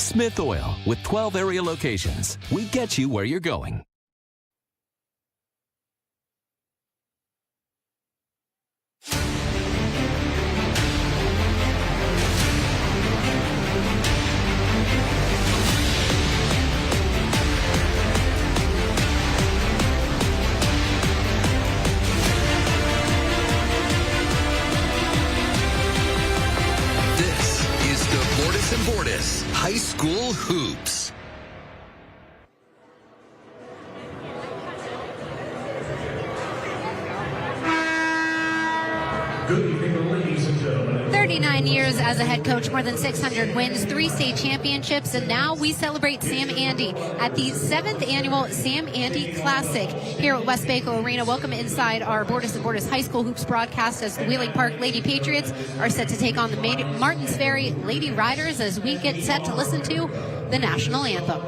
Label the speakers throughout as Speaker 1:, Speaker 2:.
Speaker 1: Smith Oil, with 12 area locations. We get you where you're going.
Speaker 2: Bordas High School Hoops.
Speaker 3: Good evening, ladies and gentlemen.
Speaker 4: 39 years as a head coach, more than 600 wins, 3 state championships, and now we celebrate Sam Andy at the 7th annual Sam Andy Classic here at Westbaco Arena. Welcome inside our Bordas Bordas High School Hoops broadcast as the Wheeling Park Lady Patriots are set to take on the Martins Ferry Lady Riders as we get set to listen to the national anthem.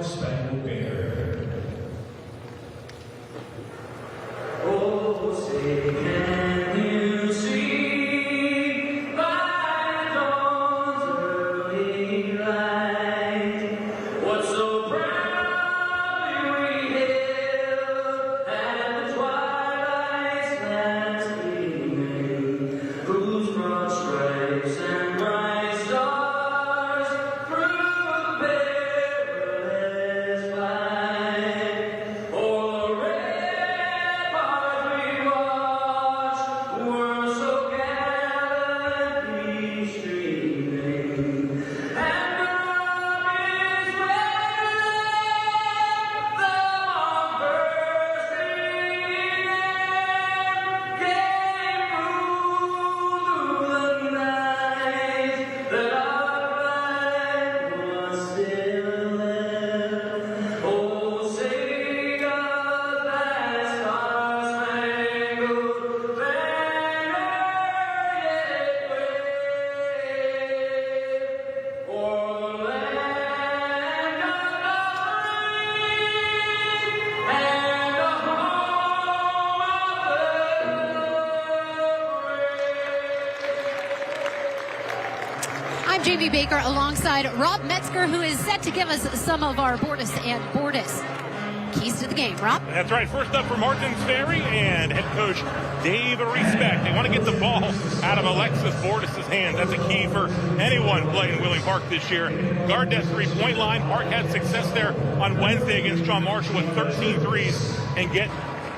Speaker 4: I'm Jamie Baker alongside Rob Metzger, who is set to give us some of our Bordas and Bordas keys to the game. Rob?
Speaker 5: That's right. First up for Martins Ferry and head coach Dave Respect. They want to get the ball out of Alexis Bordas' hands. That's a key for anyone playing Wheeling Park this year. Guard that three-point line. Park had success there on Wednesday against John Marshall with 13 threes and get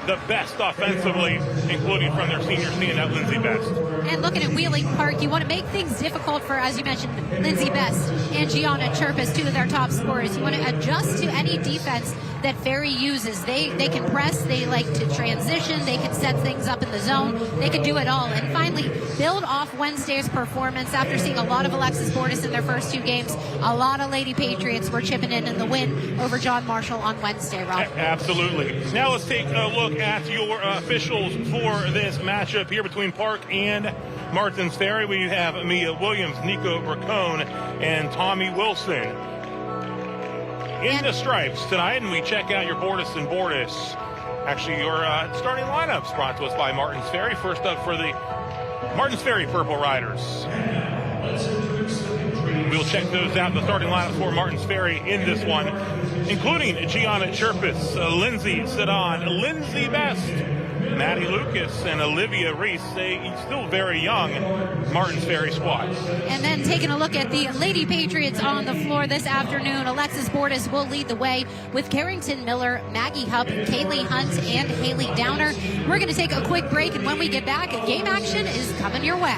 Speaker 5: the best offensively, including from their senior standout, Lindsey Best.
Speaker 4: And looking at Wheeling Park, you want to make things difficult for, as you mentioned, Lindsey Best and Gianna Chirpus, 2 of their top scorers. You want to adjust to any defense that Ferry uses. They can press, they like to transition, they can set things up in the zone, they can do it all. And finally, build off Wednesday's performance after seeing a lot of Alexis Bordas in their first 2 games. A lot of Lady Patriots were chipping in the win over John Marshall on Wednesday, Rob.
Speaker 5: Absolutely. Now let's take a look at your officials for this matchup here between Park and Martins Ferry. We have Mia Williams, Nico Bracone, and Tommy Wilson in the stripes tonight, and we check out your Bordas and Bordas. Actually, your starting lineups brought to us by Martins Ferry. First up for the Martins Ferry Purple Riders. We'll check those out, the starting lineups for Martins Ferry in this one, including Gianna Chirpus, Lindsay Sedon, Lindsey Best, Maddie Lucas, and Olivia Reese. They still very young Martins Ferry squad.
Speaker 4: And then taking a look at the Lady Patriots on the floor this afternoon, Alexis Bordas will lead the way with Carrington Miller, Maggie Hupp, Kaylee Hunt, and Haley Downer. We're going to take a quick break, and when we get back, game action is coming your way.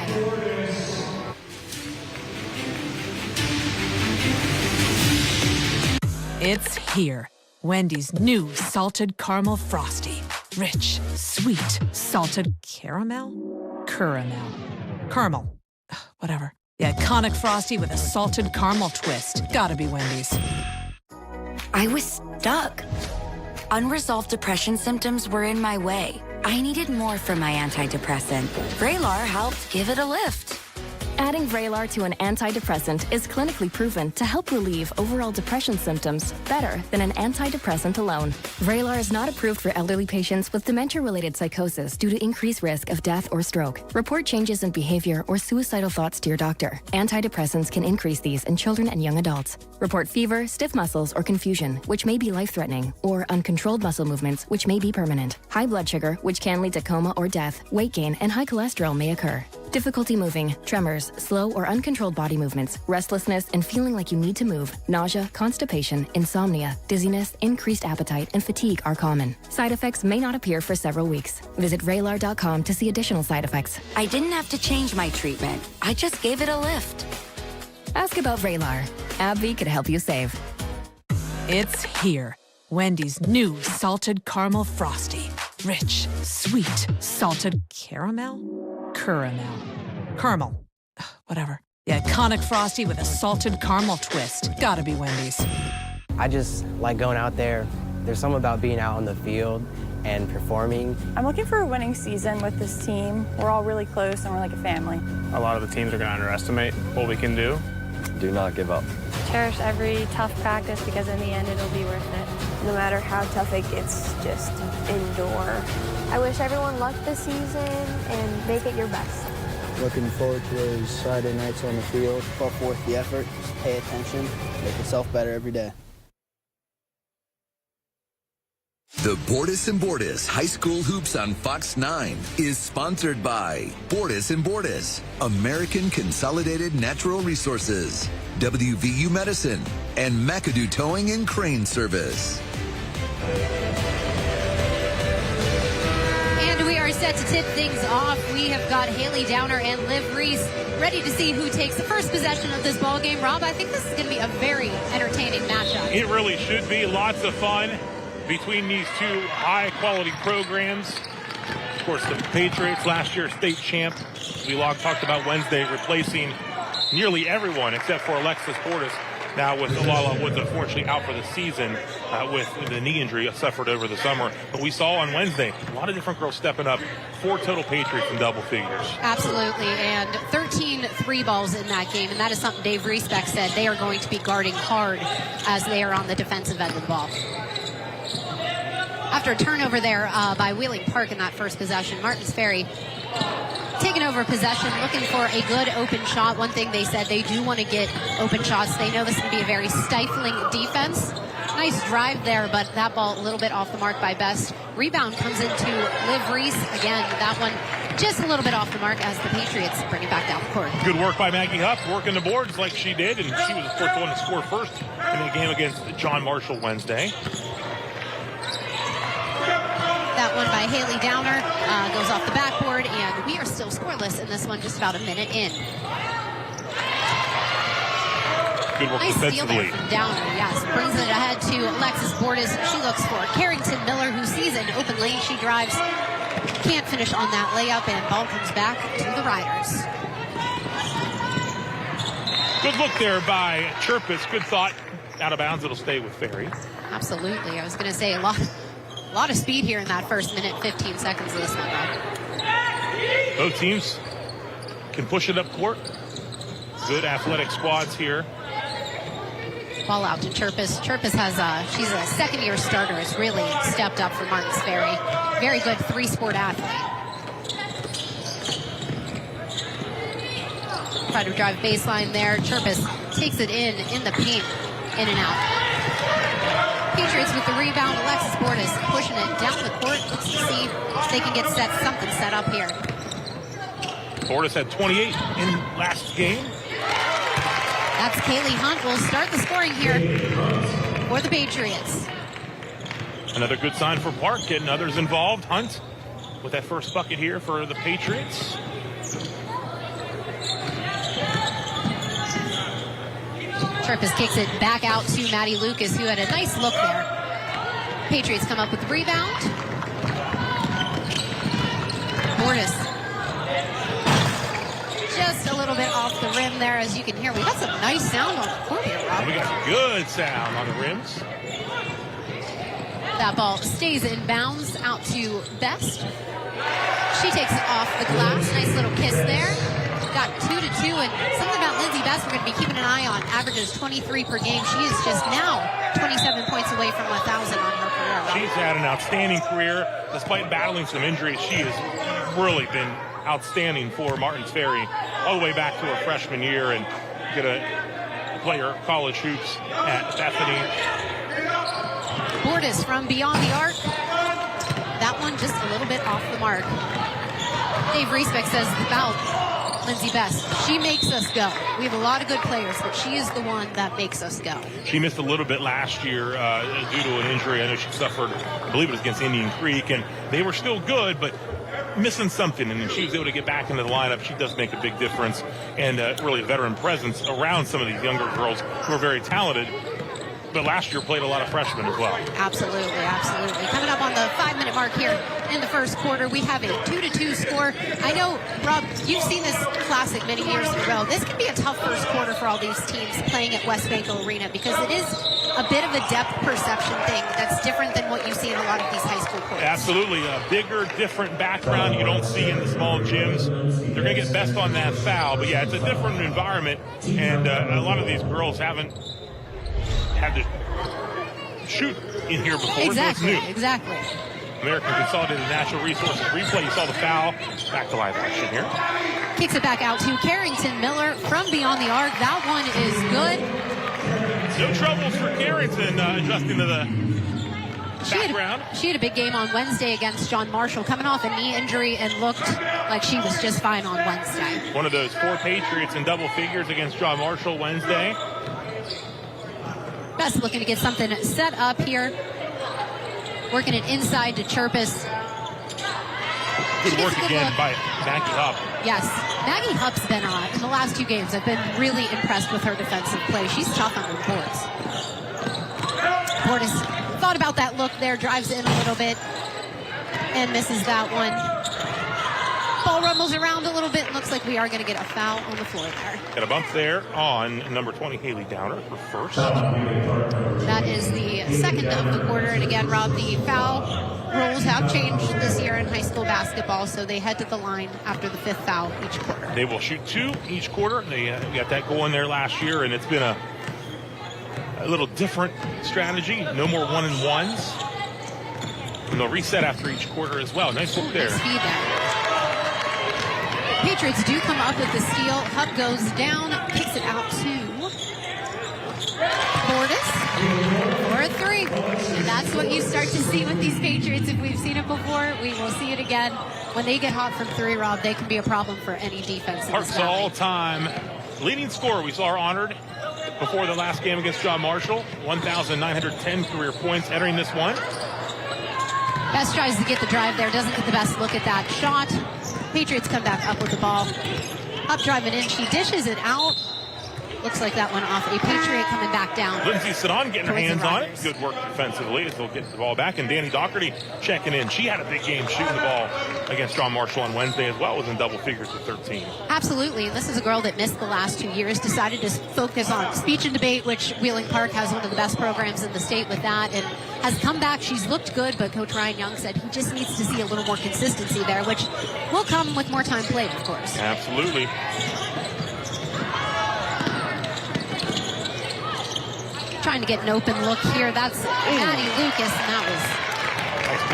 Speaker 6: It's here. Wendy's new salted caramel frosty. Rich, sweet, salted caramel? Caramel. Whatever. The iconic frosty with a salted caramel twist. Gotta be Wendy's.
Speaker 7: I was stuck. Unresolved depression symptoms were in my way. I needed more from my antidepressant. Vraylar helped give it a lift.
Speaker 8: Adding Vraylar to an antidepressant is clinically proven to help relieve overall depression symptoms better than an antidepressant alone. Vraylar is not approved for elderly patients with dementia-related psychosis due to increased risk of death or stroke. Report changes in behavior or suicidal thoughts to your doctor. Antidepressants can increase these in children and young adults. Report fever, stiff muscles, or confusion, which may be life-threatening, or uncontrolled muscle movements, which may be permanent. High blood sugar, which can lead to coma or death. Weight gain and high cholesterol may occur. Difficulty moving, tremors, slow or uncontrolled body movements, restlessness and feeling like you need to move, nausea, constipation, insomnia, dizziness, increased appetite, and fatigue are common. Side effects may not appear for several weeks. Visit Vraylar.com to see additional side effects.
Speaker 7: I didn't have to change my treatment. I just gave it a lift.
Speaker 8: Ask about Vraylar. AbbVie could help you save.
Speaker 6: It's here. Wendy's new salted caramel frosty. Rich, sweet, salted caramel? Caramel. Whatever. The iconic frosty with a salted caramel twist. Gotta be Wendy's.
Speaker 9: I just like going out there. There's something about being out on the field and performing.
Speaker 10: I'm looking for a winning season with this team. We're all really close and we're like a family.
Speaker 11: A lot of the teams are going to underestimate what we can do.
Speaker 12: Do not give up.
Speaker 13: Cherish every tough practice because in the end it'll be worth it.
Speaker 14: No matter how tough it gets, just endure.
Speaker 13: I wish everyone luck this season and make it your best.
Speaker 15: Looking forward to those Saturday nights on the field.
Speaker 16: Put forth the effort, just pay attention, make yourself better every day.
Speaker 2: The Bordas and Bordas High School Hoops on Fox 9 is sponsored by Bordas and Bordas, American Consolidated Natural Resources, WVU Medicine, and McAdoo Towing and Crane Service.
Speaker 4: And we are set to tip things off. We have got Haley Downer and Liv Reese ready to see who takes the first possession of this ball game. Rob, I think this is going to be a very entertaining matchup.
Speaker 5: It really should be. Lots of fun between these two high-quality programs. Of course, the Patriots, last year's state champ. We talked about Wednesday replacing nearly everyone except for Alexis Bordas. Now with Lala Woods, unfortunately, out for the season with the knee injury suffered over the summer. But we saw on Wednesday a lot of different girls stepping up. 4 total Patriots in double figures.
Speaker 4: Absolutely, and 13 3 balls in that game, and that is something Dave Riesbeck said they are going to be guarding hard as they are on the defensive end of the ball. After a turnover there by Wheeling Park in that first possession, Martins Ferry taking over possession, looking for a good open shot. One thing they said, they do want to get open shots. They know this is going to be a very stifling defense. Nice drive there, but that ball a little bit off the mark by Best. Rebound comes into Liv Reese. Again, that one just a little bit off the mark as the Patriots bring it back down the court.
Speaker 5: Good work by Maggie Huff, working the boards like she did, and she was, of course, the one to score first in the game against John Marshall Wednesday.
Speaker 4: That one by Haley Downer goes off the backboard, and we are still scoreless in this one, just about a minute in.
Speaker 5: Good work
Speaker 4: nice steal there
Speaker 5: defensively.
Speaker 4: from Downer, yes. Brings it ahead to Alexis Bordas. She looks for Carrington Miller, who sees an open lane. She drives, can't finish on that layup, and ball comes back to the Riders.
Speaker 5: Good look there by Chirpus. Good thought. Out of bounds, it'll stay with Ferry.
Speaker 4: Absolutely. I was going to say a lot of speed here in that first minute, 15 seconds of this one, Rob.
Speaker 5: Both teams can push it up court. Good athletic squads here.
Speaker 4: Ball out to Chirpus. Chirpus has she's a second-year starter. Has really stepped up for Martins Ferry. Very good 3-sport athlete. Try to drive baseline there. Chirpus takes it in the paint, in and out. Patriots with the rebound. Alexis Bordas pushing it down the court. Let's see if they can get something set up here.
Speaker 5: Bordas had 28 in last game.
Speaker 4: That's Kaylee Hunt. Will start the scoring here for the Patriots.
Speaker 5: Another good sign for Park, getting others involved. Hunt with that first bucket here for the Patriots.
Speaker 4: Chirpus kicks it back out to Maddie Lucas, who had a nice look there. Patriots come up with the rebound. Bordas. Just a little bit off the rim there, as you can hear. We got some nice sound on the court here, Rob.
Speaker 5: We got good sound on the rims.
Speaker 4: That ball stays in bounds out to Best. She takes it off the glass. Nice little kiss there. got 2-2, and something about Lindsey Best we're going to be keeping an eye on. Averages 23 per game. She is just now 27 points away from 1,000 on her career.
Speaker 5: She's had an outstanding career. Despite battling some injuries, she has really been outstanding for Martins Ferry all the way back to her freshman year, and get a play her college hoops at Bethany.
Speaker 4: Bordas from beyond the arc. That one just a little bit off the mark. Dave Reesbeck says about Lindsey Best, she makes us go. We have a lot of good players, but she is the one that makes us go.
Speaker 5: She missed a little bit last year due to an injury. I know she suffered, I believe it was against Indian Creek, and they were still good, but missing something, and then she was able to get back into the lineup. She does make a big difference, and really a veteran presence around some of these younger girls who are very talented, but last year played a lot of freshmen as well.
Speaker 4: Absolutely, absolutely. Coming up on the 5-minute mark here in the first quarter, we have a 2-2 score. I know, Rob, you've seen this classic many years in a row. This can be a tough first quarter for all these teams playing at West Banco Arena, because it is a bit of a depth perception thing that's different than what you see in a lot of these high school courts.
Speaker 5: Absolutely. A bigger, different background you don't see in the small gyms. They're going to get best on that foul, but yeah, it's a different environment, and a lot of these girls haven't had to shoot in here before.
Speaker 4: Exactly,
Speaker 5: so it's new.
Speaker 4: exactly.
Speaker 5: American Consolidated Natural Resources replay. You saw the foul. Back to live action here.
Speaker 4: Kicks it back out to Carrington Miller from beyond the arc. That one is good.
Speaker 5: No troubles for Carrington adjusting to the background.
Speaker 4: She had a big game on Wednesday against John Marshall, coming off a knee injury, and looked like she was just fine on Wednesday.
Speaker 5: One of those 4 Patriots in double figures against John Marshall Wednesday.
Speaker 4: Best looking to get something set up here. Working it inside to Chirpus.
Speaker 5: Good work again by Maggie Hupp.
Speaker 4: Yes, Maggie Hupp's been in the last 2 games. I've been really impressed with her defensive play. She's tough on the boards. Bordas thought about that look there, drives in a little bit, and misses that one. Ball rumbles around a little bit, and looks like we are going to get a foul on the floor there.
Speaker 5: Got a bump there on number 20, Haley Downer, for first.
Speaker 4: That is the second of the quarter, and again, Rob, the foul rules have changed this year in high school basketball, so they head to the line after the 5th foul each quarter.
Speaker 5: They will shoot 2 each quarter. They got that going there last year, and it's been a little different strategy. No more 1-and-1s. And they'll reset after each quarter as well. Nice look there.
Speaker 4: Speed there. Patriots do come up with the steal. Hupp goes down, kicks it out to Bordas for a 3. And that's what you start to see with these Patriots. If we've seen it before, we will see it again. When they get hot from 3, Rob, they can be a problem for any defense.
Speaker 5: Park's all-time leading scorer. We saw her honored before the last game against John Marshall. 1,910 career points entering this one.
Speaker 4: Best tries to get the drive there, doesn't get the best look at that shot. Patriots come back up with the ball. Up driving in, she dishes it out. Looks like that one off a Patriot coming back down.
Speaker 5: Lindsay Sedon getting her hands on it. Good work defensively as they'll get the ball back. And Danny Doherty checking in. She had a big game shooting the ball against John Marshall on Wednesday as well. Was in double figures with 13.
Speaker 4: Absolutely. And this is a girl that missed the last 2 years, decided to focus on speech and debate, which Wheeling Park has one of the best programs in the state with that, and has come back. She's looked good, but Coach Ryan Young said he just needs to see a little more consistency there, which will come with more time played, of course.
Speaker 5: Absolutely.
Speaker 4: Trying to get an open look here. That's Maddie Lucas, and that was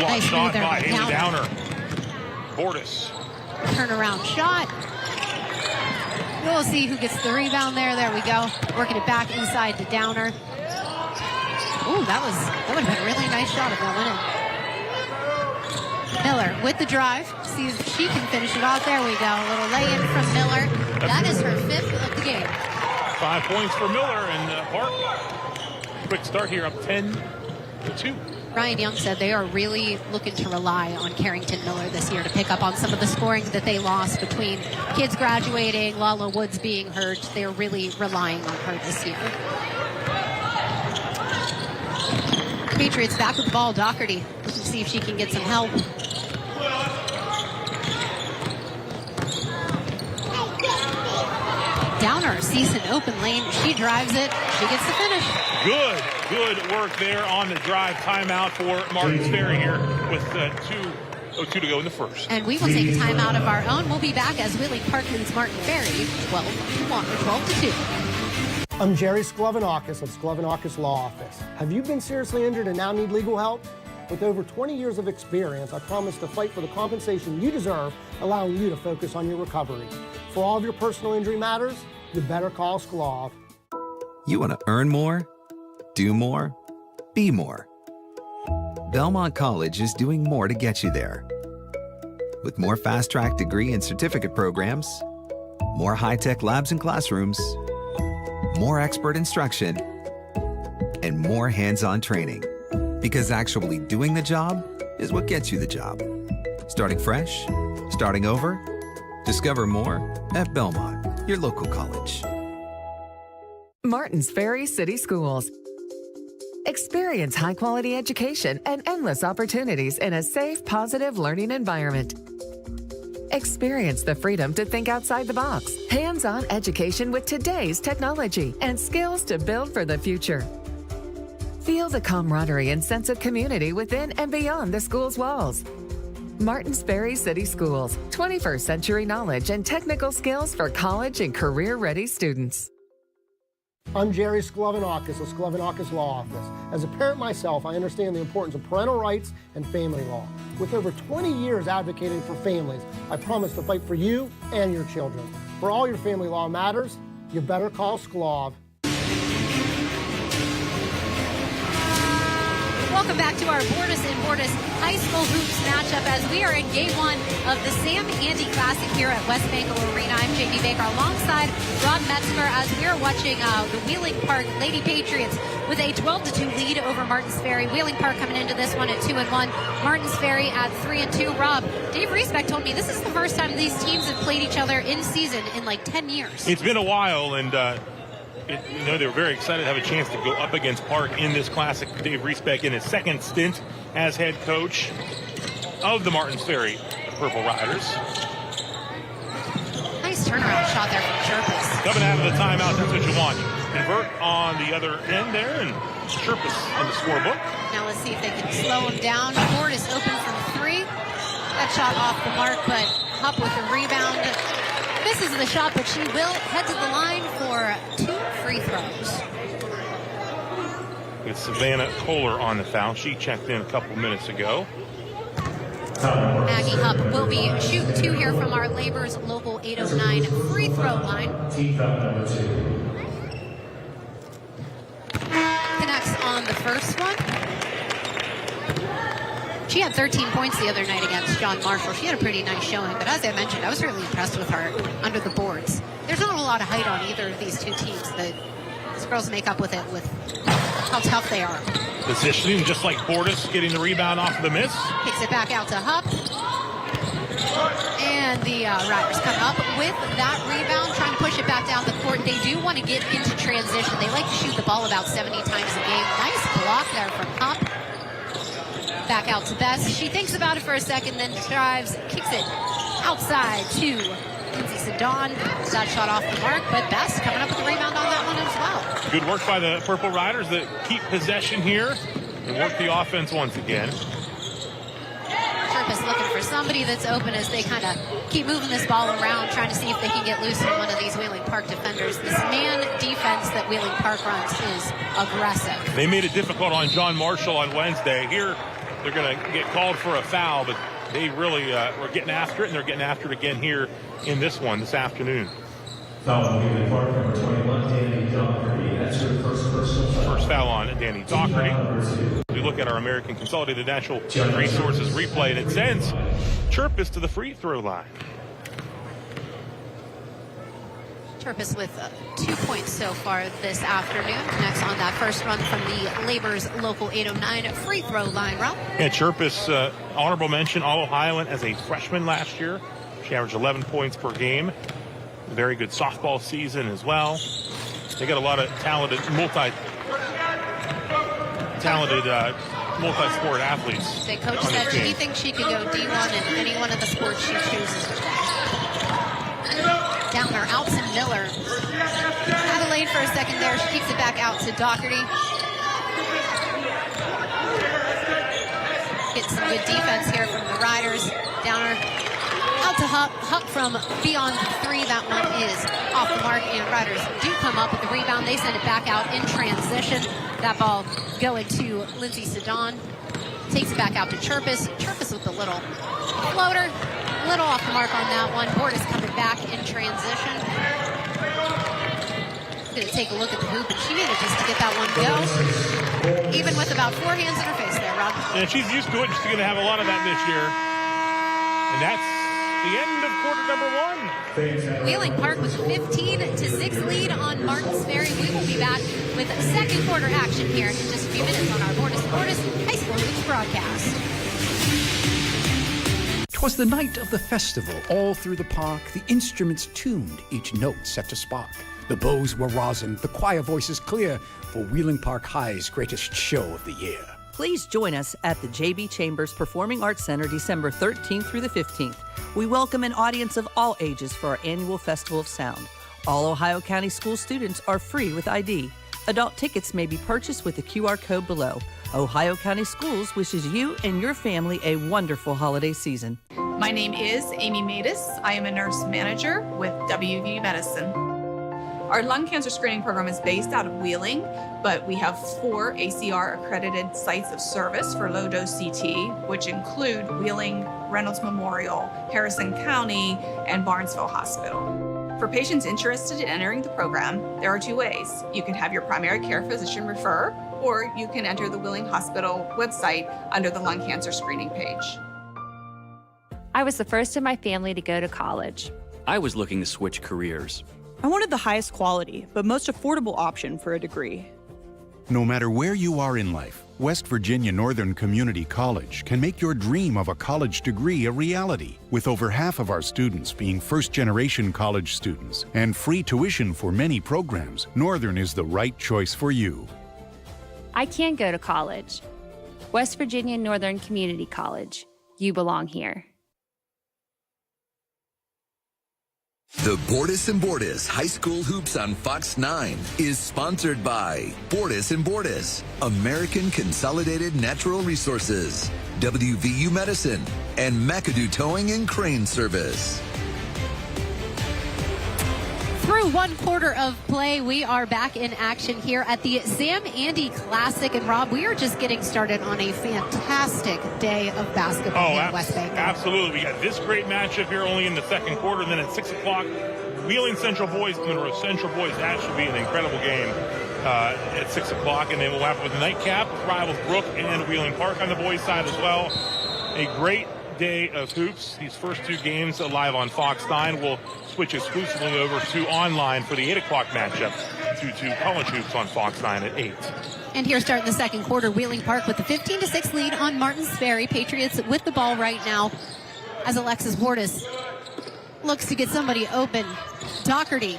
Speaker 5: nice block shot
Speaker 4: there
Speaker 5: by Haley Downer. Bordas.
Speaker 4: Turnaround shot. We'll see who gets the rebound there. There we go. Working it back inside to Downer. Ooh, that would have been a really nice shot if that went in. Miller with the drive. See if she can finish it off. There we go. A little lay-in from Miller. That is her 5th of the game.
Speaker 5: 5 points for Miller, and Park. Quick start here, up 10-2.
Speaker 4: Ryan Young said they are really looking to rely on Carrington Miller this year to pick up on some of the scoring that they lost between kids graduating, Lala Woods being hurt. They're really relying on her this year. Patriots back with the ball. Doherty looking to see if she can get some help. Downer sees an open lane. She drives it. She gets the finish.
Speaker 5: Good work there on the drive. Timeout for Martins Ferry here with 2 5:02 to go in the first.
Speaker 4: And we will take a time out of our own. We'll be back as Wheeling Park leads Martin Ferry 12-2.
Speaker 12: I'm Jerry Sklevanakis of Sklevanakis Law Office. Have you been seriously injured and now need legal help? With over 20 years of experience, I promise to fight for the compensation you deserve, allowing you to focus on your recovery. For all of your personal injury matters, you better call Sklev.
Speaker 1: You want to earn more, do more, be more. Belmont College is doing more to get you there. With more fast-track degree and certificate programs, more high-tech labs and classrooms, more expert instruction, and more hands-on training. Because actually doing the job is what gets you the job. Starting fresh, starting over, discover more at Belmont, your local college.
Speaker 17: Martins Ferry City Schools. Experience high-quality education and endless opportunities in a safe, positive learning environment. Experience the freedom to think outside the box. Hands-on education with today's technology and skills to build for the future. Feel the camaraderie and sense of community within and beyond the school's walls. Martins Ferry City Schools, 21st century knowledge and technical skills for college and career-ready students.
Speaker 12: I'm Jerry Sklevanakis of Sklevanakis Law Office. As a parent myself, I understand the importance of parental rights and family law. With over 20 years advocating for families, I promise to fight for you and your children. For all your family law matters, you better call Sklev.
Speaker 4: Welcome back to our Bordas Bordas High School Hoops matchup as we are in game one of the Sam Handy Classic here at West Bank Arena. I'm Jamie Baker alongside Rob Metzger as we are watching the Wheeling Park Lady Patriots with a 12-2 lead over Martins Ferry. Wheeling Park coming into this one at 2-1. Martins Ferry at 3-2. Rob, Dave Riesbeck told me this is the first time these teams have played each other in season in like 10 years.
Speaker 5: It's been a while, and they were very excited to have a chance to go up against Park in this classic. Dave Riesbeck in his second stint as head coach of the Martins Ferry Purple Riders.
Speaker 4: Nice turnaround shot there from Chirpus.
Speaker 5: Coming out of the timeout, that's what you want. Convert on the other end there, and Chirpus in the scorebook.
Speaker 4: Now let's see if they can slow him down. Bordas open from three. That shot off the mark, but Hupp with the rebound. This is the shot, but she will head to the line for 2 free throws.
Speaker 5: It's Savannah Kohler on the foul. She checked in a couple minutes ago.
Speaker 4: Maggie Hupp will be shooting 2 here from our Labor's Local 809 free throw line. Connects on the first one. She had 13 points the other night against John Marshall. She had a pretty nice showing, but as I mentioned, I was really impressed with her under the boards. There's not a lot of height on either of these two teams. These girls make up with it with how tough they are.
Speaker 5: Positioning, just like Bordas, getting the rebound off the miss.
Speaker 4: Kicks it back out to Hupp. And the Riders come up with that rebound, trying to push it back down the court. They do want to get into transition. They like to shoot the ball about 70 times a game. Nice block there from Hupp. Back out to Best. She thinks about it for a second, then drives, kicks it outside to Lindsay Sedon. That shot off the mark, but Best coming up with the rebound on that one as well.
Speaker 5: Good work by the Purple Riders that keep possession here and work the offense once again.
Speaker 4: Chirpus looking for somebody that's open as they kind of keep moving this ball around, trying to see if they can get loose on one of these Wheeling Park defenders. This man defense that Wheeling Park runs is aggressive.
Speaker 5: They made it difficult on John Marshall on Wednesday. Here, they're going to get called for a foul, but they really were getting after it, and they're getting after it again here in this one this afternoon.
Speaker 3: Foul on Wheeling Park, number 21, Danny Doherty. That's your first personal foul.
Speaker 5: First foul on Danny Doherty. We look at our American Consolidated Natural Resources replay, and it sends Chirpus to the free throw line.
Speaker 4: Chirpus with 2 points so far this afternoon. Connects on that first run from the Labor's Local 809 free throw line, Rob.
Speaker 5: Yeah, Chirpus, honorable mention, All-Ohioan as a freshman last year. She averaged 11 points per game. Very good softball season as well. They got a lot of talented, multi-sport athletes.
Speaker 4: The coach said she thinks she could go D1 in any one of the sports she chooses to play. Down there, out to Miller. Adelaide for a second there. She keeps it back out to Doherty. Get Some good defense here from the Riders. Downer out to Huck from beyond 3. That one is off the mark, and Riders do come up with the rebound. They send it back out in transition. That ball going to Lindsey Sedan. Takes it back out to Chirpus. Chirpus with the little floater. A little off the mark on that one. Bordas coming back in transition. Going to take a look at the hoop, and she needed just to get that one go. Even with about 4 hands in her face there, Rob.
Speaker 5: And she's used to it. She's going to have a lot of that this year. And that's the end of quarter number 1.
Speaker 4: Wheeling Park with a 15-6 lead on Martins Ferry. We will be back with second quarter action here in just a few minutes on our Bordas Bordas High School Hoops broadcast.
Speaker 18: 'Twas the night of the festival. All through the park, the instruments tuned, each note set to spark. The bows were rosin, the choir voices clear for Wheeling Park High's greatest show of the year.
Speaker 19: Please join us at the J.B. Chambers Performing Arts Center December 13th through the 15th. We welcome an audience of all ages for our annual Festival of Sound. All Ohio County school students are free with ID. Adult tickets may be purchased with the QR code below. Ohio County Schools wishes you and your family a wonderful holiday season.
Speaker 20: My name is Amy Matus. I am a nurse manager with WVU Medicine. Our lung cancer screening program is based out of Wheeling, but we have 4 ACR accredited sites of service for low-dose CT, which include Wheeling, Reynolds Memorial, Harrison County, and Barnesville Hospital. For patients interested in entering the program, there are 2 ways. You can have your primary care physician refer, or you can enter the Wheeling Hospital website under the lung cancer screening page.
Speaker 13: I was the first in my family to go to college.
Speaker 21: I was looking to switch careers.
Speaker 22: I wanted the highest quality, but most affordable option for a degree.
Speaker 23: No matter where you are in life, West Virginia Northern Community College can make your dream of a college degree a reality. With over half of our students being first-generation college students and free tuition for many programs, Northern is the right choice for you.
Speaker 13: I can go to college. West Virginia Northern Community College. You belong here.
Speaker 2: The Bordas Bordas High School Hoops on Fox 9 is sponsored by Bordas Bordas, American Consolidated Natural Resources, WVU Medicine, and McAdoo Towing and Crane Service.
Speaker 4: Through one quarter of play, we are back in action here at the Sam Andy Classic. And Rob, we are just getting started on a fantastic day of basketball in West Bank.
Speaker 5: Absolutely. We got this great matchup here only in the second quarter. And then at 6 o'clock, Wheeling Central Boys, Monroe Central Boys. That should be an incredible game at 6 o'clock. And then we'll have with the nightcap, rivals Brook and Wheeling Park on the boys' side as well. A great day of hoops. These first 2 games live on Fox 9. We'll switch exclusively over to online for the 8 o'clock matchup to college hoops on Fox 9 at 8.
Speaker 4: And here starting the second quarter, Wheeling Park with a 15-6 lead on Martins Ferry. Patriots with the ball right now as Alexis Bordas looks to get somebody open. Doherty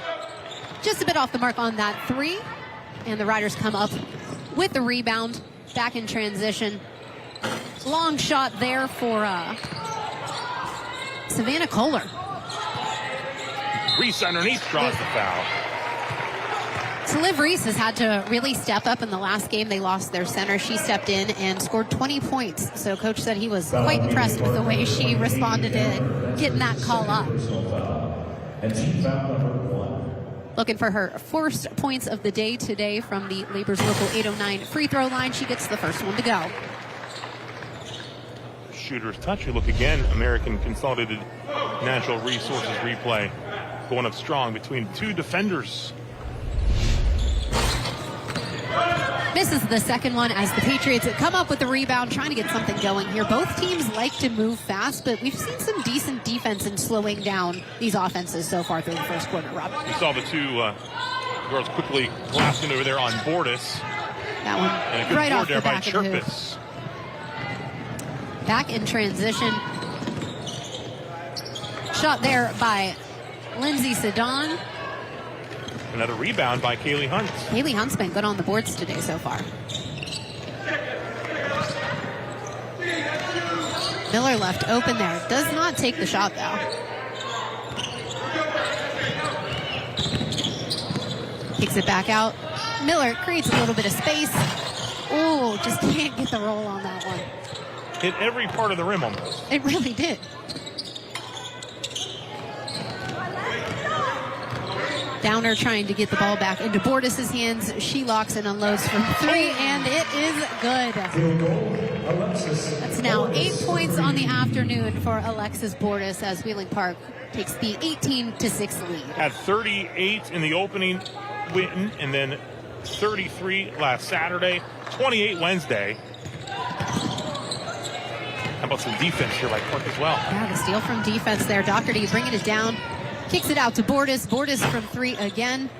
Speaker 4: just a bit off the mark on that 3. And the Riders come up with the rebound. Back in transition. Long shot there for Savannah Kohler.
Speaker 5: Reese underneath draws the foul.
Speaker 4: So Liv Reese has had to really step up in the last game. They lost their center. She stepped in and scored 20 points. So Coach said he was quite impressed with the way she responded to getting that call up. Looking for her first points of the day today from the Labor's Local 809 free throw line. She gets the first one to go.
Speaker 5: Shooter's touch. We look again. American Consolidated Natural Resources replay. Going up strong between 2 defenders.
Speaker 4: Misses the second one as the Patriots come up with the rebound, trying to get something going here. Both teams like to move fast, but we've seen some decent defense in slowing down these offenses so far through the first quarter, Rob.
Speaker 5: We saw the 2 girls quickly blasting over there on Bordas.
Speaker 4: That one
Speaker 5: and a good
Speaker 4: right off
Speaker 5: there
Speaker 4: the back
Speaker 5: by
Speaker 4: of the hoop.
Speaker 5: Chirpus.
Speaker 4: Back in transition. Shot there by Lindsey Sedan.
Speaker 5: Another rebound by Kaylee Hunt.
Speaker 4: Kaylee Hunt's been good on the boards today so far. Miller left open there. Does not take the shot, though. Kicks it back out. Miller creates a little bit of space. Oh, just can't get the roll on that one.
Speaker 5: hit every part of the rim almost.
Speaker 4: It really did. Downer trying to get the ball back into Bordas' hands. She locks and unloads from 3, and it is good. That's now 8 points on the afternoon for Alexis Bordas as Wheeling Park takes the 18-6 lead.
Speaker 5: Had 38 in the opening win, and then 33 last Saturday, 28 Wednesday. How about some defense here by Park as well?
Speaker 4: Yeah, the steal from defense there. Doherty bringing it down. Kicks it out to Bordas. Bordas from 3 again.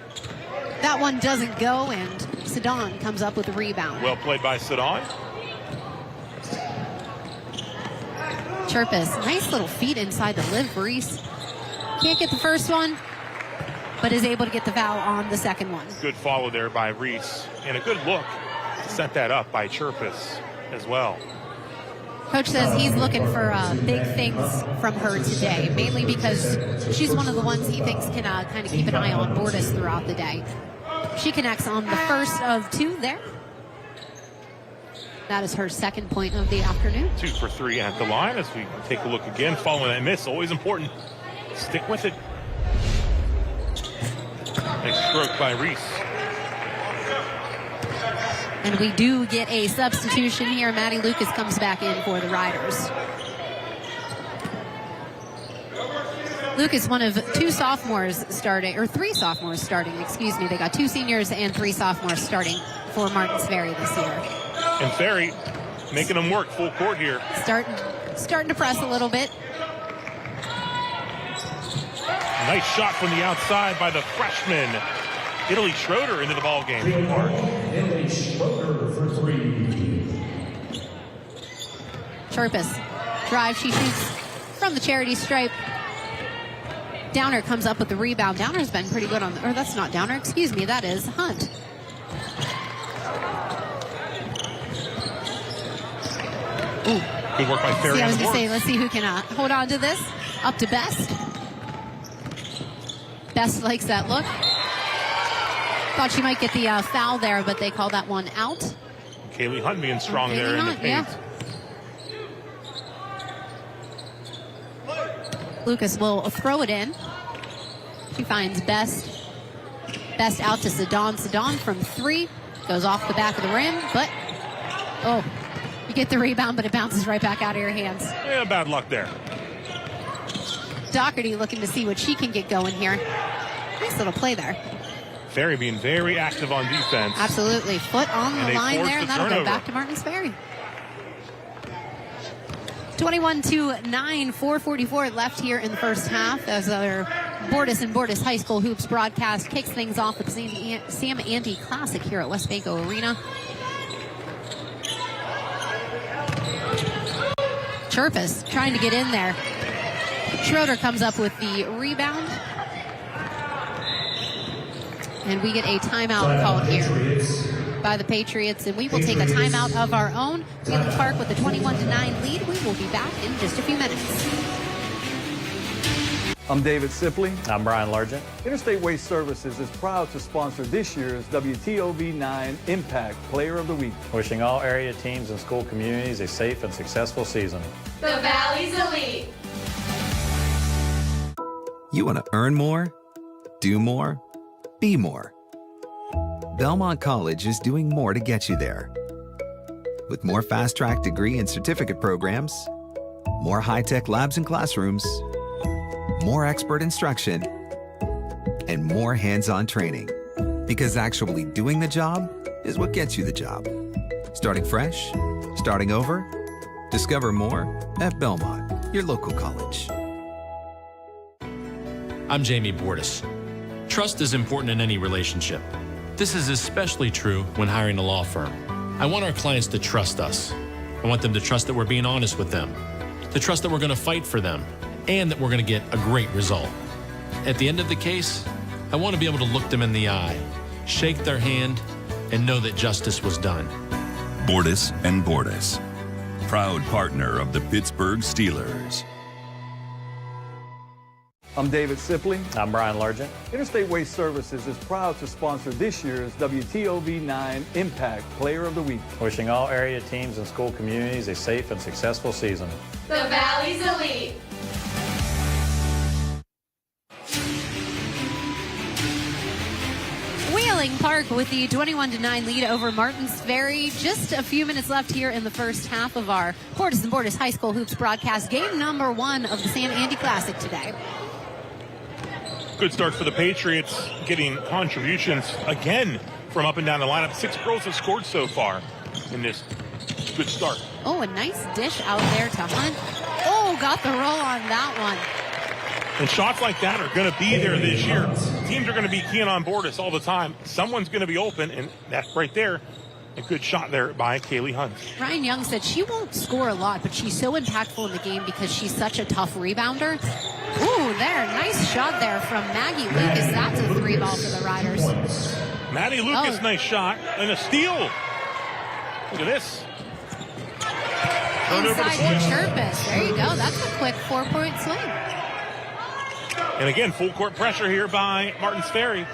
Speaker 4: That one doesn't go, and Sedan comes up with a rebound.
Speaker 5: Well played by Sedan.
Speaker 4: Chirpus, nice little feet inside the Liv Reese. Can't get the first one, but is able to get the foul on the second one.
Speaker 5: Good follow there by Reese, and a good look to set that up by Chirpus as well.
Speaker 4: Coach says he's looking for big things from her today, mainly because she's one of the ones he thinks can kind of keep an eye on Bordas throughout the day. She connects on the first of 2 there. That is her second point of the afternoon.
Speaker 5: 2 for 3 at the line as we take a look again. Following that miss, always important. Stick with it. Nice stroke by Reese.
Speaker 4: And we do get a substitution here. Maddie Lucas comes back in for the Riders. Lucas, one of 2 sophomores starting, or 3 sophomores starting, excuse me. They got 2 seniors and 3 sophomores starting for Martins Ferry this year.
Speaker 5: And Ferry making them work full court here.
Speaker 4: Starting to press a little bit.
Speaker 5: Nice shot from the outside by the freshman. Italy Schroeder into the ball game.
Speaker 3: Italy Schroeder for 3.
Speaker 4: Chirpus drive, she shoots from the charity stripe. Downer comes up with the rebound. Downer's been pretty good on, or that's not Downer, excuse me, that is Hunt. Ooh.
Speaker 5: Good work by Ferry.
Speaker 4: I was going to say, let's see who can hold on to this. Up to Best. Best likes that look. Thought she might get the foul there, but they call that one out.
Speaker 5: Kaylee Hunt being strong there in the paint.
Speaker 4: Yeah. Lucas will throw it in. She finds Best. Best out to Sedan. Sedan from 3. Goes off the back of the rim, but, oh, you get the rebound, but it bounces right back out of your hands.
Speaker 5: Yeah, bad luck there.
Speaker 4: Doherty looking to see what she can get going here. Nice little play there.
Speaker 5: Ferry being very active on defense.
Speaker 4: Absolutely. Foot on the line there, and that'll go back to Martins Ferry. 21-9, 4:44 left here in the first half as our Bordas and Bordas High School Hoops broadcast kicks things off with the Sam Ante Classic here at West Banco Arena. Chirpus trying to get in there. Schroeder comes up with the rebound. And we get a timeout called here by the Patriots. And we will take a timeout of our own. Wheeling Park with a 21-9 lead. We will be back in just a few minutes.
Speaker 6: I'm David Sipley.
Speaker 7: I'm Brian Largent.
Speaker 6: Interstate Waste Services is proud to sponsor this year's WTOV9 Impact Player of the Week.
Speaker 7: Wishing all area teams and school communities a safe and successful season.
Speaker 8: The Valley's Elite.
Speaker 1: You want to earn more, do more, be more. Belmont College is doing more to get you there. With more fast-track degree and certificate programs, more high-tech labs and classrooms, more expert instruction, and more hands-on training. Because actually doing the job is what gets you the job. Starting fresh, starting over, discover more at Belmont, your local college.
Speaker 24: I'm Jamie Bordas. Trust is important in any relationship. This is especially true when hiring a law firm. I want our clients to trust us. I want them to trust that we're being honest with them, to trust that we're going to fight for them, and that we're going to get a great result. At the end of the case, I want to be able to look them in the eye, shake their hand, and know that justice was done.
Speaker 25: Bordas and Bordas, proud partner of the Pittsburgh Steelers.
Speaker 6: I'm David Sipley.
Speaker 7: I'm Brian Largent.
Speaker 6: Interstate Waste Services is proud to sponsor this year's WTOV9 Impact Player of the Week.
Speaker 7: Wishing all area teams and school communities a safe and successful season.
Speaker 8: The Valley's Elite.
Speaker 4: Wheeling Park with the 21-9 lead over Martins Ferry. Just a few minutes left here in the first half of our Bordas and Bordas High School Hoops broadcast. Game number 1 of the Sam Andy Classic today.
Speaker 5: Good start for the Patriots, getting contributions again from up and down the lineup. 6 girls have scored so far in this good start.
Speaker 4: Oh, a nice dish out there to Hunt. Oh, got the roll on that one.
Speaker 5: And shots like that are going to be there this year. Teams are going to be keying on Bordas all the time. Someone's going to be open, and that's right there. A good shot there by Kaylee Hunt.
Speaker 4: Ryan Young said she won't score a lot, but she's so impactful in the game because she's such a tough rebounder. Ooh, there, nice shot there from Maggie Lucas. That's a 3-ball for the Riders.
Speaker 5: Maddie Lucas, nice shot, and a steal. Look at this.
Speaker 4: Inside to Chirpus. There you go. That's a quick 4-point swing.
Speaker 5: And again, full court pressure here by Martins Ferry.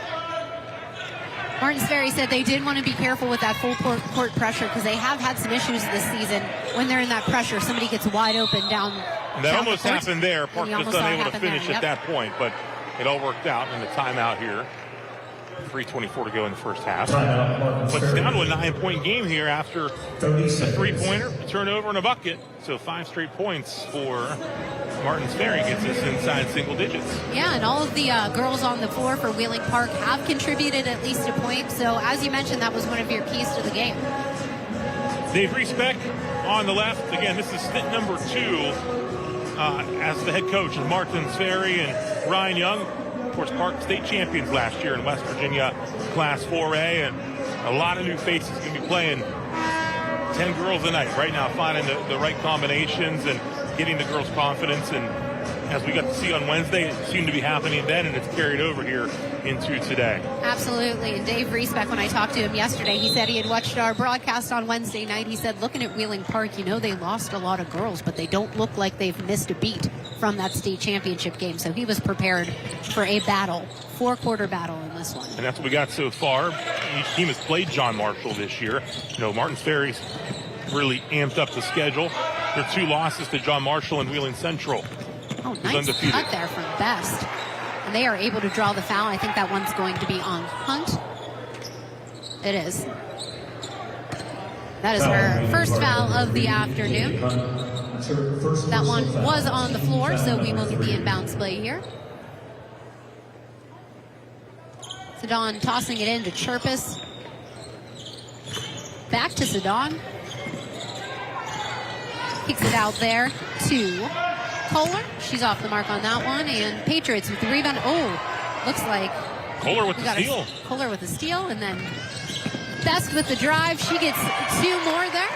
Speaker 4: Martins Ferry said they did want to be careful with that full court pressure because they have had some issues this season. When they're in that pressure, somebody gets wide open down.
Speaker 5: That almost happened there. Park just unable to finish at that point, but it all worked out in the timeout here. 3:24 to go in the first half. But it's down to a 9-point game here after a 3-pointer, a turnover, and a bucket. So 5 straight points for Martins Ferry gets us inside single digits.
Speaker 4: Yeah, and all of the girls on the floor for Wheeling Park have contributed at least a point. So as you mentioned, that was one of your keys to the game.
Speaker 5: Dave Reesbeck on the left. Again, this is stint number 2 as the head coach of Martins Ferry, and Ryan Young. Of course, Park state champions last year in West Virginia Class 4A, and a lot of new faces going to be playing 10 girls a night right now, finding the right combinations and getting the girls' confidence. And as we got to see on Wednesday, it seemed to be happening then, and it's carried over here into today.
Speaker 4: Absolutely. And Dave Reesbeck, when I talked to him yesterday, he said he had watched our broadcast on Wednesday night. He said, looking at Wheeling Park, you know, they lost a lot of girls, but they don't look like they've missed a beat from that state championship game. So he was prepared for a battle, 4-quarter battle in this one.
Speaker 5: And that's what we got so far. Each team has played John Marshall this year. You know, Martins Ferry's really amped up the schedule. There are 2 losses to John Marshall and Wheeling Central.
Speaker 4: Oh, nice cut there from Best. And they are able to draw the foul. I think that one's going to be on Hunt. It is. That is her first foul of the afternoon. That one was on the floor, so we will get the inbounds play here. Sedon tossing it in to Chirpus. Back to Sedon. Kicks it out there to Kohler. She's off the mark on that one. And Patriots with the rebound. Oh, looks like
Speaker 5: Kohler with the steal.
Speaker 4: Kohler with the steal, and then Best with the drive. She gets 2 more there.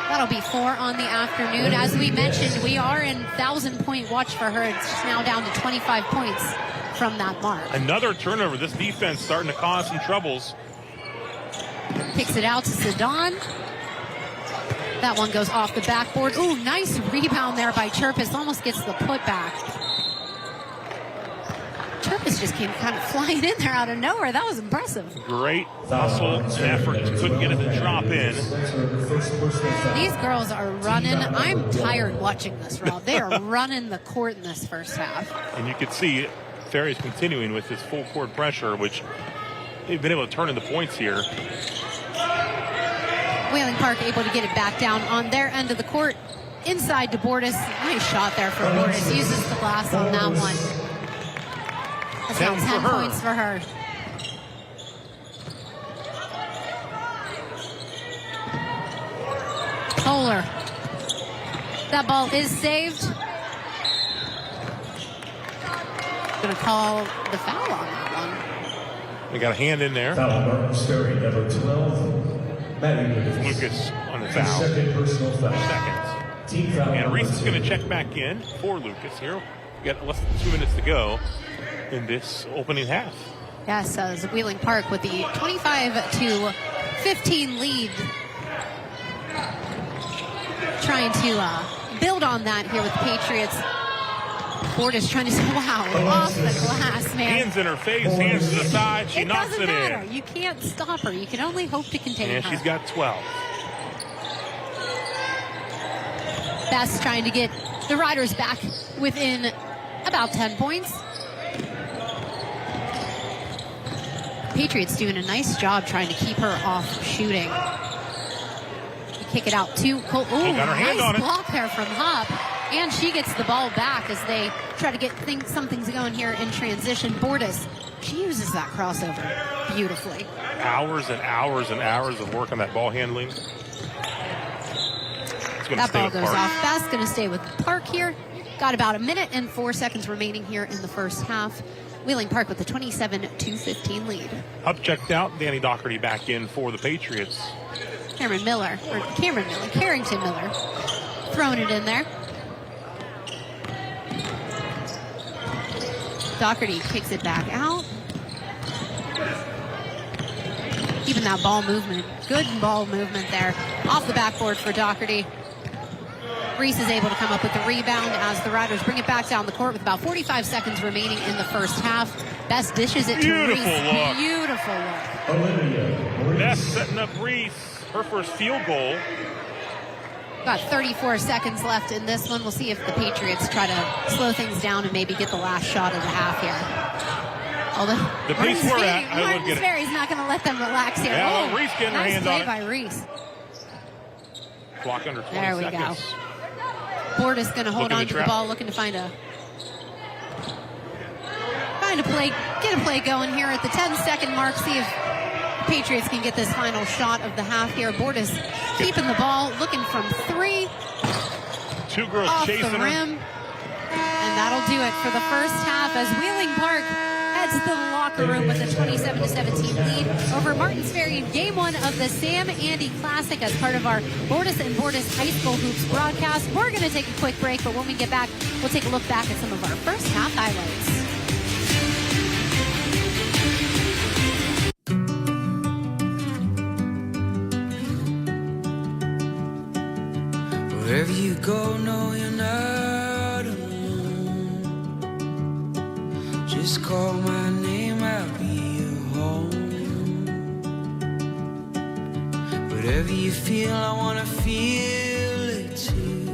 Speaker 4: That'll be 4 on the afternoon. As we mentioned, we are in 1,000-point watch for her. It's now down to 25 points from that mark.
Speaker 5: Another turnover. This defense starting to cause some troubles.
Speaker 4: Picks it out to Sedon. That one goes off the backboard. Ooh, nice rebound there by Chirpus. Almost gets the putback. Chirpus just came kind of flying in there out of nowhere. That was impressive.
Speaker 5: Great hustle and effort. Couldn't get it to drop in.
Speaker 4: These girls are running. I'm tired watching this, Rob. They are running the court in this first half.
Speaker 5: And you can see Ferry's continuing with this full court pressure, which they've been able to turn into points here.
Speaker 4: Wheeling Park able to get it back down on their end of the court. Inside to Bordas. Nice shot there for Bordas. Uses the glass on that one. That's now 10 points for her. Kohler. That ball is saved. Going to call the foul on that one.
Speaker 5: They got a hand in there.
Speaker 3: Foul Martins Ferry, number 12.
Speaker 5: Lucas on the foul.
Speaker 3: Second personal foul.
Speaker 5: Seconds.
Speaker 3: Team foul.
Speaker 5: And Reese is going to check back in for Lucas here. We got less than 2 minutes to go in this opening half.
Speaker 4: Yes, as Wheeling Park with the 25-15 lead. Trying to build on that here with the Patriots. Bordas trying to say, wow, off the glass, man.
Speaker 5: Hands in her face, hands to the side. She knocks it
Speaker 4: matter.
Speaker 5: in.
Speaker 4: You can't stop her. You can only hope to contain her.
Speaker 5: And she's got 12.
Speaker 4: Best trying to get the Riders back within about 10 points. Patriots doing a nice job trying to keep her off shooting. Kick it out to Cole. Oh, nice block there from Hupp. And she gets the ball back as they try to get some things going here in transition. Bordas, she uses that crossover beautifully.
Speaker 5: Hours and hours and hours of work on that ball handling.
Speaker 4: That ball goes off. Best going to stay with Park here. Got about a minute and 4 seconds remaining here in the first half. Wheeling Park with a 27-15 lead.
Speaker 5: Hupp checked out. Danny Doherty back in for the Patriots.
Speaker 4: Carrington Miller, throwing it in there. Doherty kicks it back out. Keeping that ball movement, good ball movement there. Off the backboard for Doherty. Reese is able to come up with the rebound as the Riders bring it back down the court with about 45 seconds remaining in the first half. Best dishes it to Reese. Beautiful look.
Speaker 5: Best setting up Reese. Her first field goal.
Speaker 4: Got 34 seconds left in this one. We'll see if the Patriots try to slow things down and maybe get the last shot of the half here. Although
Speaker 5: the pace we're at, I would get it.
Speaker 4: Martin not going to let them relax here.
Speaker 5: Yeah, Reese getting her hands on it.
Speaker 4: Nice play by Reese.
Speaker 5: Clock under 20
Speaker 4: there we
Speaker 5: seconds.
Speaker 4: Go. Bordas going to hold on to the ball, looking to find a play, get a play going here at the 10-second mark. See if Patriots can get this final shot of the half here. Bordas keeping the ball, looking from three.
Speaker 5: Two girls
Speaker 4: off
Speaker 5: chasing
Speaker 4: the rim. And that'll do it for the first half as Wheeling Park heads to the locker room with a 27-17 lead over Martins Ferry in game one of the Sam Andy Classic as part of our Bordas and Bordas High School Hoops broadcast. We're going to take a quick break, but when we get back, we'll take a look back at some of our first half highlights.
Speaker 9: Wherever you go, no, you're not alone. Just call my name, I'll be your home. Whatever you feel, I wanna feel it too.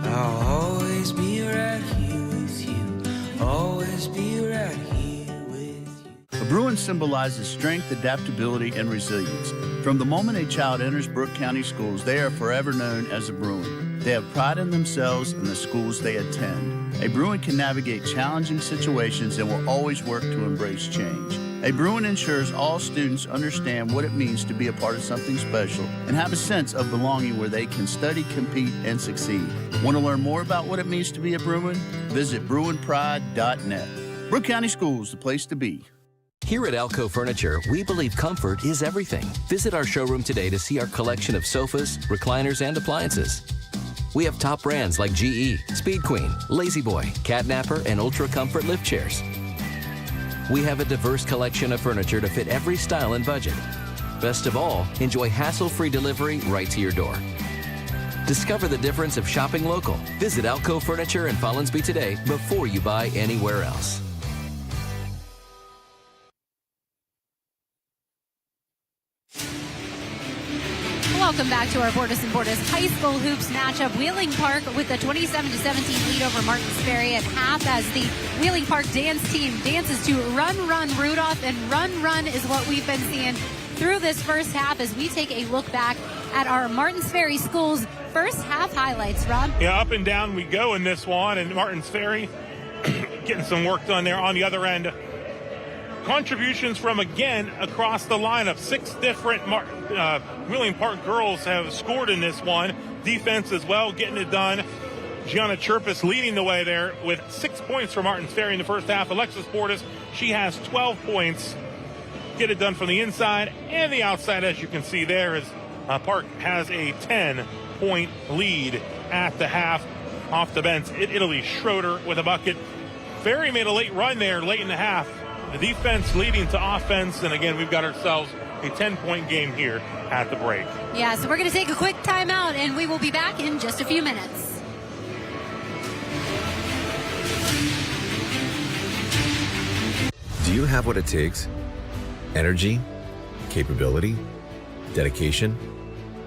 Speaker 9: I'll always be right here with you. Always be right here with you.
Speaker 10: A Bruin symbolizes strength, adaptability, and resilience. From the moment a child enters Brooke County schools, they are forever known as a Bruin. They have pride in themselves and the schools they attend. A Bruin can navigate challenging situations and will always work to embrace change. A Bruin ensures all students understand what it means to be a part of something special and have a sense of belonging where they can study, compete, and succeed. Want to learn more about what it means to be a Bruin? Visit BruinPride.net. Brooke County Schools, the place to be.
Speaker 11: Here at Alco Furniture, we believe comfort is everything. Visit our showroom today to see our collection of sofas, recliners, and appliances. We have top brands like GE, Speed Queen, Lazy Boy, Catnapper, and Ultra Comfort lift chairs. We have a diverse collection of furniture to fit every style and budget. Best of all, enjoy hassle-free delivery right to your door. Discover the difference of shopping local. Visit Alco Furniture in Follinsby today before you buy anywhere else.
Speaker 4: Welcome back to our Bordas and Bordas High School Hoops matchup. Wheeling Park with a 27-17 lead over Martins Ferry at half as the Wheeling Park dance team dances to Run, Run, Rudolph, and Run, Run is what we've been seeing through this first half as we take a look back at our Martins Ferry Schools first half highlights, Rob.
Speaker 5: Yeah, up and down we go in this one, and Martins Ferry getting some work done there on the other end. Contributions from, again, across the lineup. 6 different Wheeling Park girls have scored in this one. Defense as well, getting it done. Gianna Chirpus leading the way there with 6 points for Martins Ferry in the first half. Alexis Bordas, she has 12 points. Get it done from the inside and the outside, as you can see there, as Park has a 10-point lead at the half. Off the bench, Italy Schroeder with a bucket. Ferry made a late run there late in the half. The defense leading to offense, and again, we've got ourselves a 10-point game here at the break.
Speaker 4: Yeah, so we're going to take a quick timeout, and we will be back in just a few minutes.
Speaker 12: Do you have what it takes? Energy, capability, dedication,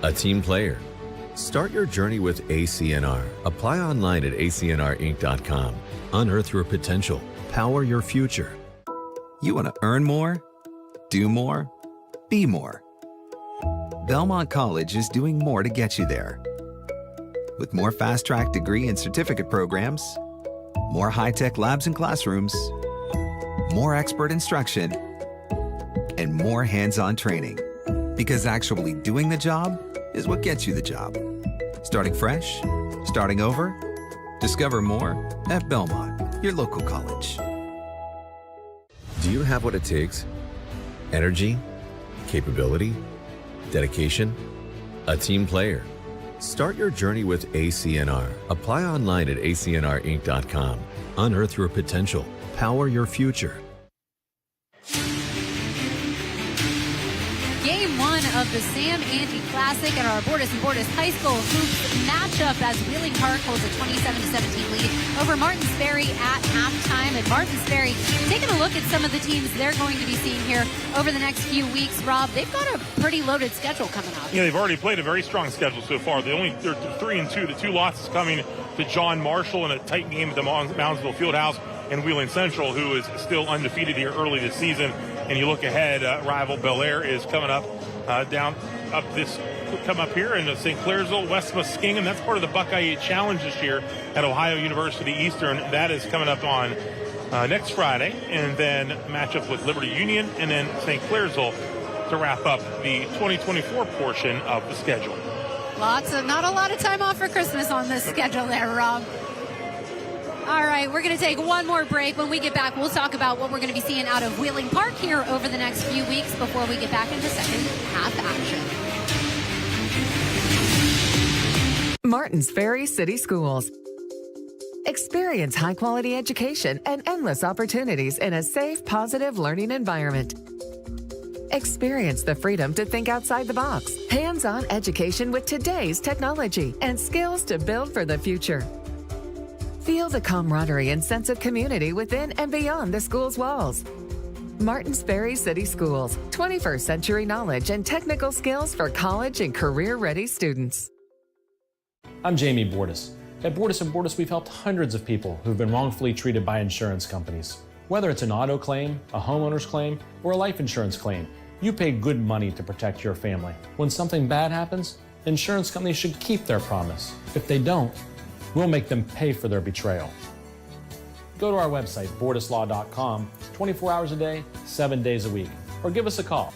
Speaker 12: a team player. Start your journey with ACNR. Apply online at acnrinc.com. Unearth your potential. Power your future.
Speaker 1: You want to earn more, do more, be more. Belmont College is doing more to get you there. With more fast-track degree and certificate programs, more high-tech labs and classrooms, more expert instruction, and more hands-on training. Because actually doing the job is what gets you the job. Starting fresh, starting over, discover more at Belmont, your local college.
Speaker 12: Do you have what it takes? Energy, capability, dedication, a team player. Start your journey with ACNR. Apply online at acnrinc.com. Unearth your potential. Power your future.
Speaker 4: Game one of the Sam Ante Classic and our Bordas Bordas High School Hoops matchup as Wheeling Park holds a 27-17 lead over Martins Ferry at halftime. And Martins Ferry, taking a look at some of the teams they're going to be seeing here over the next few weeks, Rob, they've got a pretty loaded schedule coming up.
Speaker 5: Yeah, they've already played a very strong schedule so far. They're 3-2. The two losses coming to John Marshall in a tight game at the Moundsville Fieldhouse, and Wheeling Central, who is still undefeated here early this season. And you look ahead, rival Bel Air is coming up come up here in St. Clairsville, West Muskingum. That's part of the Buckeye Challenge this year at Ohio University Eastern. That is coming up on next Friday, and then match up with Liberty Union and then St. Clairsville to wrap up the 2024 portion of the schedule.
Speaker 4: Not a lot of time off for Christmas on this schedule there, Rob. All right, we're going to take one more break. When we get back, we'll talk about what we're going to be seeing out of Wheeling Park here over the next few weeks before we get back into second half action.
Speaker 14: Martins Ferry City Schools. Experience high-quality education and endless opportunities in a safe, positive learning environment. Experience the freedom to think outside the box, hands-on education with today's technology, and skills to build for the future. Feel the camaraderie and sense of community within and beyond the school's walls. Martins Ferry City Schools, 21st century knowledge and technical skills for college and career-ready students.
Speaker 24: I'm Jamie Bordas. At Bordas Bordas, we've helped hundreds of people who've been wrongfully treated by insurance companies. Whether it's an auto claim, a homeowner's claim, or a life insurance claim, you pay good money to protect your family. When something bad happens, insurance companies should keep their promise. If they don't, we'll make them pay for their betrayal. Go to our website, bordaslaw.com, 24 hours a day, 7 days a week, or give us a call.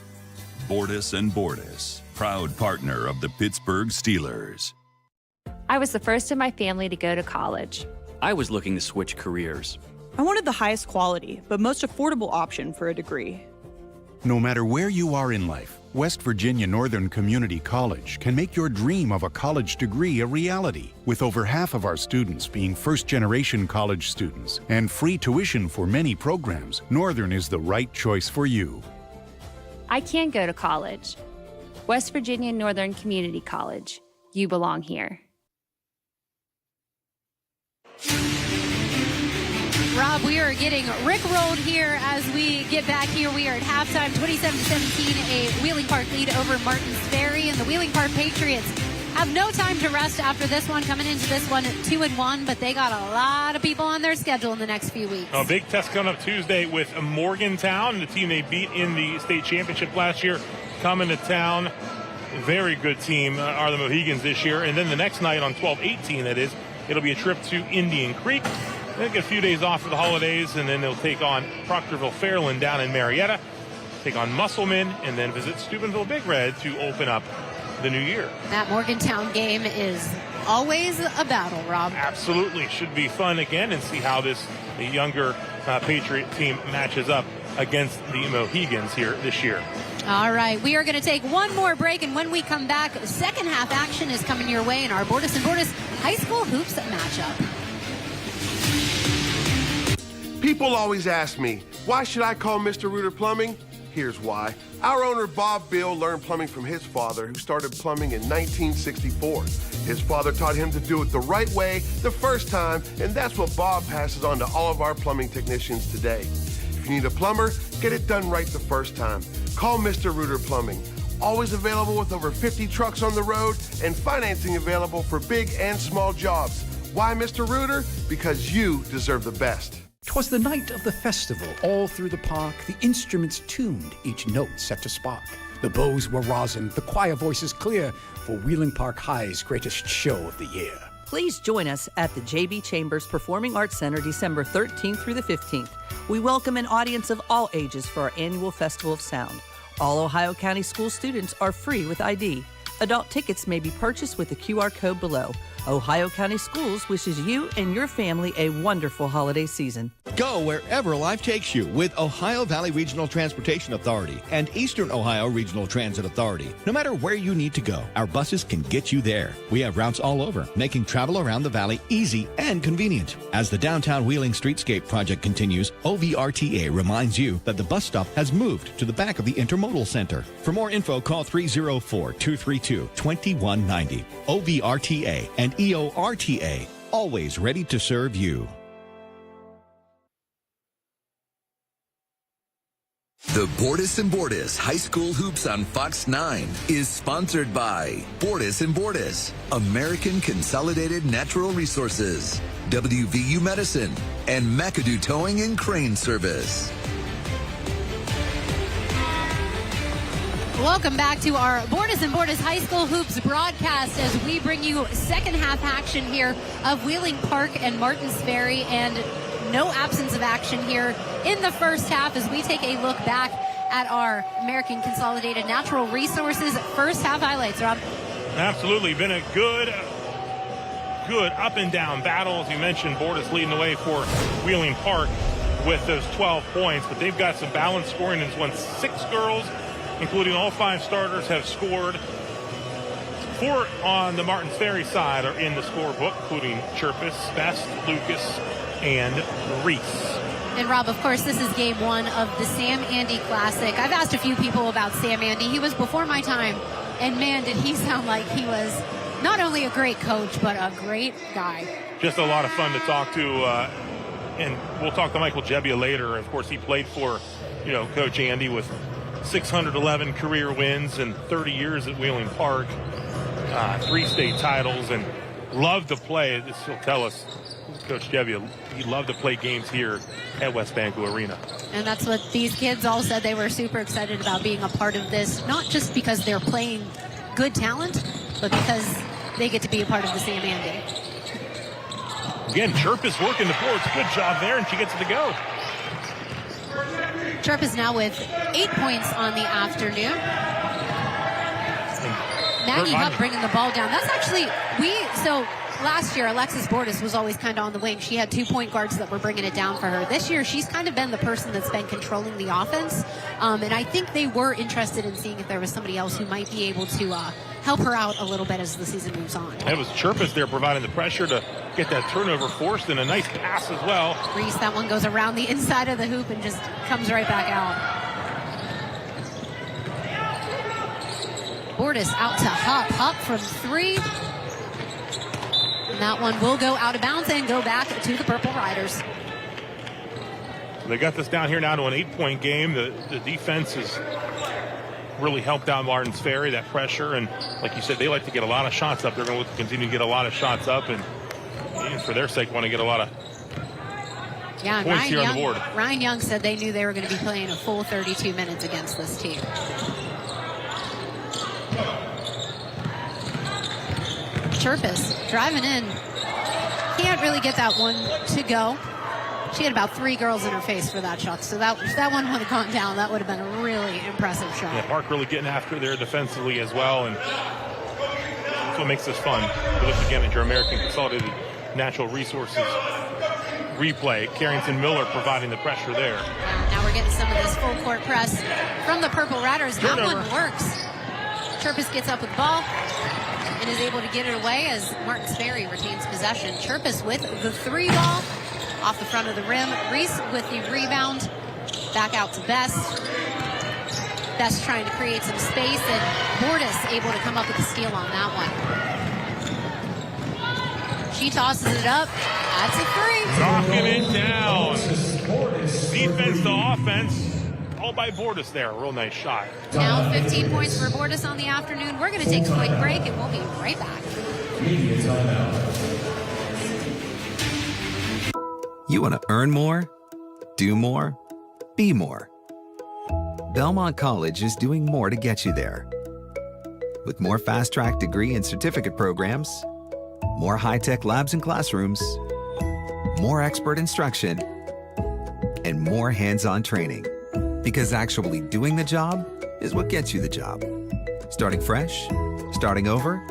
Speaker 25: Bordas and Bordas, proud partner of the Pittsburgh Steelers.
Speaker 13: I was the first in my family to go to college.
Speaker 21: I was looking to switch careers.
Speaker 22: I wanted the highest quality, but most affordable option for a degree.
Speaker 23: No matter where you are in life, West Virginia Northern Community College can make your dream of a college degree a reality, with over half of our students being first-generation college students and free tuition for many programs. Northern is the right choice for you.
Speaker 13: I can go to college. West Virginia Northern Community College. You belong here.
Speaker 4: Rob, we are getting rickrolled here as we get back here. We are at halftime, 27-17, a Wheeling Park lead over Martins Ferry. And the Wheeling Park Patriots have no time to rest after this one, coming into this one 2-1, but they got a lot of people on their schedule in the next few weeks.
Speaker 5: A big test coming up Tuesday with Morgantown, the team they beat in the state championship last year, coming to town. Very good team are the Mohegans this year. And then the next night on 12-18, that is, it'll be a trip to Indian Creek. They'll get a few days off for the holidays, and then they'll take on Proctorville-Fairland down in Marietta, take on Musselman, and then visit Steubenville-Big Red to open up the new year.
Speaker 4: That Morgantown game is always a battle, Rob.
Speaker 5: Absolutely. Should be fun again, and see how the younger Patriot team matches up against the Mohegans here this year.
Speaker 4: All right, we are going to take one more break, and when we come back, second half action is coming your way in our Bordas and Bordas High School Hoops matchup.
Speaker 15: People always ask me, why should I call Mr. Reuter Plumbing? Here's why. Our owner, Bob Bill, learned plumbing from his father, who started plumbing in 1964. His father taught him to do it the right way the first time, and that's what Bob passes on to all of our plumbing technicians today. If If you need a plumber, get it done right the first time. Call Mr. Reuter Plumbing. Always available with over 50 trucks on the road and financing available for big and small jobs. Why Mr. Reuter? Because you deserve the best.
Speaker 16: 'Twas the night of the festival. All through the park, the instruments tuned, each note set to spark. The bows were rosin, the choir voices clear for Wheeling Park High's greatest show of the year.
Speaker 17: Please join us at the J.B. Chambers Performing Arts Center December 13th through the 15th. We welcome an audience of all ages for our annual Festival of Sound. All Ohio County school students are free with ID. Adult tickets may be purchased with the QR code below. Ohio County Schools wishes you and your family a wonderful holiday season.
Speaker 18: Go wherever life takes you with Ohio Valley Regional Transportation Authority and Eastern Ohio Regional Transit Authority. No matter where you need to go, our buses can get you there. We have routes all over, making travel around the valley easy and convenient. As the downtown Wheeling Streetscape project continues, OVRTA reminds you that the bus stop has moved to the back of the Intermodal Center. For more info, call 304-232-2190. OVRTA and EORTA, always ready to serve you.
Speaker 2: The Bordas Bordas High School Hoops on Fox 9 is sponsored by Bordas Bordas, American Consolidated Natural Resources, WVU Medicine, and McAdoo Towing and Crane Service.
Speaker 4: Welcome back to our Bordas Bordas High School Hoops broadcast as we bring you second half action here of Wheeling Park and Martins Ferry, and no absence of action here in the first half as we take a look back at our American Consolidated Natural Resources first half highlights. Rob?
Speaker 5: Absolutely. Been a good up and down battle. As you mentioned, Bordas leading the way for Wheeling Park with those 12 points, but they've got some balanced scoring and won 6 girls, including all 5 starters, have scored. 4 on the Martins Ferry side are in the scorebook, including Chirpus, Best, Lucas, and Reese.
Speaker 4: And Rob, of course, this is game 1 of the Sam Andy Classic. I've asked a few people about Sam Andy. He was before my time, and man, did he sound like he was not only a great coach, but a great guy.
Speaker 5: Just a lot of fun to talk to, and we'll talk to Michael Jebbia later. Of course, he played for, Coach Andy with 611 career wins and 30 years at Wheeling Park, 3 state titles, and loved to play. He'll tell us, Coach Jebbia, he loved to play games here at West Banco Arena.
Speaker 4: And that's what these kids all said. They were super excited about being a part of this, not just because they're playing good talent, but because they get to be a part of the Sam Andy.
Speaker 5: Again, Chirp is working the boards. Good job there, and she gets it to go.
Speaker 4: Chirp is now with 8 points on the afternoon. Maggie Hupp bringing the ball down. That's actually, so last year, Alexis Bordas was always kind of on the wing. She had 2 point guards that were bringing it down for her. This year, she's kind of been the person that's been controlling the offense. And I think they were interested in seeing if there was somebody else who might be able to help her out a little bit as the season moves on.
Speaker 5: It was Chirpus there providing the pressure to get that turnover forced, and a nice pass as well.
Speaker 4: Reese, that one goes around the inside of the hoop and just comes right back out. Bordas out to Hupp. Hupp from 3. And that one will go out of bounds and go back to the Purple Riders.
Speaker 5: They got this down here now to an 8-point game. The defense has really helped out Martins Ferry, that pressure. And like you said, they like to get a lot of shots up. They're going to continue to get a lot of shots up. And for their sake, want to get a lot of points here on the board.
Speaker 4: Ryan Young said they knew they were going to be playing a full 32 minutes against this team. Chirpus driving in. Can't really get that one to go. She had about 3 girls in her face for that shot. So that one would have gone down. That would have been a really impressive shot.
Speaker 5: Yeah, Park really getting after there defensively as well. And that's what makes this fun. We look again at your American Consolidated Natural Resources replay. Carrington Miller providing the pressure there.
Speaker 4: Now we're getting some of this full court press from the Purple Riders. That one works. Chirpus gets up with the ball and is able to get it away as Martins Ferry retains possession. Chirpus with the 3 ball off the front of the rim. Reese with the rebound. Back out to Best. Best trying to create some space, and Bordas able to come up with a steal on that one. She tosses it up. That's a 3.
Speaker 5: Knocking it down. Defense to offense, all by Bordas there. Real nice shot.
Speaker 4: Now 15 points for Bordas on the afternoon. We're going to take a quick break, and we'll be right back.
Speaker 1: You want to earn more, do more, be more. Belmont College is doing more to get you there. With more fast-track degree and certificate programs, more high-tech labs and classrooms, more expert instruction, and more hands-on training. Because actually doing the job is what gets you the job. Starting fresh, starting over,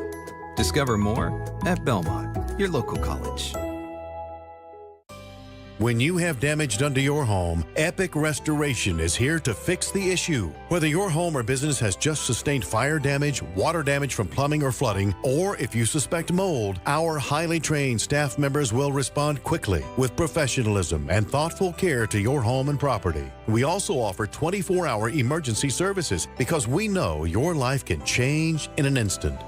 Speaker 1: discover more at Belmont, your local college.
Speaker 6: When you have damage done to your home, Epic Restoration is here to fix the issue. Whether your home or business has just sustained fire damage, water damage from plumbing or flooding, or if you suspect mold, our highly trained staff members will respond quickly with professionalism and thoughtful care to your home and property. We also offer 24-hour emergency services because we know your life can change in an instant.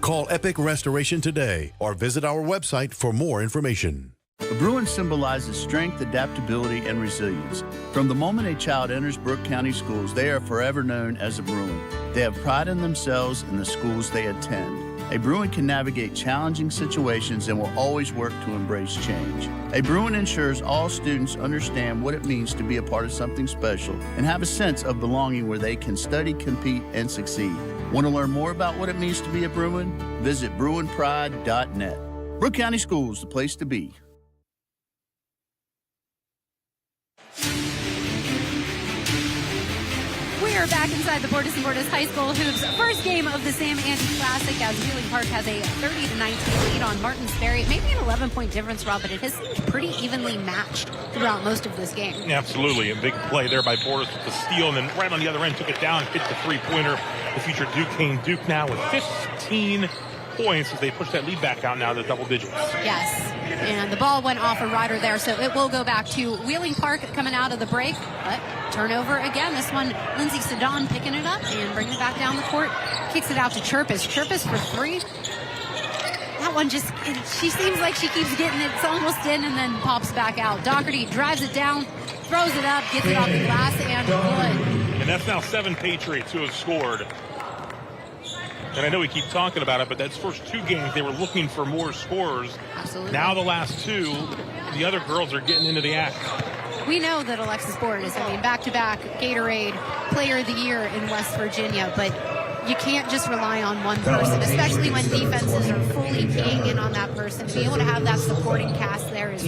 Speaker 6: Call Epic Restoration today or visit our website for more information.
Speaker 10: A Bruin symbolizes strength, adaptability, and resilience. From the moment a child enters Brooke County schools, they are forever known as a Bruin. They have pride in themselves and the schools they attend. A Bruin can navigate challenging situations and will always work to embrace change. A Bruin ensures all students understand what it means to be a part of something special and have a sense of belonging where they can study, compete, and succeed. Want to learn more about what it means to be a Bruin? Visit BruinPride.net. Brooke County Schools, the place to be.
Speaker 4: We are back inside the Bordas Bordas High School Hoops first game of the Sam Andy Classic as Wheeling Park has a 30-19 lead on Martins Ferry. Maybe an 11-point difference, Rob, but it has seemed pretty evenly matched throughout most of this game.
Speaker 5: Absolutely. A big play there by Bordas with the steal, and then right on the other end took it down, hit the three-pointer. The future Duke Kane Duke now with 15 points as they push that lead back out now to double digits.
Speaker 4: Yes, and the ball went off a rider there, so it will go back to Wheeling Park coming out of the break, but turnover again. This one, Lindsay Sedan picking it up and bringing it back down the court. Kicks it out to Chirpus. Chirpus for three. That one just, she seems like she keeps getting it. It's almost in and then pops back out. Doherty drives it down, throws it up, gets it off the glass, and good.
Speaker 5: And that's now 7 Patriots who have scored. And I know we keep talking about it, but that's first 2 games they were looking for more scorers.
Speaker 4: Absolutely.
Speaker 5: Now the last 2, the other girls are getting into the act.
Speaker 4: We know that Alexis Bordas, back-to-back Gatorade Player of the Year in West Virginia, but you can't just rely on one person, especially when defenses are fully keying in on that person. To be able to have that supporting cast there is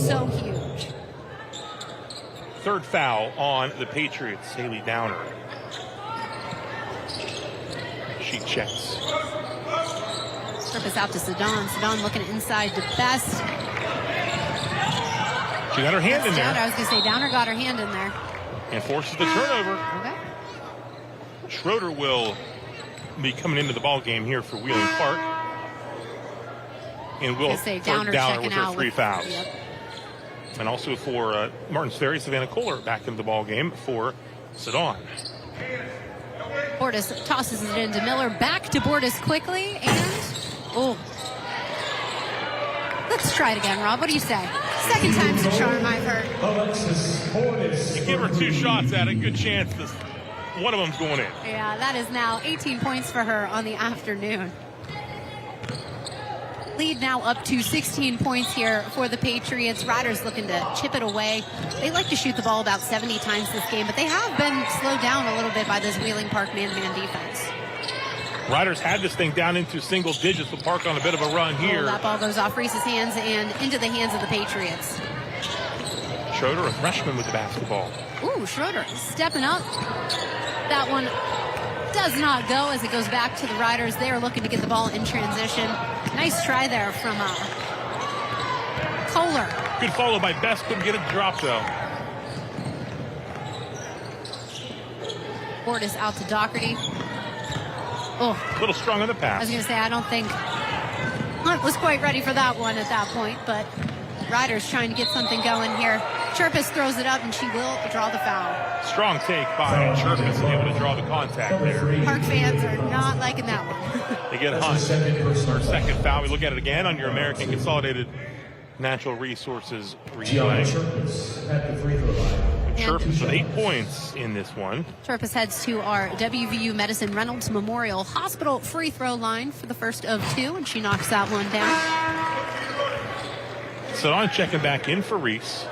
Speaker 4: so huge.
Speaker 5: Third foul on the Patriots, Haley Downer. She checks.
Speaker 4: Surface out to Sedan. Sedan looking inside to Best.
Speaker 5: She got her hand in there.
Speaker 4: I was going to say Downer got her hand in there.
Speaker 5: And forces the turnover.
Speaker 4: Okay.
Speaker 5: Schroeder will be coming into the ball game here for Wheeling Park. And will
Speaker 4: Downer
Speaker 5: with her 3 fouls. Yep. And also for Martins Ferry, Savannah Kohler back into the ball game for Sedan.
Speaker 4: Bordas tosses it into Miller. Back to Bordas quickly. And, let's try it again, Rob. What do you say? Second time's the charm, I've heard.
Speaker 5: You give her 2 shots at it, good chance one of them's going in.
Speaker 4: Yeah, that is now 18 points for her on the afternoon. Lead now up to 16 points here for the Patriots. Riders looking to chip it away. They like to shoot the ball about 70 times this game, but they have been slowed down a little bit by this Wheeling Park man-to-man defense.
Speaker 5: Riders had this thing down into single digits, but Park on a bit of a run here.
Speaker 4: That ball goes off Reese's hands and into the hands of the Patriots.
Speaker 5: Schroeder, a freshman with the basketball.
Speaker 4: Ooh, Schroeder stepping up. That one does not go as it goes back to the Riders. They are looking to get the ball in transition. Nice try there from Kohler.
Speaker 5: Good follow by Best, couldn't get it dropped though.
Speaker 4: Bordas out to Doherty.
Speaker 5: A little strong on the pass.
Speaker 4: I was going to say, I don't think Hunt was quite ready for that one at that point, but Riders trying to get something going here. Chirpus throws it up, and she will draw the foul.
Speaker 5: Strong take by Chirpus, able to draw the contact there.
Speaker 4: Park fans are not liking that one.
Speaker 5: They get Hunt. Her second foul. We look at it again on your American Consolidated Natural Resources replay. Chirpus with 8 points in this one.
Speaker 4: Chirpus heads to our WVU Medicine Reynolds Memorial Hospital free throw line for the first of 2, and she knocks that one down.
Speaker 5: Sedon checking back in for Reese.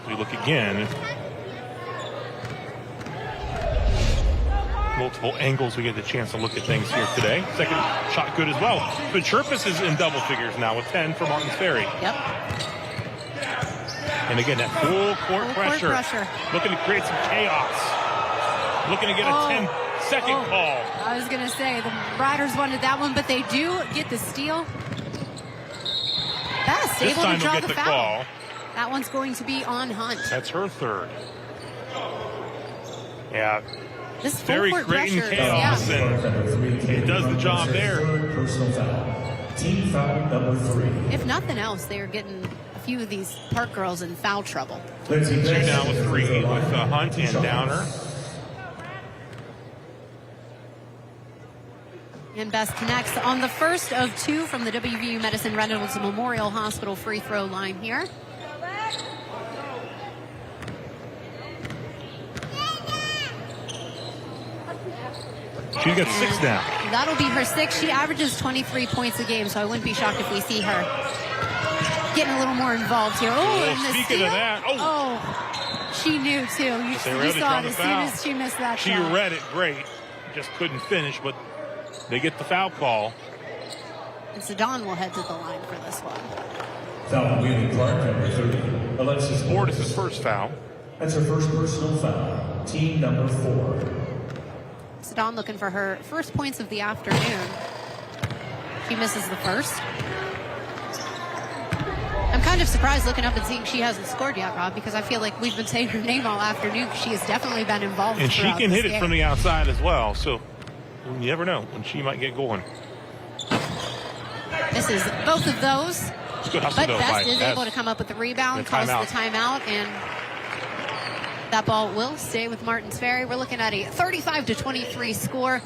Speaker 5: We look again. Multiple angles we get the chance to look at things here today. Second shot good as well. But Chirpus is in double figures now with 10 for Martins Ferry.
Speaker 4: Yep.
Speaker 5: And again, that full court pressure. Looking to create some chaos. Looking to get a 10-second call.
Speaker 4: I was going to say, the Riders wanted that one, but they do get the steal. Best
Speaker 5: This
Speaker 4: able
Speaker 5: time
Speaker 4: to draw
Speaker 5: they'll get the
Speaker 4: foul.
Speaker 5: call.
Speaker 4: That one's going to be on Hunt.
Speaker 5: That's her third. Yeah.
Speaker 4: This full
Speaker 5: Very
Speaker 4: court
Speaker 5: great in
Speaker 4: pressure,
Speaker 5: chaos, and it does the job there.
Speaker 3: Team foul number 3.
Speaker 4: If nothing else, they are getting a few of these Park girls in foul trouble.
Speaker 5: Two down with 3 with Hunt and Downer.
Speaker 4: And Best connects on the first of 2 from the WVU Medicine Reynolds Memorial Hospital free throw line here.
Speaker 5: She got 6 now.
Speaker 4: That'll be her 6. She averages 23 points a game, so I wouldn't be shocked if we see her getting a little more involved here. Oh, and the
Speaker 5: speaking
Speaker 4: steal.
Speaker 5: of that,
Speaker 4: She knew too. You saw it as soon as she missed that
Speaker 5: She
Speaker 4: shot.
Speaker 5: read it great, just couldn't finish, but they get the foul call.
Speaker 4: And Sedon will head to the line for this one.
Speaker 3: Foul Wheeling Park number 30. Alexis
Speaker 5: Bordas' first foul.
Speaker 3: That's her first personal foul. Team number 4.
Speaker 4: Sedon looking for her first points of the afternoon. She misses the first. I'm kind of surprised looking up and seeing she hasn't scored yet, Rob, because I feel like we've been saying her name all afternoon. She has definitely been involved.
Speaker 5: And she can hit it from the outside as well, so you never know when she might get going.
Speaker 4: This is both of those.
Speaker 5: Good hustle,
Speaker 4: But
Speaker 5: though,
Speaker 4: Best
Speaker 5: by
Speaker 4: is
Speaker 5: Best.
Speaker 4: able to come up with the rebound,
Speaker 5: The
Speaker 4: calls
Speaker 5: timeout.
Speaker 4: the timeout, and that ball will stay with Martins Ferry. We're looking at a 35-23 score.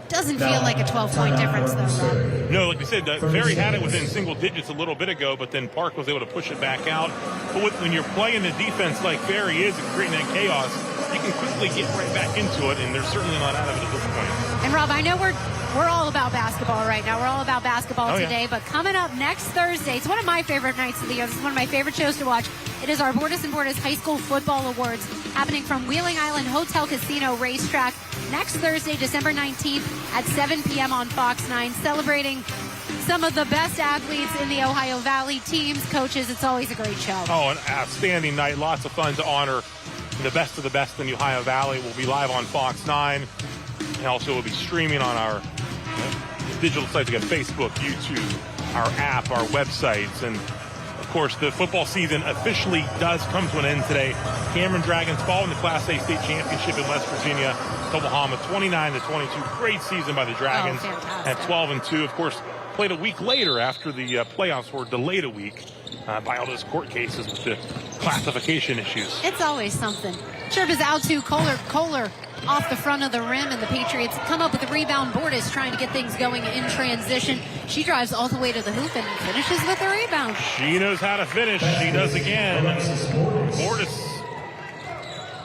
Speaker 4: Doesn't feel like a 12-point difference, though, Rob.
Speaker 5: No, like we said, Ferry had it within single digits a little bit ago, but then Park was able to push it back out. But when you're playing the defense like Ferry is and creating that chaos, you can quickly get right back into it, and they're certainly not out of it at this point.
Speaker 4: And Rob, I know we're all about basketball right now. We're all about basketball today. But coming up next Thursday, it's one of my favorite nights of the year. This is one of my favorite shows to watch. It is our Bordas and Bordas High School Football Awards happening from Wheeling Island Hotel Casino Racetrack next Thursday, December 19th at 7 p.m. on Fox 9, celebrating some of the best athletes in the Ohio Valley, teams, coaches. It's always a great show.
Speaker 5: Oh, an outstanding night. Lots of fun to honor the best of the best in the Ohio Valley. We'll be live on Fox 9. And also we'll be streaming on our digital sites. We got Facebook, YouTube, our app, our websites. And, of course, the football season officially does come to an end today. Cameron Dragons fall in the Class A state championship in West Virginia. Oklahoma 29-22. Great season by the Dragons at 12-2. Of course, played a week later after the playoffs were delayed a week by all those court cases with the classification issues.
Speaker 4: It's always something. Chirp is out to Kohler off the front of the rim, and the Patriots come up with a rebound. Bordas trying to get things going in transition. She drives all the way to the hoop and finishes with a rebound.
Speaker 5: She knows how to finish. She does again. Bordas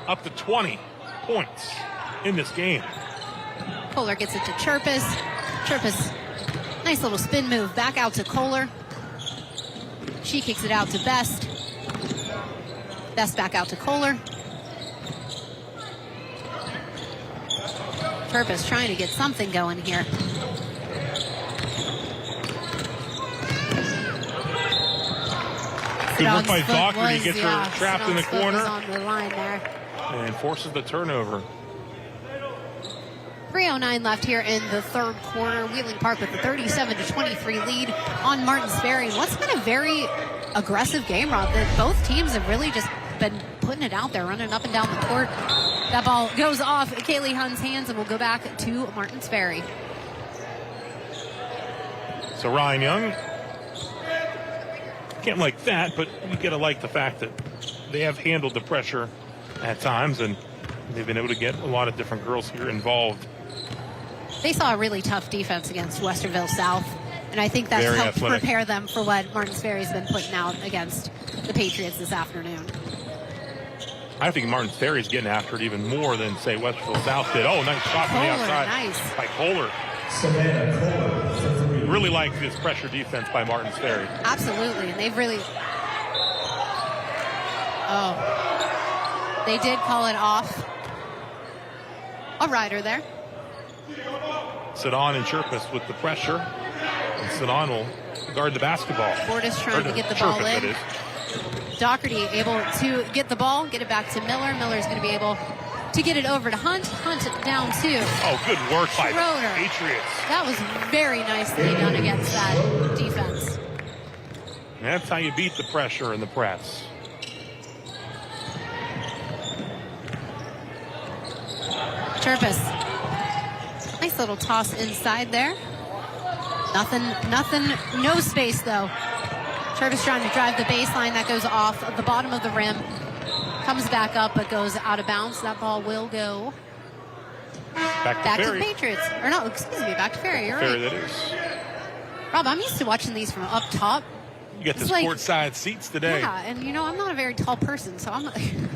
Speaker 5: up to 20 points in this game.
Speaker 4: Kohler gets it to Chirpus. Chirpus, nice little spin move back out to Kohler. She kicks it out to Best. Best back out to Kohler. Chirpus trying to get something going here.
Speaker 5: Good work by Doherty. He gets her
Speaker 4: Sedon's
Speaker 5: trapped in the
Speaker 4: foot
Speaker 5: corner
Speaker 4: was on the line there.
Speaker 5: and forces the turnover.
Speaker 4: 3:09 left here in the third quarter. Wheeling Park with a 37-23 lead on Martins Ferry. And what's been a very aggressive game, Rob, that both teams have really just been putting it out there, running up and down the court. That ball goes off Kaylee Hunn's hands and will go back to Martins Ferry.
Speaker 5: So Ryan Young, can't like that, but you gotta like the fact that they have handled the pressure at times, and they've been able to get a lot of different girls here involved.
Speaker 4: they saw a really tough defense against Westerville South, and I think that's
Speaker 5: Very
Speaker 4: helped
Speaker 5: athletic.
Speaker 4: prepare them for what Martins Ferry's been putting out against the Patriots this afternoon.
Speaker 5: I think Martins Ferry's getting after it even more than, say, Westerville South did. Oh, nice shot from the
Speaker 4: Kohler,
Speaker 5: outside
Speaker 4: nice.
Speaker 5: by Kohler.
Speaker 3: Savannah Kohler for 3.
Speaker 5: Really like this pressure defense by Martins Ferry.
Speaker 4: Absolutely, and they've really... Oh, they did call it off. A rider there.
Speaker 5: Sedan and Chirpus with the pressure. And Sedan will guard the basketball.
Speaker 4: Bordas trying to get the
Speaker 5: Chirpus,
Speaker 4: ball
Speaker 5: that
Speaker 4: in.
Speaker 5: is.
Speaker 4: Doherty able to get the ball, get it back to Miller. Miller's going to be able to get it over to Hunt. Hunt down 2.
Speaker 5: Oh, good work by
Speaker 4: Schroeder.
Speaker 5: the Patriots.
Speaker 4: That was very nicely done against that defense.
Speaker 5: And that's how you beat the pressure and the press.
Speaker 4: Chirpus. Nice little toss inside there. Nothing, no space though. Chirpus trying to drive the baseline. That goes off of the bottom of the rim. Comes back up, but goes out of bounds. That ball will go
Speaker 5: Back
Speaker 4: to the
Speaker 5: Ferry.
Speaker 4: Patriots. Or no, excuse me, back to Ferry. You're
Speaker 5: Ferry,
Speaker 4: right.
Speaker 5: that is.
Speaker 4: Rob, I'm used to watching these from up top.
Speaker 5: You got the
Speaker 4: It's like-
Speaker 5: courtside seats today.
Speaker 4: Yeah, and you know, I'm not a very tall person, so I'm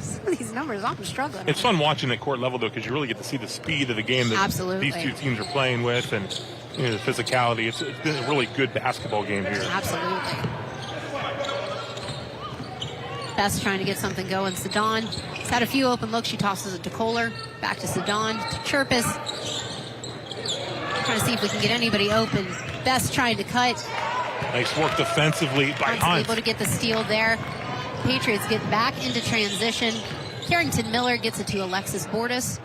Speaker 4: some of these numbers, I'm struggling.
Speaker 5: It's fun watching at court level, though, because you really get to see the speed of the game that
Speaker 4: Absolutely.
Speaker 5: these two teams are playing with and the physicality. It's been a really good basketball game here.
Speaker 4: Absolutely. Best trying to get something going. Sedan has had a few open looks. She tosses it to Kohler. Back to Sedan, to Chirpus. Trying to see if we can get anybody open. Best trying to cut.
Speaker 5: Nice work defensively by
Speaker 4: Hunt's
Speaker 5: Hunt.
Speaker 4: able to get the steal there. Patriots get back into transition. Carrington Miller gets it to Alexis Bordas.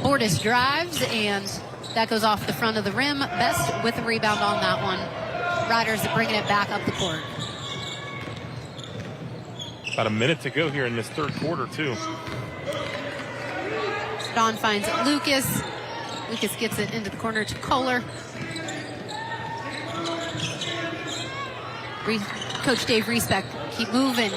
Speaker 4: Bordas drives, and that goes off the front of the rim. Best with the rebound on that one. Riders are bringing it back up the court.
Speaker 5: About a minute to go here in this third quarter, too.
Speaker 4: Don finds Lucas. Lucas gets it into the corner to Kohler. Coach Dave Respect, keep moving.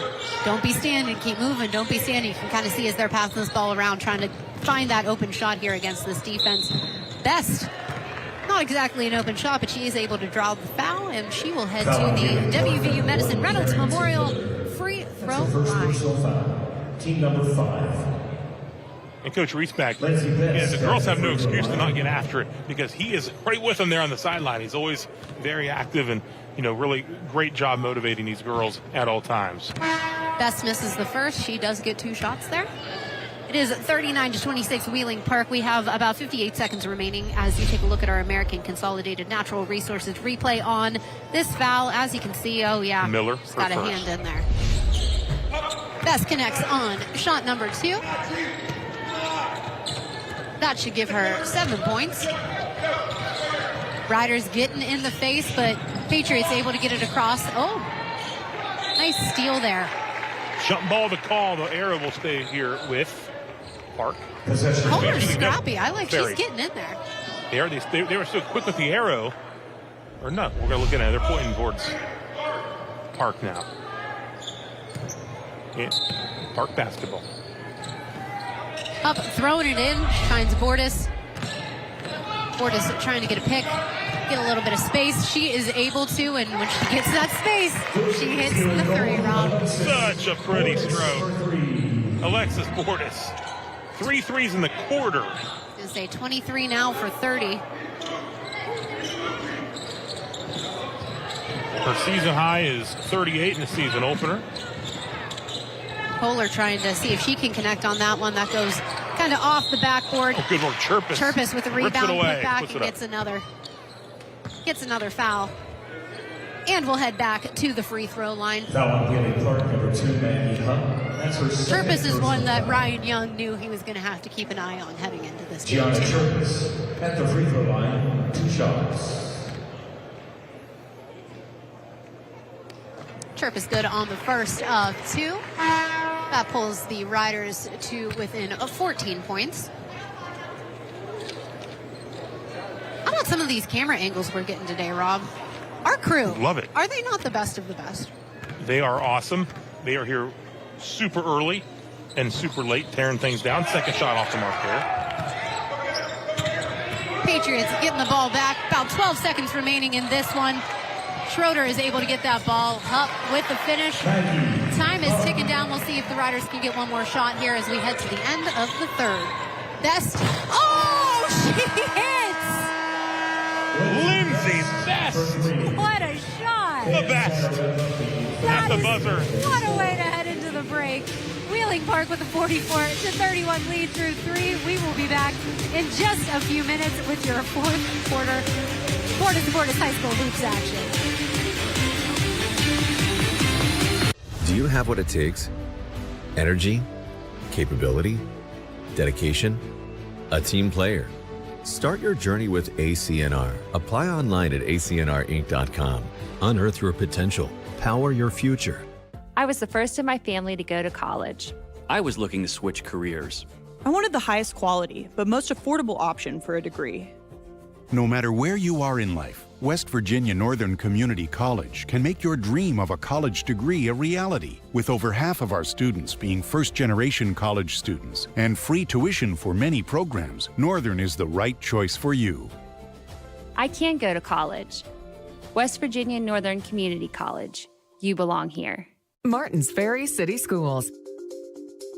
Speaker 4: Don't be standing. Keep moving. Don't be standing. You can kind of see as they're passing this ball around, trying to find that open shot here against this defense. Best. Not exactly an open shot, but she is able to draw the foul, and she will head to the WVU Medicine Reynolds Memorial free throw
Speaker 3: First
Speaker 4: line.
Speaker 3: personal foul. Team number 5.
Speaker 5: And Coach Respect,
Speaker 3: Lindsey Betts
Speaker 5: the girls have no
Speaker 3: got the
Speaker 5: excuse to
Speaker 3: line.
Speaker 5: not get after it because he is right with them there on the sideline. He's always very active and, really great job motivating these girls at all times.
Speaker 4: Best misses the first. She does get 2 shots there. It is 39-26 Wheeling Park. We have about 58 seconds remaining as you take a look at our American Consolidated Natural Resources replay on this foul. As you can see, oh yeah,
Speaker 5: Miller
Speaker 4: she's
Speaker 5: for
Speaker 4: got a
Speaker 5: first.
Speaker 4: hand in there. Best connects on shot number 2. That should give her 7 points. Riders getting in the face, but Patriots able to get it across. Oh, nice steal there.
Speaker 5: Jump ball to call. The arrow will stay here with Park.
Speaker 4: Kohler's scrappy. I like
Speaker 5: Ferry.
Speaker 4: she's getting in there.
Speaker 5: They were so quick with the arrow. Or no, we're going to look at it. They're pointing towards Park now. Yeah, Park basketball.
Speaker 4: Up, throwing it in, finds Bordas. Bordas trying to get a pick, get a little bit of space. She is able to, and when she gets that space, she hits the 3, Rob.
Speaker 5: Such a pretty stroke. Alexis Bordas. 3 threes in the quarter.
Speaker 4: I was going to say 23 now for 30.
Speaker 5: Her season high is 38 in the season opener.
Speaker 4: Kohler trying to see if she can connect on that one. That goes kind of off the backboard.
Speaker 5: Oh, good work, Chirpus.
Speaker 4: Chirpus with a
Speaker 5: Rips it
Speaker 4: rebound,
Speaker 5: away,
Speaker 4: put back,
Speaker 5: puts
Speaker 4: and
Speaker 5: it up.
Speaker 4: gets another foul. And we'll head back to the free throw line.
Speaker 3: Foul on Wheeling Park, number 2, Maggie Hunt. That's her second
Speaker 4: Chirpus is
Speaker 3: personal
Speaker 4: one that
Speaker 3: foul.
Speaker 4: Ryan Young knew he was going to have to keep an eye on heading into this game.
Speaker 3: Gianna Chirpus at the free throw line, 2 shots.
Speaker 4: Chirpus good on the first of 2. That pulls the Riders to within 14 points. How about some of these camera angles we're getting today, Rob? Our crew.
Speaker 5: Love it.
Speaker 4: Are they not the best of the best?
Speaker 5: They are awesome. They are here super early and super late, tearing things down. Second shot off the mark there.
Speaker 4: Patriots getting the ball back. About 12 seconds remaining in this one. Schroeder is able to get that ball up with the finish. Time is ticking down. We'll see if the Riders can get one more shot here as we head to the end of the third. Best. Oh, she hits!
Speaker 5: Lindsay Best.
Speaker 4: What a shot!
Speaker 5: The best. At the buzzer.
Speaker 4: What a way to head into the break. Wheeling Park with a 44-31 lead through 3. We will be back in just a few minutes with your fourth quarter Bordas Bordas High School Hoops action.
Speaker 12: Do you have what it takes? Energy, capability, dedication, a team player. Start your journey with ACNR. Apply online at acnrinc.com. Unearth your potential. Power your future.
Speaker 13: I was the first in my family to go to college.
Speaker 21: I was looking to switch careers.
Speaker 22: I wanted the highest quality, but most affordable option for a degree.
Speaker 23: No matter where you are in life, West Virginia Northern Community College can make your dream of a college degree a reality. With over half of our students being first-generation college students and free tuition for many programs, Northern is the right choice for you.
Speaker 13: I can go to college. West Virginia Northern Community College. You belong here.
Speaker 14: Martins Ferry City Schools.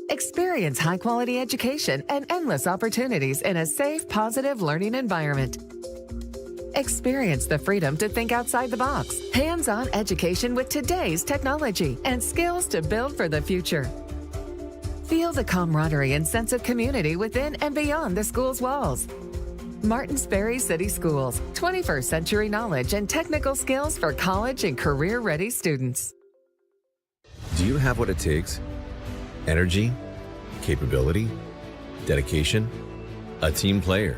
Speaker 14: Experience high-quality education and endless opportunities in a safe, positive learning environment. Experience the freedom to think outside the box. Hands-on education with today's technology and skills to build for the future. Feel the camaraderie and sense of community within and beyond the school's walls. Martins Ferry City Schools, 21st century knowledge and technical skills for college and career-ready students.
Speaker 12: Do you have what it takes? Energy, capability, dedication, a team player.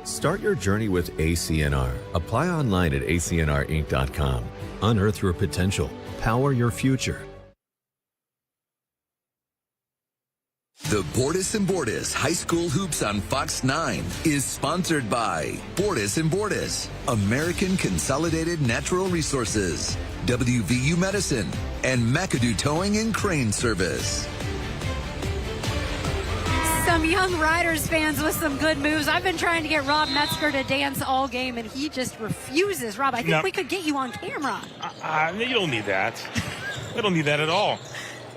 Speaker 12: Start your journey with ACNR. Apply online at acnrinc.com. Unearth your potential. Power your future.
Speaker 2: The Bordas Bordas High School Hoops on Fox 9 is sponsored by Bordas Bordas, American Consolidated Natural Resources, WVU Medicine, and McAdoo Towing and Crane Service.
Speaker 4: Some young Riders fans with some good moves. I've been trying to get Rob Metzger to dance all game, and he just refuses. Rob, I think we could get you on camera.
Speaker 5: You don't need that. You don't need that at all.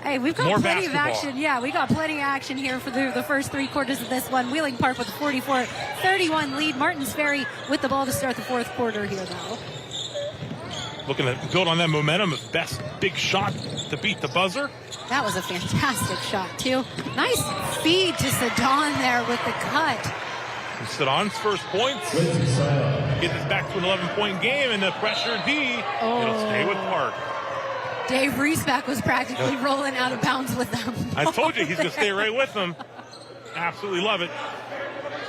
Speaker 4: Hey, we've got
Speaker 5: More
Speaker 4: plenty
Speaker 5: basketball.
Speaker 4: of action. Yeah, we got plenty of action here for the first three quarters of this one. Wheeling Park with a 44-31 lead. Martins Ferry with the ball to start the fourth quarter here, though.
Speaker 5: Looking to build on that momentum of Best big shot to beat the buzzer.
Speaker 4: That was a fantastic shot, too. Nice feed to Sedon there with the cut.
Speaker 5: Sedon's first points. Get this back to an 11-point game, and the pressure D. It'll stay with Park.
Speaker 4: Dave Reesbeck was practically rolling out of bounds with them.
Speaker 5: I told you he's going to stay right with them. Absolutely love it.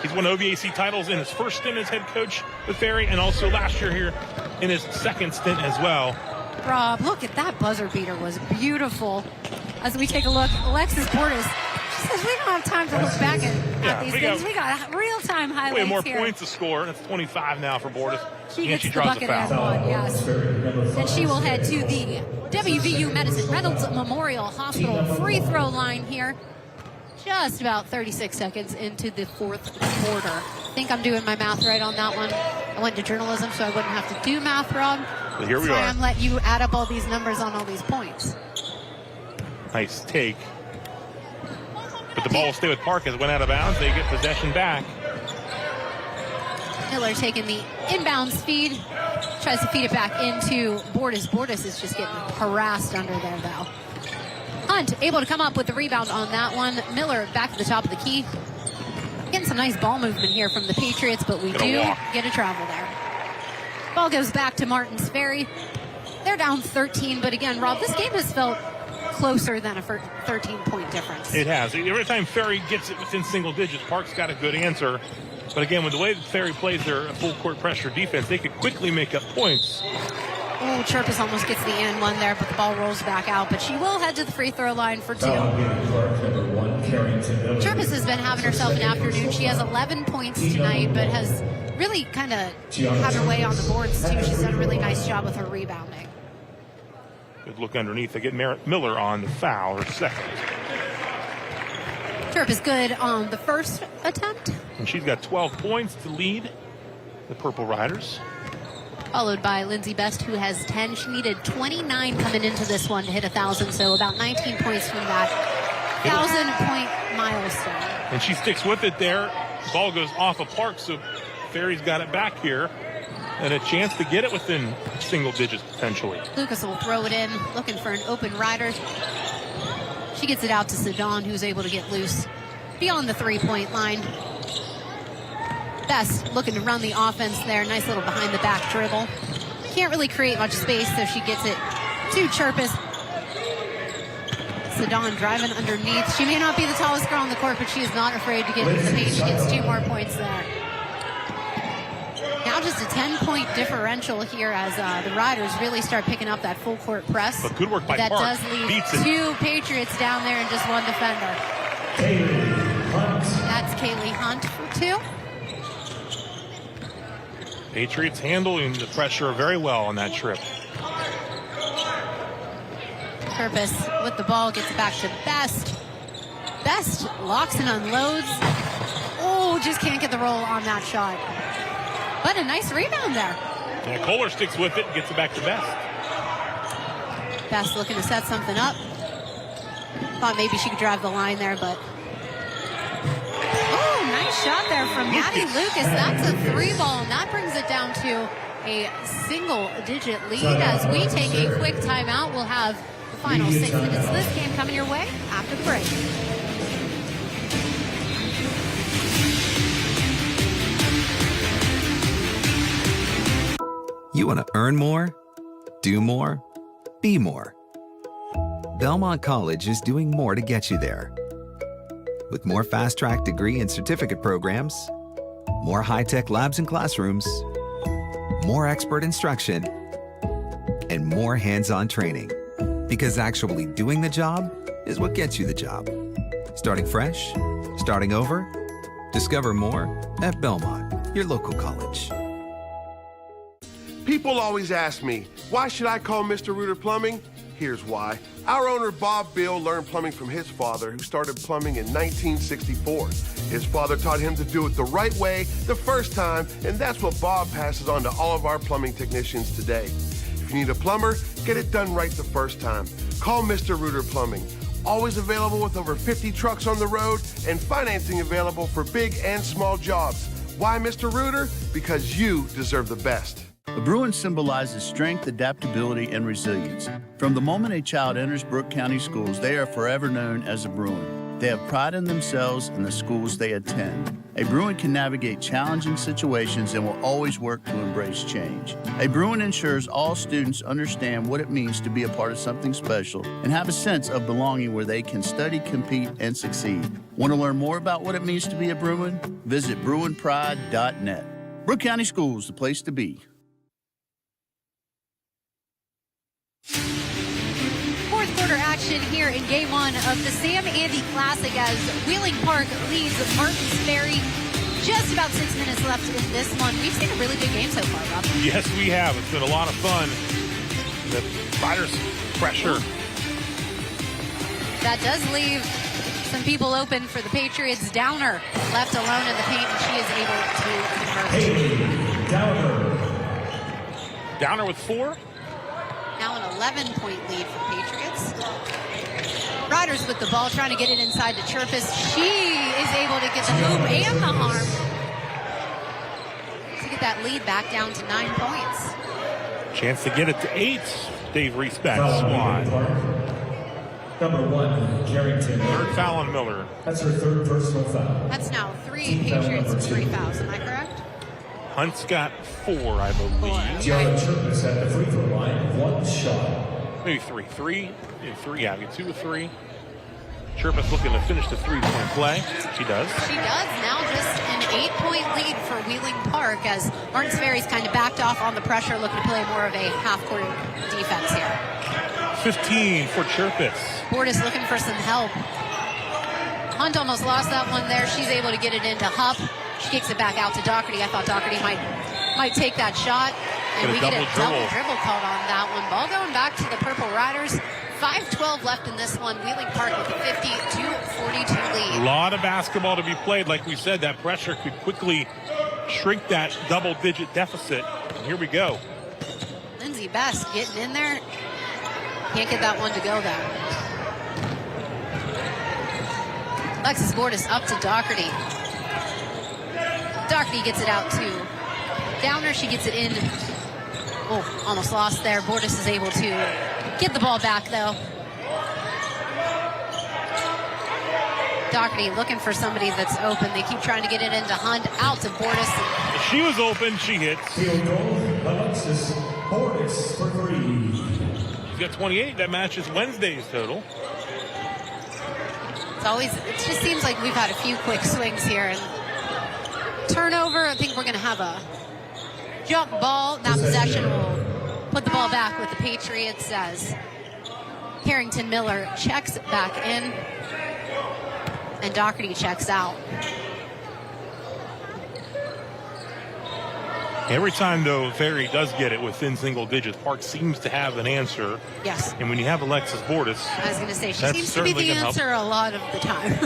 Speaker 5: He's won OVAC titles in his first stint as head coach with Ferry, and also last year here in his second stint as well.
Speaker 4: Rob, look at that buzzer beater. Was beautiful. As we take a look, Alexis Bordas, she says we don't have time to look back at these things. We got real-time highlights
Speaker 5: We have more
Speaker 4: here.
Speaker 5: points to score, and it's 25 now for Bordas.
Speaker 4: She
Speaker 5: and
Speaker 4: gets
Speaker 5: she
Speaker 4: the
Speaker 5: draws
Speaker 4: bucket
Speaker 5: a
Speaker 4: and
Speaker 5: foul.
Speaker 4: one, yes. And she will head to the WVU Medicine Reynolds Memorial Hospital free throw line here. Just about 36 seconds into the fourth quarter. I think I'm doing my math right on that one. I went to journalism, so I wouldn't have to do math, Rob.
Speaker 5: But here we
Speaker 4: That's why
Speaker 5: are.
Speaker 4: I'm letting you add up all these numbers on all these points.
Speaker 5: Nice take. But the ball will stay with Park as it went out of bounds. They get possession back.
Speaker 4: Miller taking the inbounds feed. Tries to feed it back into Bordas. Bordas is just getting harassed under there, though. Hunt able to come up with the rebound on that one. Miller back at the top of the key. Getting some nice ball movement here from the Patriots, but we do get a travel there. Ball goes back to Martins Ferry. They're down 13, but again, Rob, this game has felt closer than a 13-point difference.
Speaker 5: It has. Every time Ferry gets it within single digits, Park's got a good answer. But again, with the way that Ferry plays their full court pressure defense, they could quickly make up points.
Speaker 4: Oh, Chirpus almost gets the and one there, but the ball rolls back out. But she will head to the free throw line for two. Chirpus has been having herself an afternoon. She has 11 points tonight, but has really kind of had her way on the boards, too. She's done a really nice job with her rebounding.
Speaker 5: Good look underneath. They get Miller on the foul, her second.
Speaker 4: Chirpus good on the first attempt.
Speaker 5: And she's got 12 points to lead the Purple Riders.
Speaker 4: Followed by Lindsay Best, who has 10. She needed 29 coming into this one to hit 1,000, so about 19 points from that 1,000-point milestone.
Speaker 5: And she sticks with it there. Ball goes off of Park, so Ferry's got it back here. And a chance to get it within single digits, potentially.
Speaker 4: Lucas will throw it in, looking for an open rider. She gets it out to Sedan, who's able to get loose beyond the three-point line. Best looking to run the offense there. Nice little behind-the-back dribble. Can't really create much space, so she gets it to Chirpus. Sedan driving underneath. She may not be the tallest girl on the court, but she is not afraid to get into the paint. She gets 2 more points there. Now just a 10-point differential here as the Riders really start picking up that full court press.
Speaker 5: But good work by
Speaker 4: that
Speaker 5: Park.
Speaker 4: Does leave 2 Patriots down there and just 1 defender. That's Kaylee Hunt for 2.
Speaker 5: Patriots handling the pressure very well on that trip.
Speaker 4: Purpose with the ball, gets it back to Best. Best locks and unloads. Oh, just can't get the roll on that shot. But a nice rebound there.
Speaker 5: Yeah, Kohler sticks with it and gets it back to Best.
Speaker 4: Best looking to set something up. Thought maybe she could drive the line there, but... Oh, nice shot there from Maddie Lucas. That's a 3-ball, and that brings it down to a single-digit lead. As we take a quick timeout, we'll have the final 6 minutes of this game coming your way after the break.
Speaker 1: You want to earn more, do more, be more. Belmont College is doing more to get you there. With more fast-track degree and certificate programs, more high-tech labs and classrooms, more expert instruction, and more hands-on training. Because actually doing the job is what gets you the job. Starting fresh, starting over, discover more at Belmont, your local college.
Speaker 15: People always ask me, why should I call Mr. Reuter Plumbing? Here's why. Our owner, Bob Bill, learned plumbing from his father, who started plumbing in 1964. His father taught him to do it the right way the first time, and that's what Bob passes on to all of our plumbing technicians today. If you need a plumber, get it done right the first time. Call Mr. Reuter Plumbing. Always available with over 50 trucks on the road and financing available for big and small jobs. Why Mr. Reuter? Because you deserve the best.
Speaker 10: The Bruin symbolizes strength, adaptability, and resilience. From the moment a child enters Brooke County schools, they are forever known as a Bruin. They have pride in themselves and the schools they attend. A Bruin can navigate challenging situations and will always work to embrace change. A Bruin ensures all students understand what it means to be a part of something special and have a sense of belonging where they can study, compete, and succeed. Want to learn more about what it means to be a Bruin? Visit BruinPride.net. Brooke County Schools, the place to be.
Speaker 4: Fourth quarter action here in game 1 of the Sam Andy Classic as Wheeling Park leads Martins Ferry. Just about 6 minutes left in this one. We've seen a really good game so far, Rob.
Speaker 5: Yes, we have. It's been a lot of fun. The Riders pressure.
Speaker 4: That does leave some people open for the Patriots. Downer left alone in the paint, and she is able to convert.
Speaker 5: Downer with 4.
Speaker 4: Now an 11-point lead for the Patriots. Riders with the ball, trying to get it inside to Chirpus. She is able to get the hoop and the arm to get that lead back down to 9 points.
Speaker 5: Chance to get it to 8. Dave Reespect's squad.
Speaker 3: Number 1, Carrington.
Speaker 5: Third foul on Miller.
Speaker 3: That's her 3rd personal foul.
Speaker 4: That's now 3 Patriots and 3 fouls. Am I correct?
Speaker 5: Hunt's got 4, I believe.
Speaker 3: Tiara Chirpus at the free throw line, 1 shot.
Speaker 5: Maybe 3. 3? Yeah, 3. Yeah, 2 or 3. Chirpus looking to finish the 3-point play. She does.
Speaker 4: She does. Now just an 8-point lead for Wheeling Park as Martins Ferry's kind of backed off on the pressure, looking to play more of a half-court defense here.
Speaker 5: 15 for Chirpus.
Speaker 4: Bordas looking for some help. Hunt almost lost that one there. She's able to get it into Hupp. She kicks it back out to Doherty. I thought Doherty might take that shot. And we get a double dribble called on that one. Ball going back to the Purple Riders. 5:12 left in this one. Wheeling Park with a 52-42 lead.
Speaker 5: A lot of basketball to be played. Like we said, that pressure could quickly shrink that double-digit deficit. And here we go.
Speaker 4: Lindsey Best getting in there. Can't get that one to go though. Alexis Bordas up to Doherty. Doherty gets it out to Downer. She gets it in. Oh, almost lost there. Bordas is able to get the ball back though. Doherty looking for somebody that's open. They keep trying to get it into Hunt. Out to Bordas.
Speaker 5: If she was open, she hits.
Speaker 3: Field goal, Alexis Bordas for 3.
Speaker 5: She's got 28. That matches Wednesday's total.
Speaker 4: It just seems like we've had a few quick swings here. And turnover, I think we're going to have a jump ball. That possession will put the ball back with the Patriots as Carrington Miller checks back in and Doherty checks out.
Speaker 5: Every time, though, Ferry does get it within single digits, Park seems to have an answer.
Speaker 4: Yes.
Speaker 5: And when you have Alexis Bordas,
Speaker 4: I was going to say, she seems to be the answer a lot of the time.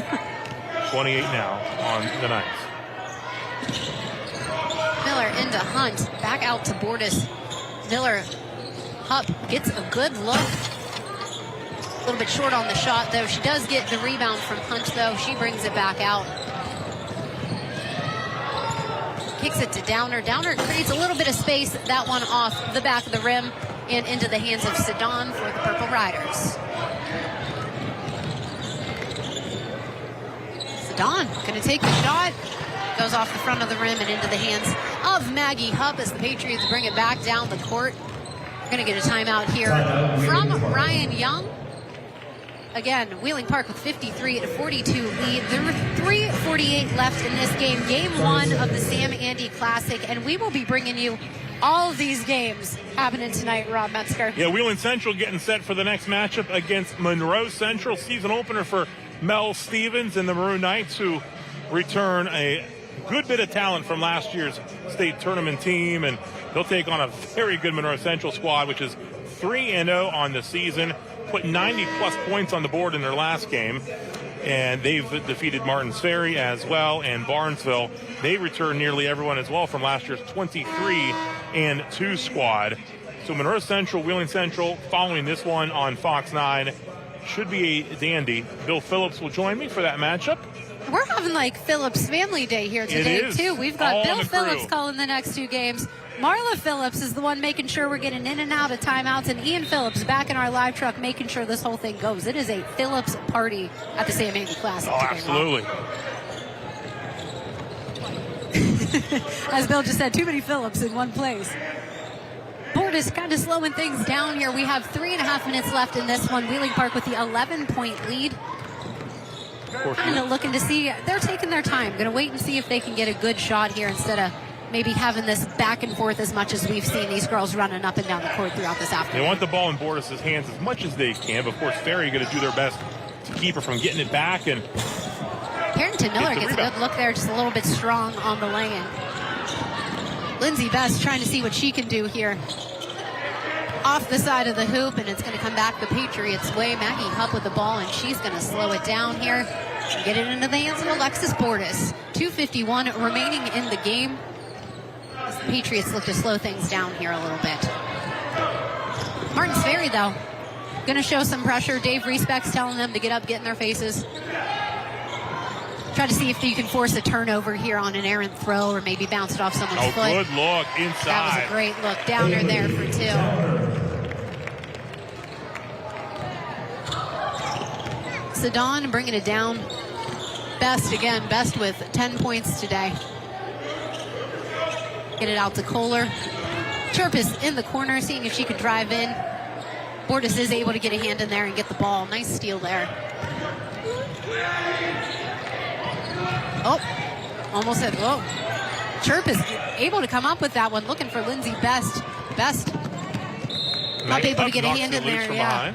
Speaker 5: 28 now on the night.
Speaker 4: Miller into Hunt, back out to Bordas. Miller up, gets a good look. A little bit short on the shot, though. She does get the rebound from Hunt, though. She brings it back out. Kicks it to Downer. Downer creates a little bit of space. That one off the back of the rim and into the hands of Sedan for the Purple Riders. Sedan going to take the shot. Goes off the front of the rim and into the hands of Maggie Hupp as the Patriots bring it back down the court. We're going to get a timeout here from Ryan Young. Again, Wheeling Park with 53-42 lead. There were 3:48 left in this game. Game 1 of the Sam Andy Classic. And we will be bringing you all of these games happening tonight, Rob Metzger.
Speaker 5: Yeah, Wheeling Central getting set for the next matchup against Monroe Central. Season opener for Mel Stevens and the Maroon Knights, who return a good bit of talent from last year's state tournament team. And they'll take on a very good Monroe Central squad, which is 3-0 on the season. Put 90-plus points on the board in their last game. And they've defeated Martins Ferry as well, and Barnesville. They return nearly everyone as well from last year's 23-2 squad. So Monroe Central, Wheeling Central, following this one on Fox 9. Should be a dandy. Bill Phillips will join me for that matchup.
Speaker 4: We're having like Phillips family day here today, too. We've got Bill Phillips calling the next 2 games. Marla Phillips is the one making sure we're getting in and out of timeouts, and Ian Phillips back in our live truck making sure this whole thing goes. It is a Phillips party at the Sam Andy Classic.
Speaker 5: Oh, absolutely.
Speaker 4: As Bill just said, too many Phillips in one place. Bordas kind of slowing things down here. We have 3.5 minutes left in this one. Wheeling Park with the 11-point lead. Kind of looking to see, they're taking their time. Going to wait and see if they can get a good shot here instead of maybe having this back and forth as much as we've seen these girls running up and down the court throughout this afternoon.
Speaker 5: They want the ball in Bordas' hands as much as they can, but of course Ferry going to do their best to keep her from getting it back. And
Speaker 4: Carrington Miller gets a good look there, just a little bit strong on the lay-in. Lindsey Best trying to see what she can do here. Off the side of the hoop, and it's going to come back the Patriots' way. Maggie Hupp with the ball, and she's going to slow it down here. Get it into the hands of Alexis Bordas. 2:51 remaining in the game. As the Patriots look to slow things down here a little bit. Martins Ferry, though, going to show some pressure. Dave Reesbeck's telling them to get up, get in their faces. Try to see if you can force a turnover here on an errant throw or maybe bounce it off someone's foot.
Speaker 5: Oh, good look inside.
Speaker 4: That was a great look. Downer there for 2. Sedan bringing it down. Best again. Best with 10 points today. Get it out to Kohler. Chirp is in the corner, seeing if she could drive in. Bordas is able to get a hand in there and get the ball. Nice steal there. Oh, almost hit. Whoa. Chirp is able to come up with that one, looking for Lindsey Best. Best not able to get a hand in there. Yeah.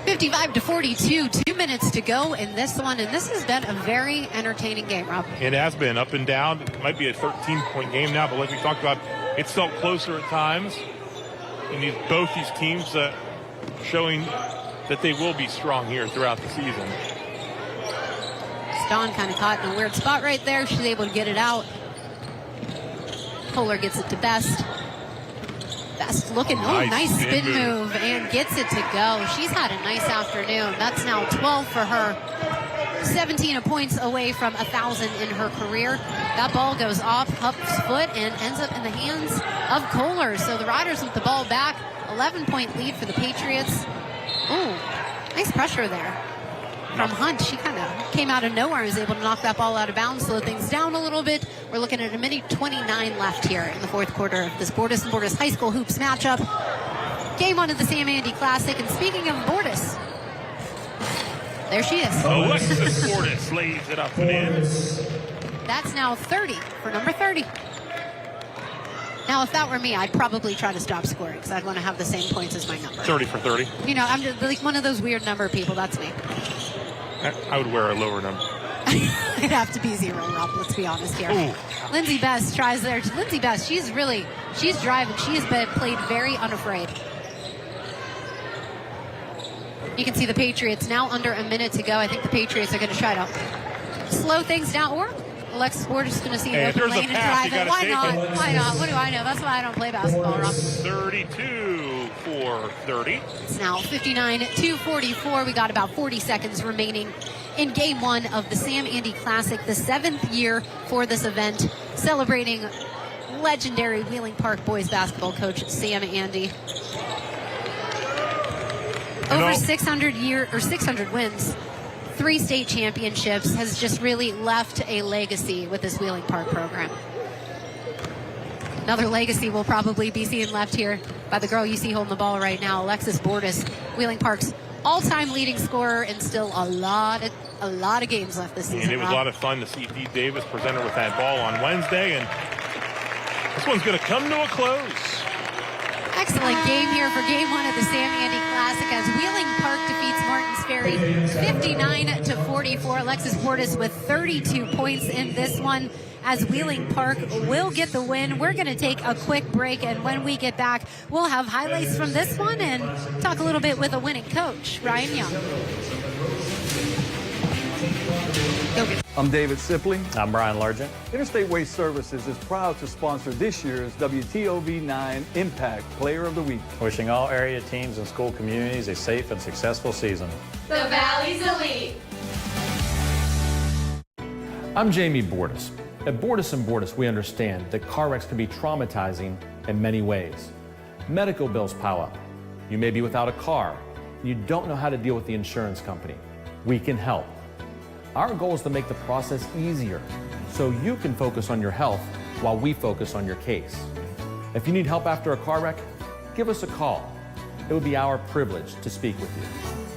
Speaker 4: 55-42, 2 minutes to go in this one, and this has been a very entertaining game, Rob.
Speaker 5: It has been up and down. It might be a 13-point game now, but like we talked about, it's felt closer at times. And both these teams showing that they will be strong here throughout the season.
Speaker 4: Dawn kind of caught in a weird spot right there. She's able to get it out. Kohler gets it to Best. Best looking, nice spin move, and gets it to go. She's had a nice afternoon. That's now 12 for her. 17 points away from 1,000 in her career. That ball goes off Huff's foot and ends up in the hands of Kohler. So the Riders with the ball back. 11-point lead for the Patriots. Ooh, nice pressure there from Hunt. She kind of came out of nowhere and was able to knock that ball out of bounds, slow things down a little bit. We're looking at a minute 29 left here in the fourth quarter of this Bordas and Bordas High School Hoops matchup. Game 1 of the Sam Andy Classic. And speaking of Bordas, there she is.
Speaker 5: Alexis Bordas lays it up and in.
Speaker 4: That's now 30 for number 30. Now, if that were me, I'd probably try to stop scoring because I'd want to have the same points as my number.
Speaker 5: 30 for 30.
Speaker 4: You know, I'm just like one of those weird number people. That's me.
Speaker 5: I would wear a lower number.
Speaker 4: It'd have to be 0, Rob. Let's be honest here.
Speaker 5: Ooh.
Speaker 4: Lindsay Best tries there. Lindsay Best, she's driving. She has been played very unafraid. You can see the Patriots now under a minute to go. I think the Patriots are going to try to slow things down, or Alexis Bordas is going to see an open lane and drive it. Why not? Why not? What do I know? That's why I don't play basketball, Rob.
Speaker 5: 32 for 30.
Speaker 4: It's now 59-44. We got about 40 seconds remaining in game 1 of the Sam Andy Classic, the 7th year for this event, celebrating legendary Wheeling Park boys basketball coach Sam Andy. Over 600 wins, 3 state championships, has just really left a legacy with this Wheeling Park program. Another legacy will probably be seen left here by the girl you see holding the ball right now, Alexis Bordas, Wheeling Park's all-time leading scorer, and still a lot of games left this season.
Speaker 5: And it was a lot of fun to see Dee Davis present her with that ball on Wednesday, and this one's going to come to a close.
Speaker 4: Excellent game here for game 1 of the Sam Andy Classic as Wheeling Park defeats Martins Ferry 59-44. Alexis Bordas with 32 points in this one as Wheeling Park will get the win. We're going to take a quick break, and when we get back, we'll have highlights from this one and talk a little bit with a winning coach, Ryan Young.
Speaker 7: I'm David Sipley. I'm Brian Largent. Interstate Waste Services is proud to sponsor this year's WTOV9 Impact Player of the Week.
Speaker 8: Wishing all area teams and school communities a safe and successful season.
Speaker 9: The Valley's Elite.
Speaker 24: I'm Jamie Bordas. At Bordas & Bordas, we understand that car wrecks can be traumatizing in many ways. Medical bills pile up. You may be without a car. You don't know how to deal with the insurance company. We can help. Our goal is to make the process easier so you can focus on your health while we focus on your case. If you need help after a car wreck, give us a call. It would be our privilege to speak with you.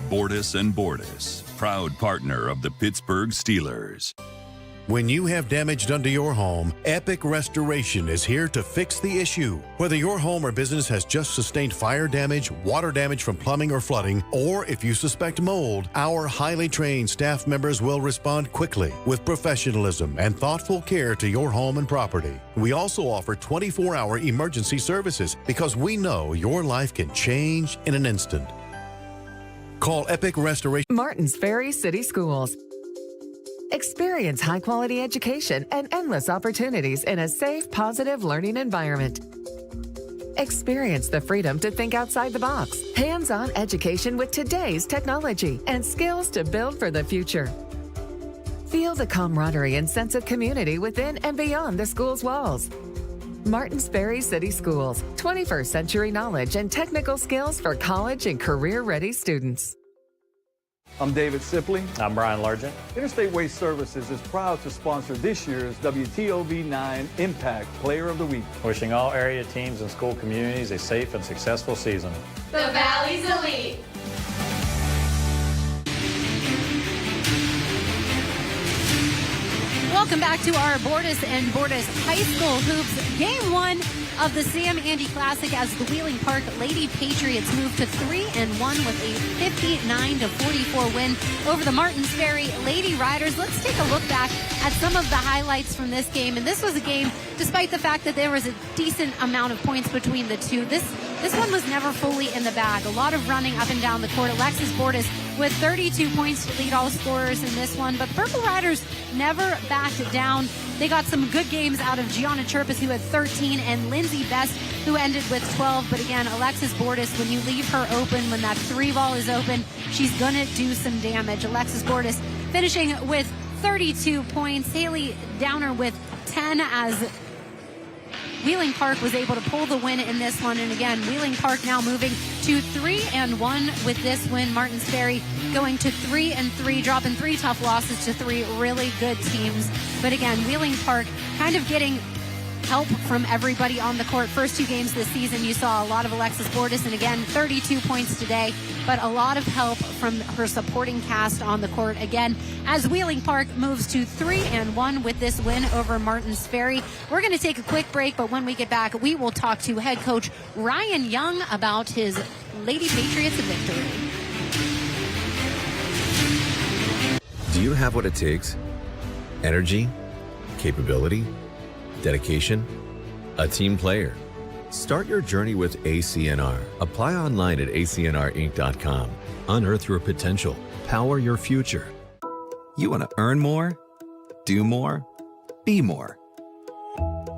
Speaker 25: Bordas & Bordas, proud partner of the Pittsburgh Steelers.
Speaker 6: When you have damage done to your home, Epic Restoration is here to fix the issue. Whether your home or business has just sustained fire damage, water damage from plumbing or flooding, or if you suspect mold, our highly trained staff members will respond quickly with professionalism and thoughtful care to your home and property. We also offer 24-hour emergency services because we know your life can change in an instant. Call Epic Restoration.
Speaker 14: Martins Ferry City Schools. Experience high-quality education and endless opportunities in a safe, positive learning environment. Experience the freedom to think outside the box, hands-on education with today's technology, and skills to build for the future. Feel the camaraderie and sense of community within and beyond the school's walls. Martins Ferry City Schools, 21st century knowledge and technical skills for college and career-ready students.
Speaker 7: I'm David Sipley.
Speaker 8: I'm Brian Largent.
Speaker 7: Interstate Waste Services is proud to sponsor this year's WTOV9 Impact Player of the Week.
Speaker 8: Wishing all area teams and school communities a safe and successful season.
Speaker 9: The Valley's Elite.
Speaker 4: Welcome back to our Bordas and Bordas High School Hoops Game 1 of the Sam Andy Classic as the Wheeling Park Lady Patriots move to 3-1 with a 59-44 win over the Martins Ferry Lady Riders. Let's take a look back at some of the highlights from this game. And this was a game, despite the fact that there was a decent amount of points between the two, this one was never fully in the bag. A lot of running up and down the court. Alexis Bordas with 32 points to lead all scorers in this one. But Purple Riders never backed down. They got some good games out of Gianna Chirpus, who had 13, and Lindsay Best, who ended with 12. But again, Alexis Bordas, when you leave her open, when that three ball is open, she's going to do some damage. Alexis Bordas finishing with 32 points. Haley Downer with 10 as Wheeling Park was able to pull the win in this one. And again, Wheeling Park now moving to 3-1 with this win. Martins Ferry going to 3-3, dropping 3 tough losses to 3 really good teams. But again, Wheeling Park kind of getting help from everybody on the court. First 2 games this season, you saw a lot of Alexis Bordas, and again, 32 points today, but a lot of help from her supporting cast on the court. Again, as Wheeling Park moves to 3-1 with this win over Martins Ferry. We're going to take a quick break, but when we get back, we will talk to head coach Ryan Young about his Lady Patriots victory.
Speaker 12: Do you have what it takes? Energy, capability, dedication, a team player. Start your journey with ACNR. Apply online at acnrinc.com. Unearth your potential. Power your future.
Speaker 1: You want to earn more, do more, be more.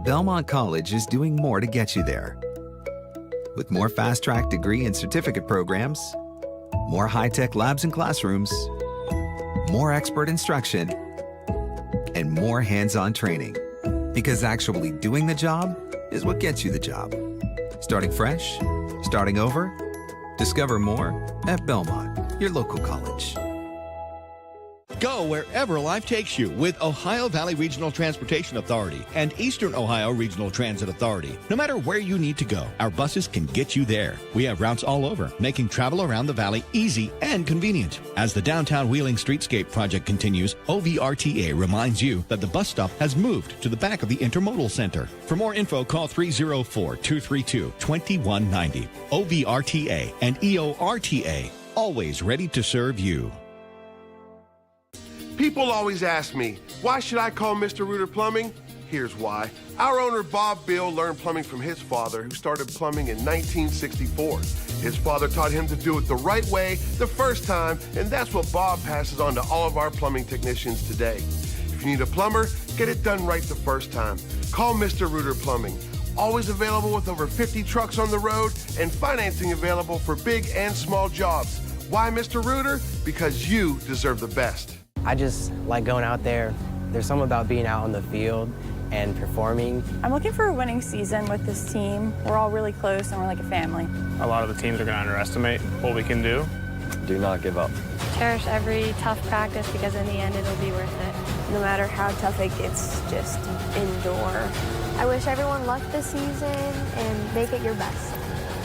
Speaker 1: Belmont College is doing more to get you there. With more fast-track degree and certificate programs, more high-tech labs and classrooms, more expert instruction, and more hands-on training. Because actually doing the job is what gets you the job. Starting fresh, starting over. Discover more at Belmont, your local college.
Speaker 18: Go wherever life takes you with Ohio Valley Regional Transportation Authority and Eastern Ohio Regional Transit Authority. No matter where you need to go, our buses can get you there. We have routes all over, making travel around the valley easy and convenient. As the downtown Wheeling Streetscape project continues, OVRTA reminds you that the bus stop has moved to the back of the Intermodal Center. For more info, call 304-232-2190. OVRTA and EORTA, always ready to serve you.
Speaker 15: People always ask me, why should I call Mr. Reuter Plumbing? Here's why. Our owner, Bob Bill, learned plumbing from his father, who started plumbing in 1964. His father taught him to do it the right way the first time, and that's what Bob passes on to all of our plumbing technicians today. If you need a plumber, get it done right the first time. Call Mr. Reuter Plumbing. Always available with over 50 trucks on the road and financing available for big and small jobs. Why Mr. Reuter? Because you deserve the best.
Speaker 11: I just like going out there. There's something about being out on the field and performing.
Speaker 16: I'm looking for a winning season with this team. We're all really close and we're like a family.
Speaker 17: A lot of the teams are going to underestimate what we can do.
Speaker 19: Do not give up.
Speaker 20: Cherish every tough practice because in the end it'll be worth it.
Speaker 26: No matter how tough it gets, just endure.
Speaker 27: I wish everyone luck this season and make it your best.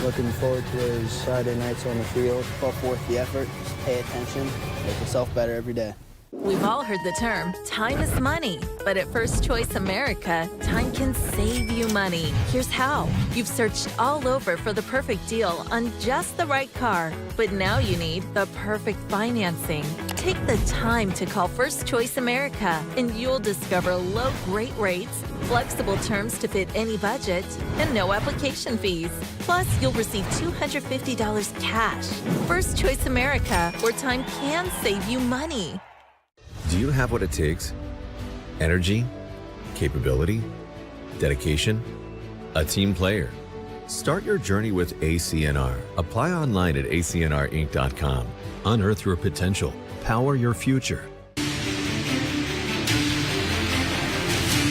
Speaker 28: Looking forward to those Saturday nights on the field.
Speaker 29: Put forth the effort, just pay attention, make yourself better every day.
Speaker 30: We've all heard the term, time is money. But at First Choice America, time can save you money. Here's how. You've searched all over for the perfect deal on just the right car. But now you need the perfect financing. Take the time to call First Choice America, and you'll discover low, great rates, flexible terms to fit any budget, and no application fees. Plus, you'll receive $250 cash. First Choice America, where time can save you money.
Speaker 12: Do you have what it takes? Energy, capability, dedication, a team player. Start your journey with ACNR. Apply online at acnrinc.com. Unearth your potential. Power your future.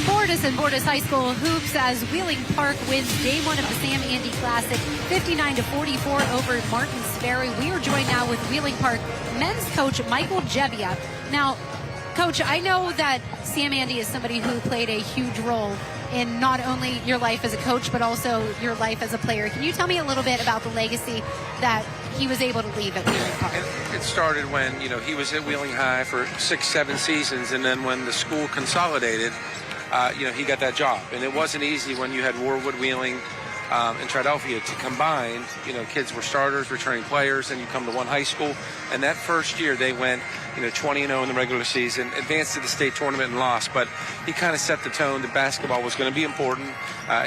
Speaker 4: Bordas and Bordas High School hoops as Wheeling Park wins game 1 of the Sam Andy Classic, 59-44 over Martins Ferry. We are joined now with Wheeling Park men's coach Michael Jebbia. Now, Coach, I know that Sam Andy is somebody who played a huge role in not only your life as a coach, but also your life as a player. Can you tell me a little bit about the legacy that he was able to leave at Wheeling Park?
Speaker 31: It started when, he was at Wheeling High for 6-7 seasons, and then when the school consolidated, he got that job. And it wasn't easy when you had Warwood, Wheeling, and Philadelphia to combine. Kids were starters, returning players, and you come to one high school. And that first year they went 20-0 in the regular season, advanced to the state tournament and lost, but he kind of set the tone that basketball was going to be important.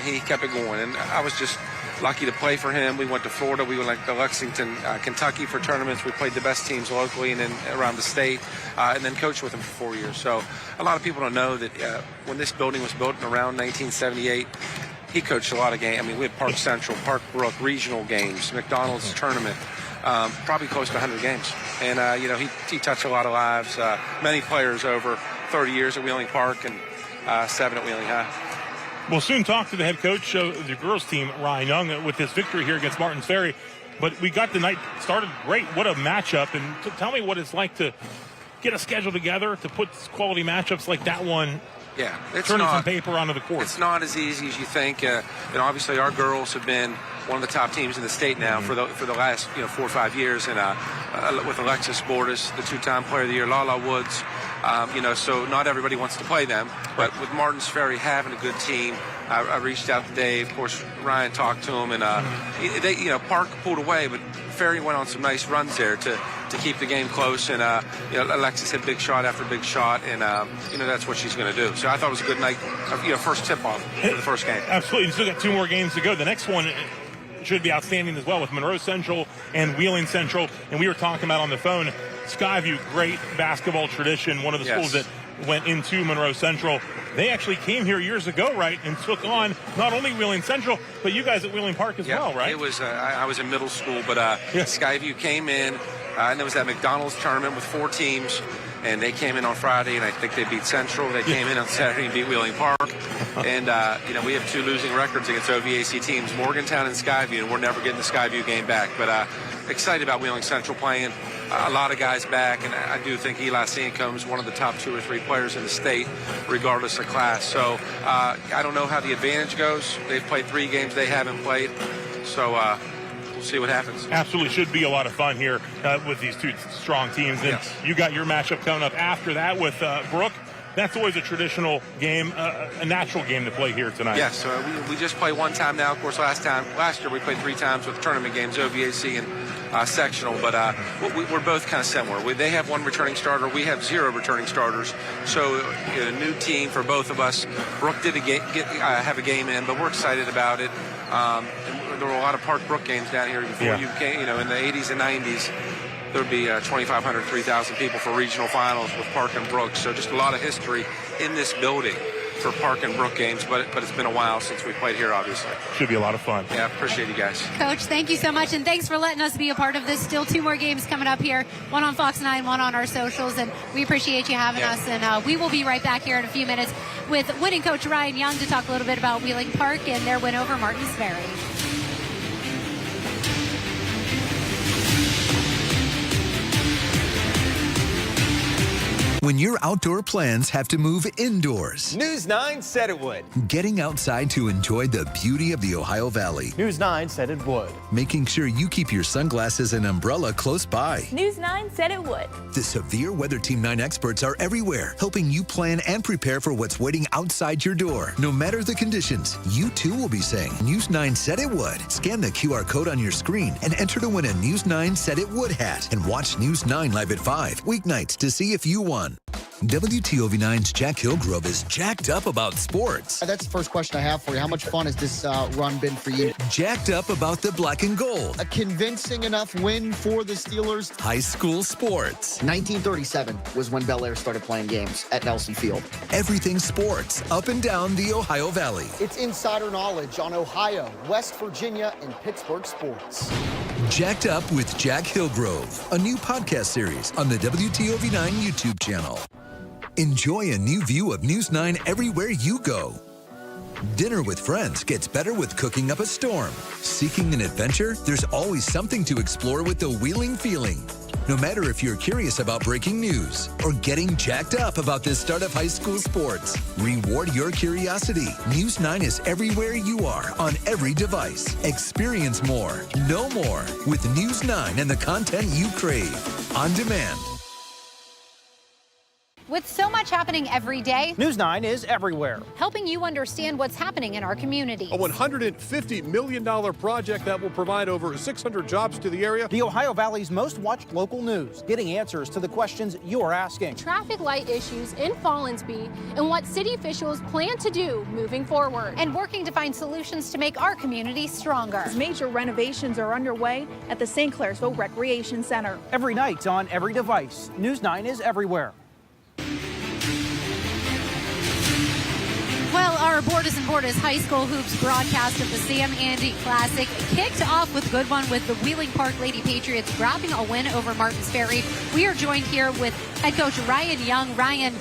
Speaker 31: He kept it going, and I was just lucky to play for him. We went to Florida. We went to Lexington, Kentucky for tournaments. We played the best teams locally and then around the state, and then coached with him for 4 years. So a lot of people don't know that when this building was built in around 1978, he coached a lot of games. I mean, we had Park Central, Park Brook, regional games, McDonald's tournament, probably close to 100 games. And, he touched a lot of lives, many players over 30 years at Wheeling Park and 7 at Wheeling High.
Speaker 2: We'll soon talk to the head coach of the girls team, Ryan Young, with this victory here against Martins Ferry. But we got the night started great. What a matchup. And tell me what it's like to get a schedule together, to put quality matchups like that one.
Speaker 31: Yeah, it's
Speaker 2: turning
Speaker 31: not,
Speaker 2: some paper onto the court.
Speaker 31: It's not as easy as you think. Obviously our girls have been one of the top teams in the state now for the last 4 or 5 years, and with Alexis Bordas, the 2-time Player of the Year, Lala Woods. So not everybody wants to play them, but with Martins Ferry having a good team, I reached out today. Of course, Ryan talked to him, and Park pulled away, but Ferry went on some nice runs there to keep the game close, and Alexis hit big shot after big shot, and that's what she's going to do. So I thought it was a good night, first tip-off for the first game.
Speaker 2: Absolutely. You still got 2 more games to go. The next one should be outstanding as well with Monroe Central and Wheeling Central. And we were talking about on the phone, Skyview, great basketball tradition, one of the schools that went into Monroe Central. They actually came here years ago, right, and took on not only Wheeling Central, but you guys at Wheeling Park as well, right?
Speaker 31: It was, I was in middle school, but Skyview came in, and there was that McDonald's tournament with 4 teams, and they came in on Friday, and I think they beat Central. They came in on Saturday and beat Wheeling Park. And, we have 2 losing records against OVAC teams, Morgantown and Skyview, and we're never getting the Skyview game back. But excited about Wheeling Central playing. A lot of guys back, and I do think Eli Sankom's is one of the top 2 or 3 players in the state, regardless of class. So I don't know how the advantage goes. They've played 3 games they haven't played. So we'll see what happens.
Speaker 2: Absolutely should be a lot of fun here with these 2 strong teams. And you got your matchup coming up after that with Brooke. That's always a traditional game, a natural game to play here tonight.
Speaker 31: Yes, we just play 1 time now. Of course, last year we played 3 times with tournament games, OVAC and sectional. But we're both kind of similar. They have 1 returning starter. We have 0 returning starters. So a new team for both of us. Brooke did have a game in, but we're excited about it. There were a lot of Park Brook games down here before you came. In the 80s and 90s. There would be 2,500, 3,000 people for regional finals with Park and Brook. So just a lot of history in this building for Park and Brook games, but it's been a while since we played here, obviously.
Speaker 2: Should be a lot of fun.
Speaker 31: Yeah, appreciate you guys.
Speaker 4: Coach, thank you so much, and thanks for letting us be a part of this. Still 2 more games coming up here, 1 on Fox 9, 1 on our socials, and we appreciate you having us. And we will be right back here in a few minutes with winning coach Ryan Young to talk a little bit about Wheeling Park and their win over Martins Ferry.
Speaker 3: When your outdoor plans have to move indoors.
Speaker 5: News 9 said it would.
Speaker 3: Getting outside to enjoy the beauty of the Ohio Valley.
Speaker 5: News 9 said it would.
Speaker 3: Making sure you keep your sunglasses and umbrella close by.
Speaker 26: News 9 said it would.
Speaker 3: The Severe Weather Team 9 experts are everywhere, helping you plan and prepare for what's waiting outside your door. No matter the conditions, you too will be saying, News 9 said it would. Scan the QR code on your screen and enter to win a News 9 said it would hat. And watch News 9 live at 5, weeknights to see if you won. WTOV9's Jack Hillgrove is jacked up about sports.
Speaker 29: That's the first question I have for you. How much fun has this run been for you?
Speaker 3: Jacked up about the black and gold.
Speaker 29: A convincing enough win for the Steelers.
Speaker 3: High school sports.
Speaker 29: 1937 was when Bel Air started playing games at Nelson Field.
Speaker 3: Everything sports up and down the Ohio Valley.
Speaker 29: It's insider knowledge on Ohio, West Virginia, and Pittsburgh sports.
Speaker 3: Jacked Up with Jack Hillgrove, a new podcast series on the WTOV9 YouTube channel. Enjoy a new view of News 9 everywhere you go. Dinner with friends gets better with cooking up a storm. Seeking an adventure? There's always something to explore with the Wheeling Feeling. No matter if you're curious about breaking news or getting jacked up about the start of high school sports, reward your curiosity. News 9 is everywhere you are on every device. Experience more, know more with News 9 and the content you crave. On demand.
Speaker 4: With so much happening every day,
Speaker 5: News 9 is everywhere.
Speaker 4: helping you understand what's happening in our community.
Speaker 6: A $150 million project that will provide over 600 jobs to the area.
Speaker 5: The Ohio Valley's most watched local news, getting answers to the questions you're asking.
Speaker 7: Traffic light issues in Fallensby and what city officials plan to do moving forward.
Speaker 4: And working to find solutions to make our community stronger.
Speaker 10: Major renovations are underway at the St. Clairsville Recreation Center.
Speaker 5: Every night on every device, News 9 is everywhere.
Speaker 4: Well, our Bordas Bordas High School Hoops broadcast of the Sam Andy Classic kicked off with a good one with the Wheeling Park Lady Patriots grabbing a win over Martins Ferry. We are joined here with head coach Ryan Young. Ryan,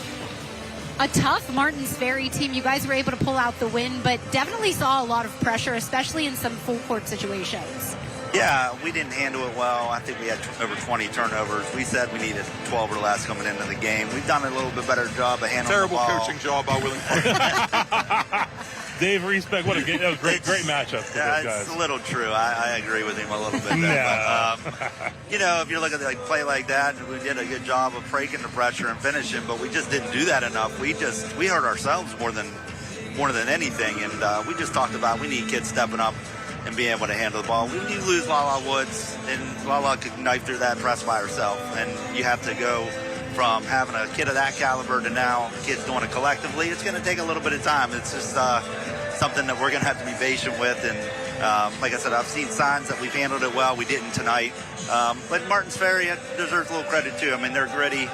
Speaker 4: a tough Martins Ferry team. You guys were able to pull out the win, but definitely saw a lot of pressure, especially in some full court situations.
Speaker 13: Yeah, we didn't handle it well. I think we had over 20 turnovers. We said we needed 12 or less coming into the game. We've done a little bit better job of handling the ball.
Speaker 15: Terrible coaching job by Wheeling Park.
Speaker 2: Dave, respect. What a game. That was great matchup for those guys.
Speaker 13: It's a little true. I agree with him a little bit there.
Speaker 2: Yeah.
Speaker 13: But, if you're looking at play like that, we did a good job of breaking the pressure and finishing, but we just didn't do that enough. We hurt ourselves more than anything, and we just talked about we need kids stepping up and being able to handle the ball. We lose Lala Woods, and Lala could knife through that press by herself, and you have to go from having a kid of that caliber to now kids doing it collectively. It's going to take a little bit of time. It's just something that we're going to have to be patient with, and like I said, I've seen signs that we've handled it well. We didn't tonight, but Martins Ferry deserves a little credit too. I mean, they're gritty.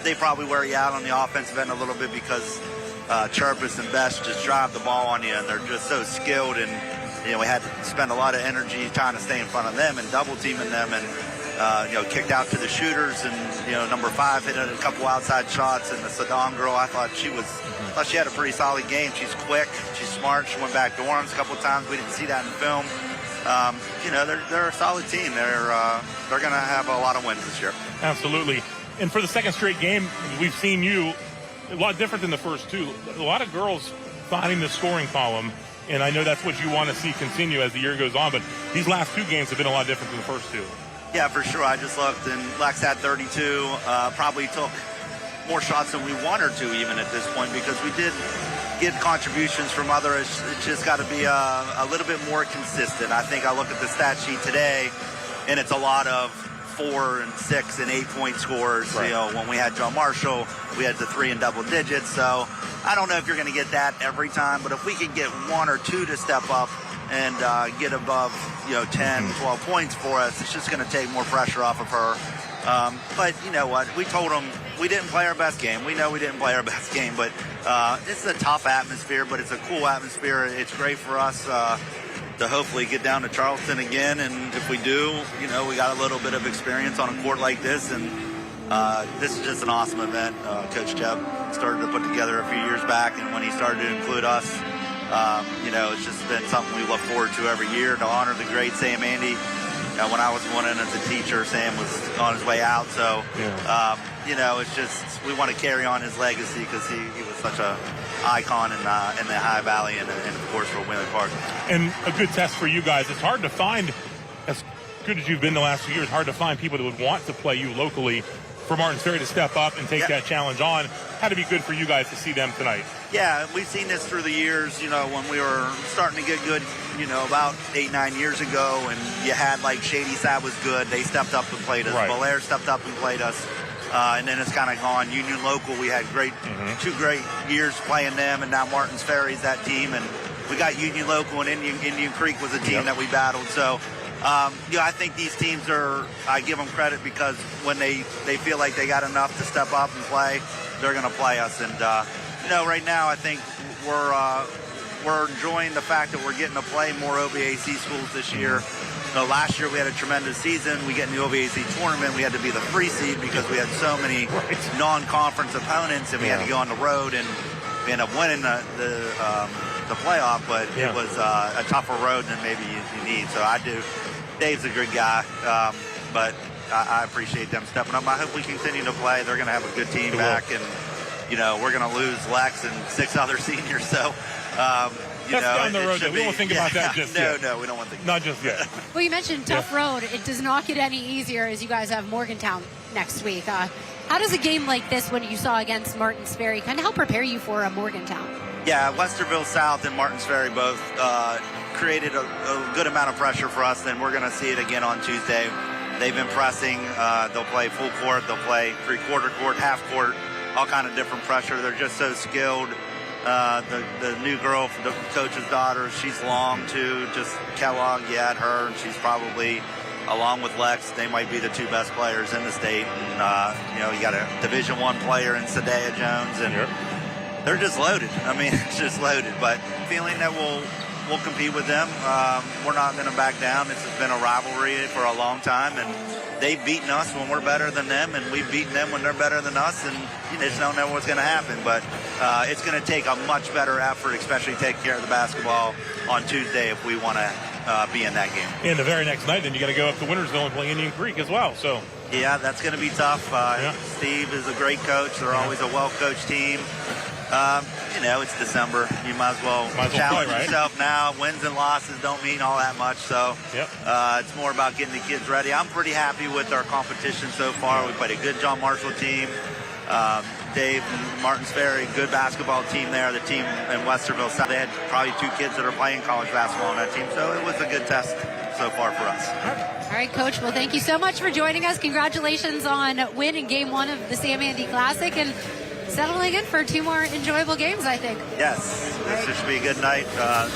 Speaker 13: They probably wear you out on the offensive end a little bit because Charpus and Best just drive the ball on you, and they're just so skilled, and we had to spend a lot of energy trying to stay in front of them and double teaming them, and kicked out to the shooters, and number 5 hit a couple outside shots, and the Saddam girl, I thought she had a pretty solid game. She's quick, she's smart. She went back to arms a couple of times. We didn't see that in film. They're a solid team. They're going to have a lot of wins this year.
Speaker 2: Absolutely. And for the second straight game, we've seen you a lot different than the first two. A lot of girls finding the scoring column. And I know that's what you want to see continue as the year goes on, but these last two games have been a lot different than the first two.
Speaker 13: Yeah, for sure. I just looked, and Lex had 32. Probably took more shots than we wanted to even at this point, because we did get contributions from others. It's just got to be a little bit more consistent. I think I looked at the stat sheet today, and it's a lot of 4 and 6 and 8 point scores. Right. When we had John Marshall, we had the 3 in double digits. So I don't know if you're going to get that every time, but if we can get 1 or 2 to step up and get above 10, 12 points for us, it's just going to take more pressure off of her. But you know what? We told them we didn't play our best game. We know we didn't play our best game, but this is a tough atmosphere, but it's a cool atmosphere. It's great for us to hopefully get down to Charleston again, and if we do, we got a little bit of experience on a court like this, and this is just an awesome event. Coach Jeb started to put together a few years back, and when he started to include us, it's just been something we look forward to every year to honor the great Sam Andy. When I was going in as a teacher, Sam was on his way out, so it's just we want to carry on his legacy because he was such a icon in the High Valley and of course for Wheeling Park.
Speaker 2: And a good test for you guys. It's hard to find, as good as you've been the last few years, hard to find people that would want to play you locally. For Martins Ferry to step up and take that challenge on, had to be good for you guys to see them tonight.
Speaker 13: Yeah, we've seen this through the years, when we were starting to get good, about 8-9 years ago, and you had like Shady Side was good. They stepped up and played us. Right. Belair stepped up and played us. And then it's kind of gone. Union Local, we had 2 great years playing them, and now Martins Ferry's that team. And we got Union Local, and Indian Creek was a team that we battled. So, I think these teams I give them credit because when they feel like they got enough to step up and play, they're going to play us. And, right now I think we're enjoying the fact that we're getting to play more OVAC schools this year. Last year we had a tremendous season. We get in the OVAC tournament. We had to be the free seed because we had so many non-conference opponents, and we had to go on the road, and we ended up winning the playoff, but it was a tougher road than maybe you need. So I do. Dave's a good guy, but I appreciate them stepping up. I hope we continue to play. They're going to have a good team back, and we're going to lose Lex and 6 other seniors. So.
Speaker 2: That's down the road. We don't think about that just yet.
Speaker 13: No, we don't want to think
Speaker 2: Not just yet.
Speaker 4: Well, you mentioned tough road. It does not get any easier as you guys have Morgantown next week. How does a game like this, when you saw against Martins Ferry, kind of help prepare you for a Morgantown?
Speaker 13: Yeah, Westerville South and Martins Ferry both created a good amount of pressure for us, and we're going to see it again on Tuesday. They've been pressing. They'll play full court. They'll play three-quarter court, half court, all kind of different pressure. They're just so skilled. The new girl, the coach's daughter, she's long too. Just Kellogg, her, and she's probably, along with Lex, they might be the two best players in the state. And you got a Division I player in Sadea Jones, and they're just loaded. I mean, it's just loaded. But feeling that we'll compete with them. We're not going to back down. This has been a rivalry for a long time, and they've beaten us when we're better than them, and we've beaten them when they're better than us, and you just don't know what's going to happen. But it's going to take a much better effort, especially take care of the basketball on Tuesday if we want to be in that game.
Speaker 2: And the very next night, then you got to go up to Wintersville and play Indian Creek as well. So
Speaker 13: yeah, that's going to be tough. Steve is a great coach. They're always a well-coached team. It's December. You might as well challenge yourself now. Wins and losses don't mean all that much. So it's more about getting the kids ready. I'm pretty happy with our competition so far. We played a good John Marshall team. Dave and Martins Ferry, good basketball team there. The team in Westerville South, they had probably 2 kids that are playing college basketball on that team. So it was a good test so far for us.
Speaker 4: All right, Coach. Well, thank you so much for joining us. Congratulations on winning Game 1 of the Sam Andy Classic and settling in for 2 more enjoyable games, I think.
Speaker 13: Yes, this should be a good night.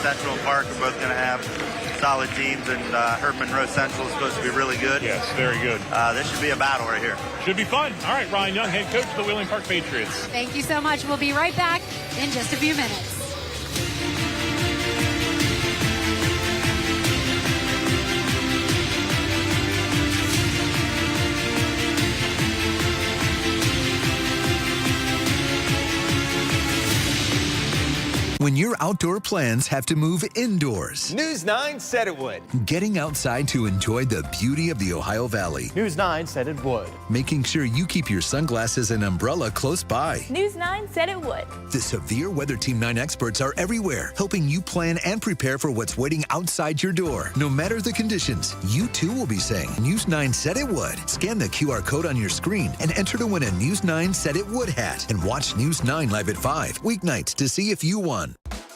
Speaker 13: Central and Park are both going to have solid teams, and Herb Monroe Central is supposed to be really good.
Speaker 2: Yes, very good.
Speaker 13: This should be a battle right here.
Speaker 2: Should be fun. All right, Ryan Young, head coach of the Wheeling Park Patriots.
Speaker 4: Thank you so much. We'll be right back in just a few minutes.
Speaker 3: When your outdoor plans have to move indoors.
Speaker 1: News 9 said it would.
Speaker 3: Getting outside to enjoy the beauty of the Ohio Valley.
Speaker 1: News 9 said it would.
Speaker 3: Making sure you keep your sunglasses and umbrella close by.
Speaker 26: News 9 said it would.
Speaker 3: The Severe Weather Team 9 experts are everywhere, helping you plan and prepare for what's waiting outside your door. No matter the conditions, you too will be saying News 9 said it would. Scan the QR code on your screen and enter to win a News 9 said it would hat. And watch News 9 live at 5 weeknights to see if you won.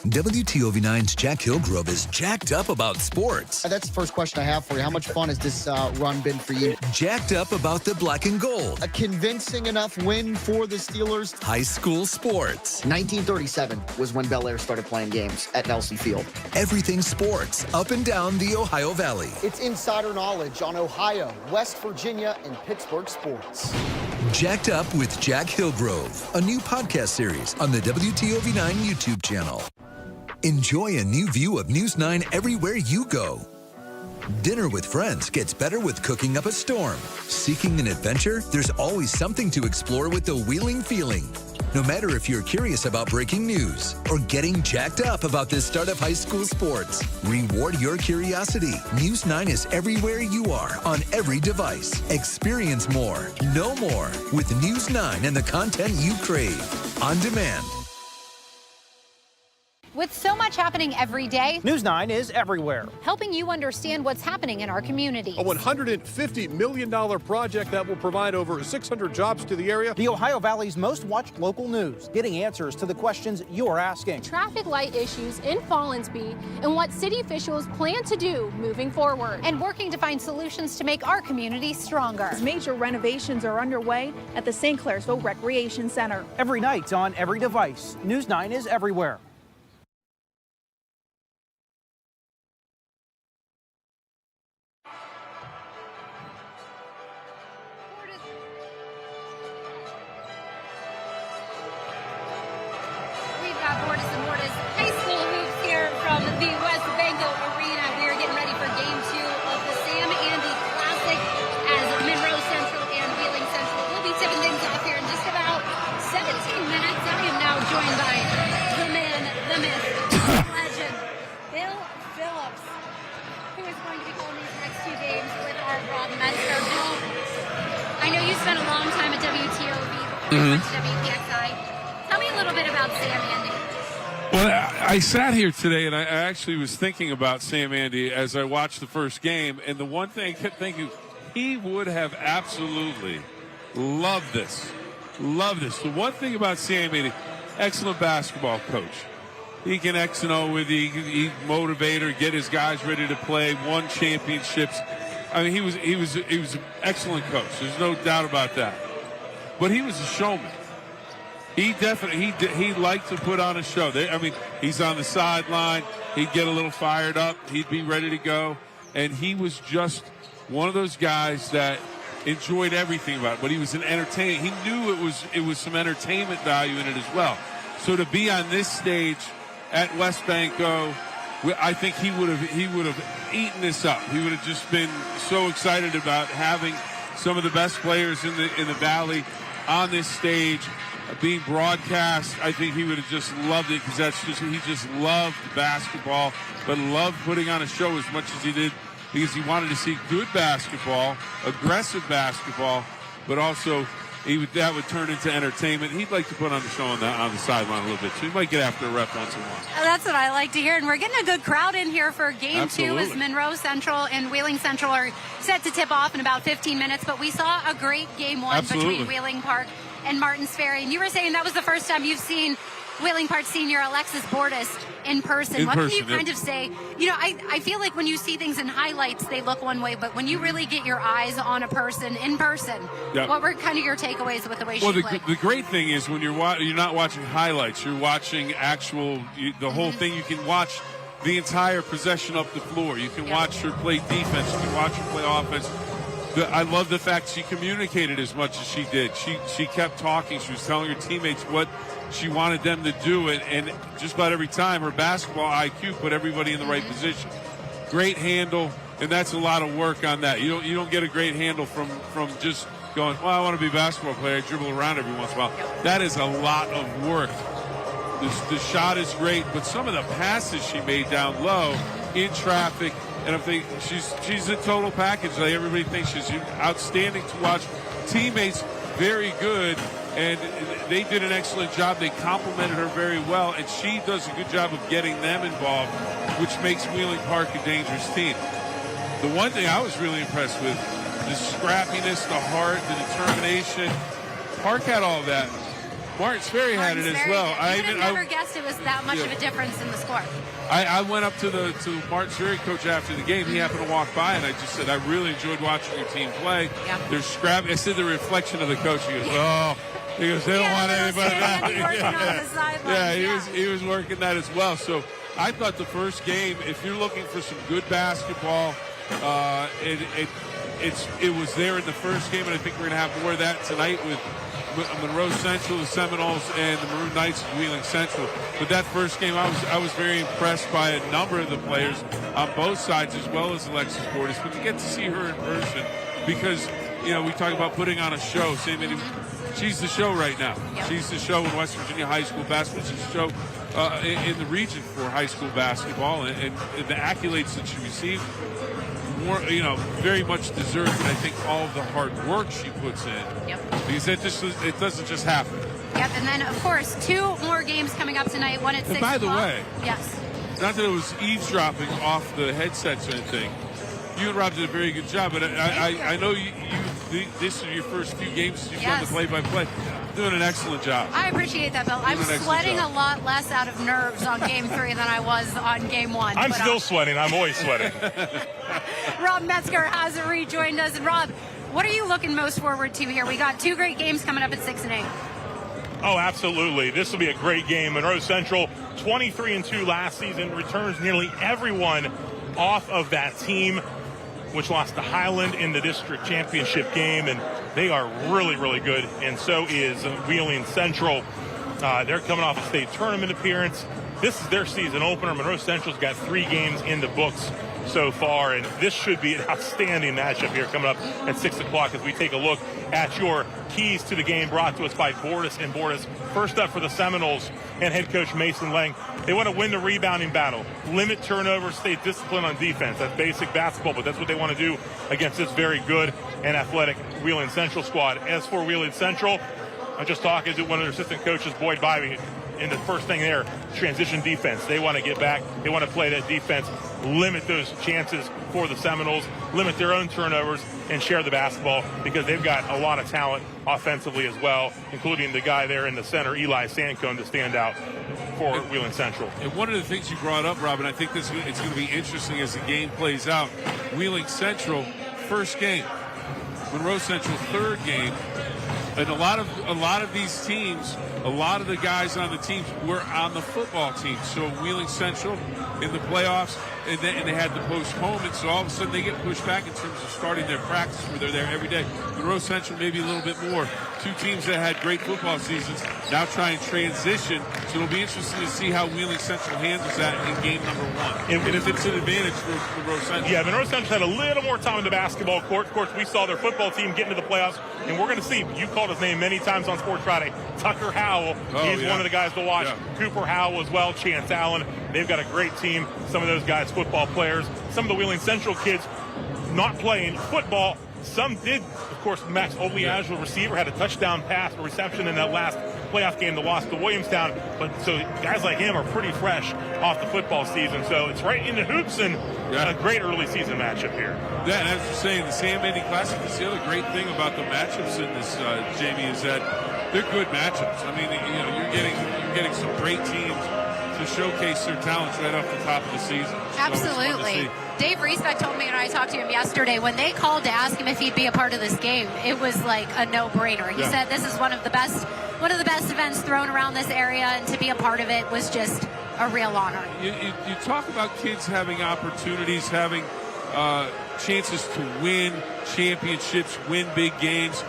Speaker 3: WTOV9's Jack Hillgrove is jacked up about sports.
Speaker 29: That's the first question I have for you. How much fun has this run been for you?
Speaker 3: Jacked up about the black and gold.
Speaker 29: A convincing enough win for the Steelers.
Speaker 3: High school sports.
Speaker 29: 1937 was when Bel Air started playing games at Nelson Field.
Speaker 3: Everything sports up and down the Ohio Valley.
Speaker 29: It's insider knowledge on Ohio, West Virginia, and Pittsburgh sports.
Speaker 3: Jacked Up with Jack Hillgrove, a new podcast series on the WTOV9 YouTube channel. Enjoy a new view of News 9 everywhere you go. Dinner with friends gets better with cooking up a storm. Seeking an adventure? There's always something to explore with the Wheeling Feeling. No matter if you're curious about breaking news or getting jacked up about the start of high school sports, reward your curiosity. News 9 is everywhere you are on every device. Experience more, know more with News 9 and the content you crave. On demand.
Speaker 4: With so much happening every day,
Speaker 5: News 9 is everywhere.
Speaker 4: helping you understand what's happening in our community.
Speaker 6: A $150 million project that will provide over 600 jobs to the area.
Speaker 5: The Ohio Valley's most watched local news, getting answers to the questions you're asking.
Speaker 7: Traffic light issues in Fallensby and what city officials plan to do moving forward.
Speaker 4: And working to find solutions to make our community stronger.
Speaker 10: Major renovations are underway at the St. Clairsville Recreation Center.
Speaker 5: Every night on every device, News 9 is everywhere.
Speaker 4: We've got Bordas Bordas high school hoops here from the West Banco Arena. We are getting ready for Game 2 of the Sam Andy Classic as Monroe Central and Wheeling Central will be tipping things off here in just about 17 minutes. I am now joined by the man, the myth, the legend, Bill Phillips, who is going to be calling these next 2 games with our Rob Metzger. Bill, I know you spent a long time at WTOV before you went to WPXI. Tell me a little bit about Sam Andy.
Speaker 8: Well, I sat here today, and I actually was thinking about Sam Andy as I watched the first game, and the one thing I kept thinking, he would have absolutely Love this. Love this. The one thing about Sammy, excellent basketball coach. He can X and O with you. He motivate or get his guys ready to play. Won championships. I mean, he was an excellent coach. There's no doubt about that. But he was a showman. He definitely he liked to put on a show. He's on the sideline. He'd get a little fired up. He'd be ready to go, and he was just one of those guys that enjoyed everything about it. But he was an entertainer. He knew it was some entertainment value in it as well. So to be on this stage at West Banco, I think he would have eaten this up. He would have just been so excited about having some of the best players in the Valley on this stage being broadcast. I think he would have just loved it because he just loved basketball, but loved putting on a show as much as he did because he wanted to see good basketball, aggressive basketball, but also that would turn into entertainment. He'd like to put on the show on the sideline a little bit, so he might get after a rep once in a while.
Speaker 4: That's what I like to hear, and we're getting a good crowd in here for Game 2 as Monroe Central and Wheeling Central are set to tip off in about 15 minutes, but we saw a great Game 1 between Wheeling Park and Martins Ferry, and you were saying that was the first time you've seen Wheeling Park senior Alexis Bordas in person. What can you kind of say? You know, I feel like when you see things in highlights, they look one way, but when you really get your eyes on a person in person, what were kind of your takeaways with the way she played?
Speaker 8: The great thing is when you're not watching highlights, you're watching the whole thing. You can watch the entire possession up the floor. You can watch her play defense. You can watch her play offense. I love the fact she communicated as much as she did. She kept talking. She was telling her teammates what she wanted them to do, and just about every time her basketball IQ put everybody in the right position. Great handle, and that's a lot of work on that. You don't get a great handle from just going, well, I want to be a basketball player, I dribble around every once in a while. That is a lot of work. The shot is great, but some of the passes she made down low in traffic, and if she's a total package. Like everybody thinks she's outstanding to watch. Teammates very good, and they did an excellent job. They complimented her very well, and she does a good job of getting them involved, which makes Wheeling Park a dangerous team. The one thing I was really impressed with, the scrappiness, the heart, the determination. Park had all that. Martins Ferry had it as well.
Speaker 4: I never guessed it was that much of a difference in the score.
Speaker 8: I went up to Martins Ferry coach after the game. He happened to walk by, and I just said, I really enjoyed watching your team play. Yeah. They're scrappy. I said the reflection of the coach. He goes, they don't want anybody back. He was working that as well. So I thought the first game, if you're looking for some good basketball, it was there in the first game, and I think we're going to have more of that tonight with Monroe Central, the Seminoles, and the Maroon Knights of Wheeling Central. But that first game, I was very impressed by a number of the players on both sides, as well as Alexis Bordas. But to get to see her in person, because we talk about putting on a show. She's the show right now. Yep. She's the show in West Virginia high school basketball. She's the show in the region for high school basketball, and the accolades that she received. Very much deserved, and I think all of the hard work she puts in. Yep. Because it doesn't just happen.
Speaker 4: Yep, and then, of course, 2 more games coming up tonight, one at 6 o'clock.
Speaker 8: By the way,
Speaker 4: yes.
Speaker 8: Not that it was eavesdropping off the headsets or anything. You and Rob did a very good job, but I know this is your first few games you've done the play-by-play. Doing an excellent job.
Speaker 4: I appreciate that, Bill. I'm sweating a lot less out of nerves on Game 3 than I was on Game 1.
Speaker 2: I'm still sweating. I'm always sweating.
Speaker 4: Rob Metzger has rejoined us. And Rob, what are you looking most forward to here? We got 2 great games coming up at 6 and 8.
Speaker 2: Oh, absolutely. This will be a great game. Monroe Central, 23-2 last season, returns nearly everyone off of that team, which lost to Highland in the district championship game, and they are really, really good, and so is Wheeling Central. They're coming off a state tournament appearance. This is their season opener. Monroe Central's got 3 games in the books so far, and this should be an outstanding matchup here coming up at 6 o'clock as we take a look at your keys to the game brought to us by Bordas and Bordas. First up for the Seminoles and head coach Mason Lang. They want to win the rebounding battle, limit turnovers, stay disciplined on defense. That's basic basketball, but that's what they want to do against this very good and athletic Wheeling Central squad. As for Wheeling Central, I'm just talking to one of their assistant coaches, Boyd Bybee. And the first thing there, transition defense. They want to get back. They want to play that defense, limit those chances for the Seminoles, limit their own turnovers, and share the basketball because they've got a lot of talent offensively as well, including the guy there in the center, Eli Sancone, to stand out for Wheeling Central.
Speaker 8: And one of the things you brought up, Robin, I think it's going to be interesting as the game plays out. Wheeling Central, first game. Monroe Central, third game. And a lot of these teams, a lot of the guys on the teams were on the football team. So Wheeling Central in the playoffs, and they had to postpone it. So all of a sudden they get pushed back in terms of starting their practice where they're there every day. Monroe Central maybe a little bit more. Two teams that had great football seasons now try and transition. So it'll be interesting to see how Wheeling Central handles that in game number one. And if it's an advantage for Monroe Central.
Speaker 2: Yeah, Monroe Central had a little more time in the basketball court. Of course, we saw their football team get into the playoffs, and we're going to see, you called his name many times on Sports Friday, Tucker Howell. He's one of the guys to watch. Yeah. Cooper Howell as well, Chance Allen. They've got a great team. Some of those guys, football players. Some of the Wheeling Central kids not playing football. Some did. Of course, Max Oleagill, receiver, had a touchdown pass or reception in that last playoff game that lost to Williamstown. But so guys like him are pretty fresh off the football season. So it's right in the hoops and a great early season matchup here.
Speaker 8: Yeah, and as you're saying, the Sam Andy Classic, that's the other great thing about the matchups in this, Jamie, is that they're good matchups. I mean, you're getting some great teams to showcase their talents right off the top of the season.
Speaker 4: Absolutely. Dave Riesbeck told me when I talked to him yesterday, when they called to ask him if he'd be a part of this game, it was like a no-brainer. He said this is one of the best events thrown around this area, and to be a part of it was just a real honor.
Speaker 8: You talk about kids having opportunities, having chances to win championships, win big games.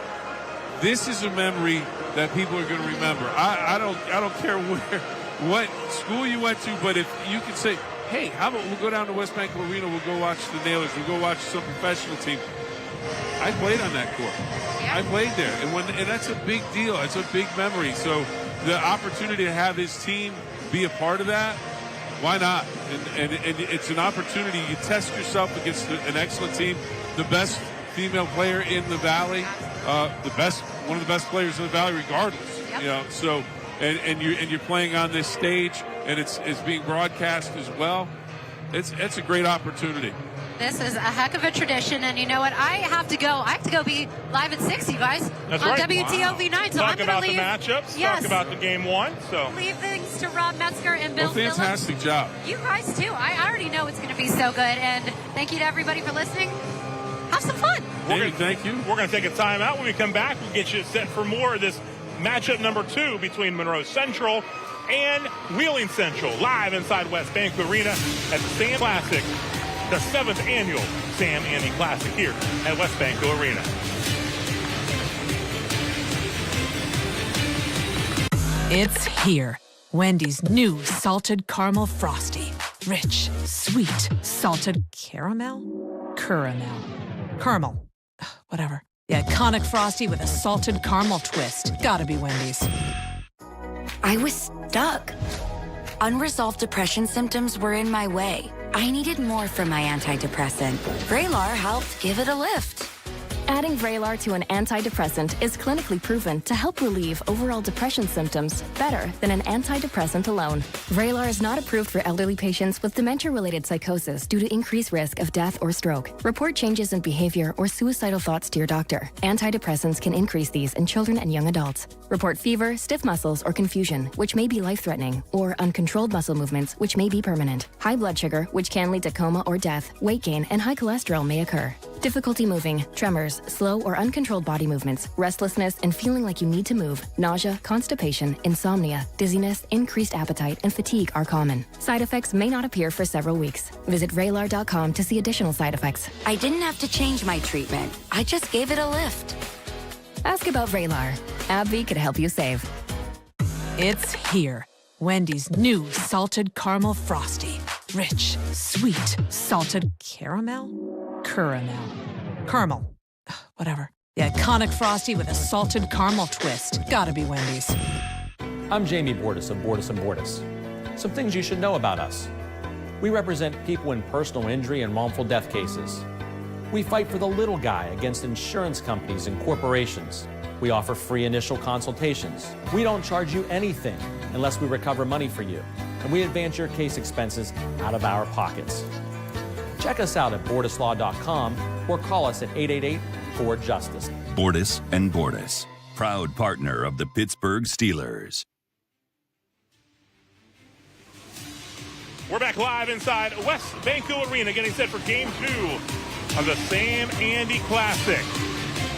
Speaker 8: This is a memory that people are going to remember. I don't care what school you went to, but if you could say, hey, how about we'll go down to West Bank Arena, we'll go watch the Nailers, we'll go watch some professional team. I played on that court. Yeah. I played there, and that's a big deal. It's a big memory. So the opportunity to have his team be a part of that, why not? And it's an opportunity. You test yourself against an excellent team, the best female player in the Valley, one of the best players in the Valley, regardless. Yep. So. And you're playing on this stage, and it's being broadcast as well. It's a great opportunity.
Speaker 4: This is a heck of a tradition, and you know what? I have to go be live at 6, you guys.
Speaker 2: That's
Speaker 4: on
Speaker 2: right.
Speaker 4: WTOV9. So
Speaker 2: talk
Speaker 4: I'm
Speaker 2: about
Speaker 4: leave,
Speaker 2: the matchups.
Speaker 4: Yes.
Speaker 2: Talk about the game one. So
Speaker 4: leave things to Rob Metzger and Bill Phillips.
Speaker 8: Fantastic job.
Speaker 4: You guys too. I already know it's going to be so good, and thank you to everybody for listening. Have some fun.
Speaker 8: Thank you.
Speaker 2: We're going to take a timeout. When we come back, we'll get you set for more of this matchup number 2 between Monroe Central and Wheeling Central, live inside West Bank Arena at the Sam Classic, the 7th annual Sam Andy Classic here at West Bank Arena.
Speaker 9: It's here. Wendy's new salted caramel frosty. Rich, sweet, salted caramel? Caramel. Whatever. The iconic frosty with a salted caramel twist. Gotta be Wendy's.
Speaker 11: I was stuck. Unresolved depression symptoms were in my way. I needed more from my antidepressant. Vraylar helped give it a lift.
Speaker 14: Adding Vraylar to an antidepressant is clinically proven to help relieve overall depression symptoms better than an antidepressant alone. Vraylar is not approved for elderly patients with dementia-related psychosis due to increased risk of death or stroke. Report changes in behavior or suicidal thoughts to your doctor. Antidepressants can increase these in children and young adults. Report fever, stiff muscles, or confusion, which may be life-threatening, or uncontrolled muscle movements, which may be permanent. High blood sugar, which can lead to coma or death, weight gain, and high cholesterol may occur. Difficulty moving, tremors, slow or uncontrolled body movements, restlessness and feeling like you need to move, nausea, constipation, insomnia, dizziness, increased appetite, and fatigue are common. Side effects may not appear for several weeks. Visit Vraylar.com to see additional side effects.
Speaker 11: I didn't have to change my treatment. I just gave it a lift.
Speaker 14: Ask about Vraylar. AbbVie could help you save.
Speaker 9: It's here. Wendy's new salted caramel frosty. Rich, sweet, salted caramel? Caramel. Whatever. The iconic frosty with a salted caramel twist. Gotta be Wendy's.
Speaker 16: I'm Jamie Bordas of Bordas Bordas. Some things you should know about us. We represent people in personal injury and wrongful death cases. We fight for the little guy against insurance companies and corporations. We offer free initial consultations. We don't charge you anything unless we recover money for you, and we advance your case expenses out of our pockets. Check us out at bordaslaw.com or call us at 888-4JUSTICE.
Speaker 17: Bordas and Bordas, proud partner of the Pittsburgh Steelers.
Speaker 2: We're back live inside West Banco Arena, getting set for Game 2 of the Sam Andy Classic.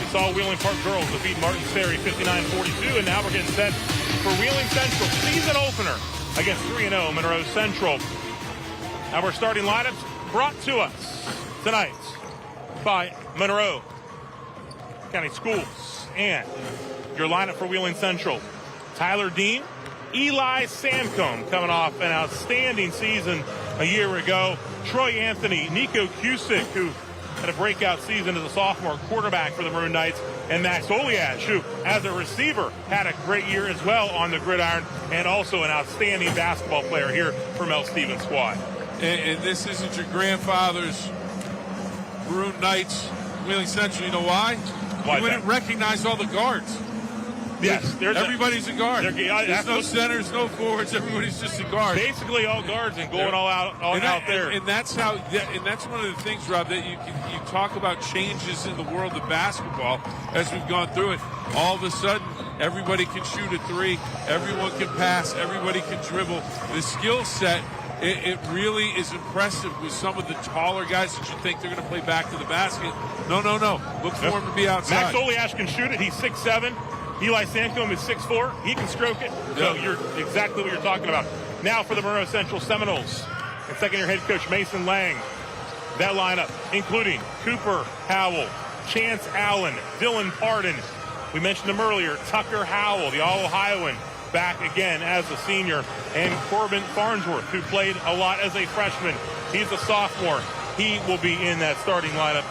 Speaker 2: We saw Wheeling Park girls defeat Martins Ferry 59-42, and now we're getting set for Wheeling Central season opener against 3-0 Monroe Central. Our starting lineups brought to us tonight by Monroe County Schools. And your lineup for Wheeling Central: Tyler Dean, Eli Sandcombe, coming off an outstanding season a year ago, Troy Anthony, Nico Cusick, who had a breakout season as a sophomore quarterback for the Maroon Knights, and Max Oliash, who as a receiver had a great year as well on the gridiron, and also an outstanding basketball player here for Mel Stevens' squad.
Speaker 8: And this isn't your grandfather's Maroon Knights, Wheeling Central. You know why? You wouldn't recognize all the guards.
Speaker 2: Yes,
Speaker 8: everybody's a guard. There's no centers, no forwards. Everybody's just a guard.
Speaker 2: Basically, all guards and going all out there.
Speaker 8: And that's how. And that's one of the things, Rob, that you talk about changes in the world of basketball as we've gone through it. All of a sudden, everybody can shoot a three. Everyone can pass. Everybody can dribble. The skill set. It really is impressive with some of the taller guys that you think they're going to play back to the basket. No. Look for him to be outside.
Speaker 2: Max Oliash can shoot it. He's 6'7". Eli Sandcombe is 6'4". He can stroke it. So you're exactly what you're talking about. Now for the Monroe Central Seminoles and second-year head coach Mason Lang. That lineup, including Cooper Howell, Chance Allen, Dylan Pardon. We mentioned him earlier. Tucker Howell, the All-Ohioan, back again as a senior. And Corbin Farnsworth, who played a lot as a freshman. He's a sophomore. He will be in that starting lineup.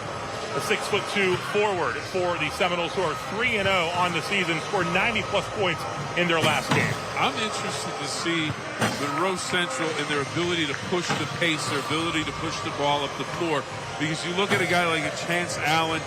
Speaker 2: A 6'2" forward for the Seminoles, who are 3-0 on the season, scored 90-plus points in their last game.
Speaker 8: I'm interested to see Monroe Central and their ability to push the pace, their ability to push the ball up the floor. Because you look at a guy like a Chance Allen,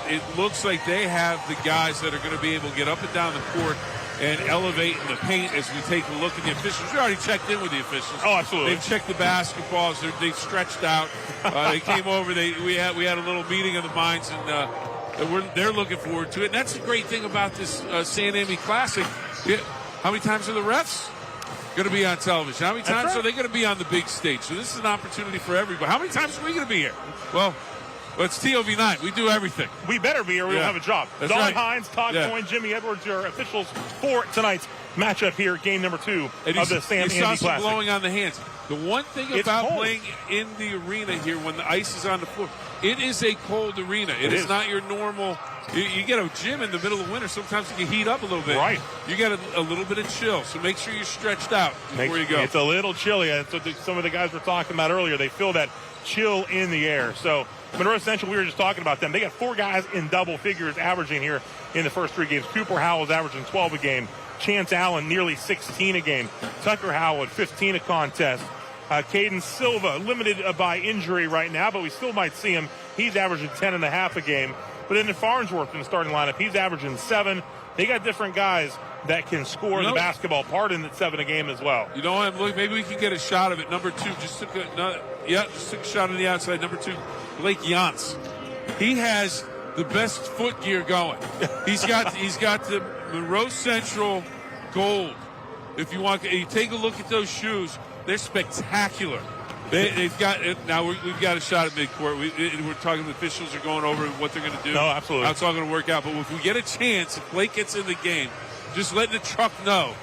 Speaker 8: it looks like they have the guys that are going to be able to get up and down the court and elevate in the paint as we take a look at the officials. We already checked in with the officials.
Speaker 2: Oh, absolutely.
Speaker 8: They've checked the basketballs. They've stretched out. They came over. We had a little meeting of the minds, and they're looking forward to it. And that's the great thing about this San Andy Classic. How many times are the refs going to be on television? How many times are they going to be on the big stage? So this is an opportunity for everybody. How many times are we going to be here? Well, it's TOV9. We do everything.
Speaker 2: We better be or we don't have a job.
Speaker 8: That's
Speaker 2: Don
Speaker 8: right.
Speaker 2: Hines, Todd Coyne, Jimmy Edwards, your officials for tonight's matchup here, game number 2 of the Sam Andy Classic.
Speaker 8: Some blowing on the hands. The one thing about playing in the arena here when the ice is on the floor, it is a cold arena. It is not your normal. You get a gym in the middle of winter. Sometimes you can heat up a little bit.
Speaker 2: Right.
Speaker 8: You get a little bit of chill. So make sure you're stretched out before you go.
Speaker 2: It's a little chilly. That's what some of the guys were talking about earlier. They feel that chill in the air. So Monroe Central, we were just talking about them. They got 4 guys in double figures averaging here in the first 3 games. Cooper Howell is averaging 12 a game. Chance Allen nearly 16 a game. Tucker Howell at 15 a contest. Caden Silva limited by injury right now, but we still might see him. He's averaging 10.5 a game. But then Farnsworth in the starting lineup, he's averaging 7. They got different guys that can score the basketball. Pardon at 7 a game as well.
Speaker 8: You know what? Maybe we can get a shot of it. Number 2 just took a shot on the outside. Number 2, Blake Yance. He has the best foot gear going. He's got the Monroe Central gold. If you want, you take a look at those shoes. They're spectacular. They've got now. We've got a shot at midcourt. We're talking. The officials are going over what they're going to do.
Speaker 2: No, absolutely.
Speaker 8: How it's all going to work out. But if we get a chance, if Blake gets in the game, just letting the truck know,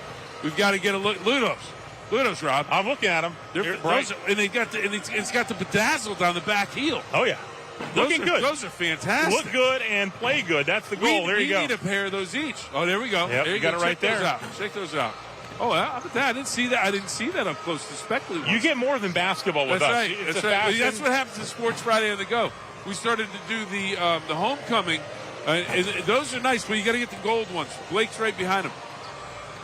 Speaker 8: we've got to get a look. Ludos, Rob.
Speaker 2: I'm looking at them.
Speaker 8: They're bright. And they got it's got the bedazzled on the back heel.
Speaker 2: Oh yeah, looking good.
Speaker 8: Those are fantastic.
Speaker 2: Look good and play good. That's the goal. There you go.
Speaker 8: We need a pair of those each. Oh, there we go.
Speaker 2: Yep,
Speaker 8: there
Speaker 2: you got it right there.
Speaker 8: Check those out. Oh, how about that? I didn't see that up close to Speckley.
Speaker 2: You get more than basketball with us.
Speaker 8: Right. That's right. That's what happens to Sports Friday on the Go. We started to do the homecoming. And those are nice, but you got to get the gold ones. Blake's right behind him.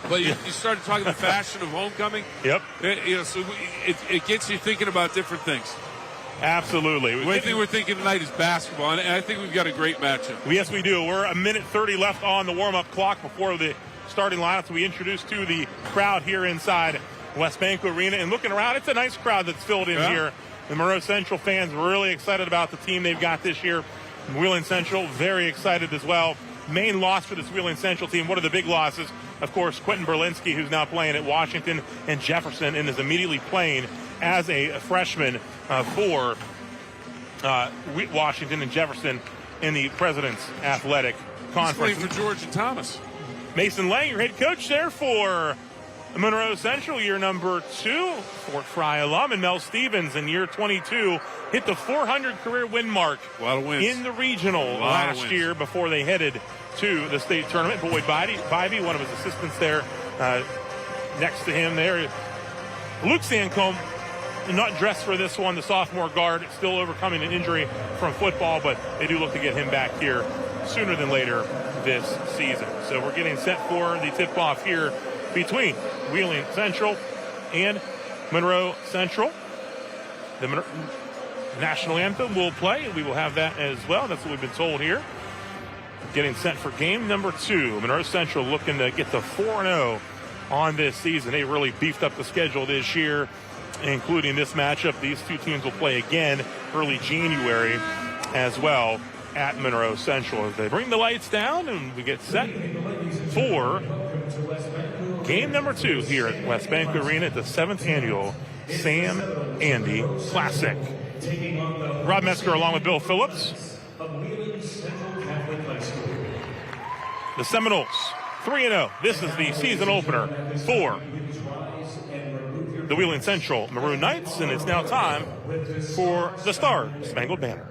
Speaker 8: But you started talking the fashion of homecoming.
Speaker 2: Yep.
Speaker 8: So it gets you thinking about different things.
Speaker 2: Absolutely.
Speaker 8: The thing we're thinking tonight is basketball, and I think we've got a great matchup.
Speaker 2: Yes, we do. We're a minute 30 left on the warm-up clock before the starting lineups. We introduced to the crowd here inside West Banco Arena, and looking around, it's a nice crowd that's filled in here. The Monroe Central fans really excited about the team they've got this year. Wheeling Central very excited as well. Main loss for this Wheeling Central team. What are the big losses? Of course, Quentin Berlinski, who's now playing at Washington and Jefferson and is immediately playing as a freshman for Washington and Jefferson in the President's Athletic Conference.
Speaker 8: He's playing for George and Thomas.
Speaker 2: Mason Lang, your head coach there for Monroe Central, year number 2. Fort Fry alum, and Mel Stevens in year 22 hit the 400 career win mark in the regional last year before they headed to the state tournament. Boyd Bivey, one of his assistants there, next to him there. Luke Sancombe, not dressed for this one, the sophomore guard, still overcoming an injury from football, but they do look to get him back here sooner than later this season. So we're getting set for the tip-off here between Wheeling Central and Monroe Central. The national anthem will play. We will have that as well. That's what we've been told here. Getting set for game number 2. Monroe Central looking to get to 4-0 on this season. They really beefed up the schedule this year, including this matchup. These two teams will play again early January as well at Monroe Central as they bring the lights down and we get set for game number 2 here at West Bank Arena at the 7th annual Sam Andy Classic. Rob Metzger along with Bill Phillips. The Seminoles 3-0. This is the season opener for the Wheeling Central Maroon Knights, and it's now time for the Star Spangled Banner.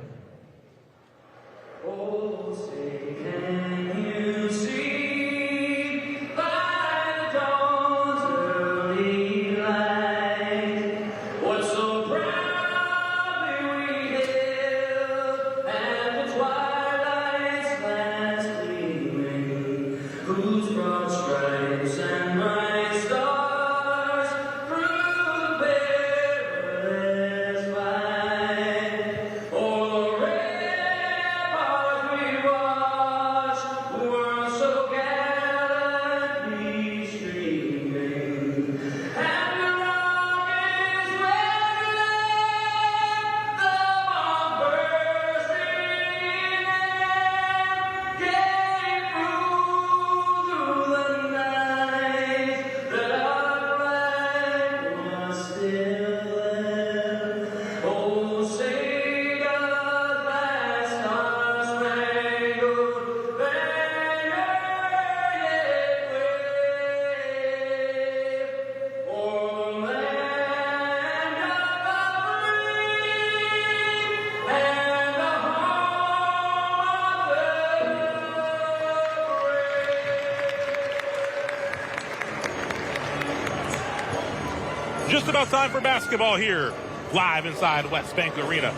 Speaker 2: Just about time for basketball here, live inside West Bank Arena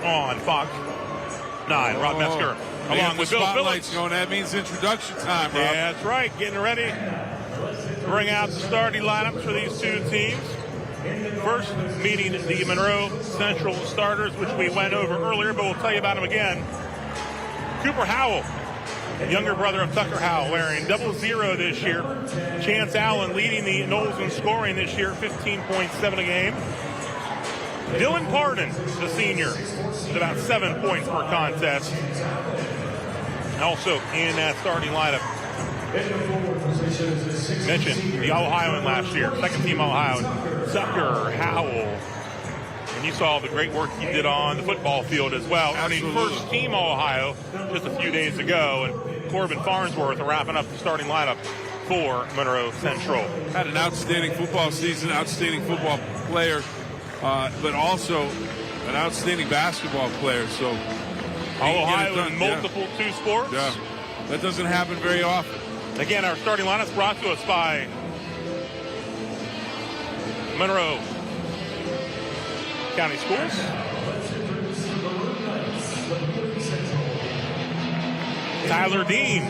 Speaker 2: on Fox 9. Rob Metzger, along with Bill Phillips.
Speaker 8: Going, that means introduction time, Rob.
Speaker 2: Yeah, that's right. Getting ready to bring out the starting lineups for these two teams. First, meeting the Monroe Central starters, which we went over earlier, but we'll tell you about them again. Cooper Howell, younger brother of Tucker Howell, wearing 00 this year. Chance Allen leading the Noles in scoring this year, 15.7 a game. Dylan Pardon, the senior, with about 7 points per contest. Also in that starting lineup, mentioned the Ohioan last year, second team Ohio, Tucker Howell. And you saw the great work he did on the football field as well. Earning first team Ohio just a few days ago. And Corbin Farnsworth wrapping up the starting lineup for Monroe Central.
Speaker 8: Had an outstanding football season, outstanding football player, but also an outstanding basketball player. So
Speaker 2: Ohio in multiple two sports.
Speaker 8: Yeah, that doesn't happen very often.
Speaker 2: Again, our starting lineup brought to us by Monroe County Schools. Tyler Dean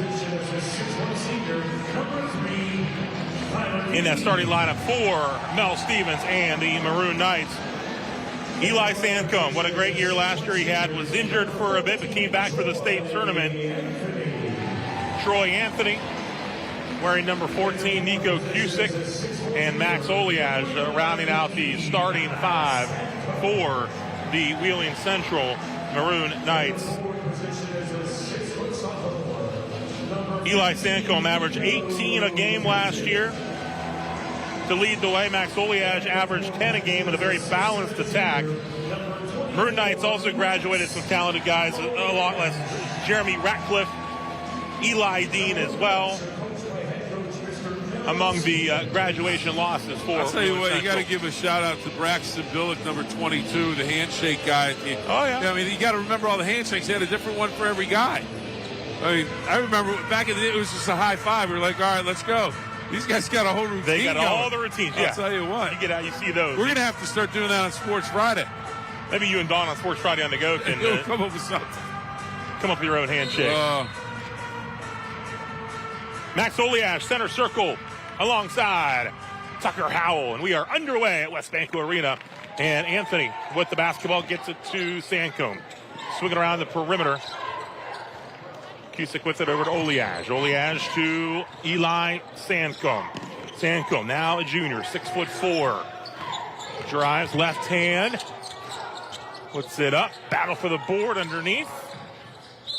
Speaker 2: in that starting lineup for Mel Stevens and the Maroon Knights. Eli Sancombe, what a great year last year he had, was injured for a bit but came back for the state tournament. Troy Anthony, wearing number 14, Nico Cusick, and Max Oliage rounding out the starting 5 for the Wheeling Central Maroon Knights. Eli Sancombe averaged 18 a game last year. To lead the way, Max Oliage averaged 10 a game in a very balanced attack. Maroon Knights also graduated some talented guys, a lot less. Jeremy Ratcliffe, Eli Dean as well, among the graduation losses for.
Speaker 8: I'll tell you what, you got to give a shout out to Braxton Billick, number 22, the handshake guy.
Speaker 2: Oh, yeah.
Speaker 8: I mean, you got to remember all the handshakes. They had a different one for every guy. I mean, I remember back in the day, it was just a high five. We were like, all right, let's go. These guys got a whole routine.
Speaker 2: They got
Speaker 8: going.
Speaker 2: all the routines, yeah.
Speaker 8: I'll tell you what.
Speaker 2: You get out, you see those.
Speaker 8: We're going to have to start doing that on Sports Friday.
Speaker 2: Maybe you and Don on Sports Friday on the go can
Speaker 8: come up with something.
Speaker 2: Come up with your own handshake. Max Oliage, center circle, alongside Tucker Howell. And we are underway at West Banco Arena. And Anthony, with the basketball, gets it to Sancombe. Swinging around the perimeter. Cusick with it over to Oliage. Oliage to Eli Sancombe. Sancombe, now a junior, 6'4". Drives left hand. Puts it up. Battle for the board underneath.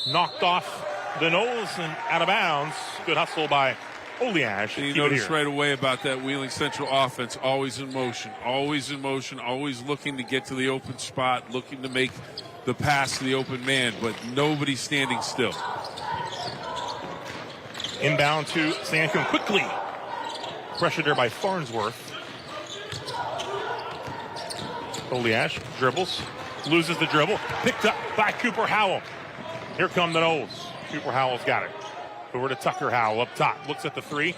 Speaker 2: Knocked off the nose and out of bounds. Good hustle by Oliage.
Speaker 8: And you notice right away about that Wheeling Central offense, always in motion, always looking to get to the open spot, looking to make the pass to the open man, but nobody's standing still.
Speaker 2: Inbound to Sancombe quickly. Pressured there by Farnsworth. Oliage dribbles, loses the dribble, picked up by Cooper Howell. Here come the Knowles. Cooper Howell's got it. Over to Tucker Howell up top. Looks at the three.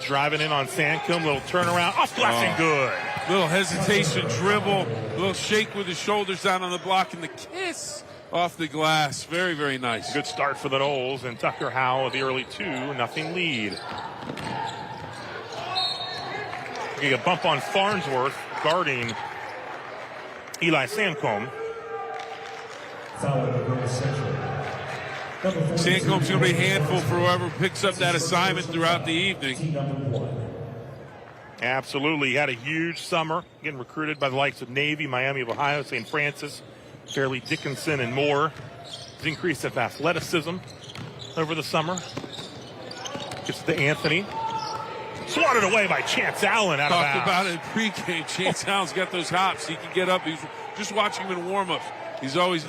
Speaker 2: Driving in on Sancombe. Little turnaround. Off glass and good.
Speaker 8: Little hesitation, dribble. Little shake with his shoulders down on the block. And the kiss off the glass. Very, very nice.
Speaker 2: Good start for the Knowles. And Tucker Howell with the early 2-0 lead. Getting a bump on Farnsworth guarding Eli Sancombe.
Speaker 8: Sancombe's going to be a handful for whoever picks up that assignment throughout the evening.
Speaker 2: Absolutely. He had a huge summer, getting recruited by the likes of Navy, Miami of Ohio, St. Francis, Fairleigh Dickinson, and more. He's increased his athleticism over the summer. Gets to Anthony. Swatted away by Chance Allen out of bounds.
Speaker 8: Talked about it in pregame. Chance Allen's got those hops. He can get up. He's just watching him in warm-ups. He's always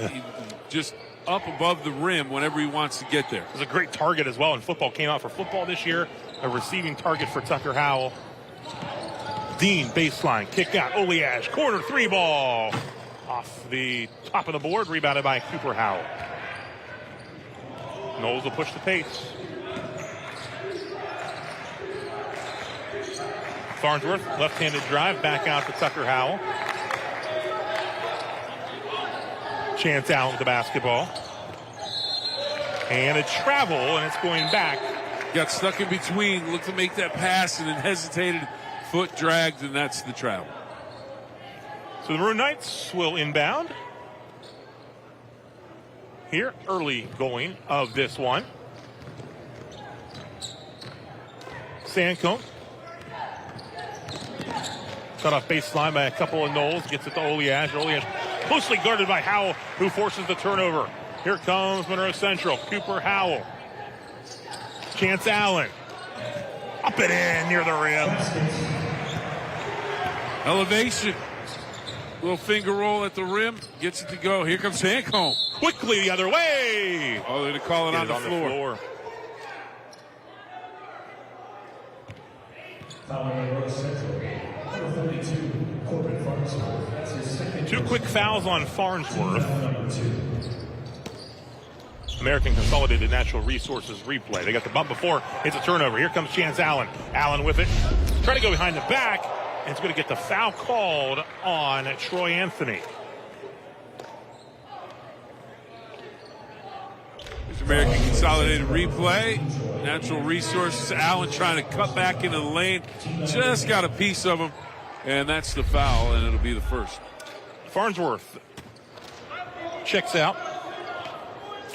Speaker 8: just up above the rim whenever he wants to get there.
Speaker 2: It was a great target as well in football. Came out for football this year. A receiving target for Tucker Howell. Dean, baseline, kick out. Oliage, corner three ball. Off the top of the board, rebounded by Cooper Howell. Knowles will push the pace. Farnsworth, left-handed drive, back out to Tucker Howell. Chance Allen with the basketball. And a travel, and it's going back.
Speaker 8: Got stuck in between, looked to make that pass, and then hesitated, foot dragged, and that's the travel.
Speaker 2: So the Maroon Knights will inbound. Here, early going of this one. Sancombe. Cut off baseline by a couple of Knowles. Gets it to Oliage. Oliage closely guarded by Howell, who forces the turnover. Here comes Monroe Central. Cooper Howell. Chance Allen. Up and in near the rim.
Speaker 8: Elevation. Little finger roll at the rim. Gets it to go. Here comes Sancombe.
Speaker 2: Quickly the other way.
Speaker 8: Oh, they're going to call it on the floor.
Speaker 2: Two quick fouls on Farnsworth. American Consolidated Natural Resources replay. They got the bump before. It's a turnover. Here comes Chance Allen. Allen with it. Trying to go behind the back. And it's going to get the foul called on Troy Anthony.
Speaker 8: There's American Consolidated replay. Natural Resources. Allen trying to cut back into the lane. Just got a piece of him. and that's the foul, and it'll be the first.
Speaker 2: Farnsworth checks out.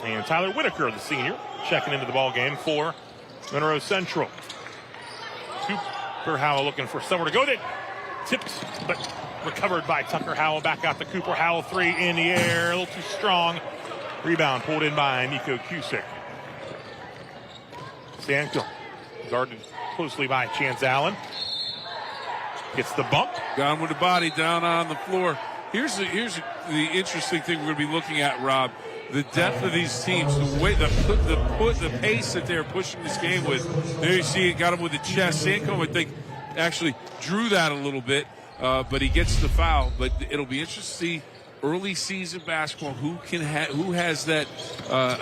Speaker 2: And Tyler Whitaker, the senior, checking into the ball game for Monroe Central. Cooper Howell looking for somewhere to go. That tipped, but recovered by Tucker Howell. Back out to Cooper Howell. 3 in the air. A little too strong. Rebound pulled in by Nico Cusick. Sanko guarded closely by Chance Allen. Gets the bump.
Speaker 8: Gone with the body down on the floor. Here's the interesting thing we're going to be looking at, Rob. The depth of these teams, the way the pace that they're pushing this game with. There you see it, got him with the chest. Sanko, I think, actually drew that a little bit, but he gets the foul. But it'll be interesting to see early season basketball who has that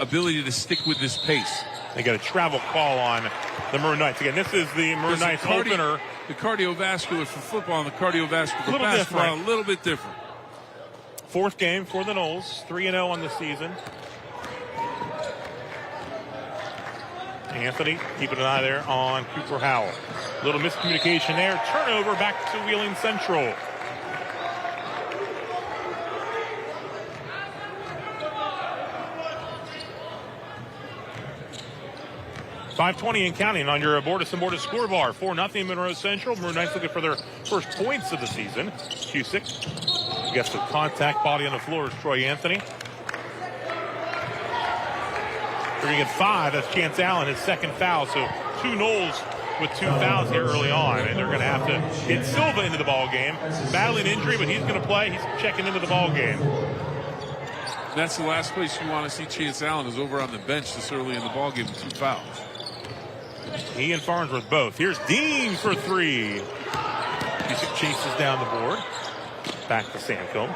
Speaker 8: ability to stick with this pace.
Speaker 2: They got a travel call on the Maroon Knights. Again, this is the Maroon Knights opener.
Speaker 8: The cardiovascular for football and the cardiovascular for basketball, a little bit different.
Speaker 2: 4th game for the Noles, 3-0 on the season. Anthony keeping an eye there on Cooper Howell. A little miscommunication there. Turnover back to Wheeling Central. .520 and counting on your Bordas and Bordas scoreboard. 4-0 Monroe Central. Maroon Knights looking for their first points of the season. Cusick gets the contact, body on the floor is Troy Anthony. We're going to get 5. That's Chance Allen, his 2nd foul. So 2 Noles with 2 fouls here early on. And they're going to have to get Silva into the ball game. Battling injury, but he's going to play. He's checking into the ball game.
Speaker 8: That's the last place you want to see Chance Allen is over on the bench this early in the ball game with 2 fouls.
Speaker 2: He and Farnsworth both. Here's Dean for 3. Cusick chases down the board. Back to Sanko.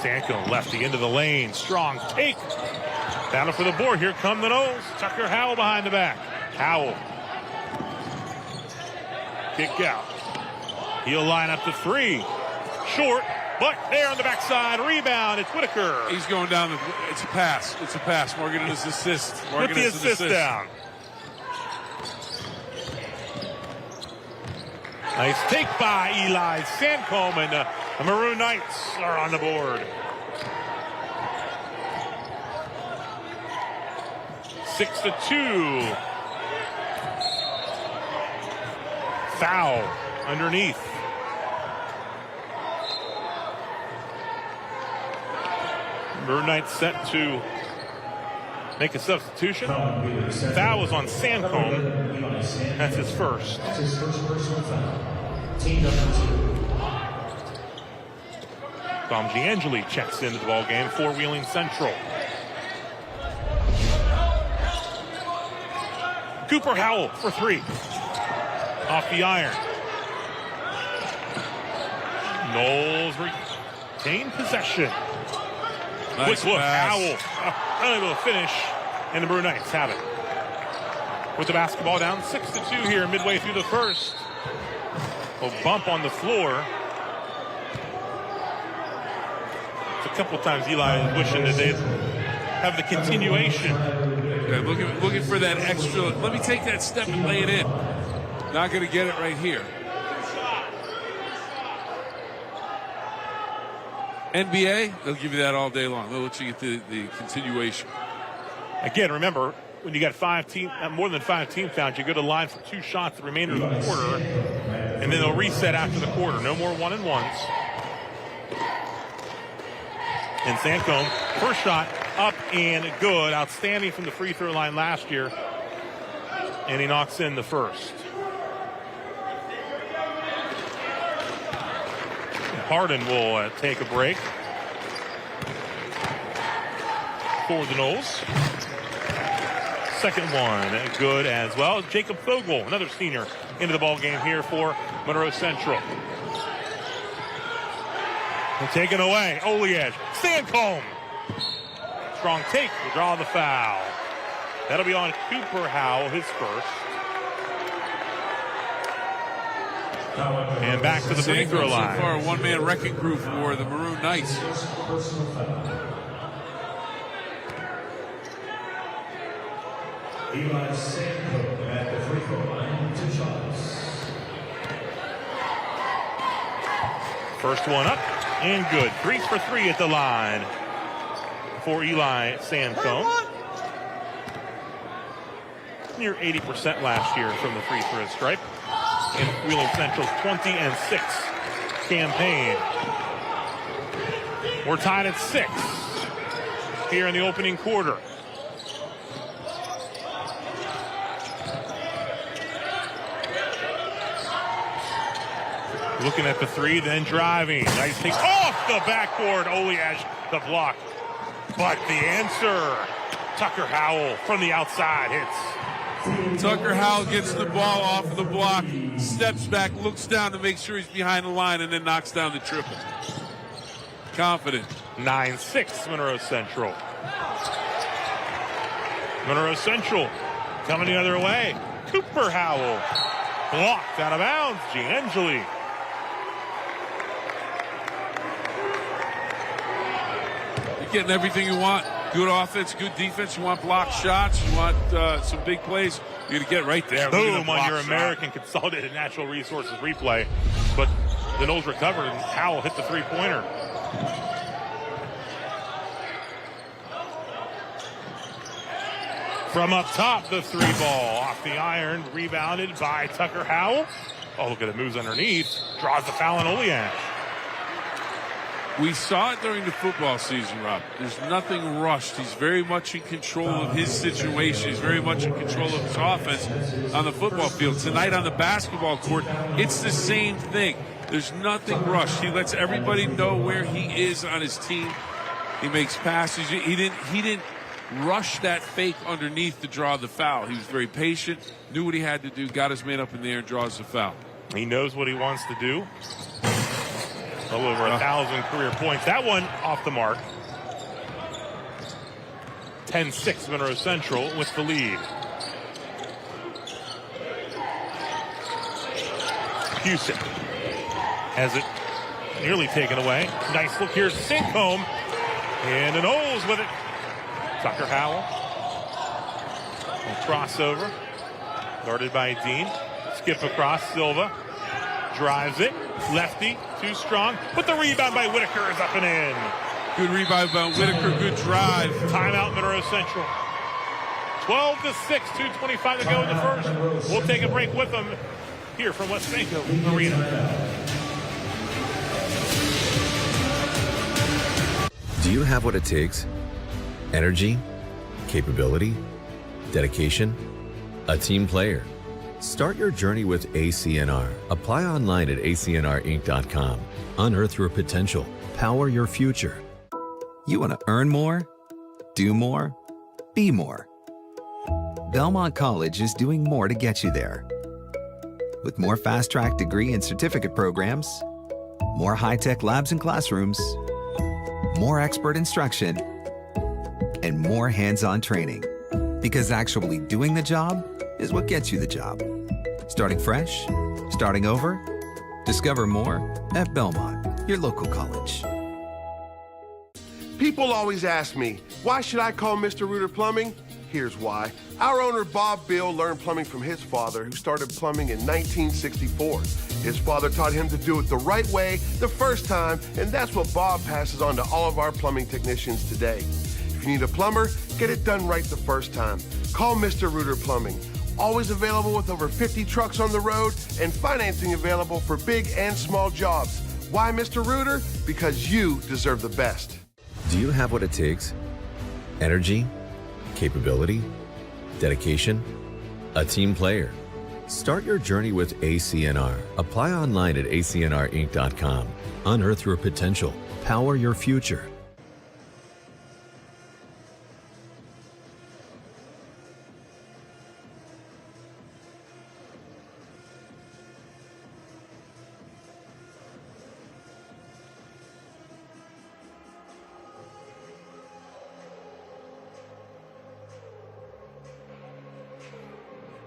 Speaker 2: Sanko lefty into the lane. Strong take. Battle for the board. Here come the Noles. Tucker Howell behind the back. Howell. Kick out. He'll line up to 3. Short. But there on the backside. Rebound. It's Whitaker.
Speaker 8: He's going down. It's a pass. It's a pass. Morgan is assist.
Speaker 2: Put the assist down. Nice take by Eli Sancombe, and the Maroon Knights are on the board. 6-2. Foul underneath. Maroon Knights set to make a substitution. Foul was on Sancombe. That's his first.
Speaker 18: That's his first personal foul. Team number 2.
Speaker 2: Dom Giangeli checks into the ball game for Wheeling Central. Cooper Howell for 3. Off the iron. Noles retain possession.
Speaker 8: Nice
Speaker 2: Quick look,
Speaker 8: pass.
Speaker 2: Howell unable to finish, and the Maroon Knights have it. With the basketball down 6-2 here midway through the first. A bump on the floor. It's a couple times Eli is wishing that they'd have the continuation.
Speaker 8: Yeah, looking for that extra. Let me take that step and lay it in. Not going to get it right here. NBA, they'll give you that all day long. They'll let you get the continuation.
Speaker 2: Again, remember, when you got more than 5 team fouls, you go to the line for 2 shots the remainder of the quarter, and then they'll reset after the quarter. No more 1-and-1s. And Sancombe, first shot up and good. Outstanding from the free throw line last year. And he knocks in the first. Harden will take a break for the Noles. Second one, good as well. Jacob Fogel, another senior, into the ball game here for Monroe Central. And taken away, Oliege, Sancombe. Strong take, will draw the foul. That'll be on Cooper Howell, his first. And back to the free throw line.
Speaker 8: So far, a one-man wrecking crew for the Maroon Knights.
Speaker 18: Eli Sancombe at the free throw line, 2 shots.
Speaker 2: First one up and good. 3 for 3 at the line for Eli Sandcombe. Near 80% last year from the free throw stripe in Wheeling Central's 20-6 campaign. We're tied at 6 here in the opening quarter. Looking at the three, then driving. Nice take off the backboard. Oliash, the block. But the answer, Tucker Howell from the outside hits.
Speaker 8: Tucker Howell gets the ball off of the block, steps back, looks down to make sure he's behind the line, and then knocks down the triple. Confident.
Speaker 2: 9-6 Monroe Central. Monroe Central coming the other way. Cooper Howell blocked out of bounds. Giangeli.
Speaker 8: You're getting everything you want. Good offense, good defense. You want block shots. You want some big plays. You're going to get right there.
Speaker 2: Boom on your American Consolidated Natural Resources replay. But the Noles recovered and Howell hit the three-pointer. From up top, the three ball off the iron, rebounded by Tucker Howell. Oh, look at it, moves underneath, draws the foul on Oliash.
Speaker 8: We saw it during the football season, Rob. There's nothing rushed. He's very much in control of his situation. He's very much in control of his offense on the football field. Tonight on the basketball court, it's the same thing. There's nothing rushed. He lets everybody know where he is on his team. He makes passes. He didn't rush that fake underneath to draw the foul. He was very patient, knew what he had to do, got his man up in the air and draws the foul.
Speaker 2: He knows what he wants to do. Well over 1,000 career points. That one off the mark. 10-6 Monroe Central with the lead. Houston has it nearly taken away. Nice look. Here's Sandcombe. And the Noles with it. Tucker Howell. And crossover. Guarded by Dean. Skip across. Silva. Drives it. Lefty. Too strong. But the rebound by Whitaker is up and in.
Speaker 8: Good rebound by Whitaker. Good drive.
Speaker 2: Timeout Monroe Central. 12-6. 2:25 to go in the first. We'll take a break with them here from West Banco Arena.
Speaker 12: Do you have what it takes? Energy, capability, dedication, a team player. Start your journey with ACNR. Apply online at acnrinc.com. Unearth your potential. Power your future. You want to earn more, do more, be more. Belmont College is doing more to get you there. With more fast-track degree and certificate programs, more high-tech labs and classrooms, more expert instruction, and more hands-on training. Because actually doing the job is what gets you the job. Starting fresh, starting over, discover more at Belmont, your local college.
Speaker 15: People always ask me, why should I call Mr. Reuter Plumbing? Here's why. Our owner, Bob Bill, learned plumbing from his father, who started plumbing in 1964. His father taught him to do it the right way the first time, and that's what Bob passes on to all of our plumbing technicians today. If you need a plumber, get it done right the first time. Call Mr. Reuter Plumbing. Always available with over 50 trucks on the road and financing available for big and small jobs. Why Mr. Reuter? Because you deserve the best.
Speaker 12: Do you have what it takes? Energy, capability, dedication, a team player. Start your journey with ACNR. Apply online at acnrinc.com. Unearth your potential. Power your future.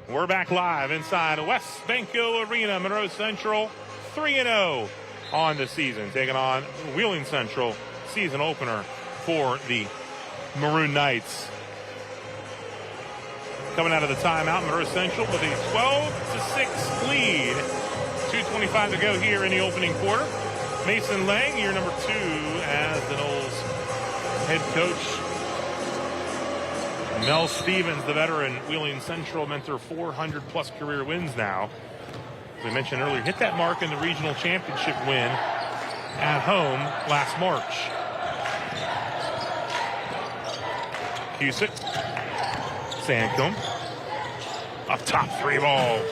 Speaker 2: We're back live inside West Banco Arena. Monroe Central 3-0 on the season, taking on Wheeling Central, season opener for the Maroon Knights. Coming out of the timeout, Monroe Central with a 12-6 lead. 2:25 to go here in the opening quarter. Mason Lang, year number 2 as the Noles head coach. Mel Stevens, the veteran, Wheeling Central mentor, 400-plus career wins now. As we mentioned earlier, hit that mark in the regional championship win at home last March. Cusick, Sancombe, up top 3 ball.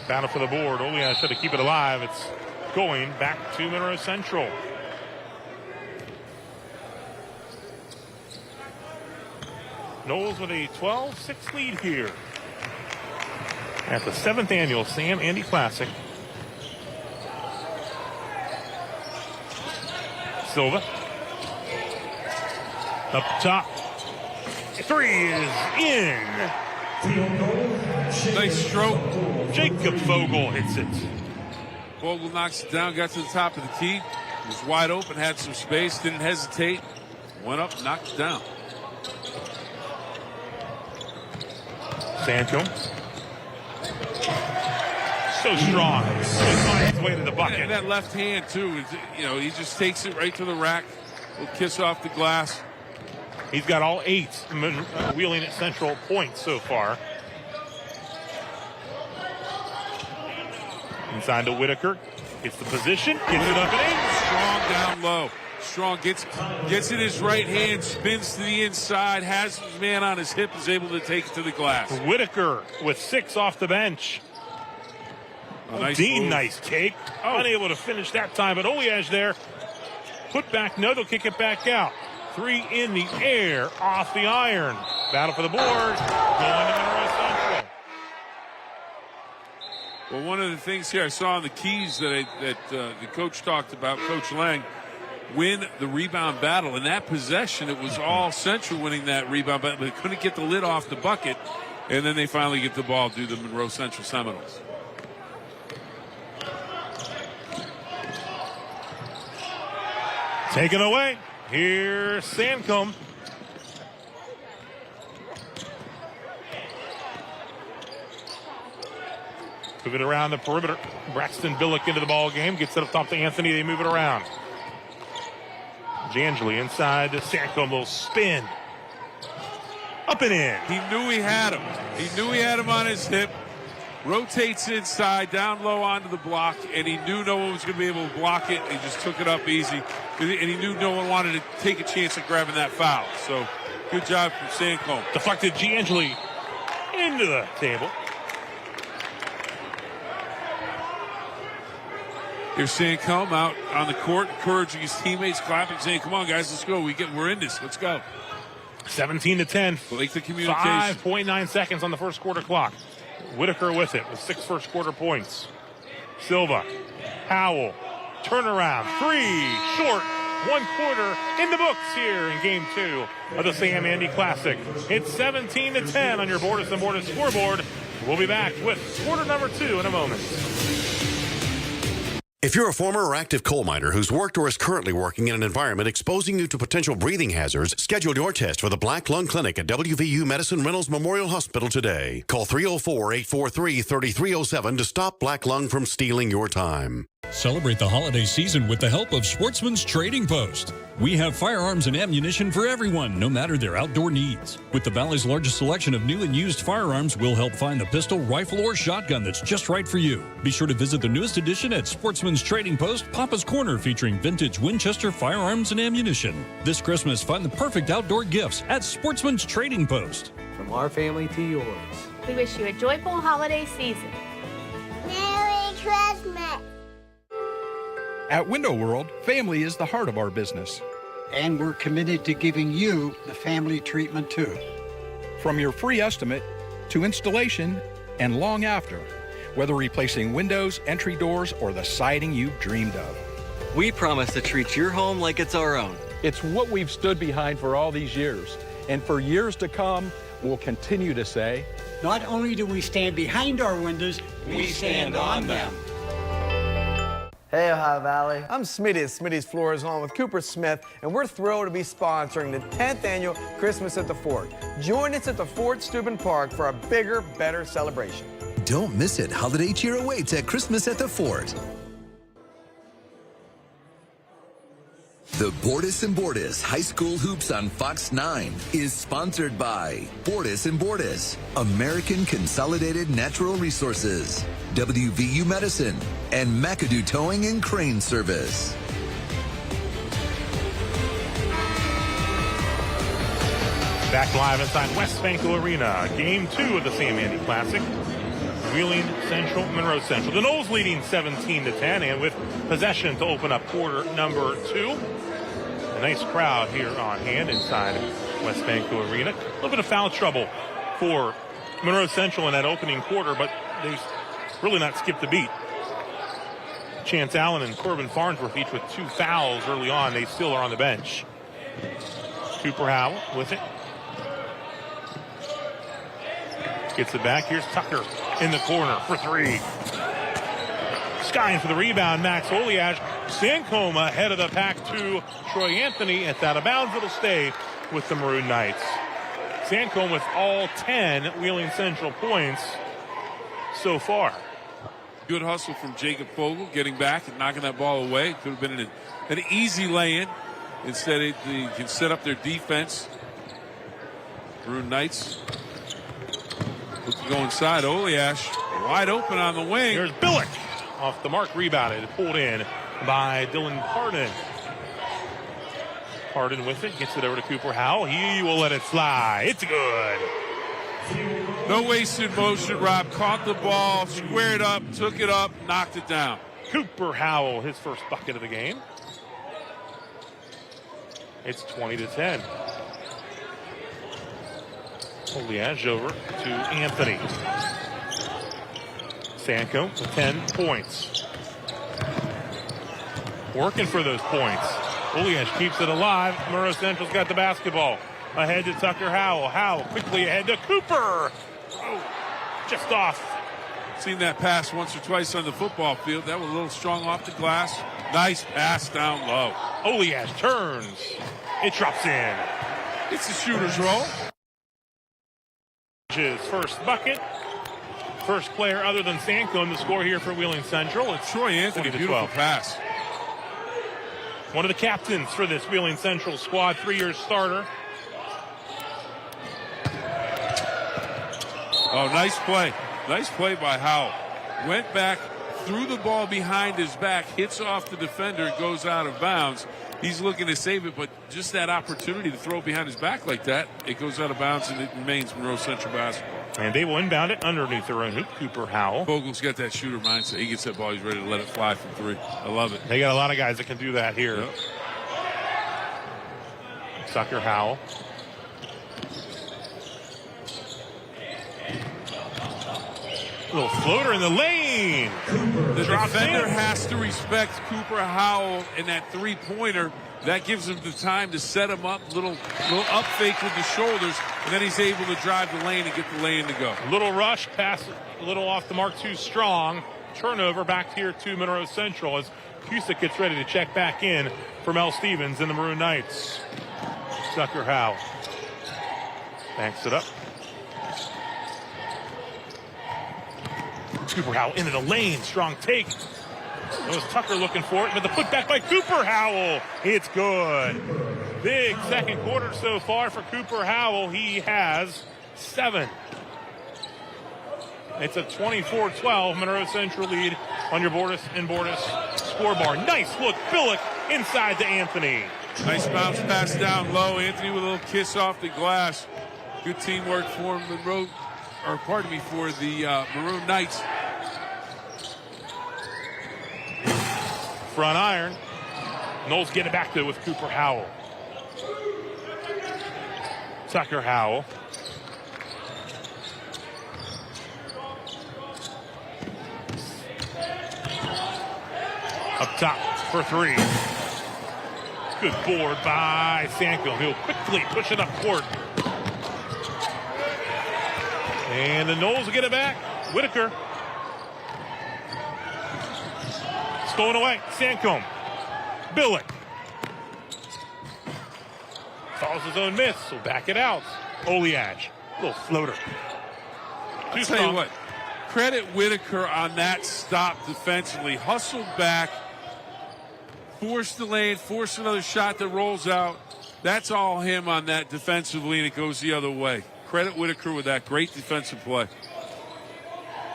Speaker 2: Battle for the board. Olean should keep it alive. It's going back to Monroe Central. Noles with a 12-6 lead here at the 7th annual Sam Andy Classic. Silva up top. 3 is in.
Speaker 8: Nice stroke.
Speaker 2: Jacob Vogel hits it.
Speaker 8: Vogel knocks it down, got to the top of the tee. Was wide open, had some space, didn't hesitate. Went up, knocked it down.
Speaker 2: Sancombe. So strong. He's on his way to the bucket.
Speaker 8: And that left hand, too. You know, he just takes it right to the rack. Little kiss off the glass.
Speaker 2: He's got all 8 Wheeling at Central points so far. Inside to Whitaker. Gets the position. Gets it up and in.
Speaker 8: Strong down low. Strong gets it in his right hand, spins to the inside, has his man on his hip, is able to take it to the glass.
Speaker 2: Whitaker with 6 off the bench. Dean, nice take. Unable to finish that time, but Oliage there. Put back, no, they'll kick it back out. 3 in the air, off the iron. Battle for the board. Going to Monroe Central.
Speaker 8: Well, one of the things here I saw on the keys that the coach talked about, Coach Lang, win the rebound battle. In that possession, it was all Central winning that rebound battle, but they couldn't get the lid off the bucket, and then they finally get the ball due to the Monroe Central Seminoles.
Speaker 2: Taken away. Here's Sancombe. Move it around the perimeter. Braxton Billick into the ball game. Gets it up top to Anthony. They move it around. Jangeli inside to Sancombe. Little spin. Up and in.
Speaker 8: He knew he had him. He knew he had him on his hip. Rotates inside, down low onto the block, and he knew no one was going to be able to block it. He just took it up easy, and he knew no one wanted to take a chance at grabbing that foul. So, good job from Sancombe.
Speaker 2: Deflected Jangeli into the table.
Speaker 8: Here's Sancombe out on the court, encouraging his teammates, clapping, saying, "Come on, guys, let's go. We're in this. Let's go."
Speaker 2: 17-10.
Speaker 8: Like the communication.
Speaker 2: 5.9 seconds on the first quarter clock. Whitaker with it with 6 first quarter points. Silva, Howell, turnaround, 3, short, 1 quarter in the books here in game 2 of the Sam Andy Classic. It's 17-10 on your Bordas Bordas scoreboard. We'll be back with quarter number 2 in a moment.
Speaker 19: If you're a former or active coal miner who's worked or is currently working in an environment exposing you to potential breathing hazards, schedule your test for the Black Lung Clinic at WVU Medicine Reynolds Memorial Hospital today. Call 304-843-3307 to stop black lung from stealing your time.
Speaker 20: Celebrate the holiday season with the help of Sportsman's Trading Post. We have firearms and ammunition for everyone, no matter their outdoor needs. With the Valley's largest selection of new and used firearms, we'll help find the pistol, rifle, or shotgun that's just right for you. Be sure to visit the newest edition at Sportsman's Trading Post, Papa's Corner, featuring vintage Winchester firearms and ammunition. This Christmas, find the perfect outdoor gifts at Sportsman's Trading Post.
Speaker 21: From our family to yours.
Speaker 22: We wish you a joyful holiday season.
Speaker 23: Merry Christmas!
Speaker 24: At Window World, family is the heart of our business.
Speaker 25: And we're committed to giving you the family treatment too.
Speaker 24: From your free estimate to installation and long after, whether replacing windows, entry doors, or the siding you've dreamed of.
Speaker 27: We promise to treat your home like it's our own.
Speaker 24: It's what we've stood behind for all these years. And for years to come, we'll continue to say,
Speaker 25: not only do we stand behind our windows, we stand on them.
Speaker 28: Hey, Ohio Valley. I'm Smitty at Smitty's Floors Home with Cooper Smith, and we're thrilled to be sponsoring the 10th annual Christmas at the Fort. Join us at the Fort Steuben Park for a bigger, better celebration.
Speaker 3: Don't miss it. Holiday cheer awaits at Christmas at the Fort. The Bordas Bordas High School Hoops on Fox 9 is sponsored by Bordas Bordas, American Consolidated Natural Resources, WVU Medicine, and McAdoo Towing and Crane Service.
Speaker 2: Back live inside Westbanco Arena. Game 2 of the Sam Andy Classic. Wheeling Central, Monroe Central. The Noles leading 17-10, and with possession to open up quarter number 2. A nice crowd here on hand inside Westbanco Arena. A little bit of foul trouble for Monroe Central in that opening quarter, but they've really not skipped a beat. Chance Allen and Corbin Farnsworth each with 2 fouls early on. They still are on the bench. Cooper Howell with it. Gets it back. Here's Tucker in the corner for 3. Skying for the rebound. Max Oliash. Sancombe ahead of the pack to Troy Anthony. It's out of bounds. It'll stay with the Maroon Knights. Sancombe with all 10 Wheeling Central points so far.
Speaker 8: Good hustle from Jacob Fogle, getting back and knocking that ball away. Could have been an easy lay-in. Instead, they can set up their defense. Maroon Knights look to go inside. Oliash wide open on the wing.
Speaker 2: Here's Billick off the mark, rebounded, pulled in by Dylan Pardon. Pardon with it, gets it over to Cooper Howell. He will let it fly. It's good.
Speaker 8: No wasted motion, Rob. Caught the ball, squared up, took it up, knocked it down.
Speaker 2: Cooper Howell, his first bucket of the game. It's 20-10. Oliage over to Anthony. Sancombe with 10 points. Working for those points. Oliage keeps it alive. Monroe Central's got the basketball. Ahead to Tucker Howell. Howell quickly ahead to Cooper. Oh, just off.
Speaker 8: Seen that pass once or twice on the football field. That was a little strong off the glass. Nice pass down low.
Speaker 2: Oliage turns. It drops in.
Speaker 8: It's the shooter's roll.
Speaker 2: His first bucket. First player other than Sancombe to score here for Wheeling Central. It's
Speaker 8: Troy Anthony, beautiful pass.
Speaker 2: One of the captains for this Wheeling Central squad, 3-year starter.
Speaker 8: Oh, nice play. Nice play by Howell. Went back, threw the ball behind his back, hits off the defender, goes out of bounds. He's looking to save it, but just that opportunity to throw it behind his back like that, it goes out of bounds and it remains Monroe Central basketball.
Speaker 2: And they will inbound it underneath their own hoop. Cooper Howell.
Speaker 8: Vogel's got that shooter mindset. He gets that ball, he's ready to let it fly from 3. I love it.
Speaker 2: They got a lot of guys that can do that here.
Speaker 8: Yep.
Speaker 2: Tucker Howell. Little floater in the lane.
Speaker 8: The defender has to respect Cooper Howell in that 3-pointer. That gives him the time to set him up, little up fake with the shoulders, and then he's able to drive the lane and get the lane to go.
Speaker 2: Little rush, pass a little off the mark, too strong. Turnover back here to Monroe Central as Cusick gets ready to check back in for Mel Stevens and the Maroon Knights. Tucker Howell backs it up. Cooper Howell into the lane, strong take. It was Tucker looking for it, but the putback by Cooper Howell. It's good. Big second quarter so far for Cooper Howell. He has 7. It's a 24-12 Monroe Central lead on your Bordas scoreboard. Nice look, Billick inside to Anthony.
Speaker 8: Nice bounce pass down low. Anthony with a little kiss off the glass. Good teamwork for for the Maroon Knights.
Speaker 2: Front iron. Knowles get it back there with Cooper Howell. Tucker Howell. Up top for 3. Good board by Sancombe. He'll quickly push it up court. And the Knowles will get it back. Whitaker. Stolen away. Sancombe. Billick. Follows his own miss. So back it out. Oliage. Little floater.
Speaker 8: I'll tell you what. Credit Whitaker on that stop defensively. Hustled back. force the lane, force another shot that rolls out. That's all him on that defensively, and it goes the other way. Credit Whitaker with that great defensive play.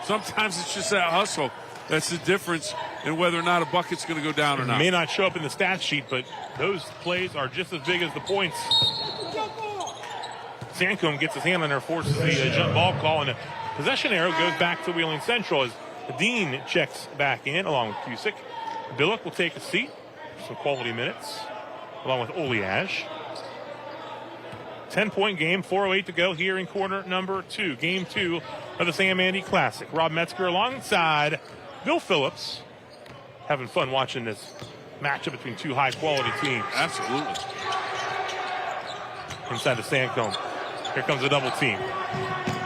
Speaker 8: Sometimes it's just that hustle. That's the difference in whether or not a bucket's going to go down or not.
Speaker 2: It may not show up in the stat sheet, but those plays are just as big as the points. Sancombe gets his hand on there, forces the jump ball call, and the possession arrow goes back to Wheeling Central as Dean checks back in along with Cusick. Billick will take a seat, some quality minutes, along with Oliage. 10-point game, 4:08 to go here in quarter number 2. Game 2 of the Sam Andy Classic. Rob Metzger alongside Bill Phillips. Having fun watching this matchup between two high-quality teams.
Speaker 8: Absolutely.
Speaker 2: Inside the Sancombe. Here comes a double team.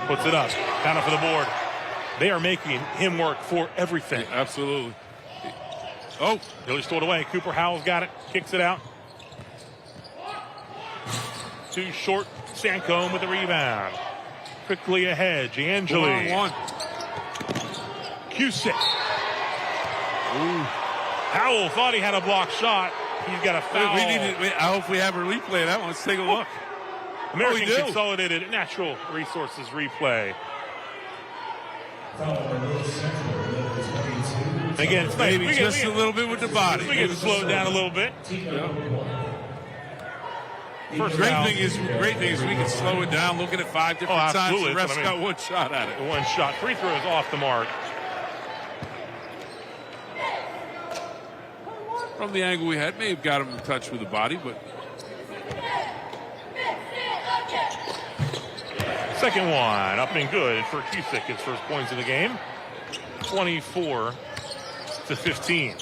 Speaker 2: Puts it up. Down for the board. They are making him work for everything.
Speaker 8: Absolutely. Oh.
Speaker 2: Billy stole it away. Cooper Howell's got it. Kicks it out. Too short. Sancombe with the rebound. Quickly ahead. Giangeli.
Speaker 8: One.
Speaker 2: Cusick. Howell thought he had a blocked shot. He's got a foul.
Speaker 8: I hope we have a replay of that one. Let's take a look.
Speaker 2: American Consolidated Natural Resources replay. Again, it's
Speaker 8: maybe just a little bit with the body.
Speaker 2: We can slow it down a little bit.
Speaker 8: First great thing is we can slow it down. Looking at 5 different times, the ref's got one shot at it.
Speaker 2: One shot. Free throw is off the mark.
Speaker 8: From the angle we had, may have got him in touch with the body, but
Speaker 2: second one up and good for Cusick. His first points of the game. 24-15.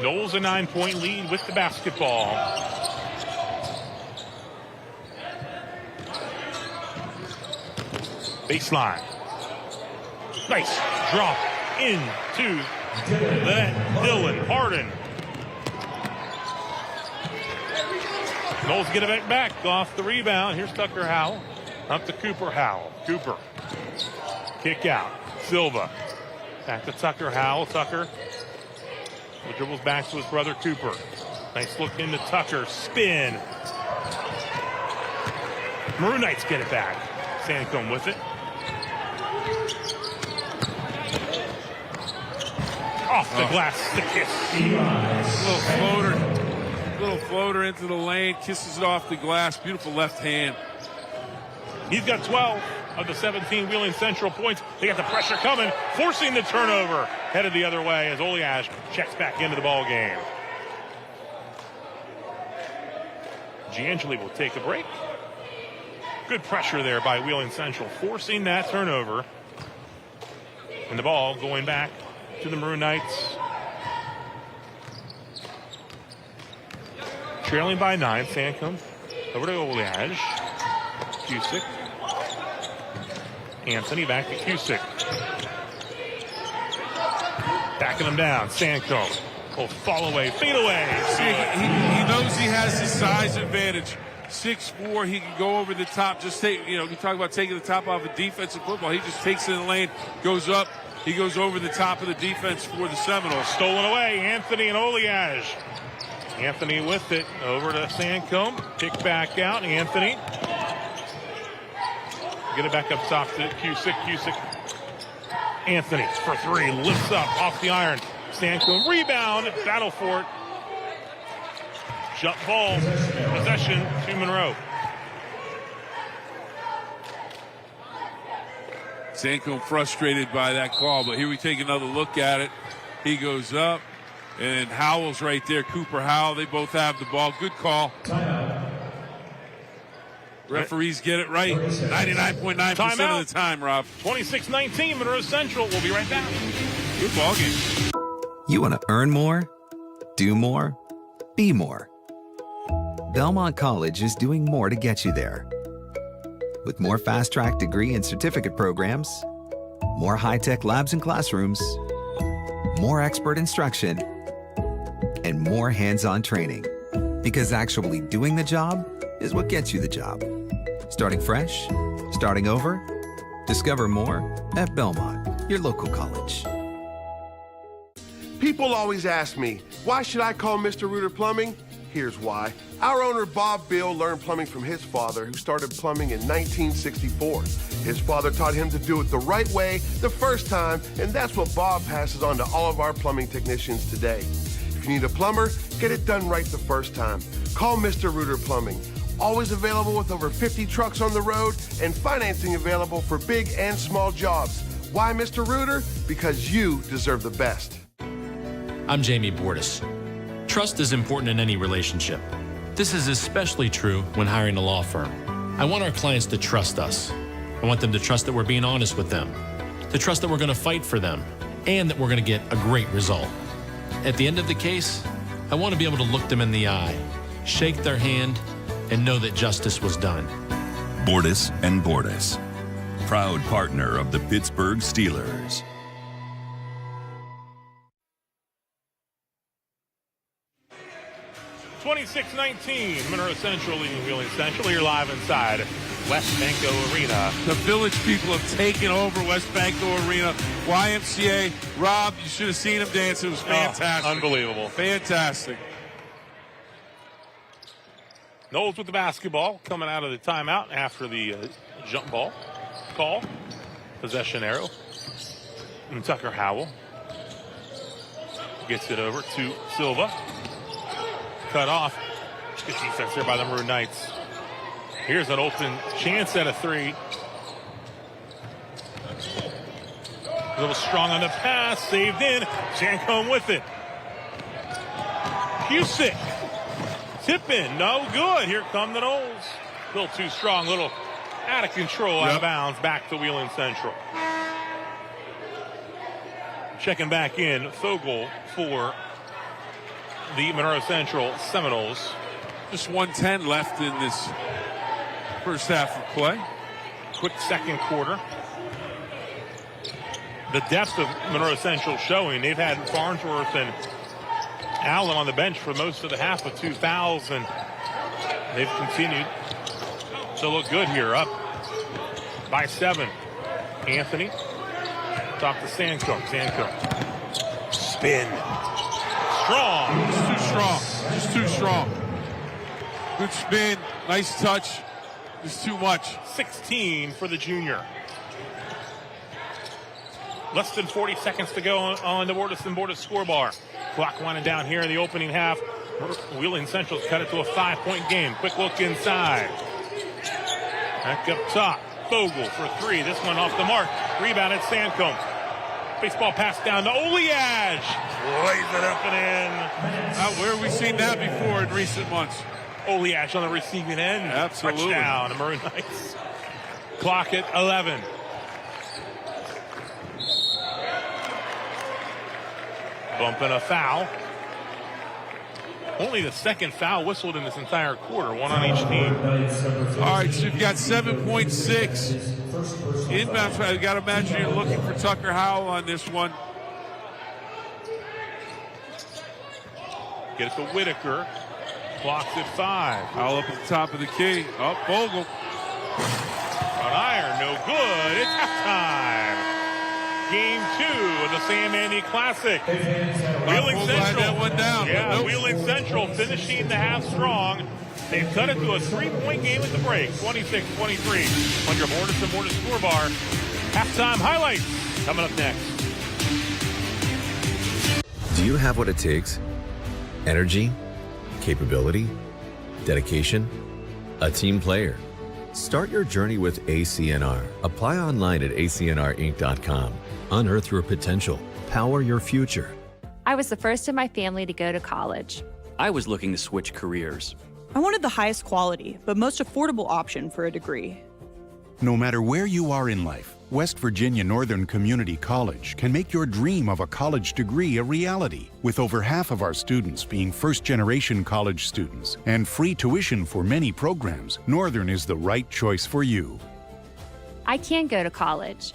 Speaker 2: Knowles a 9-point lead with the basketball. Baseline. Nice drop into Dylan Harden. Knowles get it back off the rebound. Here's Tucker Howell. Up to Cooper Howell. Cooper. Kick out. Silva. Back to Tucker Howell. Tucker dribbles back to his brother Cooper. Nice look into Tucker. Spin. Maroon Knights get it back. Sancombe with it. Off the glass. The kiss.
Speaker 8: Little floater into the lane. Kisses it off the glass. Beautiful left hand.
Speaker 2: He's got 12 of the 17 Wheeling Central points. They got the pressure coming, forcing the turnover. Headed the other way as Oliage checks back into the ball game. Giangeli will take a break. Good pressure there by Wheeling Central, forcing that turnover. And the ball going back to the Maroon Knights. Trailing by 9, Sancombe. Over to Oliage. Cusick. Anthony back to Cusick. Backing him down. Sancombe. Oh, fall away, fade away.
Speaker 8: See, he knows he has the size advantage. 6'4", he can go over the top. Just take, you talk about taking the top off a defensive football. He just takes it in the lane, goes up. He goes over the top of the defense for the Seminoles.
Speaker 2: Stolen away. Anthony and Oliage. Anthony with it. Over to Sancombe. Kick back out. Anthony. Get it back up top to Cusick. Cusick. Anthony for 3. Lifts up off the iron. Sancombe. Rebound. Battle for it. Jump ball. Possession to Monroe.
Speaker 8: Sancombe frustrated by that call, but here we take another look at it. He goes up, and Howell's right there. Cooper Howell, they both have the ball. Good call. Referees get it right 99.9% of the time, Rob.
Speaker 2: 26-19, Monroe Central. We'll be right back.
Speaker 8: Good ball game.
Speaker 1: You want to earn more, do more, be more. Belmont College is doing more to get you there. With more fast-track degree and certificate programs, more high-tech labs and classrooms, more expert instruction, and more hands-on training. Because actually doing the job is what gets you the job. Starting fresh, starting over, Discover more at Belmont, your local college.
Speaker 15: People always ask me, why should I call Mr. Reuter Plumbing? Here's why. Our owner, Bob Bill, learned plumbing from his father, who started plumbing in 1964. His father taught him to do it the right way the first time, and that's what Bob passes on to all of our plumbing technicians today. If you need a plumber, get it done right the first time. Call Mr. Reuter Plumbing. Always available with over 50 trucks on the road and financing available for big and small jobs. Why Mr. Reuter? Because you deserve the best.
Speaker 4: I'm Jamie Bordas. Trust is important in any relationship. This is especially true when hiring a law firm. I want our clients to trust us. I want them to trust that we're being honest with them, to trust that we're going to fight for them, and that we're going to get a great result. At the end of the case, I want to be able to look them in the eye, shake their hand, and know that justice was done.
Speaker 17: Bordas and Bordas, proud partner of the Pittsburgh Steelers.
Speaker 2: (26-19), Monroe Central leading Wheeling Central. You're live inside West Banco Arena.
Speaker 8: The Village people have taken over West Banco Arena. YMCA, Rob, you should have seen him dance. It was fantastic.
Speaker 2: Oh, unbelievable.
Speaker 8: Fantastic.
Speaker 2: Knowles with the basketball coming out of the timeout after the jump ball call. Possession arrow. And Tucker Howell gets it over to Silva. Cut off. Good defense there by the Maroon Knights. Here's an open chance at a three. A little strong on the pass. Saved in. Jancombe with it. Cusick. Tip in. No good. Here come the Knowles. A little too strong. A little out of control. Out of bounds. Back to Wheeling Central. Checking back in. Fogel for the Monroe Central Seminoles.
Speaker 8: Just 1:10 left in this first half of play.
Speaker 2: Quick second quarter. The depth of Monroe Central showing. They've had Farnsworth and Allen on the bench for most of the half of 2000. They've continued to look good here, up by 7. Anthony. Talk to Sanko. Spin. Strong.
Speaker 8: Just too strong. Just too strong. Good spin. Nice touch. Just too much.
Speaker 2: 16 for the junior. Less than 40 seconds to go on the Bordas and Bordas scorebar. Clock winding down here in the opening half. Wheeling Central's cut it to a 5-point game. Quick look inside. Back up top. Fogel for 3. This one off the mark. Rebound at Sancombe. Baseball pass down to Oliage. Lays it up and in.
Speaker 8: Where have we seen that before in recent months?
Speaker 2: Oliage on the receiving end.
Speaker 8: Absolutely.
Speaker 2: Touchdown, Maroon Knights. Clock at 11. Bumping a foul. Only the second foul whistled in this entire quarter. One on each team.
Speaker 8: All right, so you've got 7.6. Inbound foul. You've got to imagine you're looking for Tucker Howell on this one.
Speaker 2: Get it to Whitaker. Clock's at 5.
Speaker 8: Howell up at the top of the key. Oh, Vogel.
Speaker 2: Front iron, no good. It's halftime. Game 2 of the Sam Andy Classic. Wheeling Central.
Speaker 8: That one down.
Speaker 2: Yeah, nope. Wheeling Central finishing the half strong. They've cut it to a 3-point game at the break. 26-23 on your Bordas and Bordas scorebar. Halftime highlights coming up next.
Speaker 12: Do you have what it takes? Energy, capability, dedication, a team player. Start your journey with ACNR. Apply online at acnrinc.com. Unearth your potential. Power your future.
Speaker 5: I was the first in my family to go to college.
Speaker 27: I was looking to switch careers.
Speaker 6: I wanted the highest quality, but most affordable option for a degree.
Speaker 7: No matter where you are in life, West Virginia Northern Community College can make your dream of a college degree a reality. With over half of our students being first-generation college students and free tuition for many programs, Northern is the right choice for you.
Speaker 5: I can go to college.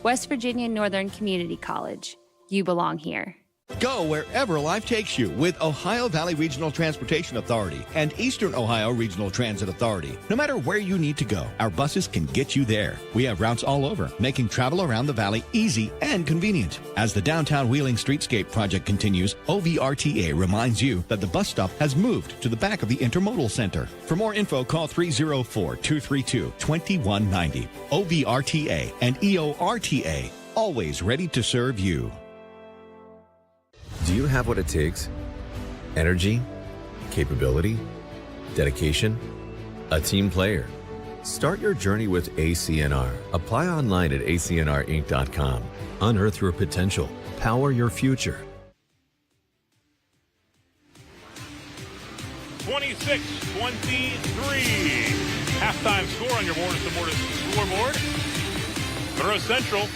Speaker 5: West Virginia Northern Community College. You belong here.
Speaker 9: Go wherever life takes you with Ohio Valley Regional Transportation Authority and Eastern Ohio Regional Transit Authority. No matter where you need to go, our buses can get you there. We have routes all over, making travel around the valley easy and convenient. As the downtown Wheeling Streetscape project continues, OVRTA reminds you that the bus stop has moved to the back of the Intermodal Center. For more info, call 304-232-2190. OVRTA and EORTA, always ready to serve you.
Speaker 12: Do you have what it takes? Energy, capability, dedication, a team player. Start your journey with ACNR. Apply online at acnrinc.com. Unearth your potential. Power your future.
Speaker 2: 26-23. Halftime score on your Bordas Bordas scoreboard. Monroe Central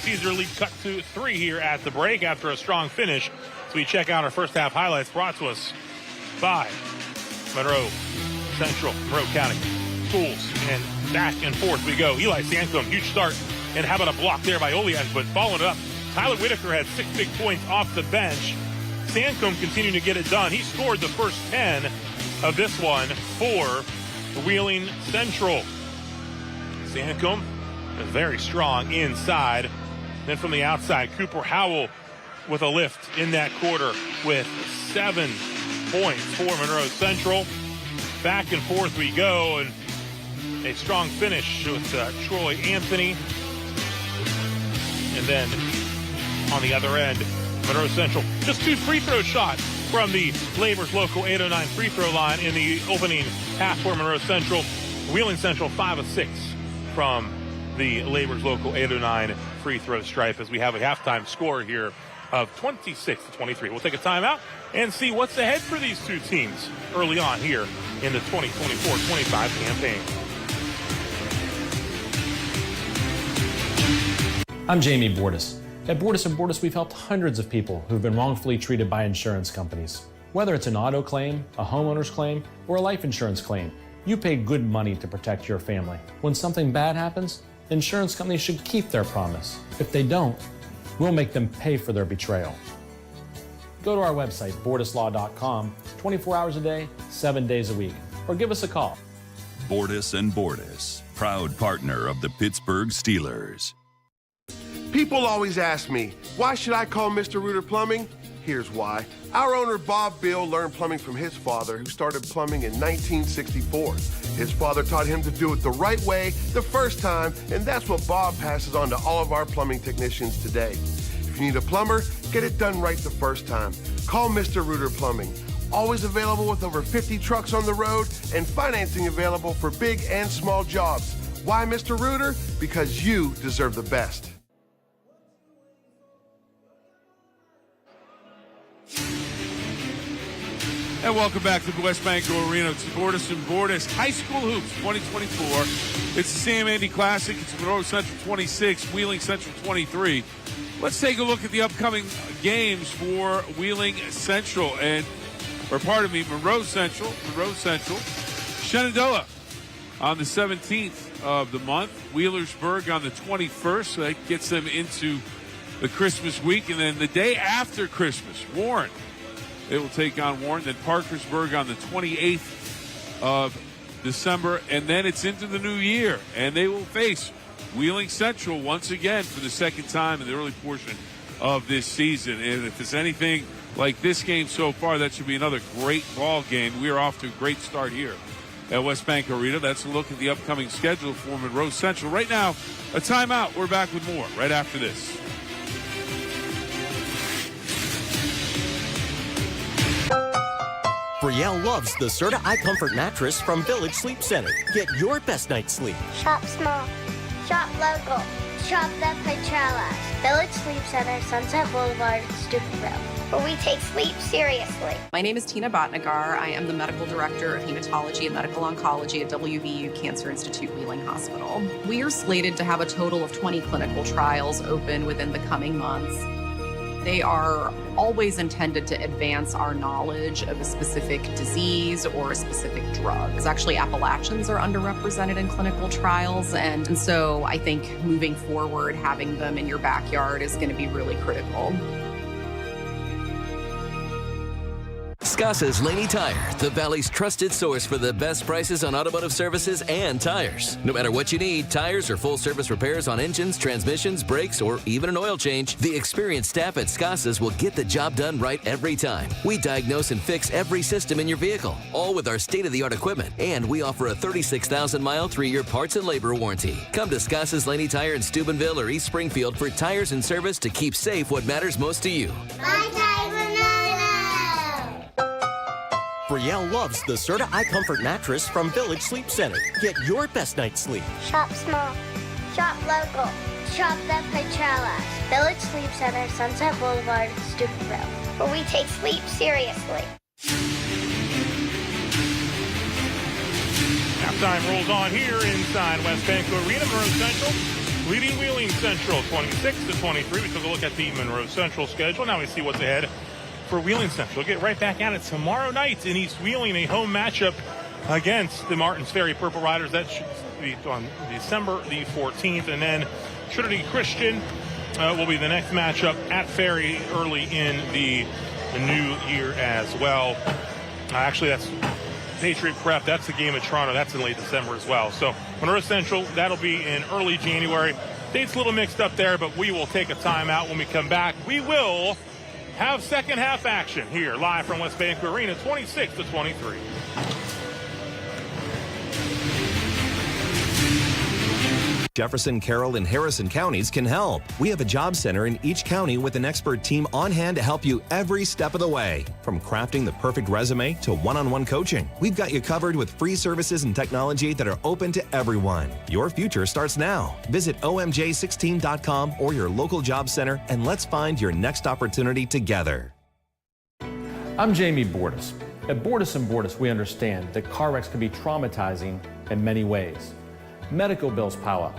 Speaker 2: sees their lead cut to 3 here at the break after a strong finish. So we check out our first half highlights brought to us by Monroe Central, Monroe County Schools. And back and forth we go. Eli Sansom, huge start. And how about a block there by Olias, but following it up. Tyler Whitaker had 6 big points off the bench. Sansom continuing to get it done. He scored the first 10 of this one for Wheeling Central. Sansom is very strong inside. Then from the outside, Cooper Howell with a lift in that quarter with 7 points for Monroe Central. Back and forth we go, and a strong finish with Troy Anthony. And then on the other end, Monroe Central, just 2 free throw shots from the Labor's Local 809 free throw line in the opening half for Monroe Central. Wheeling Central 5 of 6 from the Labor's Local 809 free throw stripe as we have a halftime score here of 26-23. We'll take a timeout and see what's ahead for these two teams early on here in the 2024-25 campaign.
Speaker 4: I'm Jamie Bordas. At Bordas Bordas, we've helped hundreds of people who've been wrongfully treated by insurance companies. Whether it's an auto claim, a homeowner's claim, or a life insurance claim, you pay good money to protect your family. When something bad happens, insurance companies should keep their promise. If they don't, we'll make them pay for their betrayal. Go to our website, bordaslaw.com, 24 hours a day, 7 days a week, or give us a call.
Speaker 17: Bordas and Bordas, proud partner of the Pittsburgh Steelers.
Speaker 15: People always ask me, why should I call Mr. Reuter Plumbing? Here's why. Our owner, Bob Bill, learned plumbing from his father, who started plumbing in 1964. His father taught him to do it the right way the first time, and that's what Bob passes on to all of our plumbing technicians today. If you need a plumber, get it done right the first time. Call Mr. Reuter Plumbing. Always available with over 50 trucks on the road and financing available for big and small jobs. Why Mr. Reuter? Because you deserve the best.
Speaker 8: And welcome back to the West Banco Arena. It's Bordas and Bordas High School Hoops 2024. It's the Sam Andy Classic. It's Monroe Central 26, Wheeling Central 23. Let's take a look at the upcoming games for Wheeling Central Monroe Central. Shenandoah on the 17th of the month. Wheelersburg on the 21st. So that gets them into the Christmas week. And then the day after Christmas, Warren. They will take on Warren, then Parkersburg on the 28th of December, and then it's into the new year, and they will face Wheeling Central once again for the second time in the early portion of this season. And if it's anything like this game so far, that should be another great ball game. We are off to a great start here at West Bank Arena. That's a look at the upcoming schedule for Monroe Central. Right now, a timeout. We're back with more right after this.
Speaker 10: Brielle loves the Serta iComfort mattress from Village Sleep Center. Get your best night's sleep.
Speaker 23: Shop small. Shop local. Shop the Petrillas. Village Sleep Center, Sunset Boulevard, Steubenville, where we take sleep seriously.
Speaker 11: My name is Tina Botnagar. I am the Medical Director of Hematology and Medical Oncology at WVU Cancer Institute Wheeling Hospital. We are slated to have a total of 20 clinical trials open within the coming months. They are always intended to advance our knowledge of a specific disease or a specific drug. Because actually, Appalachians are underrepresented in clinical trials, and so I think moving forward, having them in your backyard is going to be really critical.
Speaker 13: Scassa's Laney Tire, the Valley's trusted source for the best prices on automotive services and tires. No matter what you need, tires or full service repairs on engines, transmissions, brakes, or even an oil change, the experienced staff at Scassa's will get the job done right every time. We diagnose and fix every system in your vehicle, all with our state-of-the-art equipment. And we offer a 36,000-mile 3-year parts and labor warranty. Come to Scassa's Laney Tire in Steubenville or East Springfield for tires and service to keep safe what matters most to you.
Speaker 10: Brielle loves the Serta iComfort mattress from Village Sleep Center. Get your best night's sleep.
Speaker 23: Shop small. Shop local. Shop the Petralas. Village Sleep Center, Sunset Boulevard, Steubenville, where we take sleep seriously.
Speaker 2: Halftime rolls on here inside West Banco Arena. Monroe Central leading Wheeling Central 26-23. We took a look at the Monroe Central schedule. Now we see what's ahead for Wheeling Central. Get right back at it tomorrow night in East Wheeling, a home matchup against the Martins Ferry Purple Riders. That should be on December the 14th. And then Trinity Christian will be the next matchup at Ferry early in the new year as well. Actually, that's Patriot Prep. That's the game at Toronto. That's in late December as well. So Monroe Central, that'll be in early January. Date's a little mixed up there, but we will take a timeout. When we come back, we will have second half action here live from West Banco Arena, 26-23.
Speaker 14: Jefferson, Carroll, and Harrison counties can help. We have a job center in each county with an expert team on hand to help you every step of the way. From crafting the perfect resume to one-on-one coaching, we've got you covered with free services and technology that are open to everyone. Your future starts now. Visit omj16.com or your local job center and let's find your next opportunity together.
Speaker 4: I'm Jamie Bordas. At Bordas Bordas, we understand that car wrecks can be traumatizing in many ways. Medical bills pile up.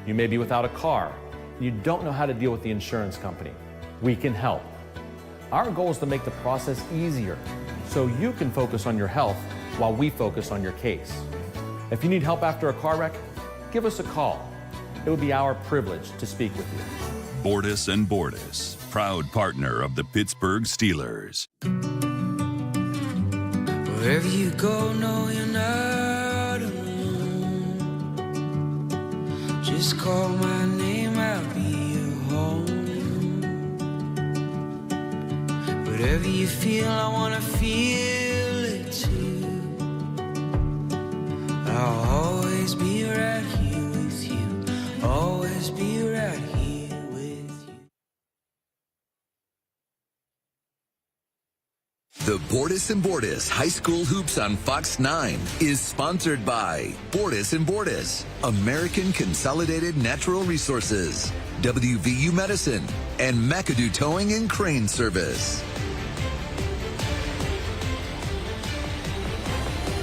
Speaker 4: You may be without a car. You don't know how to deal with the insurance company. We can help. Our goal is to make the process easier so you can focus on your health while we focus on your case. If you need help after a car wreck, give us a call. It would be our privilege to speak with you.
Speaker 17: Bordas and Bordas, proud partner of the Pittsburgh Steelers.
Speaker 16: Wherever you go, no, you're not alone. Just call my name, I'll be your home. Whatever you feel, I wanna feel it too. I'll always be right here with you. Always be right here with you.
Speaker 3: The Bordas and Bordas High School Hoops on Fox 9 is sponsored by Bordas and Bordas, American Consolidated Natural Resources, WVU Medicine, and McAdoo Towing and Crane Service.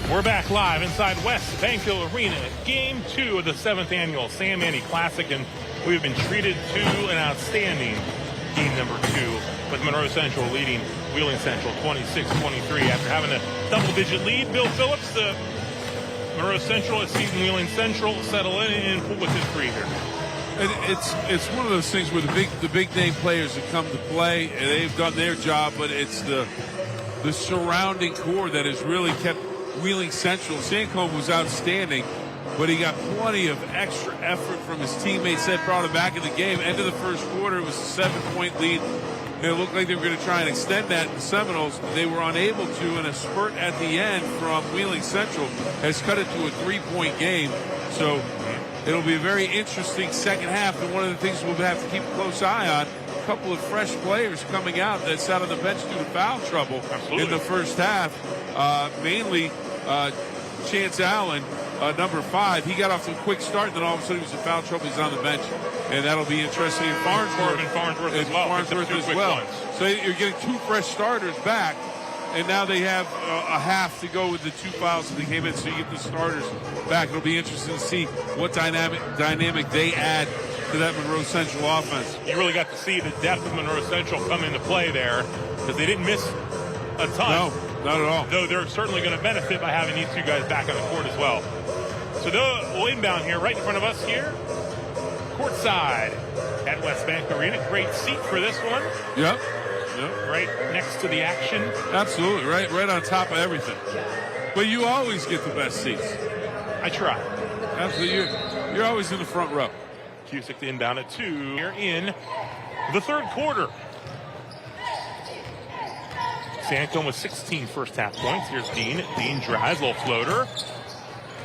Speaker 2: We're back live inside West Banco Arena, Game 2 of the 7th Annual Sam Manny Classic, and we've been treated to an outstanding game number 2 with Monroe Central leading Wheeling Central 26-23 after having a double-digit lead. Bill Phillips, the Monroe Central has seen Wheeling Central settle in and pull with his three here.
Speaker 8: It's one of those things where the big name players have come to play and they've done their job, but it's the surrounding core that has really kept Wheeling Central. Sancombe was outstanding, but he got plenty of extra effort from his teammates that brought him back in the game. End of the first quarter, it was a 7-point lead. It looked like they were going to try and extend that. The Seminoles, they were unable to, and a spurt at the end from Wheeling Central has cut it to a 3-point game. So it'll be a very interesting second half, and one of the things we'll have to keep a close eye on, a couple of fresh players coming out that sat on the bench due to foul trouble in the first half. Mainly Chance Allen, number 5. He got off to a quick start, and then all of a sudden he was in foul trouble. He's on the bench, and that'll be interesting. And Farnsworth as well. So you're getting 2 fresh starters back, and now they have a half to go with the 2 fouls that they came in. So you get the starters back. It'll be interesting to see what dynamic they add to that Monroe Central offense.
Speaker 2: You really got to see the depth of Monroe Central come into play there, because they didn't miss a ton.
Speaker 8: No, not at all.
Speaker 2: Though they're certainly going to benefit by having these 2 guys back on the court as well. So we'll inbound here, right in front of us here, courtside at West Bank Arena. Great seat for this one.
Speaker 8: Yep.
Speaker 2: right next to the action.
Speaker 8: Absolutely, right on top of everything. But you always get the best seats.
Speaker 2: I try.
Speaker 8: Absolutely, you're always in the front row.
Speaker 2: Cusick to inbound at 2. Here in the third quarter. Sancombe with 16 first half points. Here's Dean. Dean drives, little floater.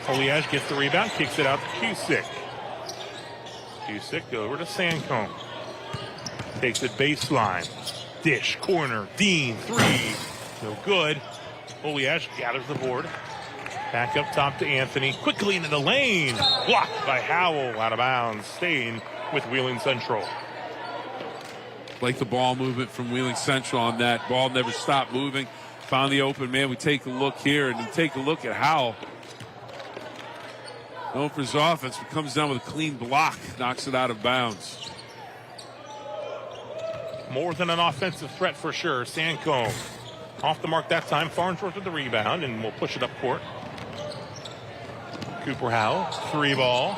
Speaker 2: Oliage gets the rebound, kicks it out to Cusick. Cusick over to Sancombe. Takes it baseline. Dish, corner, Dean, 3. No good. Oliage gathers the board. Back up top to Anthony. Quickly into the lane. Blocked by Howell. Out of bounds. Staying with Wheeling Central.
Speaker 8: Like the ball movement from Wheeling Central on that. Ball never stopped moving. Found the open man. We take a look here and take a look at Howell. Known for his offense, but comes down with a clean block. Knocks it out of bounds.
Speaker 2: More than an offensive threat for sure. Sancombe off the mark that time. Farnsworth with the rebound, and we'll push it up court. Cooper Howell, 3 ball.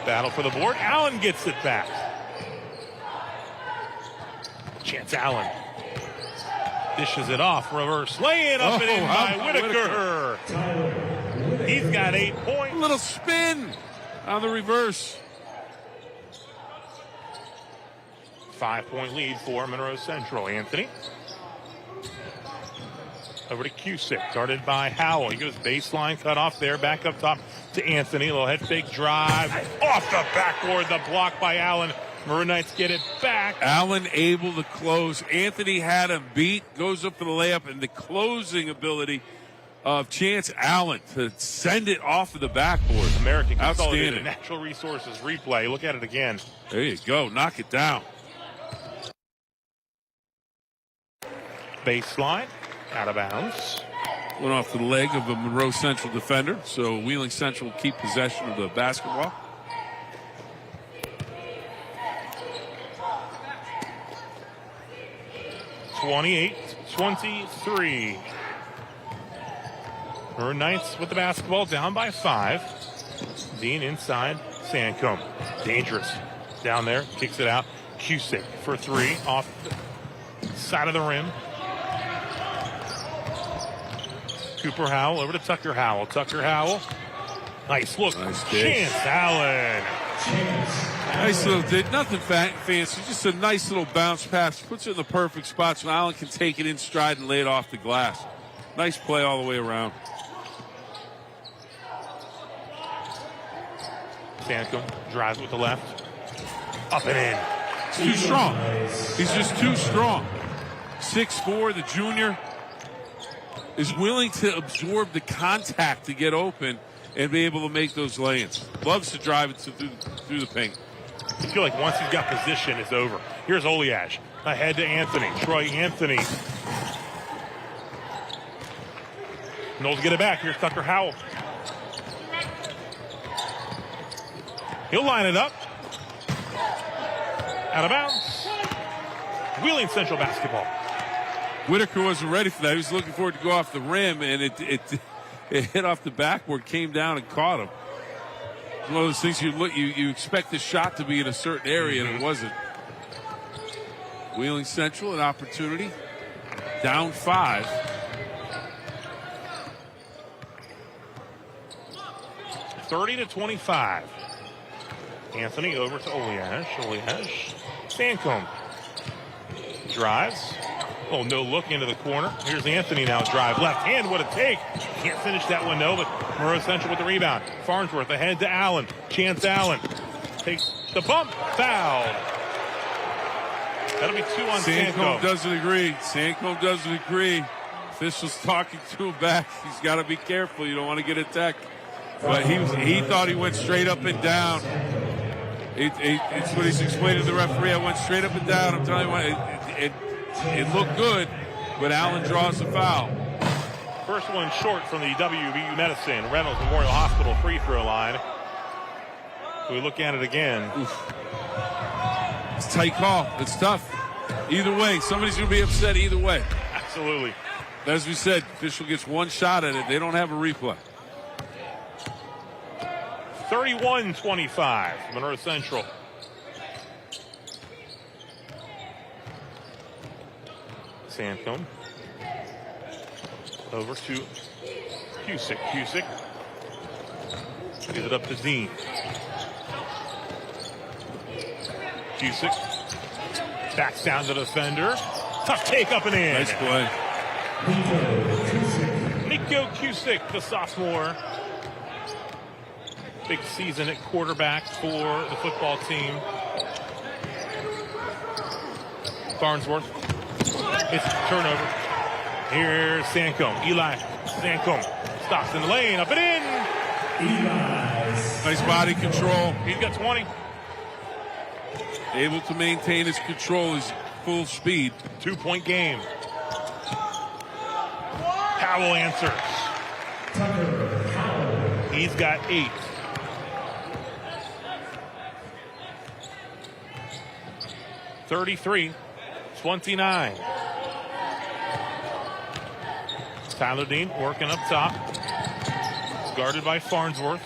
Speaker 2: Battle for the board. Allen gets it back. Chance Allen dishes it off. Reverse lay it up and in by Whitaker. He's got 8 points.
Speaker 8: Little spin on the reverse.
Speaker 2: 5-point lead for Monroe Central. Anthony over to Cusick, guarded by Howell. He goes baseline, cut off there, back up top to Anthony. A little head fake drive off the backboard. The block by Allen. Maroon Knights get it back.
Speaker 8: Allen able to close. Anthony had him beat, goes up for the layup, and the closing ability of Chance Allen to send it off of the backboard.
Speaker 2: American Consolidated Natural Resources replay. Look at it again.
Speaker 8: There you go. Knock it down.
Speaker 2: Baseline. Out of bounds.
Speaker 8: Went off the leg of a Monroe Central defender, so Wheeling Central will keep possession of the basketball. (28-23). Maroon Knights with the basketball, down by 5. Dean inside Sancombe. Dangerous. Down there, kicks it out. Cusick for 3 off the side of the rim. Cooper Howell over to Tucker Howell. Tucker Howell. Nice look. Nice
Speaker 2: Chance Allen.
Speaker 8: Nice little dig. Nothing fancy. Just a nice little bounce pass. Puts it in the perfect spot so Allen can take it in stride and lay it off the glass. Nice play all the way around.
Speaker 2: Sancombe drives with the left. Up and in.
Speaker 8: He's too strong. He's just too strong. 6'4", the junior is willing to absorb the contact to get open and be able to make those lanes. Loves to drive it through the paint.
Speaker 2: I feel like once he's got position, it's over. Here's Oliage. Ahead to Anthony. Troy Anthony. Knowles get it back. Here's Tucker Howell. He'll line it up. Out of bounds. Wheeling Central basketball.
Speaker 8: Whitaker wasn't ready for that. He was looking for it to go off the rim, and it hit off the backboard, came down and caught him. It's one of those things you expect the shot to be in a certain area, and it wasn't. Wheeling Central, an opportunity. Down 5.
Speaker 2: (30-25). Anthony over to Oliage. Oliage. Sancombe. Drives. Oh, no look into the corner. Here's Anthony now. Drive left hand. What a take. Can't finish that one, no, but Monroe Central with the rebound. Farnsworth ahead to Allen. Chance Allen takes the bump. Foul. That'll be 2 on Sancombe.
Speaker 8: Doesn't agree. Sancombe doesn't agree. Officials talking to him back. He's got to be careful. You don't want to get attacked. But he thought he went straight up and down. It's what he's explaining to the referee. I went straight up and down. I'm telling you what, it looked good, but Allen draws the foul.
Speaker 2: First one short from the WVU Medicine Reynolds Memorial Hospital free throw line. We look at it again.
Speaker 8: Oof. It's a tight call. It's tough. Either way, somebody's going to be upset either way.
Speaker 2: Absolutely.
Speaker 8: As we said, official gets one shot at it. They don't have a replay.
Speaker 2: 31-25, Monroe Central. Sancombe. Over to Cusick. Cusick gives it up to Dean. Cusick backs down to the defender. Tough take up and in.
Speaker 8: Nice play.
Speaker 2: Nico Cusick, the sophomore. Big season at quarterback for the football team. Farnsworth. It's a turnover. Here's Sancombe. Eli Sancombe stops in the lane. Up and in.
Speaker 8: Nice body control.
Speaker 2: He's got 20.
Speaker 8: Able to maintain his control, his full speed.
Speaker 2: 2-point game. Powell answers. He's got 8. (33-29). Tyler Dean working up top. It's guarded by Farnsworth.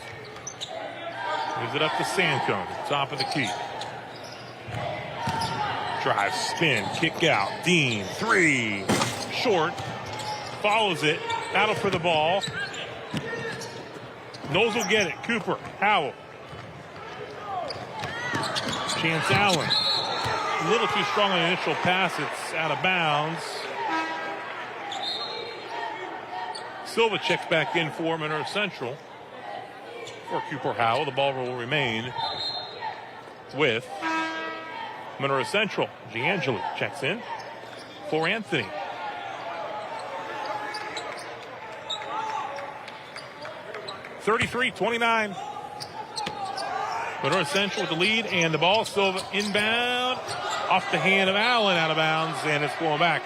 Speaker 2: Gives it up to Sancombe, top of the key. Drive, spin, kick out. Dean, 3. Short. Follows it. Battle for the ball. Knowles will get it. Cooper, Howell. Chance Allen. A little too strong on the initial pass. It's out of bounds. Silva checks back in for Monroe Central. For Cooper Howell, the ball will remain with Monroe Central. Giangeli checks in for Anthony. (33-29). Monroe Central with the lead, and the ball still inbound off the hand of Allen, out of bounds, and it's going back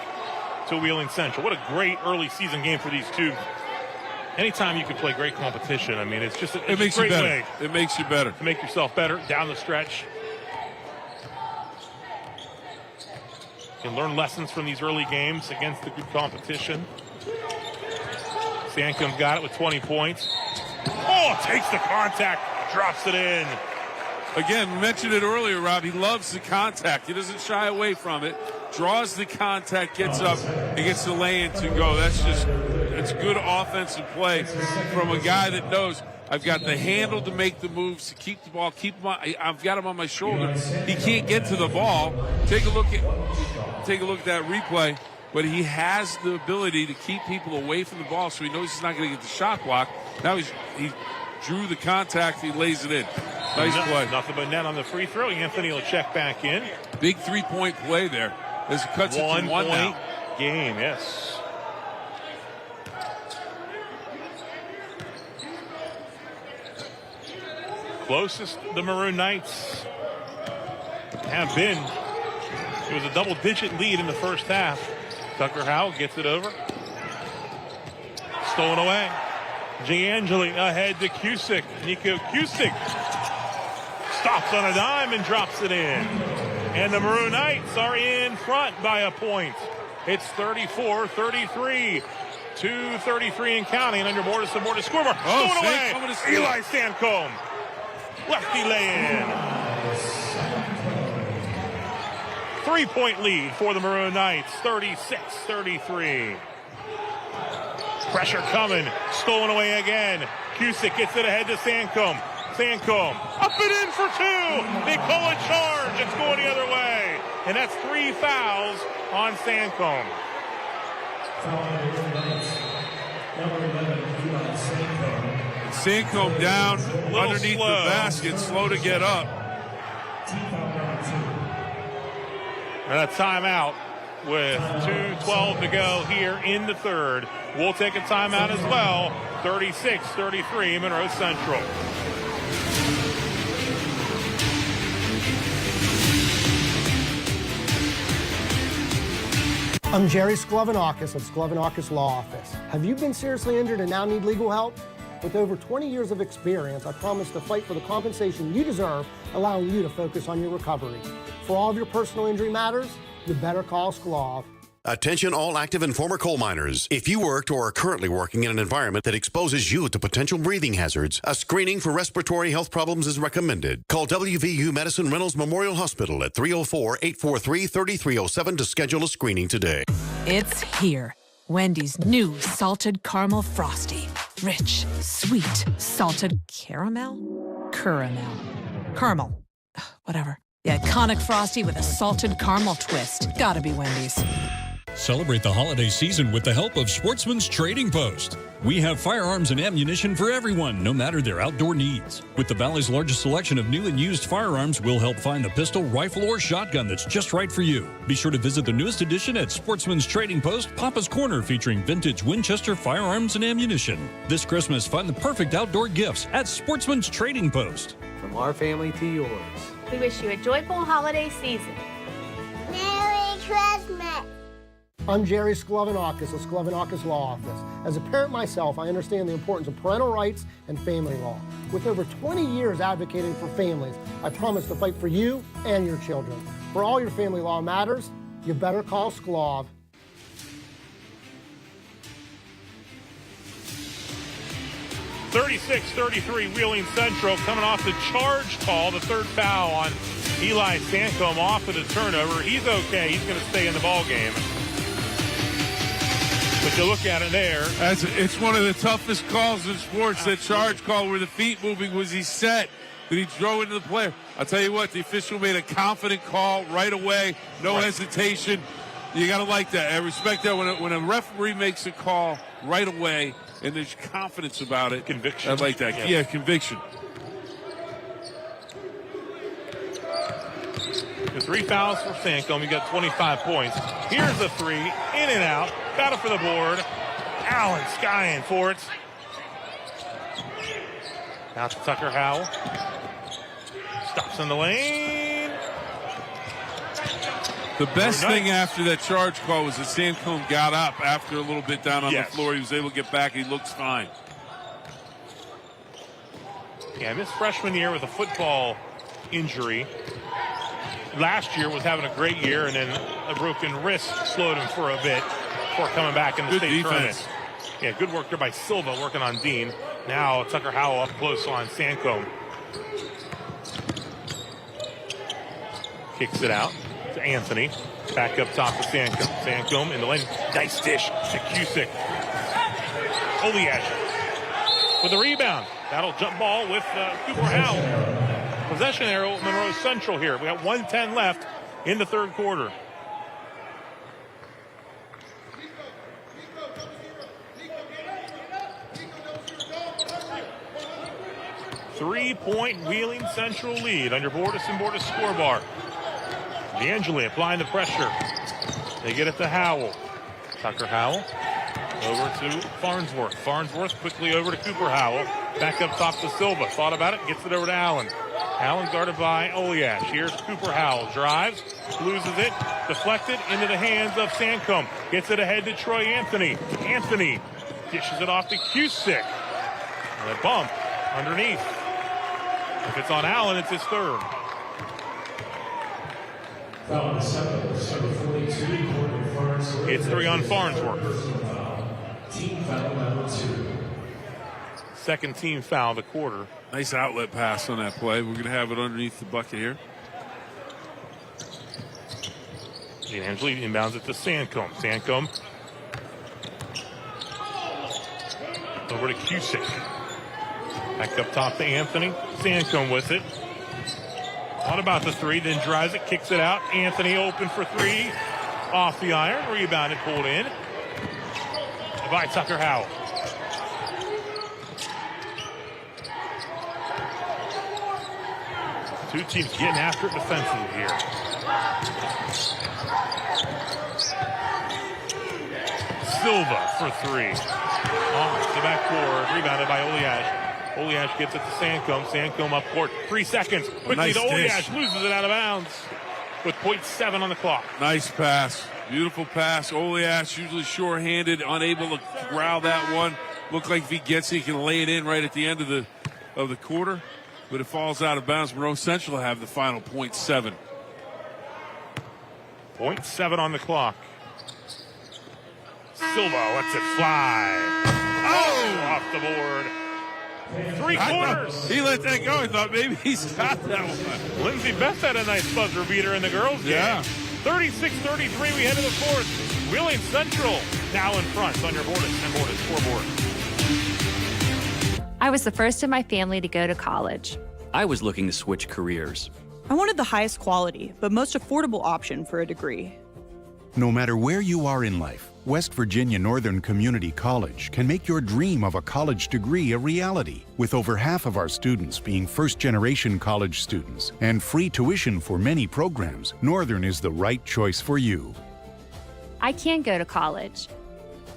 Speaker 2: to Wheeling Central. What a great early season game for these two. Anytime you can play great competition, I mean, it's just a great way.
Speaker 8: It makes you better.
Speaker 2: To make yourself better down the stretch. You can learn lessons from these early games against the good competition. Sancombe got it with 20 points. Oh, takes the contact, drops it in.
Speaker 8: Again, we mentioned it earlier, Rob. He loves the contact. He doesn't shy away from it. Draws the contact, gets up, and gets the lay-in to go. That's good offensive play from a guy that knows I've got the handle to make the moves, to keep the ball, I've got him on my shoulder. He can't get to the ball. Take a look at that replay. But he has the ability to keep people away from the ball, so he knows he's not going to get the shot block. Now he drew the contact, he lays it in. Nice play.
Speaker 2: Nothing but net on the free throw. Anthony will check back in.
Speaker 8: Big 3-point play there. As it cuts it to 1 now.
Speaker 2: Game, yes. Closest the Maroon Knights have been. It was a double-digit lead in the first half. Tucker Howell gets it over. Stolen away. Giangeli ahead to Cusick. Nico Cusick stops on a dime and drops it in. And the Maroon Knights are in front by a point. It's 34-33. 2:33 and counting under Bordas Bordas scoreboard. Stolen away. Eli Sancombe. Lefty lay-in. 3-point lead for the Maroon Knights, 36-33. Pressure coming, stolen away again. Cusick gets it ahead to Sancombe. Sancombe, up and in for 2. They call a charge. It's going the other way. And that's 3 fouls on Sancombe.
Speaker 8: Sancombe down underneath the basket, slow to get up.
Speaker 2: And a timeout with 2:12 to go here in the third. We'll take a timeout as well. 36-33 Monroe Central.
Speaker 18: I'm Jerry Sklovenakis of Sklovenakis Law Office. Have you been seriously injured and now need legal help? With over 20 years of experience, I promise to fight for the compensation you deserve, allowing you to focus on your recovery. For all of your personal injury matters, you better call Sklov.
Speaker 19: Attention all active and former coal miners. If you worked or are currently working in an environment that exposes you to potential breathing hazards, a screening for respiratory health problems is recommended. Call WVU Medicine Reynolds Memorial Hospital at 304-843-3307 to schedule a screening today.
Speaker 1: It's here. Wendy's new salted caramel frosty. Rich, sweet, salted caramel? Caramel. Whatever. The iconic frosty with a salted caramel twist. Gotta be Wendy's.
Speaker 20: Celebrate the holiday season with the help of Sportsman's Trading Post. We have firearms and ammunition for everyone, no matter their outdoor needs. With the Valley's largest selection of new and used firearms, we'll help find the pistol, rifle, or shotgun that's just right for you. Be sure to visit the newest edition at Sportsman's Trading Post, Papa's Corner, featuring vintage Winchester firearms and ammunition. This Christmas, find the perfect outdoor gifts at Sportsman's Trading Post.
Speaker 21: From our family to yours.
Speaker 22: We wish you a joyful holiday season.
Speaker 23: Merry Christmas!
Speaker 18: I'm Jerry Sklevanakis of Sklevanakis Law Office. As a parent myself, I understand the importance of parental rights and family law. With over 20 years advocating for families, I promise to fight for you and your children. For all your family law matters, you better call Sklav.
Speaker 2: (36-33) Wheeling Central coming off the charge call, the third foul on Eli Sancombe off of the turnover. He's okay. He's going to stay in the ball game. But you look at it there.
Speaker 8: It's one of the toughest calls in sports, that charge call where the feet moving. Was he set? Did he throw into the player? I'll tell you what, the official made a confident call right away. No hesitation. You got to like that. I respect that when a referee makes a call right away and there's confidence about it.
Speaker 2: Conviction.
Speaker 8: I like that. Yeah, conviction.
Speaker 2: The 3 fouls for Sancombe. He got 25 points. Here's a 3. In and out. Got it for the board. Allen skying for it. Out to Tucker Howell. Stops in the lane.
Speaker 8: The best thing after that charge call was that Sancombe got up after a little bit down on the floor. He was able to get back. He looks fine.
Speaker 2: Yeah, missed freshman year with a football injury. Last year was having a great year, and then a broken wrist slowed him for a bit before coming back in the state tournament. Yeah, good work there by Silva working on Dean. Now Tucker Howell up close on Sancombe. Kicks it out to Anthony. Back up top to Sancombe. Sancombe in the lane. Nice dish to Cusick. Oliash with a rebound. That'll jump ball with Cooper Howell. Possession arrow, Monroe Central here. We got 1:10 left in the third quarter. Three-point Wheeling Central lead on your Bordas and Bordas scorebar. D'Angeli applying the pressure. They get it to Howell. Tucker Howell over to Farnsworth. Farnsworth quickly over to Cooper Howell. Back up top to Silva. Thought about it. Gets it over to Allen. Allen guarded by Oliash. Here's Cooper Howell. Drives. Loses it. Deflected into the hands of Sancombe. Gets it ahead to Troy Anthony. Anthony dishes it off to Cusick. And a bump underneath. If it's on Allen, it's his third. It's 3 on Farnsworth.
Speaker 24: Team foul number 2.
Speaker 2: Second team foul of the quarter.
Speaker 8: Nice outlet pass on that play. We're going to have it underneath the bucket here.
Speaker 2: D'Angeli inbounds it to Sancombe. Sancombe over to Cusick. Back up top to Anthony. Sancombe with it. Thought about the 3, then drives it, kicks it out. Anthony open for 3. Off the iron. Rebounded, pulled in by Tucker Howell. Two teams getting after it defensively here. Silva for 3. Off the backboard. Rebounded by Oliash. Oliash gets it to Sancombe. Sancombe up court. 3 seconds. Quickly to Oliash. Loses it out of bounds with .7 on the clock.
Speaker 8: Nice pass. Beautiful pass. Oliash usually sure-handed, unable to corral that one. Looked like if he gets it, he can lay it in right at the end of the quarter. But it falls out of bounds. Monroe Central will have the final .7.
Speaker 2: .7 on the clock. Silva lets it fly. Oh! Off the board. 3 quarters.
Speaker 8: He let that go. I thought maybe he's got that one.
Speaker 2: Lindsey Beth had a nice buzzer beater in the girls' game. 36-33, we head to the fourth. Wheeling Central now in front on your Bordas and Bordas scoreboard.
Speaker 5: I was the first in my family to go to college.
Speaker 6: I was looking to switch careers.
Speaker 7: I wanted the highest quality, but most affordable option for a degree.
Speaker 21: No matter where you are in life, West Virginia Northern Community College can make your dream of a college degree a reality. With over half of our students being first-generation college students and free tuition for many programs, Northern is the right choice for you.
Speaker 5: I can go to college.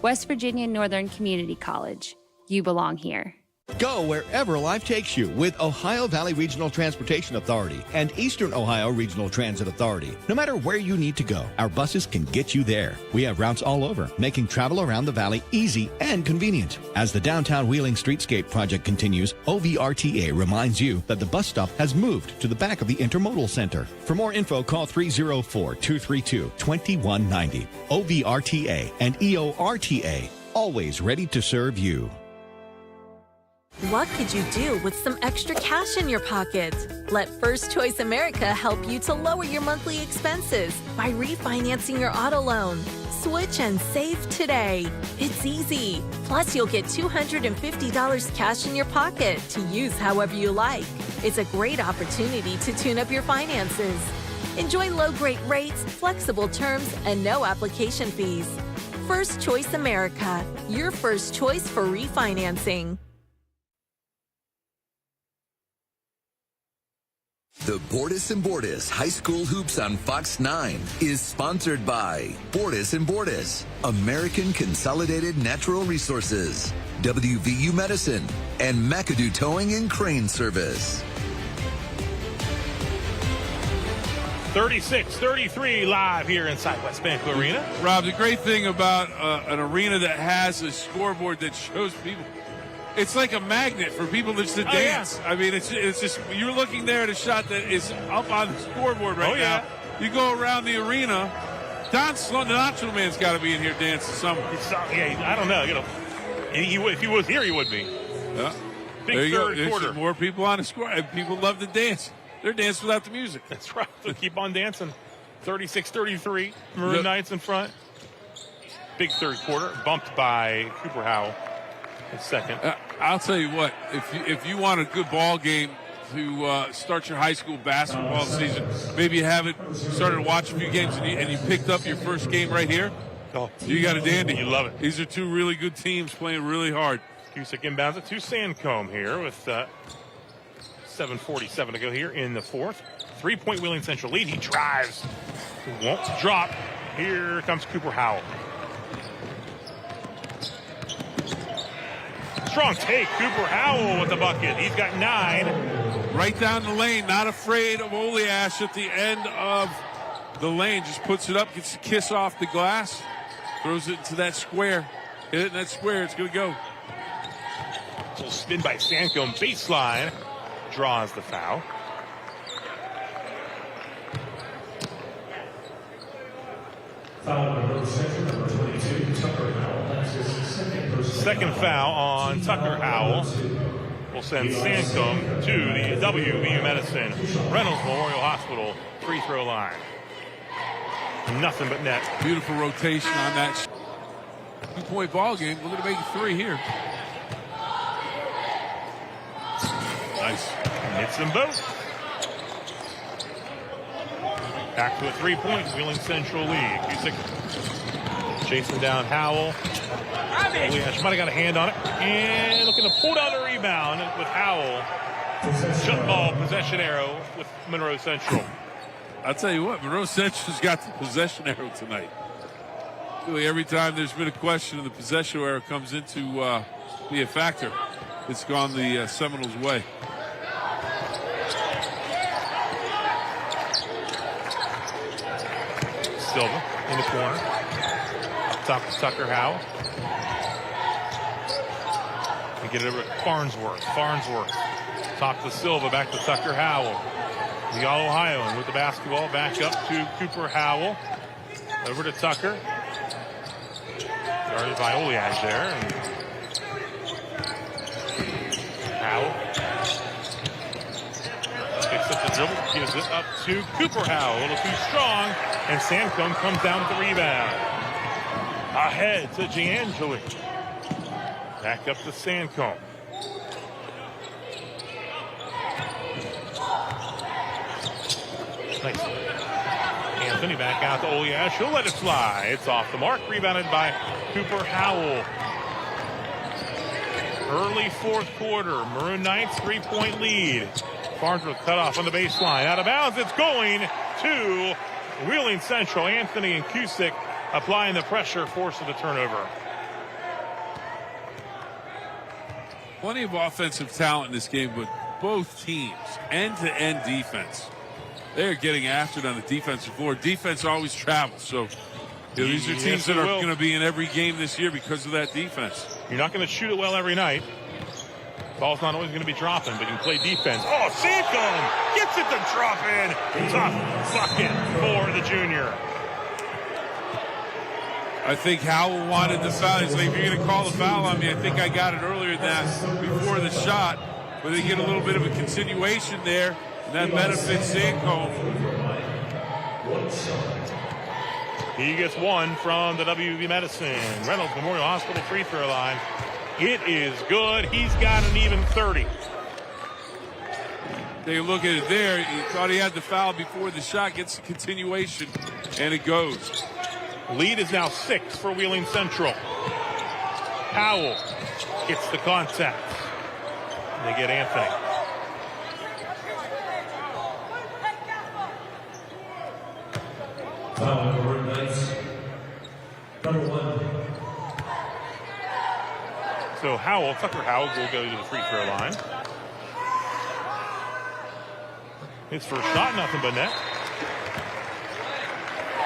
Speaker 5: West Virginia Northern Community College. You belong here.
Speaker 9: Go wherever life takes you with Ohio Valley Regional Transportation Authority and Eastern Ohio Regional Transit Authority. No matter where you need to go, our buses can get you there. We have routes all over, making travel around the valley easy and convenient. As the downtown Wheeling Streetscape project continues, OVRTA reminds you that the bus stop has moved to the back of the Intermodal Center. For more info, call 304-232-2190. OVRTA and EORTA, always ready to serve you.
Speaker 25: What could you do with some extra cash in your pocket? Let First Choice America help you to lower your monthly expenses by refinancing your auto loan. Switch and save today. It's easy. Plus, you'll get $250 cash in your pocket to use however you like. It's a great opportunity to tune up your finances. Enjoy low great rates, flexible terms, and no application fees. First Choice America, your first choice for refinancing.
Speaker 3: The Bordas Bordas High School Hoops on Fox 9 is sponsored by Bordas Bordas, American Consolidated Natural Resources, WVU Medicine, and McAdoo Towing and Crane Service.
Speaker 2: 36-33 live here inside West Banco Arena.
Speaker 8: Rob, the great thing about an arena that has a scoreboard that shows people, it's like a magnet for people just to dance. Yeah. I mean, it's just, you're looking there at a shot that is up on the scoreboard right now. You go around the arena. Don Sloan, the Nacho Man's got to be in here dancing somewhere.
Speaker 2: I don't know. If he was here, he would be.
Speaker 8: Yeah.
Speaker 2: Big third quarter.
Speaker 8: More people on the score. People love to dance. They're dancing without the music.
Speaker 2: That's right. So keep on dancing. 36-33. Maroon Knights in front. Big third quarter. Bumped by Cooper Howell. Second.
Speaker 8: I'll tell you what, if you want a good ball game to start your high school basketball season, maybe you haven't started to watch a few games and you picked up your first game right here, you got a dandy.
Speaker 2: You love it.
Speaker 8: These are two really good teams playing really hard.
Speaker 2: Cusick inbounds it to Sandcombe here with 7:47 to go here in the fourth. 3-point Wheeling Central lead. He drives. Won't drop. Here comes Cooper Howell. Strong take. Cooper Howell with the bucket. He's got 9.
Speaker 8: Right down the lane. Not afraid of Oleash at the end of the lane. Just puts it up, gets the kiss off the glass, throws it into that square. Hit it in that square. It's going to go.
Speaker 2: Little spin by Sandcombe. Baseline. Draws the foul.
Speaker 24: Foul number 22, Tucker Howell. That's his
Speaker 2: second foul on Tucker Howell. Will send Sandcombe to the WVU Medicine Reynolds Memorial Hospital free throw line. Nothing but net.
Speaker 8: Beautiful rotation on that 2-point ball game. We're going to make it 3 here. Nice.
Speaker 2: Hits them both. Back to a 3-point Wheeling Central lead. Cusick chasing down Howell. Oleash might have got a hand on it. And looking to pull down the rebound with Howell. Jump ball possession arrow with Monroe Central.
Speaker 8: I'll tell you what, Monroe Central's got the possession arrow tonight. Really, every time there's been a question and the possession arrow comes into be a factor, it's gone the Seminoles' way.
Speaker 2: Silva in the corner. Up top to Tucker Howell. And get it over to Farnsworth. Top to Silva, back to Tucker Howell. The All-Ohioan with the basketball. Back up to Cooper Howell. Over to Tucker. Guarded by Oleash there. And Howell picks up the dribble. Gives it up to Cooper Howell. A little too strong. And Sandcombe comes down with the rebound. Ahead to Giangeli. Back up to Sancombe. Nice. Anthony back out to Oliash. He'll let it fly. It's off the mark. Rebounded by Cooper Howell. Early fourth quarter. Maroon Knights 3-point lead. Farnsworth cut off on the baseline. Out of bounds. It's going to Wheeling Central. Anthony and Cusick applying the pressure, forcing the turnover.
Speaker 8: Plenty of offensive talent in this game, but both teams, end-to-end defense. They're getting after it on the defensive floor. Defense always travels, so these are teams that are going to be in every game this year because of that defense.
Speaker 2: You're not going to shoot it well every night. Ball's not always going to be dropping, but you can play defense. Oh, Sancombe gets it to drop in. Tough bucket for the junior.
Speaker 8: I think Howell wanted the foul. He's like, if you're going to call the foul on me, I think I got it earlier than that before the shot. But they get a little bit of a continuation there, and that benefits Sancombe.
Speaker 2: He gets one from the WV Medicine Reynolds Memorial Hospital free throw line. It is good. He's got an even 30.
Speaker 8: They look at it there. He thought he had the foul before the shot, gets the continuation, and it goes.
Speaker 2: Lead is now 6 for Wheeling Central. Howell gets the contact. And they get Anthony.
Speaker 24: Foul number 9. Number 1.
Speaker 2: So Tucker Howell will go to the free throw line. His first shot, nothing but net.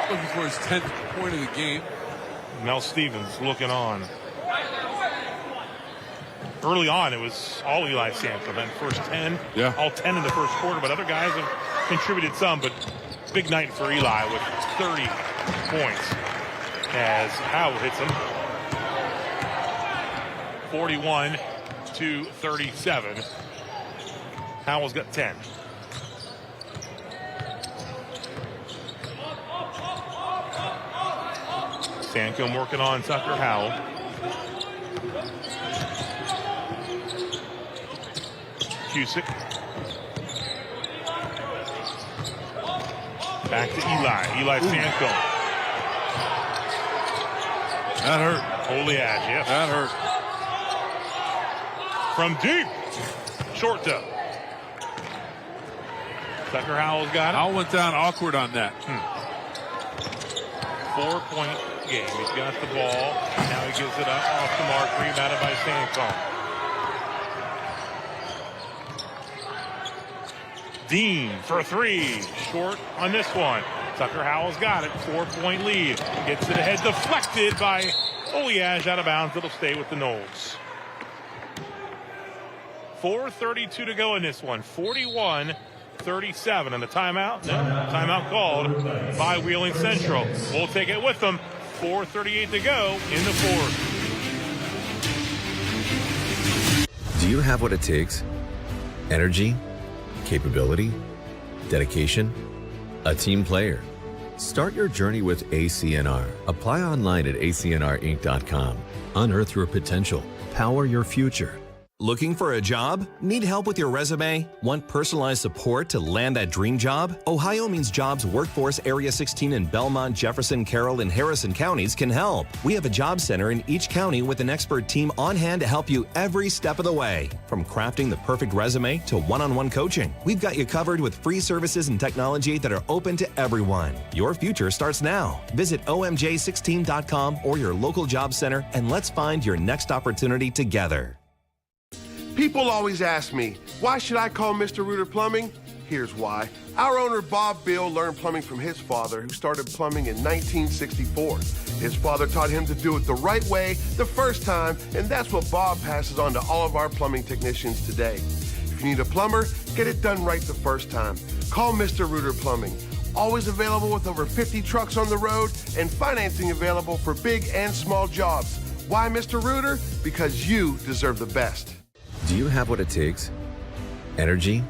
Speaker 8: Looking for his 10th point of the game.
Speaker 2: Mel Stevens looking on. Early on, it was all Eli Sancombe. And first 10, all 10 in the first quarter, but other guys have contributed some. But big night for Eli with 30 points as Howell hits him. 41-37. Howell's got 10. Sancombe working on Tucker Howell. Cusick. Back to Eli. Eli Sancombe.
Speaker 8: That hurt.
Speaker 2: Oliage, yes.
Speaker 8: That hurt.
Speaker 2: From deep. Short though. Tucker Howell's got it.
Speaker 8: Howell went down awkward on that.
Speaker 2: 4-point game. He's got the ball. Now he gives it up off the mark. Rebounded by Sancombe. Dean for 3. Short on this one. Tucker Howell's got it. 4-point lead. Gets it ahead. Deflected by Oliage out of bounds. It'll stay with the Knowles. 4:32 to go in this one. 41-37. And the timeout? No. Timeout called by Wheeling Central. We'll take it with them. 4:38 to go in the fourth.
Speaker 10: Do you have what it takes? Energy, capability, dedication, a team player. Start your journey with ACNR. Apply online at acnrinc.com. Unearth your potential. Power your future.
Speaker 14: Looking for a job? Need help with your resume? Want personalized support to land that dream job? Ohio Means Jobs Workforce Area 16 in Belmont, Jefferson, Carroll, and Harrison counties can help. We have a job center in each county with an expert team on hand to help you every step of the way. From crafting the perfect resume to one-on-one coaching, we've got you covered with free services and technology that are open to everyone. Your future starts now. Visit omj16.com or your local job center and let's find your next opportunity together.
Speaker 11: People always ask me, why should I call Mr. Reuter Plumbing? Here's why. Our owner, Bob Bill, learned plumbing from his father, who started plumbing in 1964. His father taught him to do it the right way the first time, and that's what Bob passes on to all of our plumbing technicians today. If you need a plumber, get it done right the first time. Call Mr. Reuter Plumbing. Always available with over 50 trucks on the road and financing available for big and small jobs. Why Mr. Reuter? Because you deserve the best.
Speaker 10: Do you have what it takes? Energy,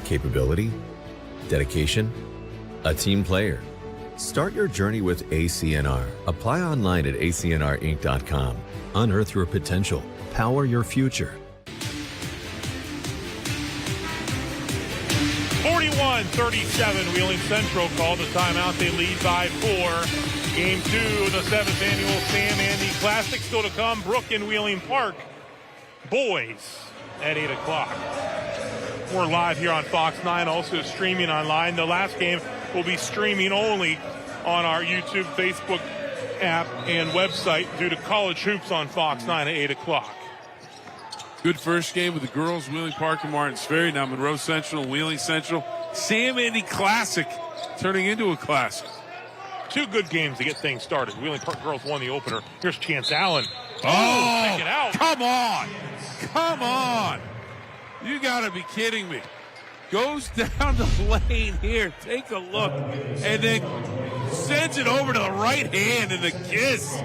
Speaker 10: capability, dedication, a team player. Start your journey with ACNR. Apply online at acnrinc.com. Unearth your potential. Power your future.
Speaker 2: 41-37, Wheeling Central called the timeout. They lead by 4. Game 2 of the 7th annual Sam Andy Classic still to come. Brook in Wheeling Park. Boys at 8 o'clock. We're live here on Fox 9, also streaming online. The last game will be streaming only on our YouTube, Facebook app, and website due to college hoops on Fox 9 at 8 o'clock.
Speaker 8: Good first game with the girls, Wheeling Park and Martins Ferry. Now Monroe Central, Wheeling Central. Sam Andy Classic turning into a classic.
Speaker 2: 2 good games to get things started. Wheeling Park girls won the opener. Here's Chance Allen.
Speaker 8: Oh,
Speaker 2: take it out.
Speaker 8: Come on. Come on. You got to be kidding me. Goes down the lane here. Take a look. And then sends it over to the right hand in the kiss.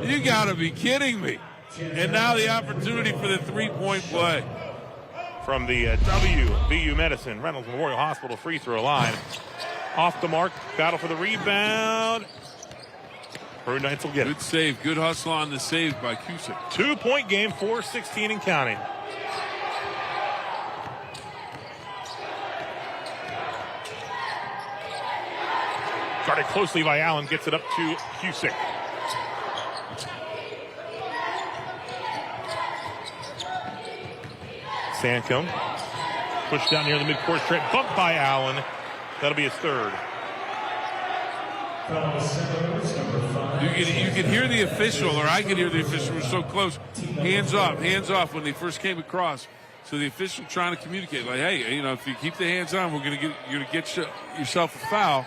Speaker 8: You got to be kidding me. And now the opportunity for the three-point play.
Speaker 2: From the WVU Medicine Reynolds Memorial Hospital free throw line. Off the mark. Battle for the rebound. Bird Knights will get it.
Speaker 8: Good save. Good hustle on the save by Cusick.
Speaker 2: 2-point game, 4-16 and counting. Guarded closely by Allen. Gets it up to Cusick. Sancombe. Pushed down near the midcourt straight. Bumped by Allen. That'll be his 3rd.
Speaker 8: You can hear the official, or I can hear the official. We're so close. Hands off when they first came across. So the official trying to communicate, like, hey, you know, if you keep the hands on, you're gonna get yourself a foul.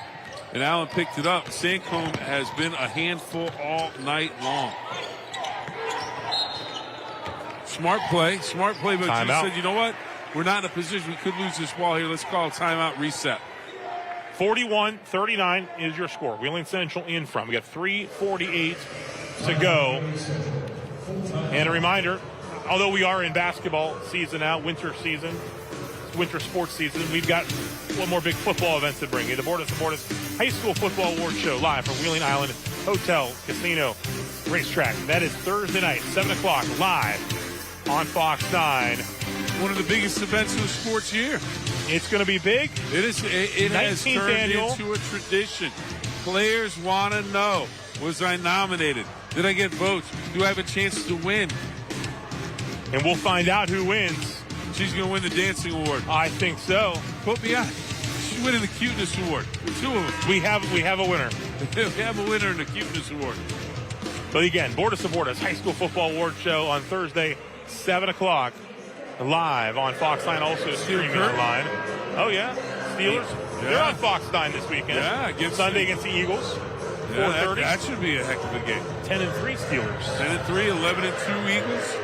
Speaker 8: And Allen picked it up. Sancombe has been a handful all night long. Smart play, but you said, you know what? We're not in a position. We could lose this ball here. Let's call a timeout, reset.
Speaker 2: 41-39 is your score. Wheeling Central in front. We got 3:48 to go. And a reminder, although we are in basketball season now, winter sports season, we've got one more big football event to bring you. The Bordas Bordas High School Football Award Show live from Wheeling Island Hotel, Casino, Racetrack. That is Thursday night, 7 o'clock, live on Fox 9.
Speaker 8: One of the biggest events of the sports year.
Speaker 2: It's going to be big.
Speaker 8: It is. It has turned into a tradition. Players want to know, was I nominated? Did I get votes? Do I have a chance to win?
Speaker 2: And we'll find out who wins.
Speaker 8: She's going to win the dancing award.
Speaker 2: I think so.
Speaker 8: Put me on. She's winning the cuteness award. The 2 of them.
Speaker 2: We have a winner.
Speaker 8: We have a winner in the cuteness award.
Speaker 2: But again, Bordas Bordas High School Football Award Show on Thursday, 7 o'clock, live on Fox 9, also streaming online. Oh, yeah. Steelers, they're on Fox 9 this weekend.
Speaker 8: Yeah.
Speaker 2: Sunday against the Eagles, 4:30.
Speaker 8: That should be a heck of a game.
Speaker 2: 10-3 Steelers.
Speaker 8: 10-3, 11-2 Eagles.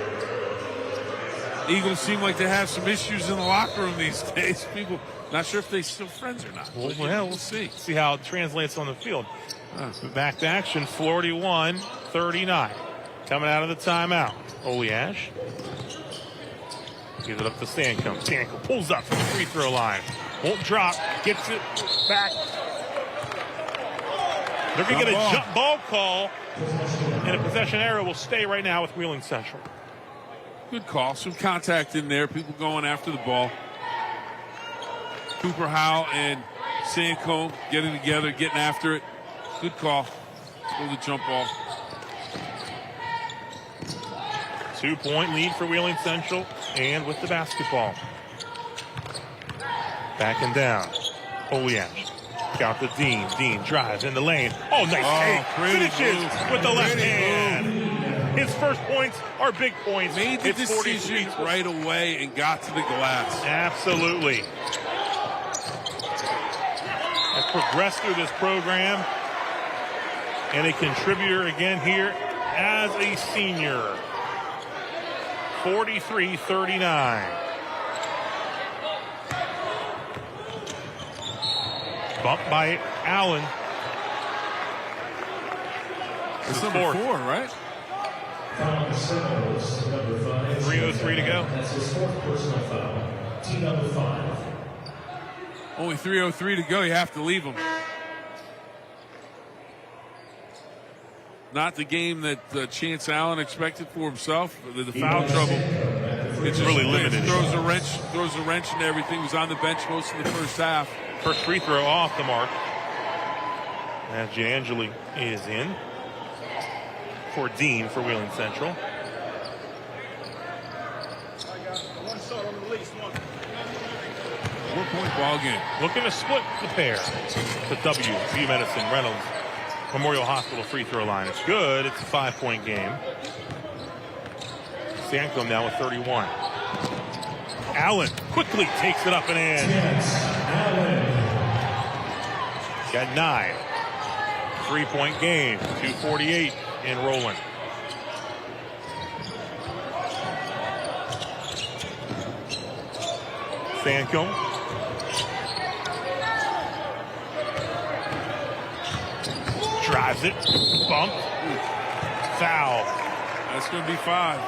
Speaker 8: Eagles seem like they have some issues in the locker room these days. People not sure if they're still friends or not.
Speaker 2: Well, we'll see. See how it translates on the field. Back to action, 41-39. Coming out of the timeout. Oliash. Gives it up to Sancombe. Sancombe pulls up from the free throw line. Won't drop. Gets it back. They're going to get a jump ball call. And a possession error will stay right now with Wheeling Central.
Speaker 8: Good call. Some contact in there. People going after the ball. Cooper Howell and Sancombe getting together, getting after it. Good call. Go the jump ball.
Speaker 2: 2-point lead for Wheeling Central, and with the basketball. Back and down. Oliash. Got the Dean. Dean drives in the lane. Oh, nice take. Finishes with the left hand. His first points are big points.
Speaker 8: Made the decision right away and got to the glass.
Speaker 2: Absolutely. Has progressed through this program. And a contributor again here as a senior. 43-39. Bumped by Allen.
Speaker 8: It's number 4, right?
Speaker 2: 3:03 to go.
Speaker 24: That's his 4th personal foul. Team number 5.
Speaker 8: Only 3:03 to go. You have to leave him. not the game that Chance Allen expected for himself. The foul trouble. It's
Speaker 2: really limited.
Speaker 8: Throws a wrench into everything. He was on the bench most of the first half.
Speaker 2: First free throw off the mark. As Giangeli is in for Dean for Wheeling Central.
Speaker 8: Four-point ball game.
Speaker 2: Looking to split the pair. The W Medicine Reynolds Memorial Hospital free throw line. It's good. It's a 5-point game. Sancom now with 31. Allen quickly takes it up and in. Got 9. 3-point game. 2:48 in rolling. Sancom. Drives it. Bump. Foul.
Speaker 8: That's going to be 5.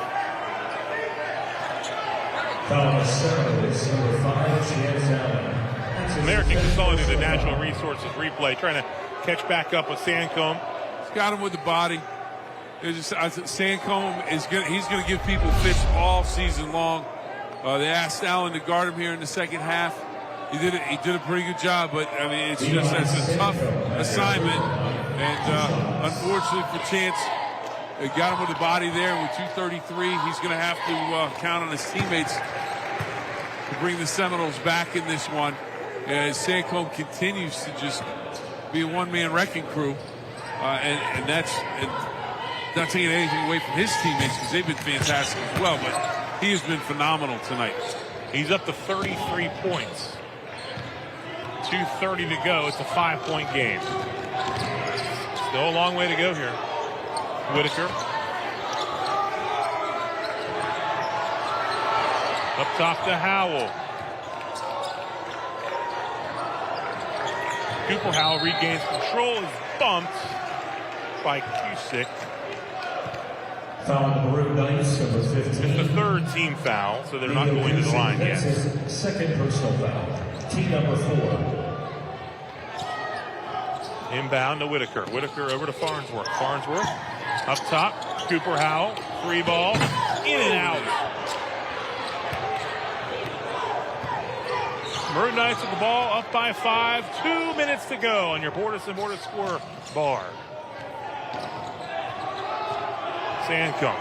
Speaker 2: American Consolidated Natural Resources replay, trying to catch back up with Sancom.
Speaker 8: He's got him with the body. Sancom is good. He's going to give people fits all season long. They asked Allen to guard him here in the second half. He did a pretty good job, but I mean, it's a tough assignment. And unfortunately for Chance, they got him with the body there with 2:33. He's going to have to count on his teammates to bring the Seminoles back in this one. As Sancom continues to just be a one-man wrecking crew, and that's not taking anything away from his teammates because they've been fantastic as well. But he has been phenomenal tonight.
Speaker 2: He's up to 33 points. 2:30 to go. It's a 5-point game. Still a long way to go here. Whitaker. Up top to Howell. Cooper Howell regains control, is bumped by Cusick.
Speaker 24: Foul on the room, nice, number 15.
Speaker 2: It's the 3rd team foul, so they're not going to the line yet.
Speaker 24: Second personal foul. Team number 4.
Speaker 2: Inbound to Whitaker. Whitaker over to Farnsworth. Farnsworth up top. Cooper Howell. Free ball. In and out. Maroon Knights with the ball up by 5. 2 minutes to go on your Bordas and Bordas score bar. Sancom.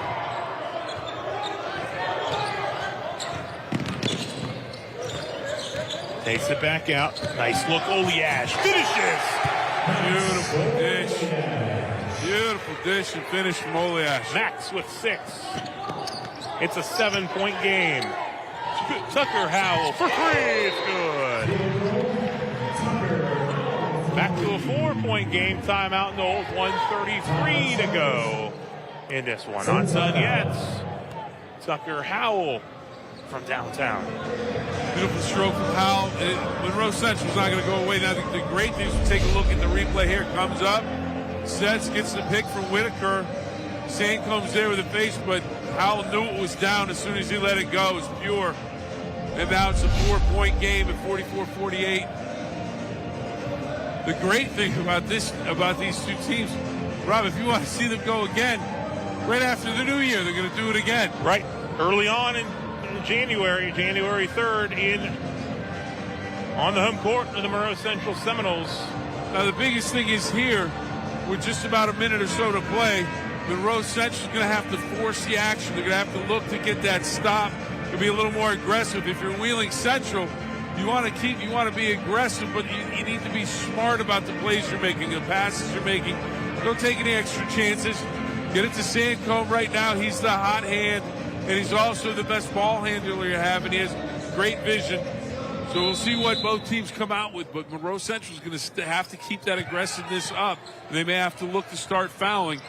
Speaker 2: Takes it back out. Nice look. Oliash finishes.
Speaker 8: Beautiful dish. Beautiful dish and finish from Oliash.
Speaker 2: Max with 6. It's a 7-point game. Tucker Howell for 3. It's good. Back to a 4-point game. Timeout Knowles. 1:33 to go in this one. Not done yet. Tucker Howell from downtown.
Speaker 8: Beautiful stroke from Howell. Monroe Central's not going to go away. Now, the great thing is to take a look at the replay here. Comes up, sets, gets the pick from Whitaker. Sand comes there with the face, but Howell knew it was down as soon as he let it go. It was pure. And now it's a 4-point game at 44-48. The great thing about these two teams, Rob, if you want to see them go again, right after the new year, they're going to do it again.
Speaker 2: Right. Early on in January 3rd, on the home court of the Monroe Central Seminoles.
Speaker 8: Now the biggest thing is here, with just about a minute or so to play, Monroe Central is going to have to force the action. They're going to have to look to get that stop, to be a little more aggressive. If you're Wheeling Central, you want to be aggressive, but you need to be smart about the plays you're making, the passes you're making. Don't take any extra chances. Get it to Sancombe right now. He's the hot hand, and he's also the best ball handler you have, and he has great vision. So we'll see what both teams come out with, but Monroe Central is going to have to keep that aggressiveness up. They may have to look to start fouling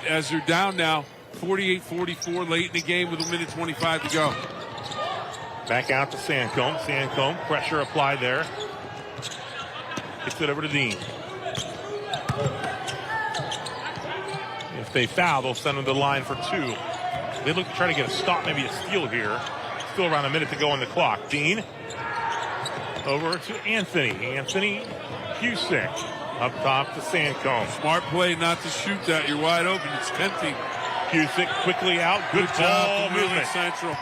Speaker 8: as they're down now, 48-44 late in the game with 1:25 to go.
Speaker 2: Back out to Sancombe. Sancombe, pressure applied there. Gets it over to Dean. If they foul, they'll send them to the line for 2. They look to try to get a stop, maybe a steal here. Still around a minute to go on the clock. Dean over to Anthony. Anthony Cusick. Up top to Sancombe.
Speaker 8: Smart play not to shoot that. You're wide open. It's tempting.
Speaker 2: Cusick quickly out. Good ball movement.
Speaker 8: Central.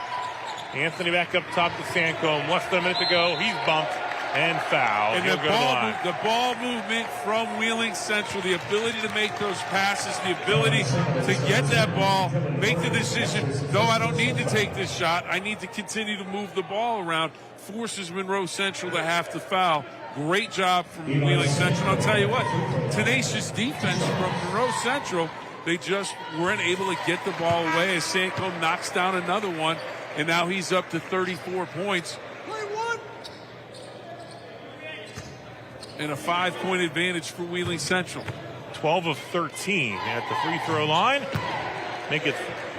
Speaker 2: Anthony back up top to Sancombe. Less than a minute to go. He's bumped and fouled.
Speaker 8: And the ball movement from Wheeling Central, the ability to make those passes, the ability to get that ball, make the decision, no, I don't need to take this shot. I need to continue to move the ball around, forces Monroe Central to have to foul. Great job from Wheeling Central. And I'll tell you what, tenacious defense from Monroe Central. They just weren't able to get the ball away as Sancombe knocks down another one, and now he's up to 34 points. And a 5-point advantage for Wheeling Central.
Speaker 2: 12 of 13 at the free throw line. Make it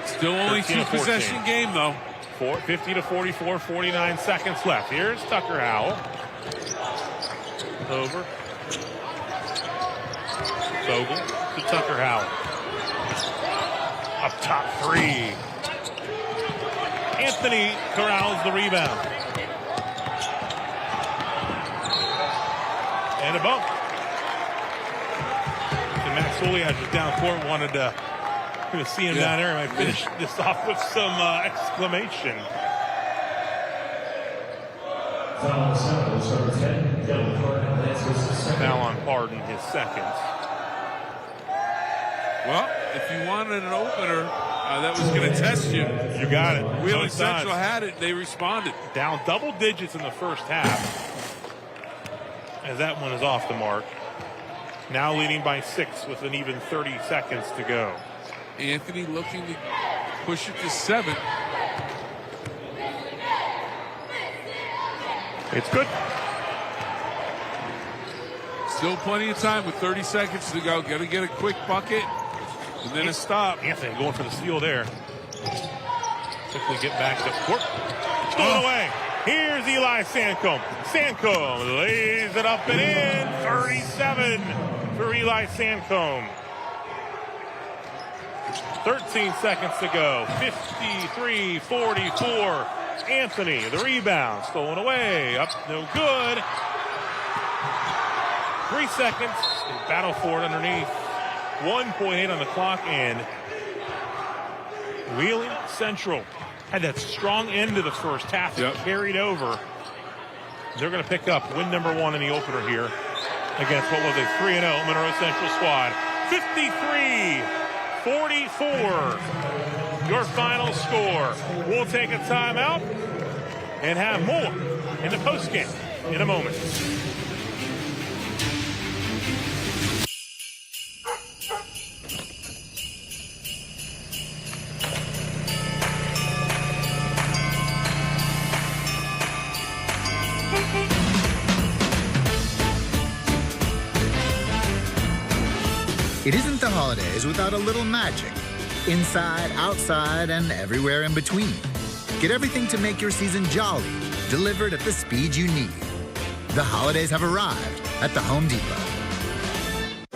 Speaker 8: still only 2-possession game, though.
Speaker 2: 50 to 44, 49 seconds left. Here's Tucker Howell. Over. Vogel to Tucker Howell. Up top three. Anthony corrals the rebound. And a bump. And Max Soliage is down court. Wanted to see him down there. I might finish this off with some exclamation. Now on Pardon, his second.
Speaker 8: Well, if you wanted an opener that was going to test you,
Speaker 2: you got it.
Speaker 8: Wheeling Central had it. They responded.
Speaker 2: Down double digits in the first half. As that one is off the mark. Now leading by 6 with an even 30 seconds to go.
Speaker 8: Anthony looking to push it to 7.
Speaker 2: It's good.
Speaker 8: Still plenty of time with 30 seconds to go. Got to get a quick bucket and then a stop.
Speaker 2: Anthony going for the steal there. Quickly get back to court. Stolen away. Here's Eli Sancombe. Sancombe lays it up and in. 37 for Eli Sancombe. 13 seconds to go. 53-44. Anthony, the rebound. Stolen away. Up, no good. 3 seconds. They battle for it underneath. 1.8 on the clock. And Wheeling Central had that strong end of the first half that carried over. They're going to pick up win number 1 in the opener here against what was a 3-0 Monroe Central squad. 53-44. Your final score. We'll take a timeout and have more in the postgame in a moment.
Speaker 4: It isn't the holidays without a little magic. Inside, outside, and everywhere in between. Get everything to make your season jolly, delivered at the speed you need. The holidays have arrived at the Home Depot.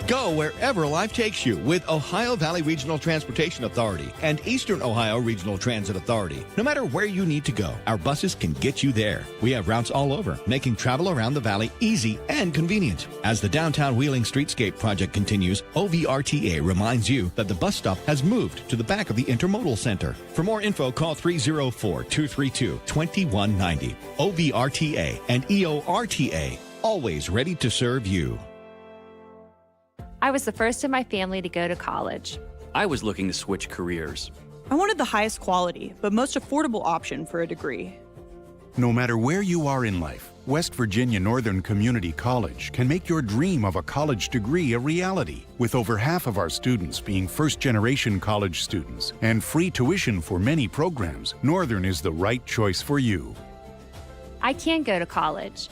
Speaker 9: Go wherever life takes you with Ohio Valley Regional Transportation Authority and Eastern Ohio Regional Transit Authority. No matter where you need to go, our buses can get you there. We have routes all over, making travel around the valley easy and convenient. As the downtown Wheeling Streetscape project continues, OVRTA reminds you that the bus stop has moved to the back of the Intermodal Center. For more info, call 304-232-2190. OVRTA and EORTA, always ready to serve you.
Speaker 5: I was the first in my family to go to college.
Speaker 6: I was looking to switch careers.
Speaker 7: I wanted the highest quality, but most affordable option for a degree.
Speaker 21: No matter where you are in life, West Virginia Northern Community College can make your dream of a college degree a reality. With over half of our students being first-generation college students and free tuition for many programs, Northern is the right choice for you.
Speaker 5: I can go to college.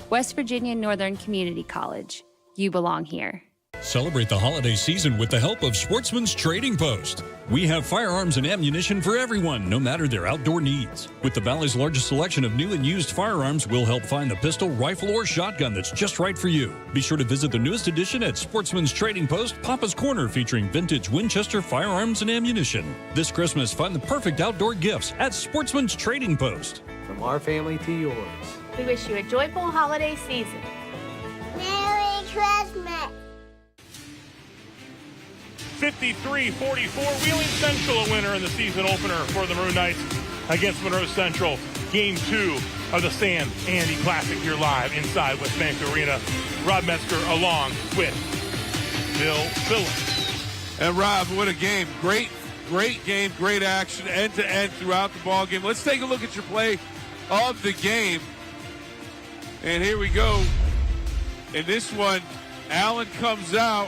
Speaker 5: West Virginia Northern Community College. You belong here.
Speaker 20: Celebrate the holiday season with the help of Sportsman's Trading Post. We have firearms and ammunition for everyone, no matter their outdoor needs. With the Valley's largest selection of new and used firearms, we'll help find the pistol, rifle, or shotgun that's just right for you. Be sure to visit the newest edition at Sportsman's Trading Post, Papa's Corner, featuring vintage Winchester firearms and ammunition. This Christmas, find the perfect outdoor gifts at Sportsman's Trading Post.
Speaker 12: From our family to yours.
Speaker 22: We wish you a joyful holiday season.
Speaker 23: Merry Christmas!
Speaker 2: 53-44. Wheeling Central a winner in the season opener for the Maroon Knights against Monroe Central. Game 2 of the Sam Andy Classic here live inside West Bank Arena. Rob Metzger along with Bill Phillips.
Speaker 8: And Rob, what a game. Great game, great action, end-to-end throughout the ball game. Let's take a look at your play of the game. And here we go. In this one, Allen comes out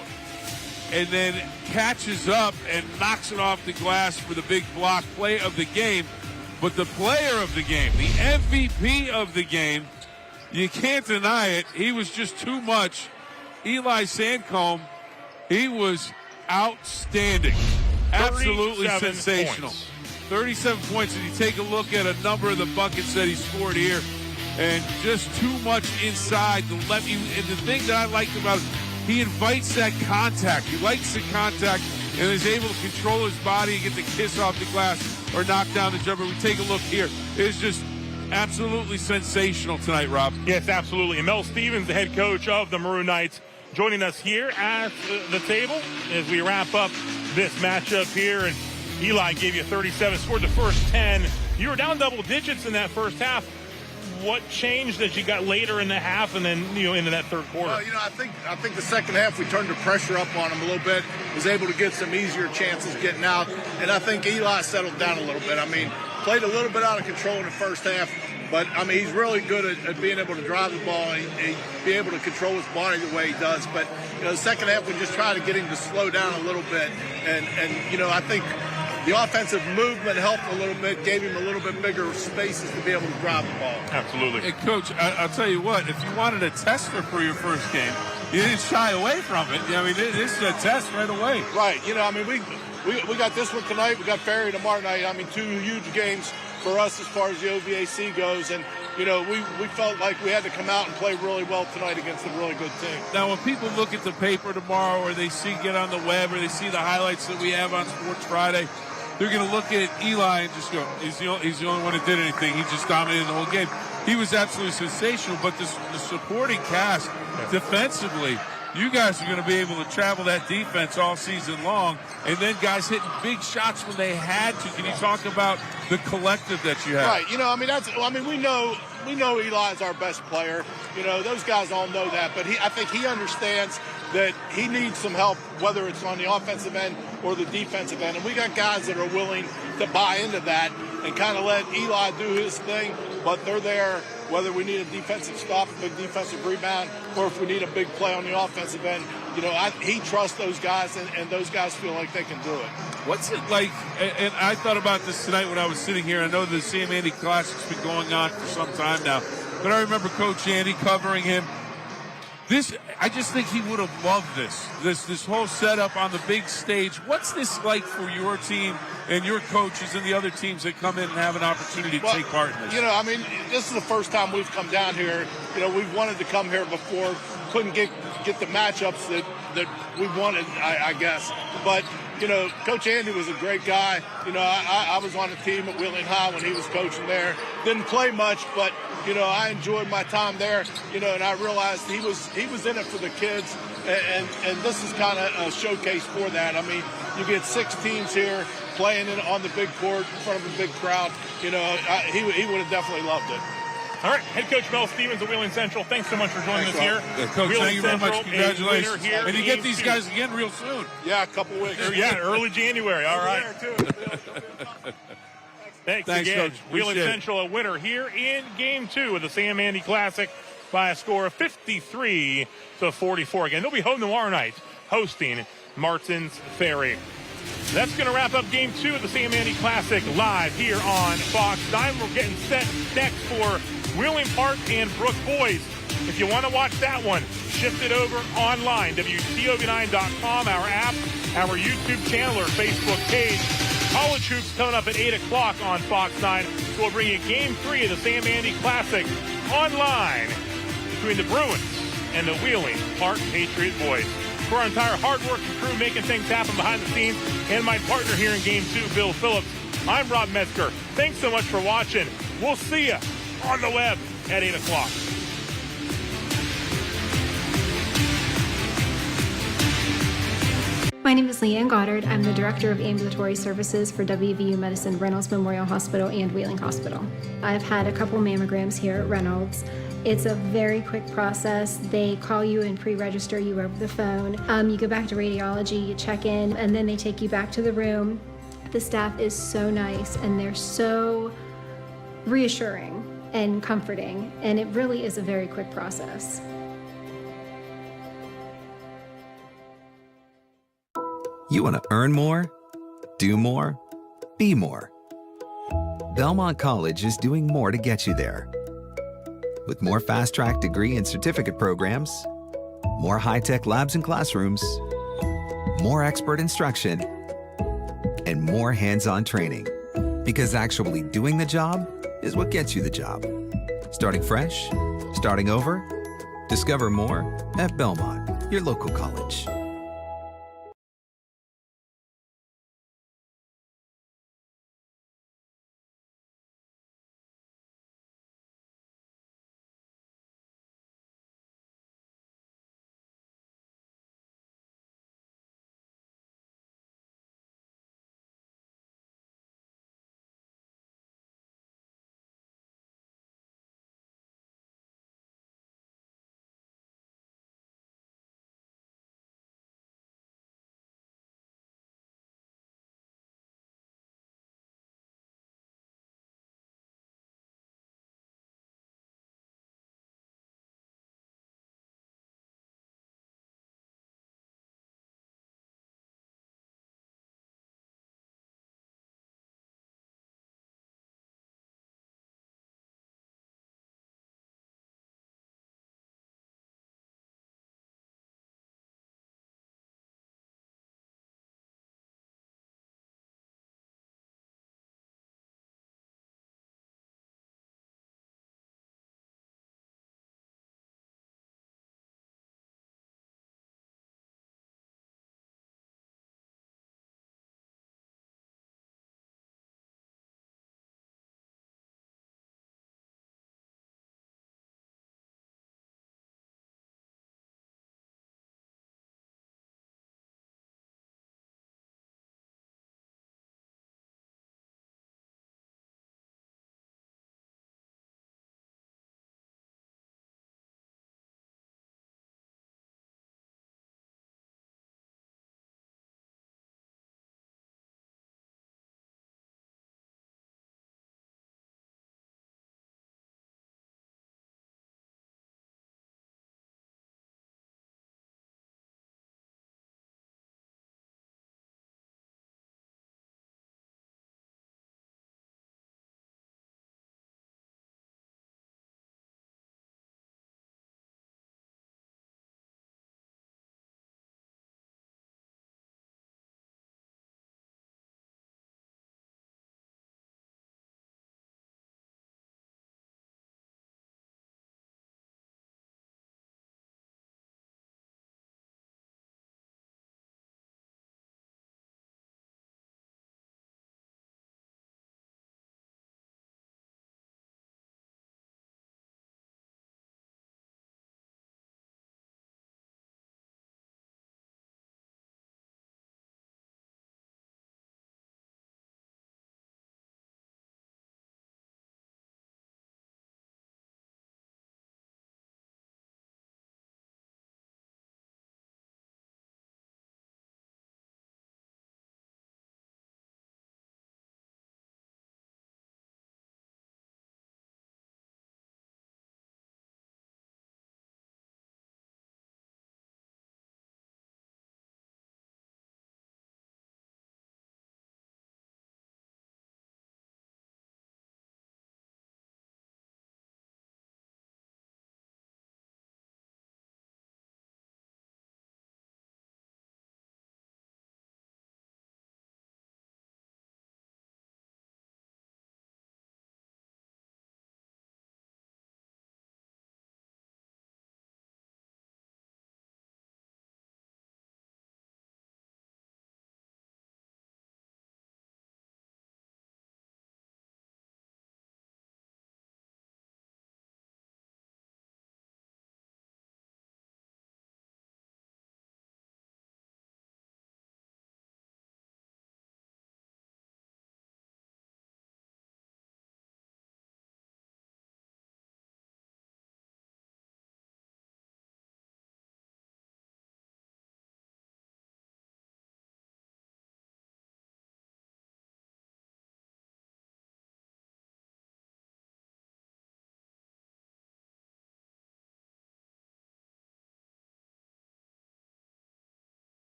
Speaker 8: and then catches up and knocks it off the glass for the big block play of the game. But the player of the game, the MVP of the game, you can't deny it. He was just too much. Eli Sandcombe, he was outstanding. Absolutely sensational. 37 points, and you take a look at a number of the buckets that he scored here, and just too much inside the left. And the thing that I liked about it, he invites that contact. He likes the contact and is able to control his body and get the kiss off the glass or knock down the jumper. We take a look here. It's just absolutely sensational tonight, Rob.
Speaker 2: Yes, absolutely. And Mel Stevens, the head coach of the Maroon Knights, joining us here at the table as we wrap up this matchup here. And Eli gave you 37, scored the first 10. You were down double digits in that first half. What changed as you got later in the half and then into that third quarter?
Speaker 12: Well, I think the second half we turned the pressure up on him a little bit, was able to get some easier chances getting out, and I think Eli settled down a little bit. I mean, played a little bit out of control in the first half, but I mean he's really good at being able to drive the ball and be able to control his body the way he does. But the second half we just tried to get him to slow down a little bit, and I think the offensive movement helped a little bit, gave him a little bit bigger spaces to be able to drive the ball.
Speaker 2: Absolutely.
Speaker 8: Hey, Coach, I'll tell you what, if you wanted a tester for your first game, you didn't shy away from it. I mean, this is a test right away.
Speaker 12: Right. I mean, we got this one tonight. We got Ferry tomorrow night. I mean, 2 huge games for us as far as the OVAC goes. And, we felt like we had to come out and play really well tonight against a really good team.
Speaker 8: Now, when people look at the paper tomorrow or they get on the web or they see the highlights that we have on Sports Friday, they're going to look at Eli and just go, he's the only one that did anything. He just dominated the whole game. He was absolutely sensational, but the supporting cast defensively, you guys are going to be able to travel that defense all season long, and then guys hitting big shots when they had to. Can you talk about the collective that you have?
Speaker 12: Right. We know Eli's our best player. Those guys all know that, but I think he understands that he needs some help, whether it's on the offensive end or the defensive end. And we got guys that are willing to buy into that and kind of let Eli do his thing, but they're there whether we need a defensive stop, a big defensive rebound, or if we need a big play on the offensive end. He trusts those guys, and those guys feel like they can do it.
Speaker 8: What's it like, and I thought about this tonight when I was sitting here. I know the Sam Andy Classic's been going on for some time now, but I remember Coach Andy covering him. I just think he would have loved this whole setup on the big stage. What's this like for your team and your coaches and the other teams that come in and have an opportunity to take part in this?
Speaker 12: This is the first time we've come down here. We've wanted to come here before, couldn't get the matchups that we wanted, I guess. But, Coach Andy was a great guy. I was on the team at Wheeling High when he was coaching there. Didn't play much, but, I enjoyed my time there, and I realized he was in it for the kids, and this is kind of a showcase for that. I mean, you get 6 teams here playing on the big court in front of a big crowd. He would have definitely loved it.
Speaker 2: All right, head coach Mel Stevens of Wheeling Central, thanks so much for joining us here.
Speaker 8: Coach,
Speaker 2: Wheeling
Speaker 8: thank you very much.
Speaker 2: Central,
Speaker 8: Congratulations. And you get these guys again real soon.
Speaker 12: Yeah, a couple weeks.
Speaker 2: Yeah, early January. All right. Thanks again.
Speaker 8: Coach.
Speaker 2: Wheeling Central a winner here in Game 2 of the Sam Andy Classic by a score of 53-44. Again, they'll be home tomorrow night hosting Martins Ferry. That's going to wrap up Game 2 of the Sam Andy Classic live here on Fox 9. We're getting set next for Wheeling Park and Brook Boys. If you want to watch that one, shift it over online, WTOV9.com, our app, our YouTube channel, or Facebook page. College hoops coming up at 8 o'clock on Fox 9. So we'll bring you Game 3 of the Sam Andy Classic online between the Bruins and the Wheeling Park Patriot Boys. For our entire hard-working crew making things happen behind the scenes, and my partner here in Game 2, Bill Phillips, I'm Rob Metzger. Thanks so much for watching. We'll see you on the web at 8 o'clock.
Speaker 13: My name is Leanne Goddard. I'm the Director of Ambulatory Services for WVU Medicine Reynolds Memorial Hospital and Wheeling Hospital. I've had a couple mammograms here at Reynolds. It's a very quick process. They call you and pre-register you over the phone. You go back to radiology, you check in, and then they take you back to the room. The staff is so nice and they're so reassuring and comforting, and it really is a very quick process.
Speaker 15: You want to earn more, do more, be more. Belmont College is doing more to get you there. With more fast-track degree and certificate programs, more high-tech labs and classrooms, more expert instruction, and more hands-on training. Because actually doing the job is what gets you the job. Starting fresh, starting over, discover more at Belmont, your local college.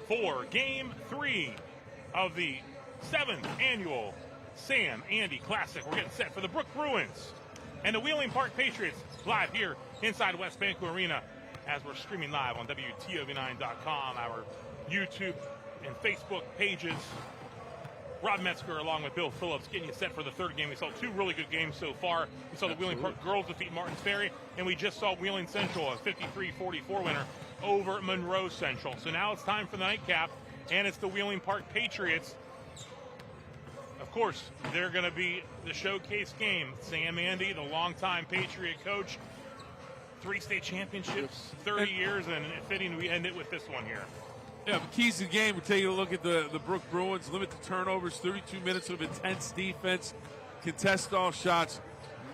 Speaker 2: for Game 3 of the 7th Annual Sam Andy Classic. We're getting set for the Brook Bruins and the Wheeling Park Patriots live here inside West Banco Arena as we're streaming live on WTOV9.com, our YouTube and Facebook pages. Rob Metzger along with Bill Phillips getting you set for the third game. We saw two really good games so far. We saw the Wheeling Park girls defeat Martins Ferry, and we just saw Wheeling Central, a 53-44 winner over Monroe Central. So now it's time for the nightcap, and it's the Wheeling Park Patriots. Of course, they're going to be the showcase game. Sam Andy, the longtime Patriot coach, 3 state championships, 30 years, and fitting we end it with this one here.
Speaker 8: Yeah, the keys to the game, we're taking a look at the Brook Bruins. Limit the turnovers, 32 minutes of intense defense, contest all shots,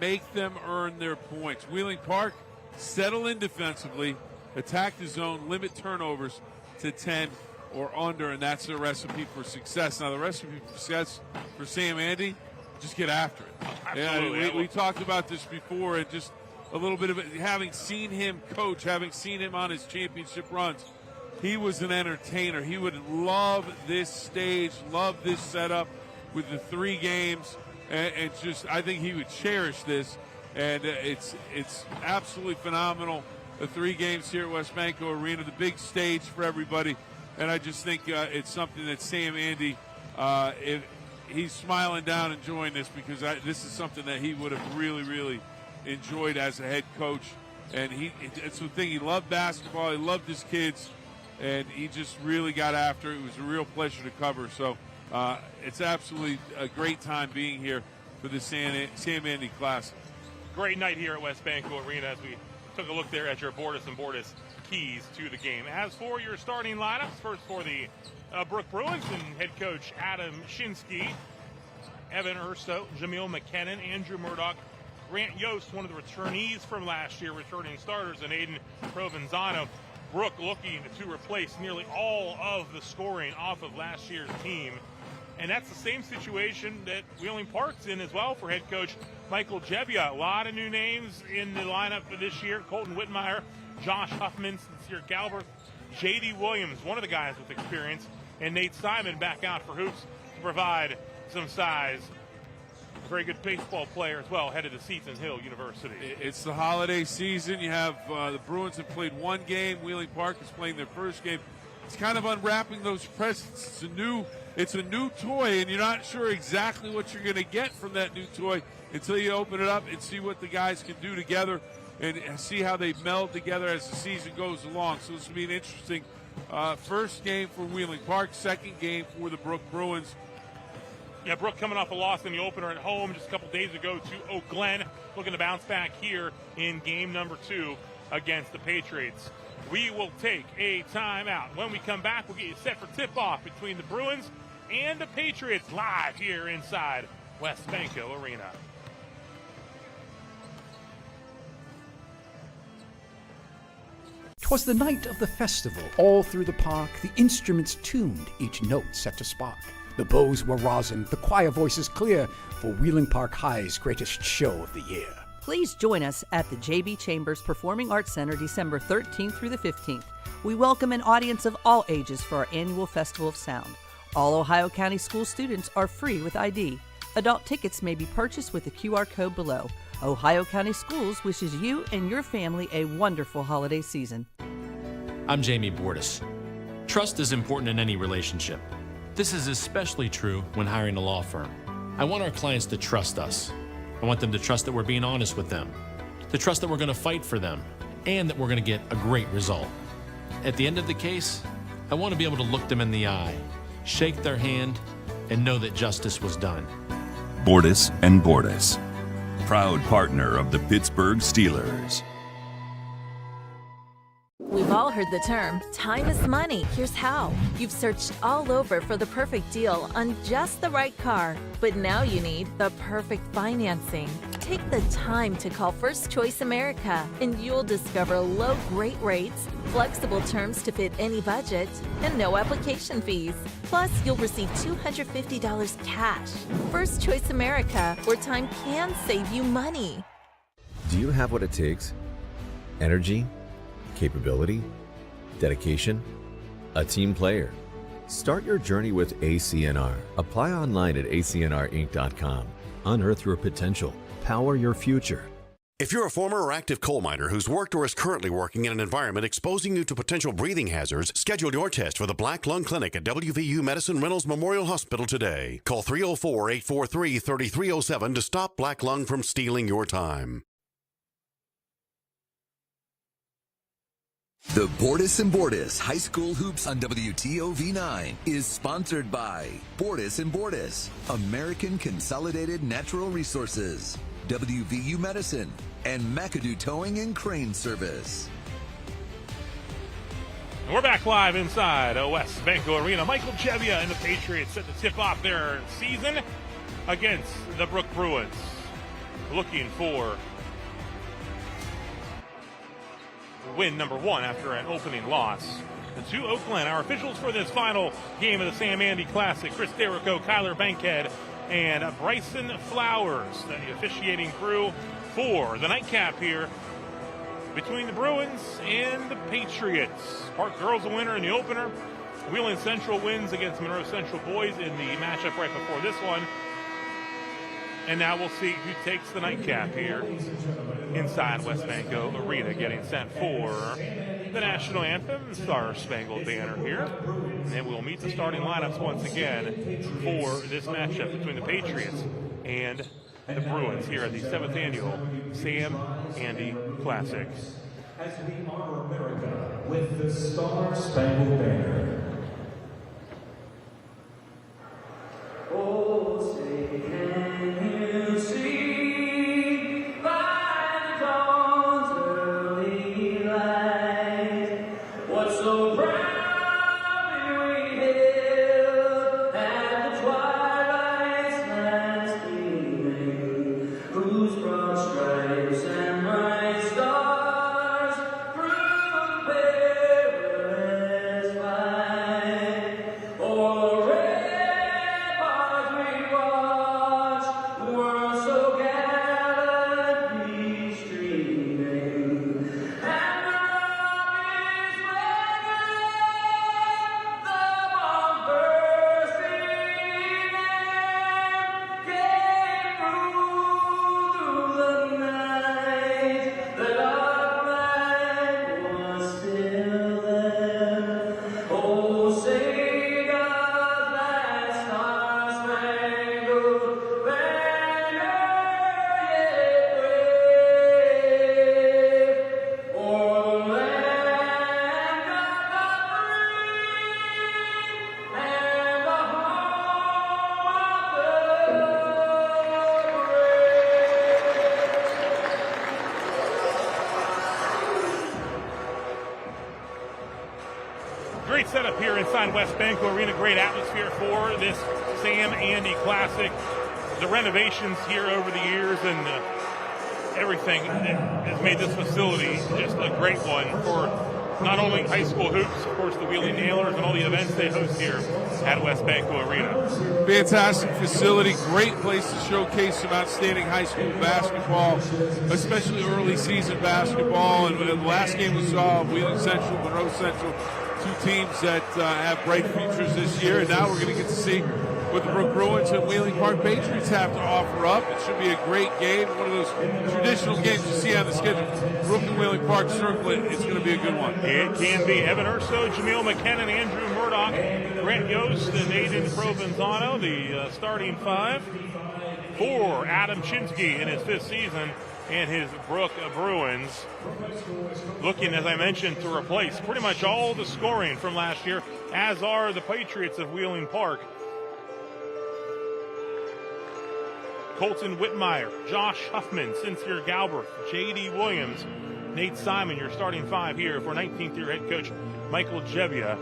Speaker 8: make them earn their points. Wheeling Park, settle in defensively, attack the zone, limit turnovers to 10 or under, and that's the recipe for success. Now, the recipe for success for Sam Andy, just get after it.
Speaker 2: Absolutely.
Speaker 8: Yeah, we talked about this before, and just a little bit of it, having seen him coach, having seen him on his championship runs, he was an entertainer. He would love this stage, love this setup with the 3 games, and just I think he would cherish this. And it's absolutely phenomenal. The 3 games here at West Banco Arena, the big stage for everybody. And I just think it's something that Sam Andy, he's smiling down enjoying this because this is something that he would have really, really enjoyed as a head coach. And it's the thing, he loved basketball, he loved his kids, and he just really got after it. It was a real pleasure to cover. So it's absolutely a great time being here for the Sam Andy Classic.
Speaker 2: Great night here at West Banco Arena as we took a look there at your Bordas and Bordas keys to the game. As for your starting lineups, first for the Brook Bruins and head coach Adam Shinsky, Evan Urso, Jamil McKinnon, Andrew Murdoch, Grant Yost, one of the returnees from last year, returning starters, and Aiden Provenzano. Brook looking to replace nearly all of the scoring off of last year's team. And that's the same situation that Wheeling Park's in as well for head coach Michael Jebbia. A lot of new names in the lineup for this year. Colton Whitmire, Josh Huffman, Sincere Galbraith, J.D. Williams, one of the guys with experience, and Nate Simon back out for hoops to provide some size. A very good baseball player as well, headed to Seton Hill University.
Speaker 8: It's the holiday season. You have the Bruins have played 1 game. Wheeling Park is playing their first game. It's kind of unwrapping those presents. It's a new toy, and you're not sure exactly what you're going to get from that new toy until you open it up and see what the guys can do together and see how they meld together as the season goes along. So this will be an interesting first game for Wheeling Park, second game for the Brook Bruins.
Speaker 2: Yeah, Brook coming off a loss in the opener at home just a couple days ago to Oak Glen, looking to bounce back here in game number 2 against the Patriots. We will take a timeout. When we come back, we'll get you set for tip-off between the Bruins and the Patriots live here inside West Banco Arena.
Speaker 1: 'Twas the night of the festival. All through the park, the instruments tuned, each note set to spark. The bows were rosin, the choir voices clear, for Wheeling Park High's greatest show of the year.
Speaker 16: Please join us at the J.B. Chambers Performing Arts Center December 13th through the 15th. We welcome an audience of all ages for our annual Festival of Sound. All Ohio County school students are free with ID. Adult tickets may be purchased with the QR code below. Ohio County Schools wishes you and your family a wonderful holiday season.
Speaker 17: I'm Jamie Bordas. Trust is important in any relationship. This is especially true when hiring a law firm. I want our clients to trust us. I want them to trust that we're being honest with them, to trust that we're going to fight for them, and that we're going to get a great result. At the end of the case, I want to be able to look them in the eye, shake their hand, and know that justice was done.
Speaker 18: Bordas and Bordas, proud partner of the Pittsburgh Steelers.
Speaker 25: We've all heard the term, time is money. Here's how. You've searched all over for the perfect deal on just the right car, but now you need the perfect financing. Take the time to call First Choice America, and you'll discover low, great rates, flexible terms to fit any budget, and no application fees. Plus, you'll receive $250 cash. First Choice America, where time can save you money.
Speaker 10: Do you have what it takes? Energy, capability, dedication, a team player. Start your journey with ACNR. Apply online at acnrinc.com. Unearth your potential. Power your future.
Speaker 3: If you're a former or active coal miner who's worked or is currently working in an environment exposing you to potential breathing hazards, schedule your test for the Black Lung Clinic at WVU Medicine Reynolds Memorial Hospital today. Call 304-843-3307 to stop black lung from stealing your time.
Speaker 11: The Bordas Bordas High School Hoops on WTOV9 is sponsored by Bordas Bordas, American Consolidated Natural Resources, WVU Medicine, and McAdoo Towing and Crane Service.
Speaker 2: We're back live inside West Banco Arena. Michael Gebbia and the Patriots set to tip off their season against the Brook Bruins, looking for win number 1 after an opening loss to Oakland. Our officials for this final game of the Sam Andy Classic: Chris Derrico, Kyler Bankhead, and Bryson Flowers, the officiating crew for the nightcap here between the Bruins and the Patriots. Park Girls a winner in the opener. Wheeling Central wins against Monroe Central boys in the matchup right before this one. And now we'll see who takes the nightcap here inside West Banco Arena, getting set for the national anthem, Star Spangled Banner here. And then we'll meet the starting lineups once again for this matchup between the Patriots and the Bruins here at the 7th annual Sam Andy Classic.
Speaker 14: As we honor America with the Star Spangled Banner. Oh, say can you see by the dawn's early light what so proudly we hailed at the twilight's last gleaming, whose broad stripes and bright stars through the perilous fight o'er red bars we watch, the world so gallantly streaming, and the rocket's waking, the bomb bursting in, came through the night, the dark flag was still there. Oh, say does that star-spangled banner yet wave o'er the land of the free and the home of
Speaker 2: Great setup here inside West Banco Arena. Great atmosphere for this Sam Andy Classic. The renovations here over the years and everything has made this facility just a great one for not only high school hoops, of course, the Wheeling Nailers and all the events they host here at West Banco Arena.
Speaker 8: Fantastic facility, great place to showcase some outstanding high school basketball, especially early season basketball. And the last game we saw, Wheeling Central, Monroe Central, two teams that have bright futures this year. And now we're going to get to see what the Brook Bruins and Wheeling Park Patriots have to offer up. It should be a great game, one of those traditional games you see on the schedule. Brook and Wheeling Park circle it. It's going to be a good one.
Speaker 2: It can be. Evan Urso, Jameel McKinnon, Andrew Murdoch, Brent Yost, and Aiden Provenzano, the starting five for Adam Chinsky in his 5th season and his Brook Bruins. Looking, as I mentioned, to replace pretty much all the scoring from last year, as are the Patriots of Wheeling Park. Colton Whitmire, Josh Huffman, Sincere Galbraith, J.D. Williams, Nate Simon, your starting five here for 19th year head coach Michael Gebbia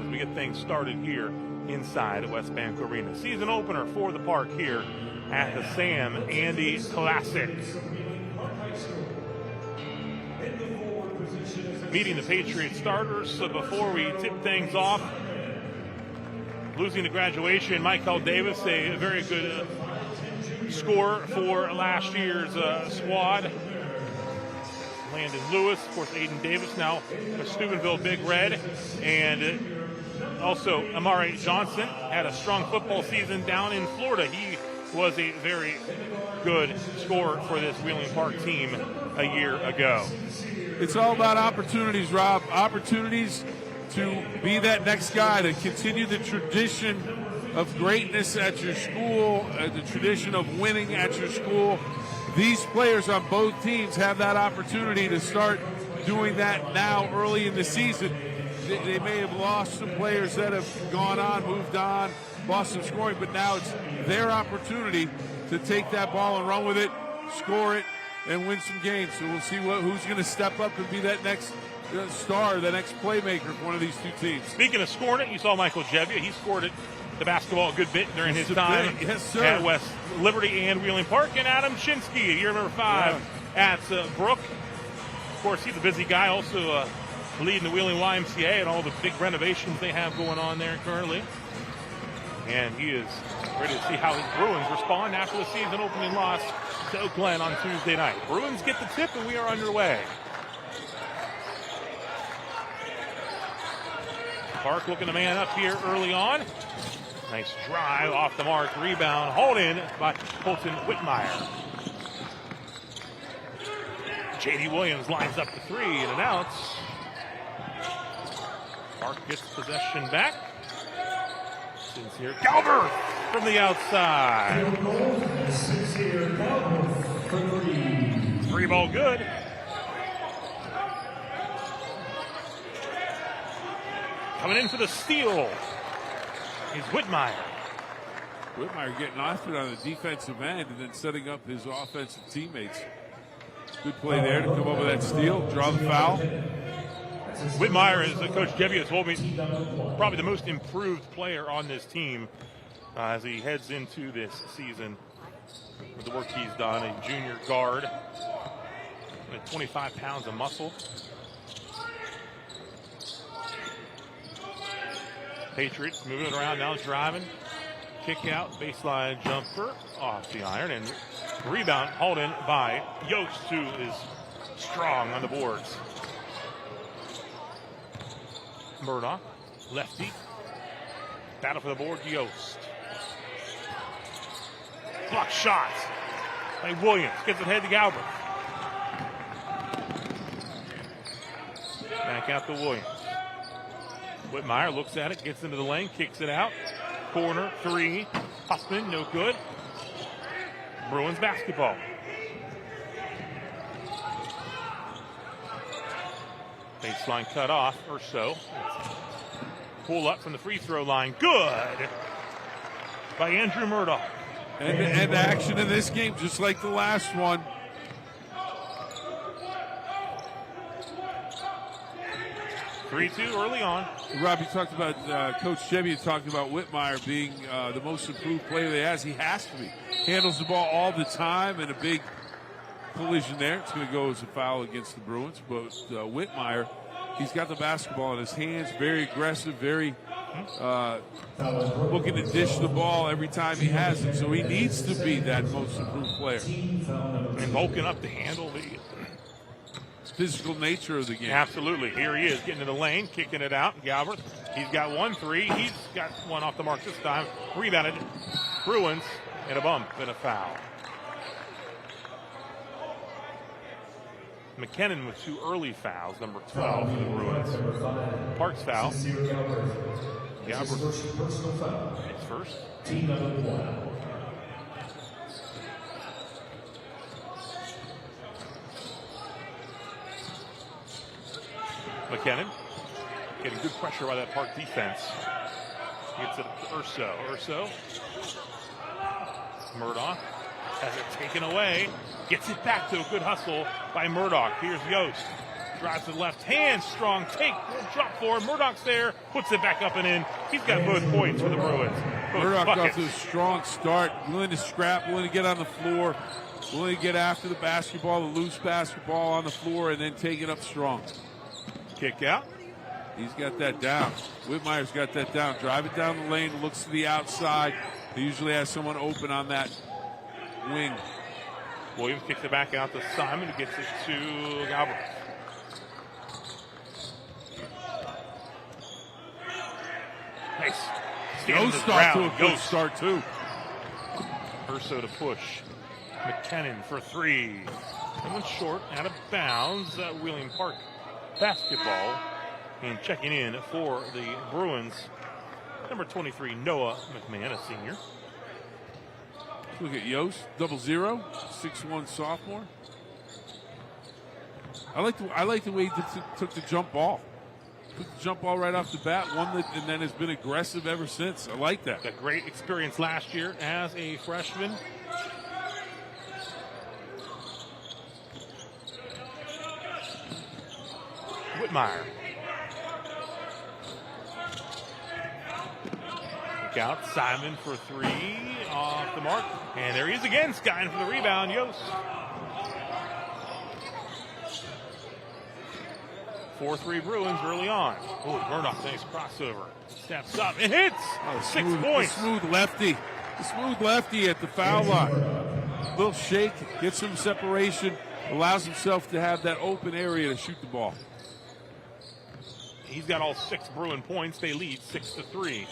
Speaker 2: as we get things started here inside West Banco Arena. Season opener for the park here at the Sam Andy Classic. Meeting the Patriot starters. So before we tip things off, losing to graduation, Michael Davis, a very good scorer for last year's squad. Landon Lewis, of course, Aiden Davis, now a Steubenville Big Red, and Also, Amari Johnson had a strong football season down in Florida. He was a very good scorer for this Wheeling Park team a year ago.
Speaker 8: It's all about opportunities, Rob. Opportunities to be that next guy, to continue the tradition of greatness at your school, the tradition of winning at your school. These players on both teams have that opportunity to start doing that now early in the season. They may have lost some players that have gone on, moved on, lost some scoring, but now it's their opportunity to take that ball and run with it, score it, and win some games. So we'll see who's going to step up and be that next star, the next playmaker for one of these two teams.
Speaker 2: Speaking of scoring it, you saw Michael Jebbia. He scored it, the basketball, a good bit during his time at West Liberty and Wheeling Park. And Adam Chinsky, year number 5 at Brook. Of course, he's a busy guy, also leading the Wheeling YMCA and all the big renovations they have going on there currently. And he is ready to see how his Bruins respond after the season opening loss to Oak Glen on Tuesday night. Bruins get the tip, and we are underway. Park looking to man up here early on. Nice drive off the mark, rebound, hauled in by Colton Whitmire. J.D. Williams lines up the 3 in and out. Park gets possession back. Sincere Galbraith from the outside. 3 ball good. Coming in for the steal is Whitmire.
Speaker 8: Whitmire getting after it on the defensive end and then setting up his offensive teammates. Good play there to come up with that steal, draw the foul.
Speaker 2: Whitmire, as Coach Jebbia told me, probably the most improved player on this team as he heads into this season with the work he's done. A junior guard with 25 pounds of muscle. Patriots moving it around now, driving. Kick out, baseline jumper off the iron, and rebound hauled in by Yost, who is strong on the boards. Murdoch, lefty. Battle for the board, Yost. Block shot by Williams. Gets it ahead to Galbraith. Back out to Williams. Whitmire looks at it, gets into the lane, kicks it out. Corner, 3. Huffman, no good. Bruins basketball. Baseline cut off, or so. Pull up from the free throw line. Good by Andrew Murdoch.
Speaker 8: And action in this game, just like the last one.
Speaker 2: (3-2) early on.
Speaker 8: Robbie talked about, Coach Jebbia talked about Whitmire being the most improved player they has. He has to be. Handles the ball all the time, and a big collision there. It's going to go as a foul against the Bruins. But Whitmire, he's got the basketball in his hands, very aggressive, very looking to dish the ball every time he has it. So he needs to be that most improved player.
Speaker 2: And bulking up to handle the
Speaker 8: physical nature of the game.
Speaker 2: Absolutely. Here he is getting to the lane, kicking it out. Galbraith, he's got 1 3. He's got one off the mark this time. Rebounded. Bruins, and a bump and a foul. McKinnon with 2 early fouls, number 12 for the Bruins. Parks foul. Galbraith, his first.
Speaker 14: Team number 1.
Speaker 2: McKinnon getting good pressure by that Park defense. Gets it to Urso. Murdoch has it taken away. Gets it back to a good hustle by Murdoch. Here's Yost. Drives to the left hand. Strong take. Drop forward. Murdoch's there. Puts it back up and in. He's got both points for the Bruins.
Speaker 8: Murdoch got to a strong start. Willing to scrap. Willing to get on the floor. Willing to get after the basketball, the loose basketball on the floor, and then take it up strong.
Speaker 2: Kick out.
Speaker 8: He's got that down. Whitmire's got that down. Drive it down the lane, looks to the outside. He usually has someone open on that wing.
Speaker 2: Williams kicks it back out to Simon, who gets it to Galbraith. Nice.
Speaker 8: Yost off to a good start, too.
Speaker 2: Urso to push. McKinnon for three. That one's short, out of bounds. Wheeling Park basketball. And checking in for the Bruins, number 23, Noah McMahon, a senior.
Speaker 8: Look at Yost, 0-0, 6'1" sophomore. I like the way he took the jump ball. Took the jump ball right off the bat, and then has been aggressive ever since. I like that.
Speaker 2: A great experience last year as a freshman. Whitmire. Look out, Simon for three, off the mark. And there he is again, Skyen for the rebound, Yost. 4-3 Bruins early on. Oh, Murdoch, nice crossover. Steps up and hits. 6 points.
Speaker 8: The smooth lefty at the foul line. Little shake, gets some separation, allows himself to have that open area to shoot the ball.
Speaker 2: He's got all 6 Bruin points. They lead 6-3.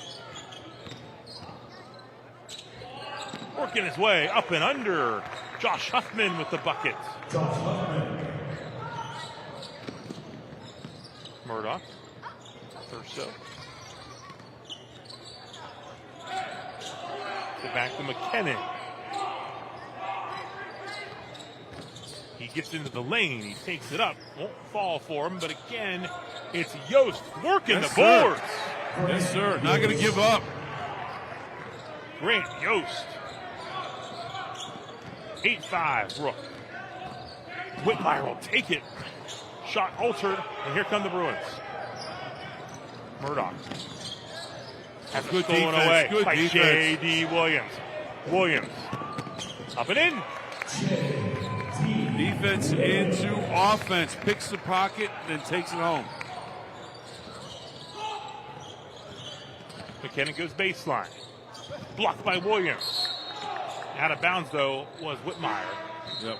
Speaker 2: Working his way up and under. Josh Huffman with the bucket. Murdoch. Thurso. Get back to McKinnon. He gets into the lane. He takes it up. Won't fall for him, but again, it's Yost working the boards.
Speaker 8: Yes, sir. Not going to give up.
Speaker 2: Grant Yost. 8-5, Brook. Whitmire will take it. Shot altered, and here come the Bruins. Murdoch. Has
Speaker 8: Good
Speaker 2: stolen
Speaker 8: defense.
Speaker 2: away
Speaker 8: Good
Speaker 2: by
Speaker 8: defense.
Speaker 2: J.D. Williams. Williams. Up and in.
Speaker 8: Defense into offense. Picks the pocket, then takes it home.
Speaker 2: McKinnon goes baseline. Blocked by Williams. Out of bounds, though, was Whitmire.
Speaker 8: Yep.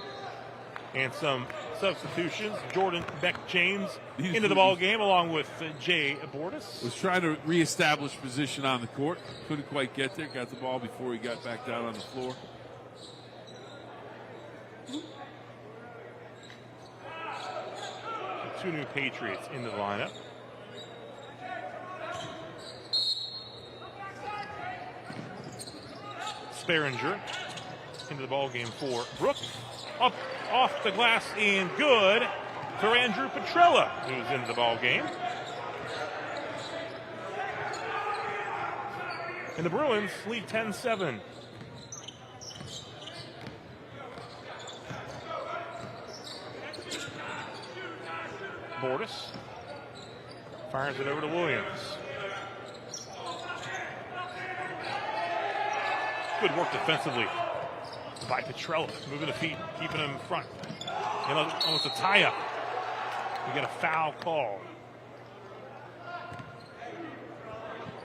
Speaker 2: And some substitutions. Jordan Beck-James into the ball game along with Jay Bordas.
Speaker 8: Was trying to reestablish position on the court. Couldn't quite get there. Got the ball before he got back down on the floor.
Speaker 2: The 2 new Patriots into the lineup. Sperringer into the ball game for Brook. Up off the glass and good for Andrew Petrella, who's into the ball game. And the Bruins lead 10-7. Bordas fires it over to Williams. Good work defensively by Petrella, moving the feet, keeping him in front. You know, almost a tie-up. We get a foul call.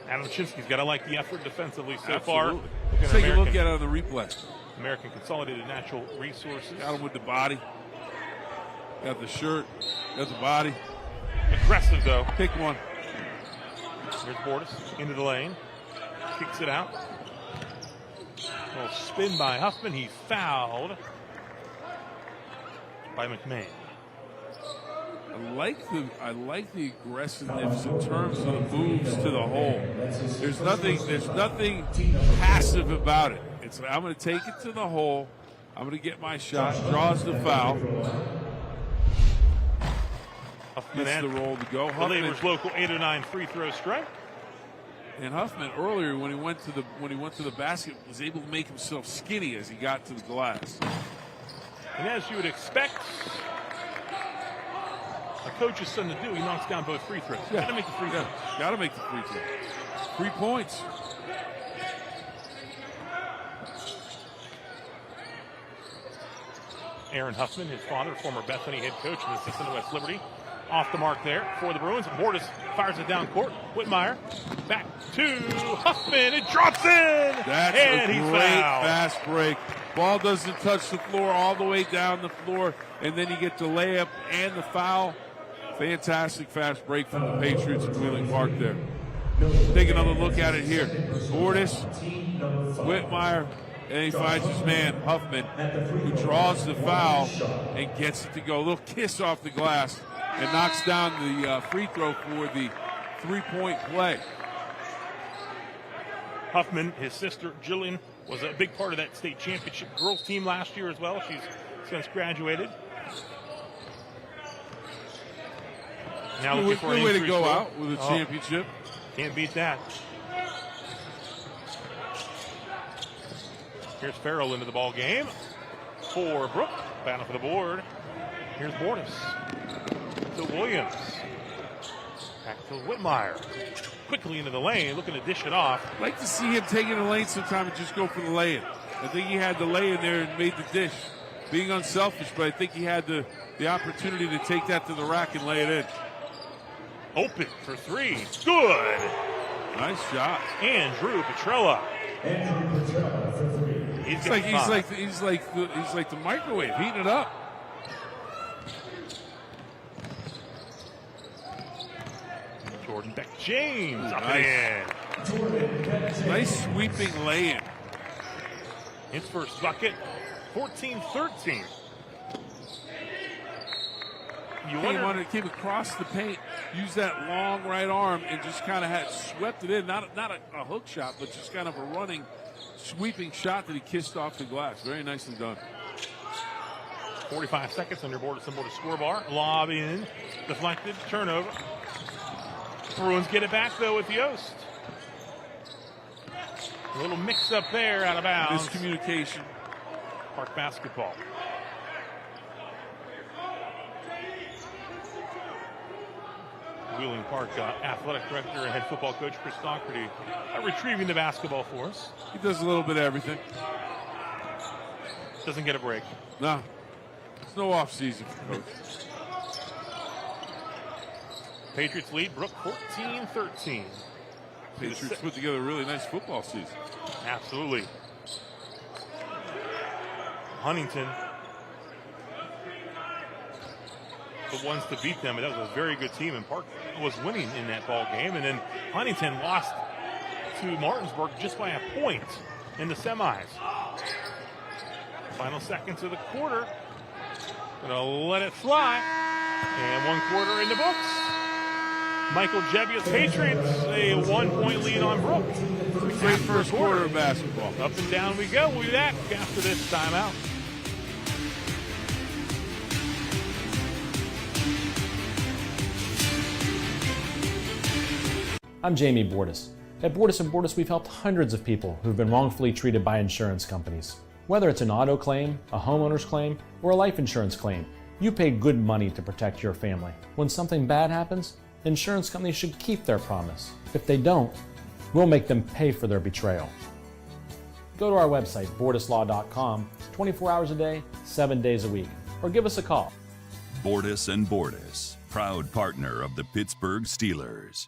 Speaker 2: Adam Chinsky's got to like the effort defensively so far.
Speaker 8: Let's take a look at it on the replay.
Speaker 2: American Consolidated Natural Resources.
Speaker 8: Got him with the body. Got the shirt. Got the body.
Speaker 2: Aggressive, though.
Speaker 8: Pick one.
Speaker 2: Here's Bordas into the lane. Kicks it out. A little spin by Huffman. He's fouled by McMahon.
Speaker 8: I like the aggressiveness in terms of the moves to the hole. There's nothing passive about it. It's I'm going to take it to the hole. I'm going to get my shot. Draws the foul.
Speaker 2: Huffman
Speaker 8: gets the roll to go.
Speaker 2: The Labor's local 809 free throw strike.
Speaker 8: And Huffman earlier when he went to the basket was able to make himself skinny as he got to the glass.
Speaker 2: And as you would expect a coach's son to do, he knocks down both free throws.
Speaker 8: Yeah.
Speaker 2: Got to make the free throws.
Speaker 8: Got to make the free throw. 3 points.
Speaker 2: Aaron Huffman, his father, former Bethany head coach and assistant at West Liberty. Off the mark there for the Bruins. Bordas fires it down court. Whitmire back to Huffman. It drops in.
Speaker 8: That's
Speaker 2: and
Speaker 8: a
Speaker 2: he's
Speaker 8: great
Speaker 2: fouled.
Speaker 8: fast break. Ball doesn't touch the floor all the way down the floor, and then you get the layup and the foul. Fantastic fast break from the Patriots in Wheeling Park there. Take another look at it here. Bordas, Whitmire, and he finds his man, Huffman, who draws the foul and gets it to go. A little kiss off the glass and knocks down the free throw for the three-point play.
Speaker 2: Huffman, his sister Jillian, was a big part of that state championship girls team last year as well. She's since graduated. Now looking for
Speaker 8: good
Speaker 2: an
Speaker 8: way to
Speaker 2: increased
Speaker 8: go
Speaker 2: goal.
Speaker 8: out with a championship.
Speaker 2: Can't beat that. Here's Farrell into the ball game for Brook. Battle for the board. Here's Bordas to Williams. Back to Whitmire. Quickly into the lane, looking to dish it off.
Speaker 8: I'd like to see him taking the lane sometime and just go for the lay-in. I think he had the lay-in there and made the dish. Being unselfish, but I think he had the opportunity to take that to the rack and lay it in.
Speaker 2: Open for three. Good.
Speaker 8: Nice shot.
Speaker 2: Andrew Petrella.
Speaker 8: He's like the microwave, heating it up.
Speaker 2: Jordan Beck-James up and in.
Speaker 8: Nice sweeping lay-in.
Speaker 2: His first bucket, 14-13.
Speaker 8: He wanted to keep across the paint, use that long right arm, and just kind of had swept it in. Not a hook shot, but just kind of a running, sweeping shot that he kissed off the glass. Very nicely done.
Speaker 2: 45 seconds on your board to score bar. Lob in, deflected, turnover. Bruins get it back, though, with Yost. A little mix-up there, out of bounds.
Speaker 8: Miscommunication.
Speaker 2: Park basketball. Wheeling Park athletic director and head football coach Chris Doherty retrieving the basketball for us.
Speaker 8: He does a little bit of everything.
Speaker 2: Doesn't get a break.
Speaker 8: No. It's no off-season for coach.
Speaker 2: Patriots lead Brook 14-13.
Speaker 8: Patriots put together a really nice football season.
Speaker 2: Absolutely. Huntington, the ones to beat them, and that was a very good team, and Park was winning in that ball game, and then Huntington lost to Martinsburg just by a point in the semis. Final seconds of the quarter. Gonna let it fly, and 1 quarter in the books. Michael Gebbia's Patriots, a 1-point lead on Brook.
Speaker 8: Great first quarter of basketball.
Speaker 2: Up and down we go. We'll be back after this timeout.
Speaker 17: I'm Jamie Bordas. At Bordas Bordas, we've helped hundreds of people who've been wrongfully treated by insurance companies. Whether it's an auto claim, a homeowner's claim, or a life insurance claim, you pay good money to protect your family. When something bad happens, insurance companies should keep their promise. If they don't, we'll make them pay for their betrayal. Go to our website, bordaslaw.com, 24 hours a day, 7 days a week, or give us a call.
Speaker 18: Bordas Bordas, proud partner of the Pittsburgh Steelers.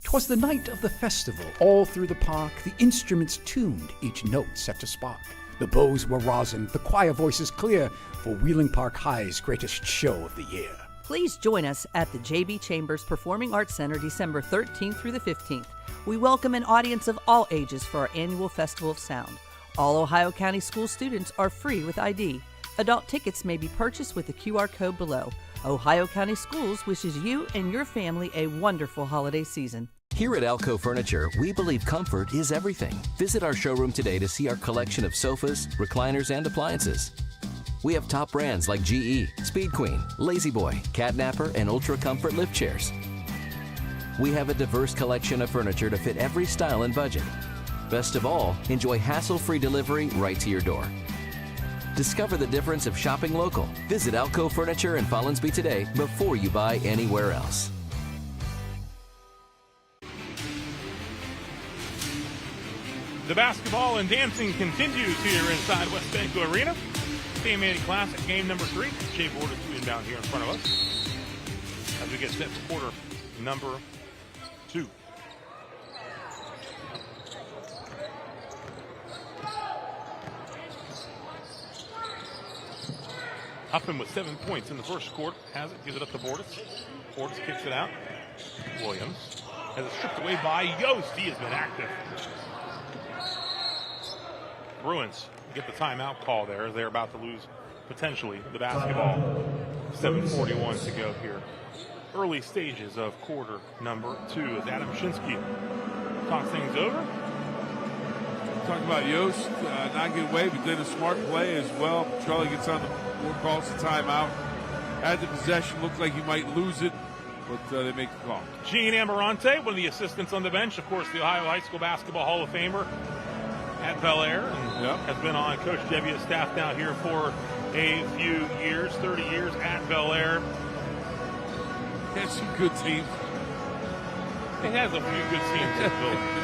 Speaker 1: 'Twas the night of the festival. All through the park, the instruments tuned, each note set to spark. The bows were rosin, the choir voices clear, for Wheeling Park High's greatest show of the year.
Speaker 16: Please join us at the JB Chambers Performing Arts Center December 13th through the 15th. We welcome an audience of all ages for our annual Festival of Sound. All Ohio County school students are free with ID. Adult tickets may be purchased with the QR code below. Ohio County Schools wishes you and your family a wonderful holiday season.
Speaker 4: Here at Alco Furniture, we believe comfort is everything. Visit our showroom today to see our collection of sofas, recliners, and appliances. We have top brands like GE, Speed Queen, Lazy Boy, Catnapper, and Ultra Comfort lift chairs. We have a diverse collection of furniture to fit every style and budget. Best of all, enjoy hassle-free delivery right to your door. Discover the difference of shopping local. Visit Alco Furniture in Follinsby today before you buy anywhere else.
Speaker 2: The basketball and dancing continues here inside West Banco Arena. Sam Classic game number 3. Jay Bordas inbound here in front of us as we get set for quarter number 2. Huffman with 7 points in the first quarter. Has it, gives it up to Bordas. Bordas kicks it out. Williams As it's stripped away by Yost. He has been active. Bruins get the timeout call there as they're about to lose potentially the basketball. 7:41 to go here. Early stages of quarter number 2 as Adam Shinsky talks things over.
Speaker 8: Talking about Yost, not get away, but then a smart play as well. Petrelli gets on the board, calls the timeout. Had the possession, looked like he might lose it, but they make the call.
Speaker 2: Gene Amarante, one of the assistants on the bench, of course, the Ohio High School Basketball Hall of Famer at Bel Air, and has been on Coach Devya's staff now here for a few years, 30 years at Bel Air.
Speaker 8: He has some good teams.
Speaker 2: It has a few good teams at Bel Air.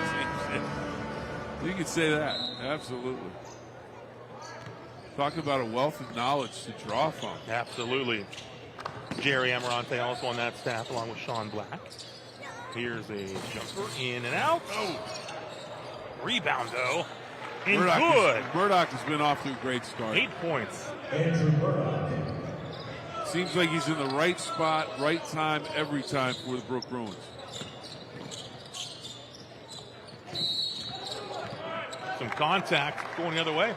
Speaker 8: You could say that, absolutely. Talking about a wealth of knowledge to draw from.
Speaker 2: Absolutely. Jerry Amarante also on that staff along with Sean Black. Here's a jumper in and out. Oh, rebound though. And good.
Speaker 8: Murdoch has been off to a great start.
Speaker 2: 8 points.
Speaker 14: Andrew Murdoch.
Speaker 8: Seems like he's in the right spot, right time, every time for the Brook Bruins.
Speaker 2: Some contact going the other way.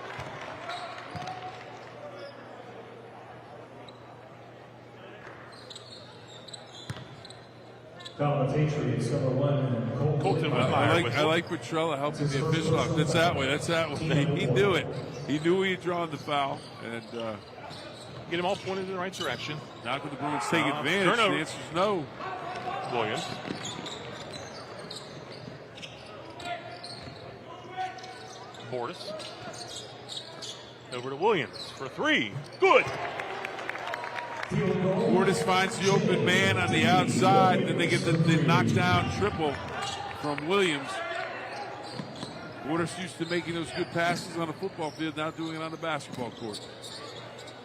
Speaker 14: Foul the Patriots, number 1, Colton.
Speaker 8: I like Petrella helping the official out. That's that way. That's that way. He knew it. He knew he had drawn the foul. And
Speaker 2: get them all pointed in the right direction.
Speaker 8: Now can the Bruins take advantage? The answer is no.
Speaker 2: Williams. Bordas. Over to Williams for 3. Good.
Speaker 8: Bordas finds the open man on the outside, and they get the knockdown triple from Williams. Bordas used to making those good passes on the football field, now doing it on the basketball court.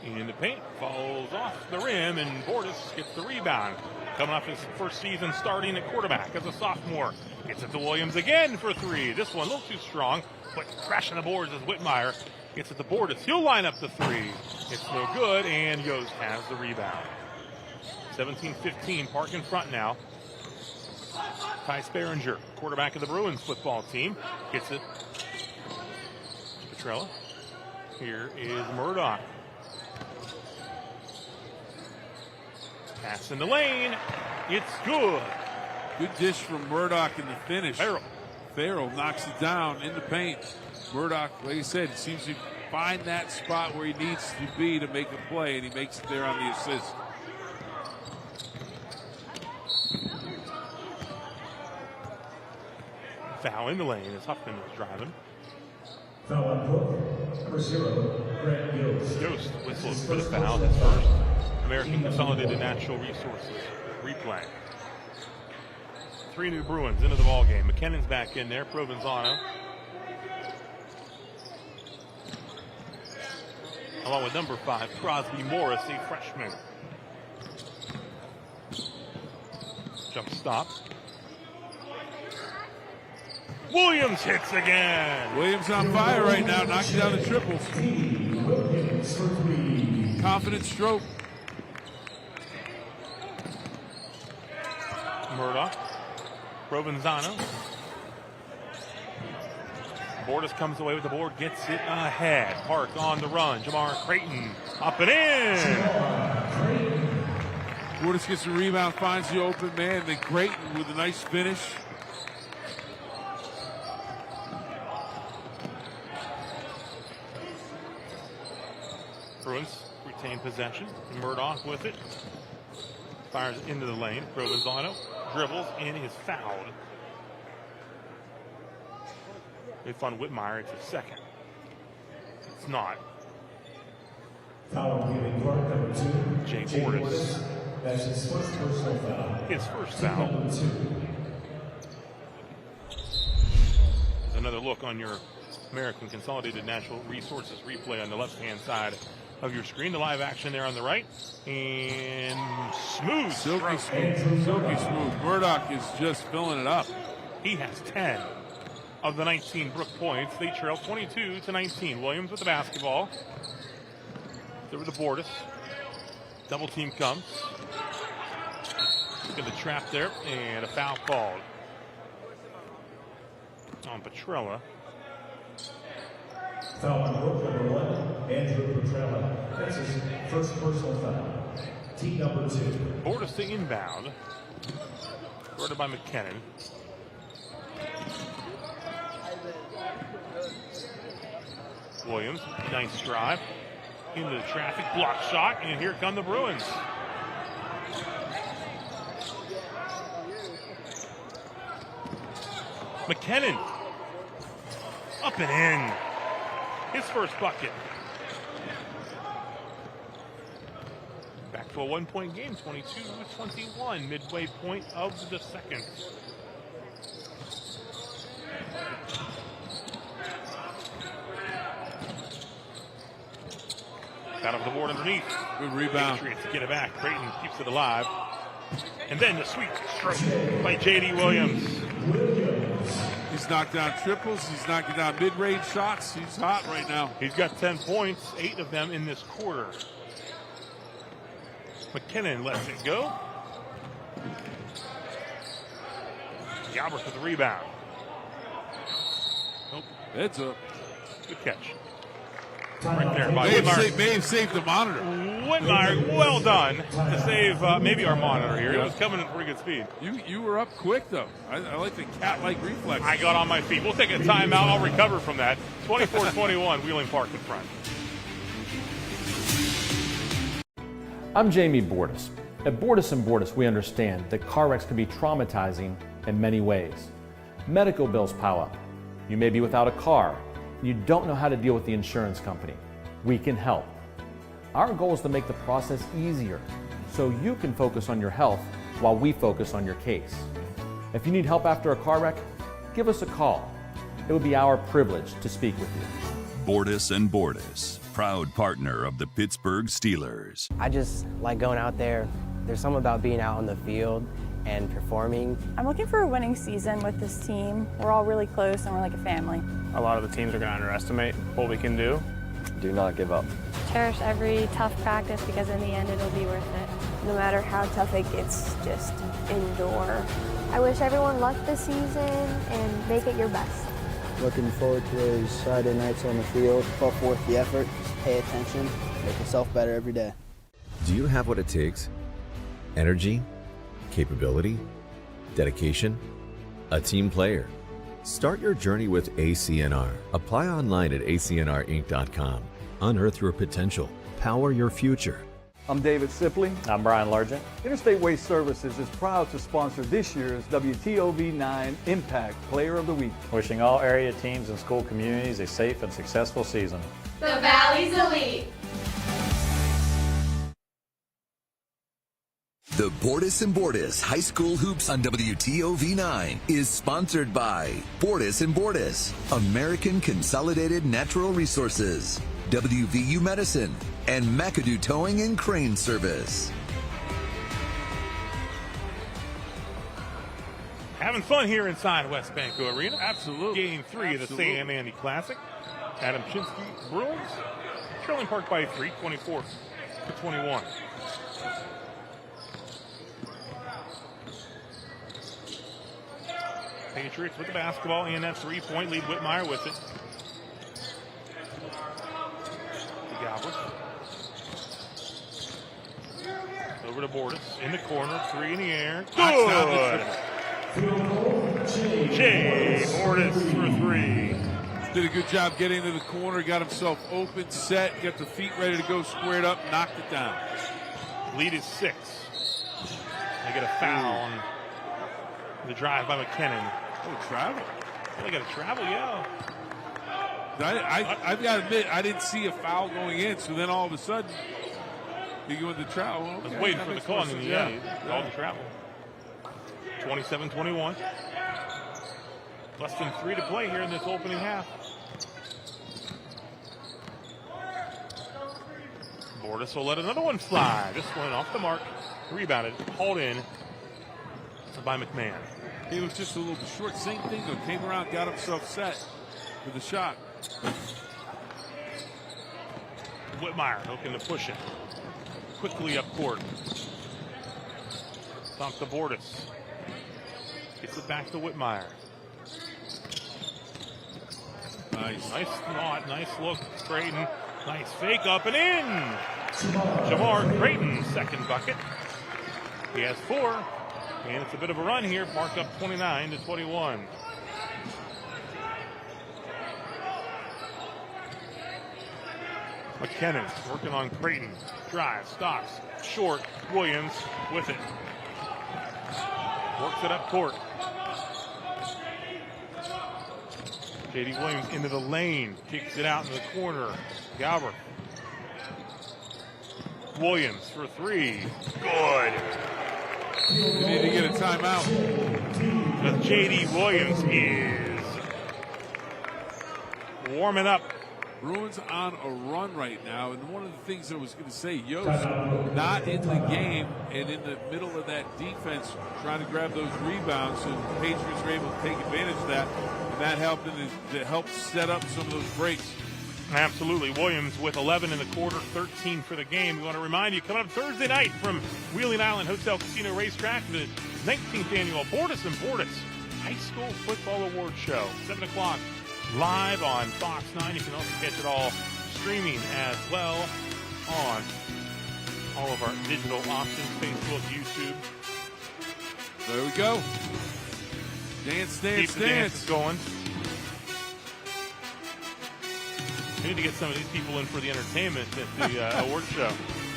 Speaker 2: In the paint, falls off the rim, and Bordas gets the rebound. Coming off his first season starting at quarterback as a sophomore. Gets it to Williams again for 3. This one a little too strong, but crashing the boards as Whitmire gets it to Bordas. He'll line up the 3. It's no good, and Yost has the rebound. 17-15, Park in front now. Ty Sperringer, quarterback of the Bruins football team, gets it to Petrella. Here is Murdoch. Pass in the lane. It's good.
Speaker 8: Good dish from Murdoch in the finish. Farrell knocks it down in the paint. Murdoch, like I said, seems to find that spot where he needs to be to make a play, and he makes it there on the assist.
Speaker 2: Foul in the lane as Huffman was driving.
Speaker 14: Foul on Brook, number 0, Grant Yost.
Speaker 2: Yost whistles for the foul, his first. American Consolidated Natural Resources replay. 3 new Bruins into the ball game. McKinnon's back in there. Provenzano, along with number 5, Crosby Morris, a freshman. Jump stop. Williams hits again.
Speaker 8: Williams on fire right now, knocking down the triples. Confident stroke.
Speaker 2: Murdoch. Provenzano. Bordas comes away with the board, gets it ahead. Park on the run. Jamar Creighton up and in.
Speaker 8: Bordas gets the rebound, finds the open man. Then Creighton with a nice finish.
Speaker 2: Bruins retain possession. Murdoch with it. Fires into the lane. Provenzano dribbles and is fouled. They found Whitmire. It's a second. It's not.
Speaker 14: Foul on Giving Park, number 2,
Speaker 2: Jay Bordas.
Speaker 14: That's his first personal foul.
Speaker 2: His first foul.
Speaker 14: Number 2.
Speaker 2: There's another look on your American Consolidated Natural Resources replay on the left-hand side of your screen. The live action there on the right. And smooth.
Speaker 8: Silky smooth. Murdoch is just filling it up.
Speaker 2: He has 10 of the 19 Brook points. They trail 22-19. Williams with the basketball. Over the Bordas. Double team comes. Look at the trap there. And a foul called. on Petrella.
Speaker 14: Foul on Brooke, number 1, Andrew Petrella. That's his first personal foul. Team number 2.
Speaker 2: Bordas to inbound. Guarded by McKinnon. Williams, nice drive. Into the traffic, block shot, and here come the Bruins. McKinnon. Up and in. His first bucket. Back to a 1-point game, 22-21, midway point of the second. Out of the board underneath.
Speaker 8: Good rebound.
Speaker 2: Patriots get it back. Creighton keeps it alive. And then the sweet stroke by J.D. Williams.
Speaker 8: He's knocked down triples. He's knocking down mid-range shots. He's hot right now.
Speaker 2: He's got 10 points, 8 of them in this quarter. McKinnon lets it go. Galbraith with the rebound. Nope.
Speaker 8: It's a
Speaker 2: good catch. Right there by
Speaker 8: may have saved the monitor.
Speaker 2: Whitmire, well done to save maybe our monitor here. It was coming in pretty good speed.
Speaker 8: You were up quick, though. I like the cat-like reflex.
Speaker 2: I got on my feet. We'll take a timeout. I'll recover from that. 24-21, Wheeling Park in front.
Speaker 6: I'm Jamie Bordas. At Bordas Bordas, we understand that car wrecks can be traumatizing in many ways. Medical bills pile up. You may be without a car. You don't know how to deal with the insurance company. We can help. Our goal is to make the process easier so you can focus on your health while we focus on your case. If you need help after a car wreck, give us a call. It would be our privilege to speak with you.
Speaker 18: Bordas Bordas, proud partner of the Pittsburgh Steelers.
Speaker 7: I just like going out there. There's something about being out on the field and performing.
Speaker 9: I'm looking for a winning season with this team. We're all really close and we're like a family.
Speaker 19: A lot of the teams are going to underestimate what we can do.
Speaker 24: Do not give up.
Speaker 26: Cherish every tough practice because in the end it'll be worth it.
Speaker 27: No matter how tough it gets, just endure.
Speaker 23: I wish everyone luck this season and make it your best.
Speaker 28: Looking forward to those Saturday nights on the field.
Speaker 29: Put forth the effort, just pay attention, make yourself better every day.
Speaker 10: Do you have what it takes? Energy, capability, dedication, a team player. Start your journey with ACNR. Apply online at acnrinc.com. Unearth your potential. Power your future.
Speaker 30: I'm David Sipley.
Speaker 6: I'm Brian Largent.
Speaker 30: Interstate Waste Services is proud to sponsor this year's WTOV9 Impact Player of the Week.
Speaker 6: Wishing all area teams and school communities a safe and successful season.
Speaker 22: The Valley's Elite.
Speaker 11: The Bordas Bordas High School Hoops on WTOV9 is sponsored by Bordas Bordas, American Consolidated Natural Resources, WVU Medicine, and McAdoo Towing and Crane Service.
Speaker 2: Having fun here inside West Banco Arena.
Speaker 8: Absolutely.
Speaker 2: Game 3 of the Sam Andy Classic. Adam Chinsky Bruins trailing Park by 3, 24-21. Patriots with the basketball and that three-point lead. Whitmire with it. To Galbraith. Over to Bordas in the corner. Three in the air. Good. Jay Bordas for three.
Speaker 8: Did a good job getting to the corner. Got himself open, set, got the feet ready to go, squared up, knocked it down.
Speaker 2: Lead is 6. They get a foul on the drive by McKinnon.
Speaker 8: Oh, travel.
Speaker 2: They got to travel, yeah.
Speaker 8: I've got to admit, I didn't see a foul going in, so then all of a sudden, you go into travel.
Speaker 2: I was waiting for the call, and then called the travel. 27-21. Less than 3 to play here in this opening half. Bordas will let another one fly. This one off the mark. Rebounded, hauled in by McMahon.
Speaker 8: He was just a little short, same thing though. Came around, got himself set for the shot.
Speaker 2: Whitmire looking to push it. Quickly up court. Dunk to Bordas. Gets it back to Whitmire.
Speaker 8: Nice.
Speaker 2: Nice knot, nice look, Creighton. Nice fake up and in. Jamar Creighton, second bucket. He has 4, and it's a bit of a run here. Marked up 29-21. McKinnon working on Creighton. Drive, stops, short. Williams with it. Works it up court. J.D. Williams into the lane. Kicks it out in the corner. Galbraith. Williams for 3. Good.
Speaker 8: You need to get a timeout.
Speaker 2: But J.D. Williams is warming up.
Speaker 8: Bruins on a run right now, and one of the things I was going to say, Yost not in the game and in the middle of that defense trying to grab those rebounds, so the Patriots were able to take advantage of that, and that helped to help set up some of those breaks.
Speaker 2: Absolutely. Williams with 11 in the quarter, 13 for the game. We want to remind you, coming up Thursday night from Wheeling Island Hotel Casino Racetrack, the 19th annual Bordas Bordas High School Football Awards Show, 7 o'clock. Live on Fox 9. You can also catch it all streaming as well on all of our digital options, Facebook, YouTube.
Speaker 8: There we go. Dance, dance,
Speaker 2: Keep the dance going. We need to get some of these people in for the entertainment at the award show.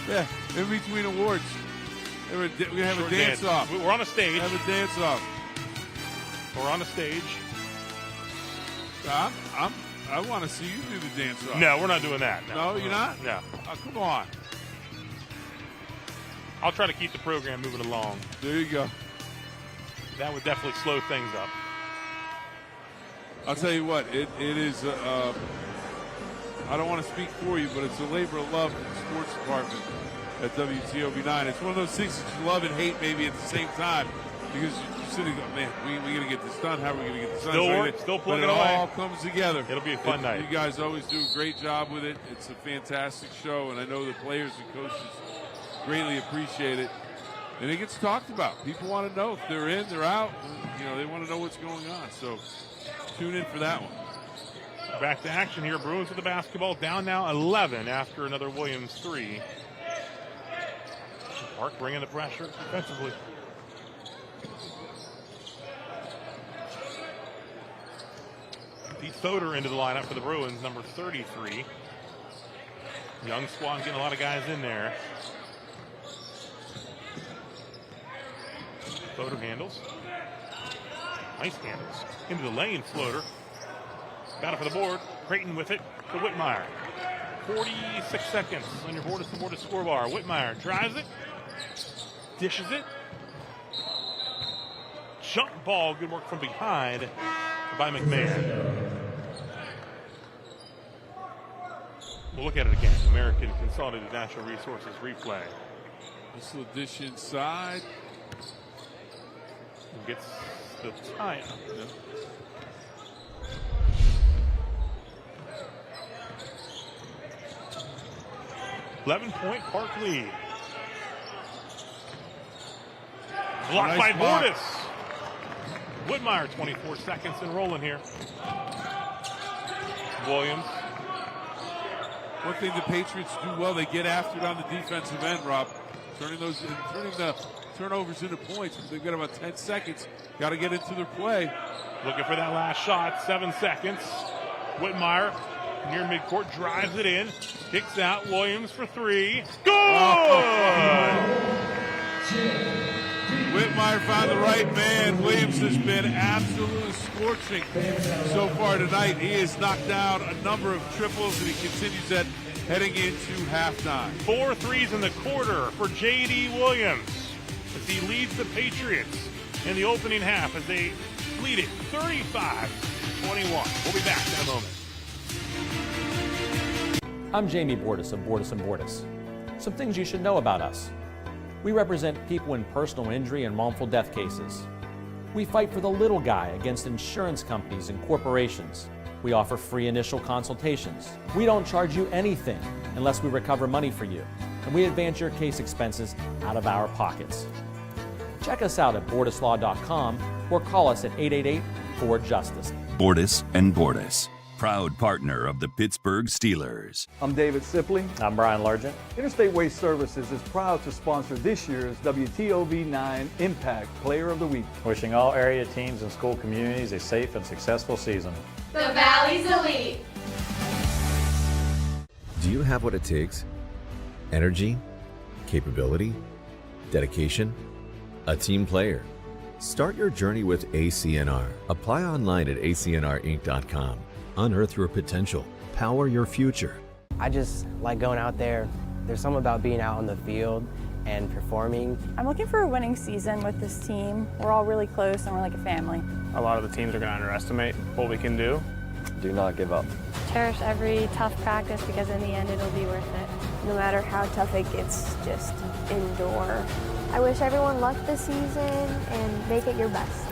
Speaker 8: Yeah, in between awards. We're going to have
Speaker 2: Short
Speaker 8: a dance-off.
Speaker 2: We're on a stage.
Speaker 8: Have a dance-off.
Speaker 2: We're on a stage.
Speaker 8: I want to see you do the dance-off.
Speaker 2: No, we're not doing that.
Speaker 8: No, you're not?
Speaker 2: No.
Speaker 8: Oh, come on.
Speaker 2: I'll try to keep the program moving along.
Speaker 8: There you go.
Speaker 2: That would definitely slow things up.
Speaker 8: I'll tell you what, it is, I don't want to speak for you, but it's a labor of love in the sports department at WTOV9. It's one of those things that you love and hate maybe at the same time, because you're sitting there, man, we got to get this done. How are we going to get this done?
Speaker 2: Still plugging
Speaker 8: away.
Speaker 2: away.
Speaker 8: It all comes together.
Speaker 2: It'll be a fun night.
Speaker 8: You guys always do a great job with it. It's a fantastic show, and I know the players and coaches greatly appreciate it. And it gets talked about. People want to know if they're in, they're out. They want to know what's going on. So tune in for that one.
Speaker 2: Back to action here. Bruins with the basketball, down now 11 after another Williams 3. Park bringing the pressure defensively. Pete Fodor into the lineup for the Bruins, number 33. Young squad getting a lot of guys in there. Fodor handles. Nice handles. Into the lane, floater. Got it for the board. Creighton with it to Whitmire. 46 seconds on your Bordas Bordas score bar. Whitmire drives it. Dishes it. Jump ball. Good work from behind by McMahon. We'll look at it again. American Consolidated Natural Resources replay.
Speaker 8: This little dish inside.
Speaker 2: And gets the tie up. 11-point Park lead. Blocked by Bordas. Whitmire, 24 seconds and rolling here. Williams.
Speaker 8: One thing the Patriots do well, they get after it on the defensive end, Rob. Turning the turnovers into points. They've got about 10 seconds. Got to get into their play.
Speaker 2: Looking for that last shot. 7 seconds. Whitmire near midcourt drives it in. Kicks out. Williams for 3. Good!
Speaker 8: Whitmire found the right man. Williams has been absolutely scorching so far tonight. He has knocked down a number of triples, and he continues that heading into halftime.
Speaker 2: 4 threes in the quarter for J.D. Williams as he leads the Patriots in the opening half as they lead it 35-21. We'll be back in a moment.
Speaker 6: I'm Jamie Bordas of Bordas Bordas. Some things you should know about us. We represent people in personal injury and wrongful death cases. We fight for the little guy against insurance companies and corporations. We offer free initial consultations. We don't charge you anything unless we recover money for you, and we advance your case expenses out of our pockets. Check us out at bordaslaw.com or call us at 888-4JUSTICE.
Speaker 18: Bordas and Bordas. proud partner of the Pittsburgh Steelers.
Speaker 30: I'm David Sipley.
Speaker 6: I'm Brian Largent.
Speaker 30: Interstate Waste Services is proud to sponsor this year's WTOV9 Impact Player of the Week.
Speaker 6: Wishing all area teams and school communities a safe and successful season.
Speaker 22: The Valley's Elite.
Speaker 10: Do you have what it takes? Energy, capability, dedication, a team player. Start your journey with ACNR. Apply online at acnrinc.com. Unearth your potential. Power your future.
Speaker 7: I just like going out there. There's something about being out on the field and performing.
Speaker 9: I'm looking for a winning season with this team. We're all really close and we're like a family.
Speaker 19: A lot of the teams are going to underestimate what we can do.
Speaker 6: Do not give up.
Speaker 26: Cherish every tough practice because in the end it'll be worth it.
Speaker 27: No matter how tough it gets, just endure.
Speaker 23: I wish everyone luck this season and make it your best.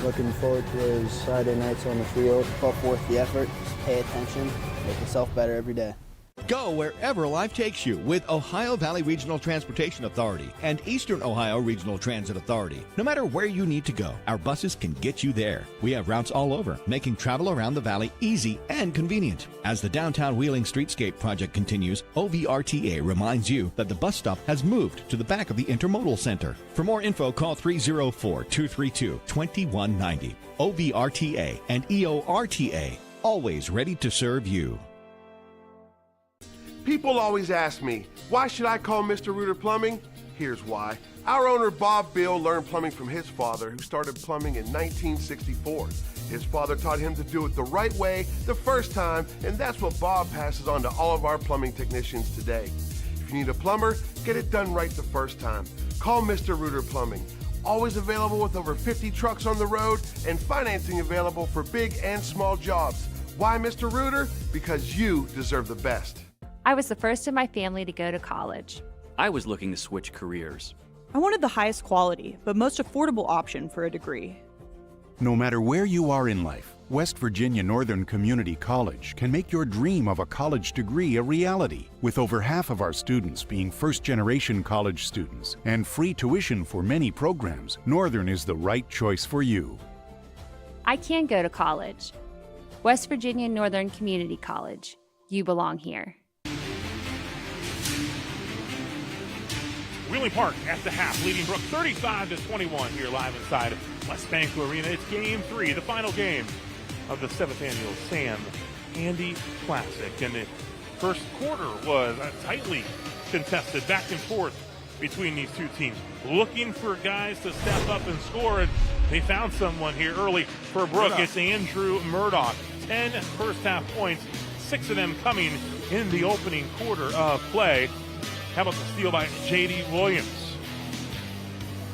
Speaker 29: Looking forward to those Saturday nights on the field. Put forth the effort, just pay attention, make yourself better every day.
Speaker 3: Go wherever life takes you with Ohio Valley Regional Transportation Authority and Eastern Ohio Regional Transit Authority. No matter where you need to go, our buses can get you there. We have routes all over, making travel around the valley easy and convenient. As the downtown Wheeling Streetscape project continues, OVRTA reminds you that the bus stop has moved to the back of the Intermodal Center. For more info, call 304-232-2190. OVRTA and EORTA, always ready to serve you.
Speaker 5: People always ask me, why should I call Mr. Reuter Plumbing? Here's why. Our owner, Bob Bill, learned plumbing from his father, who started plumbing in 1964. His father taught him to do it the right way the first time, and that's what Bob passes on to all of our plumbing technicians today. If you need a plumber, get it done right the first time. Call Mr. Reuter Plumbing. Always available with over 50 trucks on the road and financing available for big and small jobs. Why Mr. Reuter? Because you deserve the best.
Speaker 12: I was the first in my family to go to college.
Speaker 13: I was looking to switch careers.
Speaker 15: I wanted the highest quality, but most affordable option for a degree.
Speaker 17: No matter where you are in life, West Virginia Northern Community College can make your dream of a college degree a reality. With over half of our students being first-generation college students and free tuition for many programs, Northern is the right choice for you.
Speaker 12: I can go to college. West Virginia Northern Community College. You belong here.
Speaker 2: Wheeling Park at the half, leading Brook 35-21 here live inside West Banco Arena. It's Game 3, the final game of the 7th annual Sam Handy Classic. And the first quarter was tightly contested, back and forth between these two teams, looking for guys to step up and score. And they found someone here early for Brook. It's Andrew Murdoch. 10 first half points, 6 of them coming in the opening quarter of play. How about the steal by J.D. Williams?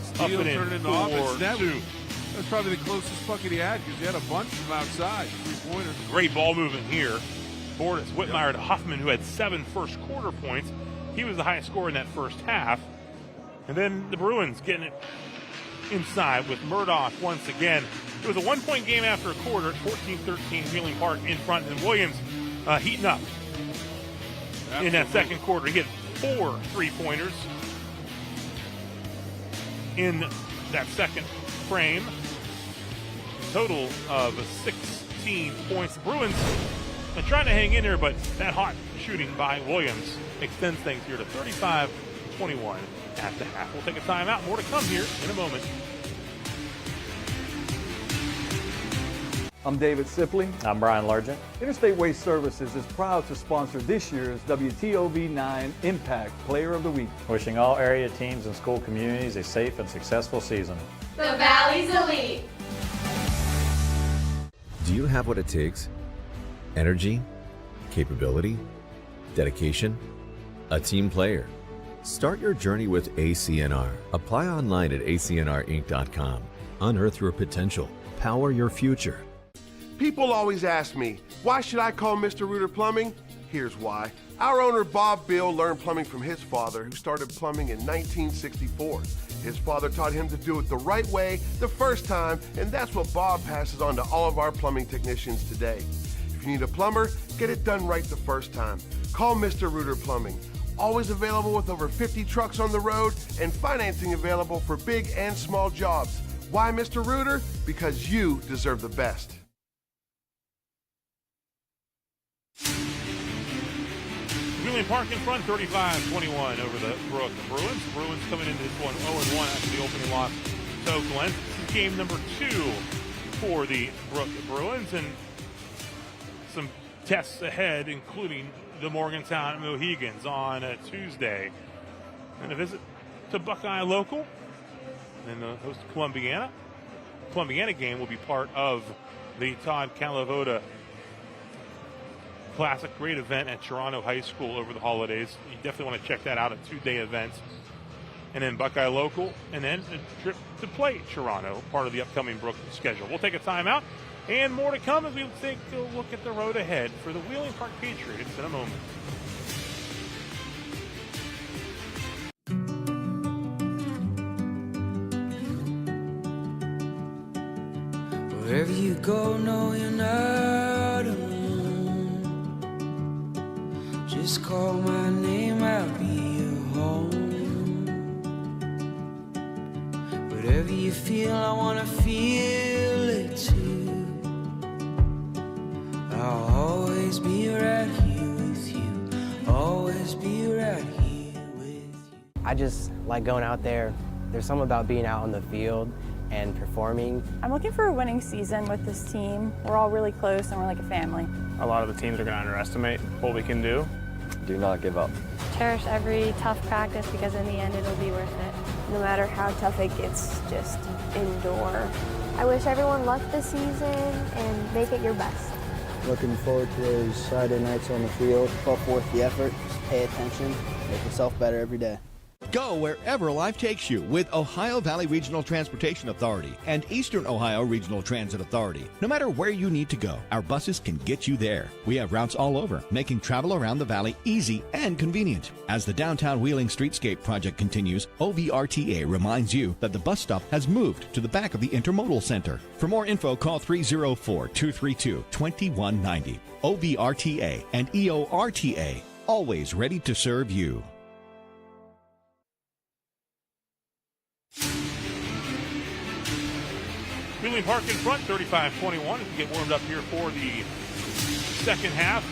Speaker 8: Steal turned into offense. That's probably the closest bucket he had because he had a bunch from outside. 3-pointers.
Speaker 2: Great ball movement here. Bordas Whitmire to Huffman, who had 7 first quarter points. He was the highest scorer in that first half. And then the Bruins getting it inside with Murdoch once again. It was a 1-point game after a quarter at 14-13, Wheeling Park in front. And Williams heating up in that second quarter. He had 4 3-pointers in that second frame. Total of 16 points. Bruins are trying to hang in there, but that hot shooting by Williams extends things here to 35-21 at the half. We'll take a timeout. More to come here in a moment.
Speaker 30: I'm David Sipley.
Speaker 6: I'm Brian Largent.
Speaker 30: Interstate Waste Services is proud to sponsor this year's WTOV9 Impact Player of the Week.
Speaker 6: Wishing all area teams and school communities a safe and successful season.
Speaker 22: The Valley's Elite.
Speaker 10: Do you have what it takes? Energy, capability, dedication, a team player. Start your journey with ACNR. Apply online at acnrinc.com. Unearth your potential. Power your future.
Speaker 5: People always ask me, why should I call Mr. Reuter Plumbing? Here's why. Our owner, Bob Bill, learned plumbing from his father, who started plumbing in 1964. His father taught him to do it the right way the first time, and that's what Bob passes on to all of our plumbing technicians today. If you need a plumber, get it done right the first time. Call Mr. Reuter Plumbing. Always available with over 50 trucks on the road and financing available for big and small jobs. Why Mr. Reuter? Because you deserve the best.
Speaker 2: Wheeling Park in front, 35-21 over the Brook Bruins. Bruins coming into this one 0-1 after the opening loss to Oakland. This is game number 2 for the Brook Bruins, and some tests ahead, including the Morgantown Mohegans on a Tuesday. And a visit to Buckeye Local, and the host of Columbiana. Columbiana game will be part of the Todd Calavoda Classic. Great event at Toronto High School over the holidays. You definitely want to check that out, a 2-day event. And then Buckeye Local, and then a trip to play Toronto, part of the upcoming Brook schedule. We'll take a timeout, and more to come as we take a look at the road ahead for the Wheeling Park Patriots in a moment.
Speaker 1: Wherever you go, no, you're not alone. Just call my name, I'll be your home. Whatever you feel, I wanna feel it too. I'll always be right here with you. Always be right here with you.
Speaker 7: I just like going out there. There's something about being out on the field and performing.
Speaker 9: I'm looking for a winning season with this team. We're all really close and we're like a family.
Speaker 19: A lot of the teams are going to underestimate what we can do.
Speaker 6: Do not give up.
Speaker 26: Cherish every tough practice because in the end it'll be worth it.
Speaker 27: No matter how tough it gets, just endure.
Speaker 23: I wish everyone luck this season and make it your best.
Speaker 29: Looking forward to those Saturday nights on the field. Put forth the effort, just pay attention, make yourself better every day.
Speaker 3: Go wherever life takes you with Ohio Valley Regional Transportation Authority and Eastern Ohio Regional Transit Authority. No matter where you need to go, our buses can get you there. We have routes all over, making travel around the valley easy and convenient. As the downtown Wheeling Streetscape project continues, OVRTA reminds you that the bus stop has moved to the back of the Intermodal Center. For more info, call 304-232-2190. OVRTA and EORTA, always ready to serve you.
Speaker 2: Wheeling Park in front, 35-21. As we get warmed up here for the second half.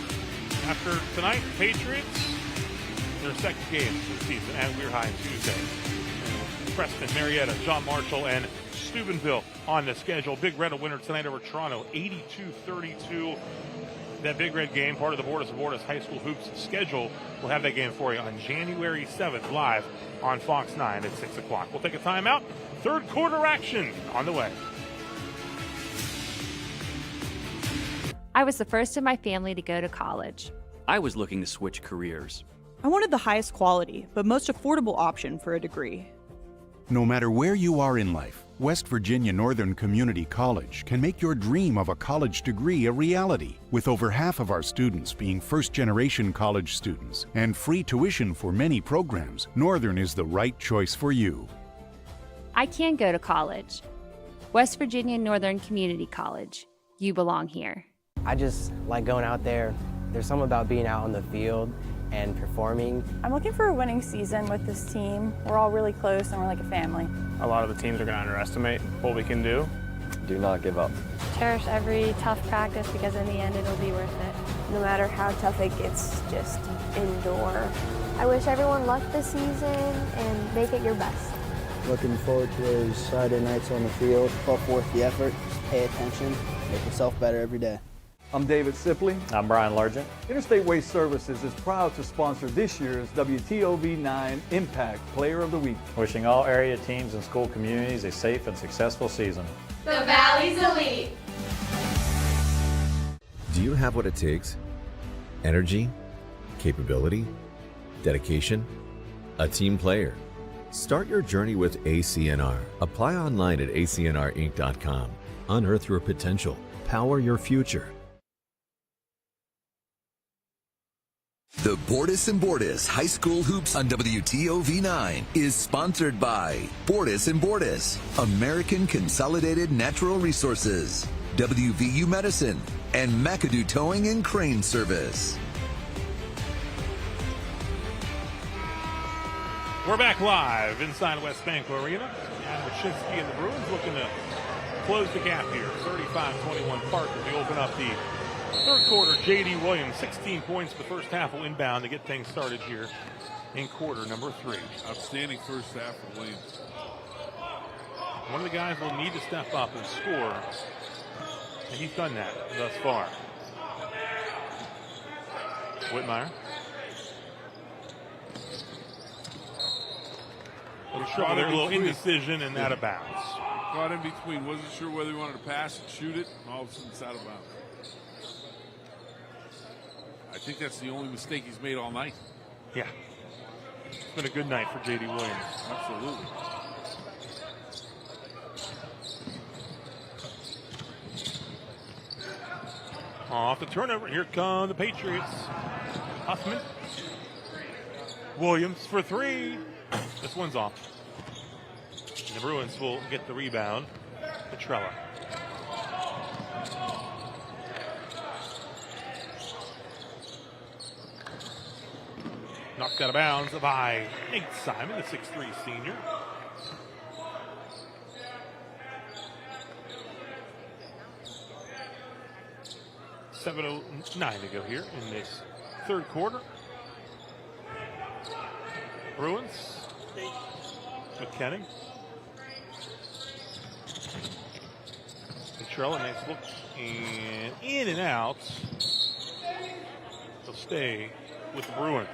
Speaker 2: After tonight, Patriots, their second game this season at Weir High Tuesday. Preston, Marietta, John Marshall, and Steubenville on the schedule. Big Red a winner tonight over Toronto, 82-32. That Big Red game, part of the Bordas Bordas High School Hoops schedule. We'll have that game for you on January 7th, live on Fox 9 at 6 o'clock. We'll take a timeout. Third quarter action on the way.
Speaker 12: I was the first in my family to go to college.
Speaker 13: I was looking to switch careers.
Speaker 15: I wanted the highest quality, but most affordable option for a degree.
Speaker 17: No matter where you are in life, West Virginia Northern Community College can make your dream of a college degree a reality. With over half of our students being first-generation college students and free tuition for many programs, Northern is the right choice for you.
Speaker 12: I can go to college. West Virginia Northern Community College. You belong here.
Speaker 7: I just like going out there. There's something about being out on the field and performing.
Speaker 9: I'm looking for a winning season with this team. We're all really close and we're like a family.
Speaker 19: A lot of the teams are going to underestimate what we can do.
Speaker 6: Do not give up.
Speaker 26: Cherish every tough practice because in the end it'll be worth it.
Speaker 27: No matter how tough it gets, just endure.
Speaker 23: I wish everyone luck this season and make it your best.
Speaker 29: Looking forward to those Saturday nights on the field. Put forth the effort, just pay attention, make yourself better every day.
Speaker 30: I'm David Sipley.
Speaker 6: I'm Brian Largent.
Speaker 30: Interstate Waste Services is proud to sponsor this year's WTOV9 Impact Player of the Week.
Speaker 6: Wishing all area teams and school communities a safe and successful season.
Speaker 22: The Valley's Elite.
Speaker 10: Do you have what it takes? Energy, capability, dedication, a team player. Start your journey with ACNR. Apply online at acnrinc.com. Unearth your potential. Power your future.
Speaker 4: The Bordas Bordas High School Hoops on WTOV9 is sponsored by Bordas Bordas, American Consolidated Natural Resources, WVU Medicine, and McAdoo Towing and Crane Service.
Speaker 2: We're back live inside West Bank Arena. Adam Wyszynski and the Bruins looking to close the gap here. 35-21 Park as we open up the Third quarter, J.D. Williams, 16 points the first half, will inbound to get things started here in quarter number 3.
Speaker 8: Outstanding first half for Williams.
Speaker 2: One of the guys will need to step up and score, and he's done that thus far. Whitmire. A little indecision and out of bounds.
Speaker 8: Caught in between. Wasn't sure whether he wanted to pass and shoot it, and all of a sudden it's out of bounds. I think that's the only mistake he's made all night.
Speaker 2: Yeah. It's been a good night for J.D. Williams.
Speaker 8: Absolutely.
Speaker 2: Off the turnover. Here come the Patriots. Huffman. Williams for 3. This one's off. And the Bruins will get the rebound. Petrella. Knocked out of bounds by Nate Simon, the 6'3" senior. $7:09 to go here in this third quarter. Bruins. McKenning. Petrella, nice look. And in and out. They'll stay with the Bruins.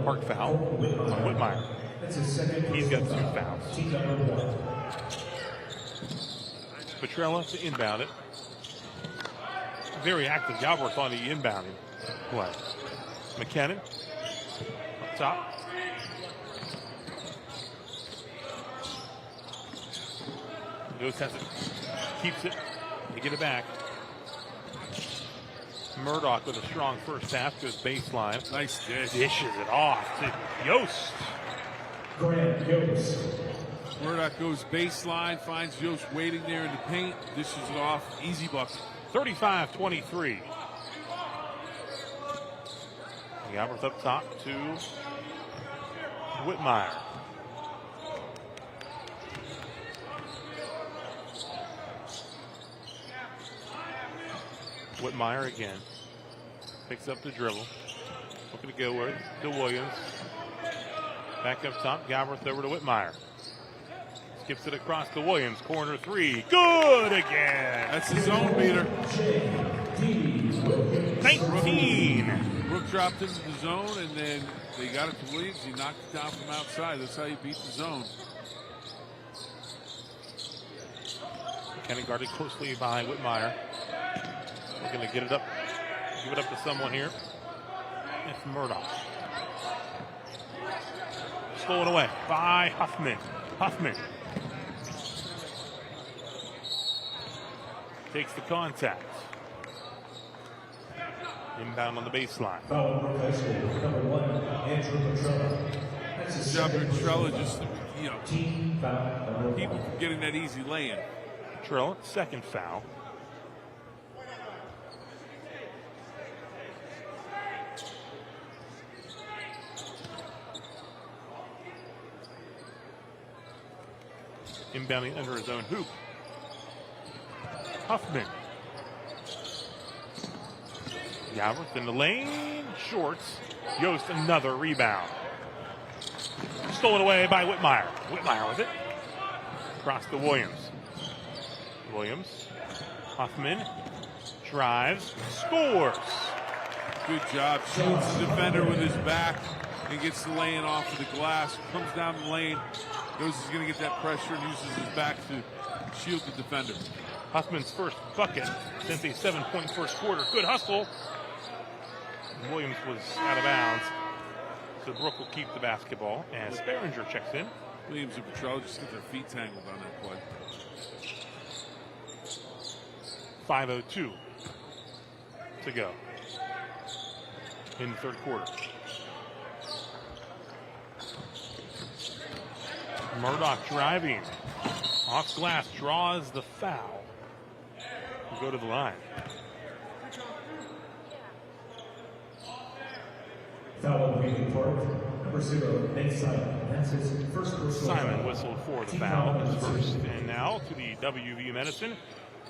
Speaker 2: Park foul on Whitmire. He's got 2 fouls. Petrella to inbound it. Very active Galbraith on the inbounding play. McKinnon up top. Goes has it. Keeps it. They get it back. Murdoch with a strong first half, goes baseline.
Speaker 8: Nice dish.
Speaker 2: Dishes it off to Yost.
Speaker 11: Grant Yost.
Speaker 8: Murdoch goes baseline, finds Yost waiting there in the paint, dishes it off, easy bucket.
Speaker 2: 35-23. Galbraith up top to Whitmire. Whitmire again. Picks up the dribble. Looking to go with to Williams. Back up top. Galbraith over to Whitmire. Skips it across to Williams. Corner 3. Good again.
Speaker 8: That's his zone beater.
Speaker 2: 19.
Speaker 8: Brook dropped into the zone, and then they got it to Williams. He knocked it down from outside. That's how you beat the zone.
Speaker 2: Kenny guarded closely by Whitmire. We're going to get it up. Give it up to someone here. It's Murdoch. Stolen away by Huffman. Huffman takes the contact. Inbound on the baseline.
Speaker 8: Good job, Petrella. Just, you know, people from getting that easy lay-in.
Speaker 2: Petrella, second foul. Inbounding under his own hoop. Huffman. Galbraith in the lane. Shorts. Yost another rebound. Stolen away by Whitmire. Whitmire with it. Across to Williams. Williams. Huffman. Drives. Scores.
Speaker 8: Good job. Shoots the defender with his back and gets the lane off of the glass. Comes down the lane. Knows he's going to get that pressure and uses his back to shield the defender.
Speaker 2: Huffman's first bucket since a 7-point first quarter. Good hustle. Williams was out of bounds. So Brook will keep the basketball as Sperringer checks in.
Speaker 8: Williams and Petrella just get their feet tangled on that play.
Speaker 2: 5:02 to go in the third quarter. Murdoch driving. Off glass, draws the foul. We'll go to the line.
Speaker 11: Foul on the Park, number 0, Nate Simon. That's his first personal
Speaker 2: Simon
Speaker 11: foul.
Speaker 2: whistled for the
Speaker 11: Team
Speaker 2: foul,
Speaker 11: foul
Speaker 2: his
Speaker 11: number
Speaker 2: first.
Speaker 11: 2.
Speaker 2: And now to the WVU Medicine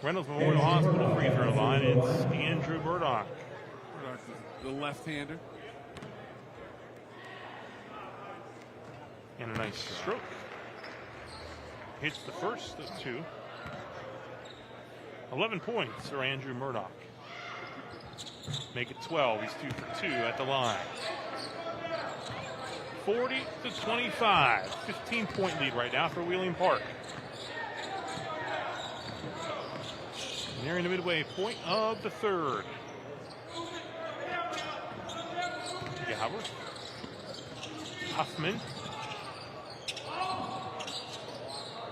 Speaker 2: Reynolds Memorial Hospital free throw line. It's Andrew Burdock.
Speaker 8: The left-hander.
Speaker 2: And a nice stroke. Hits the first of 2. 11 points for Andrew Murdoch. Make it 12. He's 2 for 2 at the line. 40-25. 15-point lead right now for Wheeling Park. Nearing the midway point of the third. Howard. Huffman.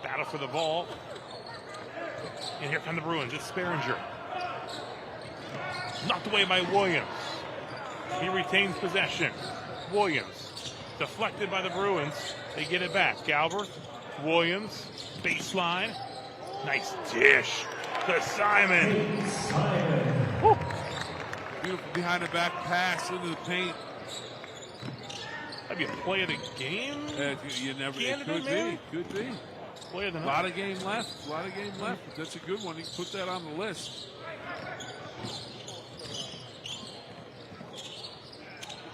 Speaker 2: Battle for the ball. And here come the Bruins. It's Sperringer. Knocked away by Williams. He retains possession. Williams. Deflected by the Bruins. They get it back. Galbraith. Williams. Baseline. Nice dish to Simon. Woo.
Speaker 8: Beautiful behind the back pass into the paint.
Speaker 2: That'd be a play of the game.
Speaker 8: You never. It
Speaker 2: Candidate, maybe?
Speaker 8: could be.
Speaker 2: Play of the
Speaker 8: A lot of game left. But that's a good one. You can put that on the list.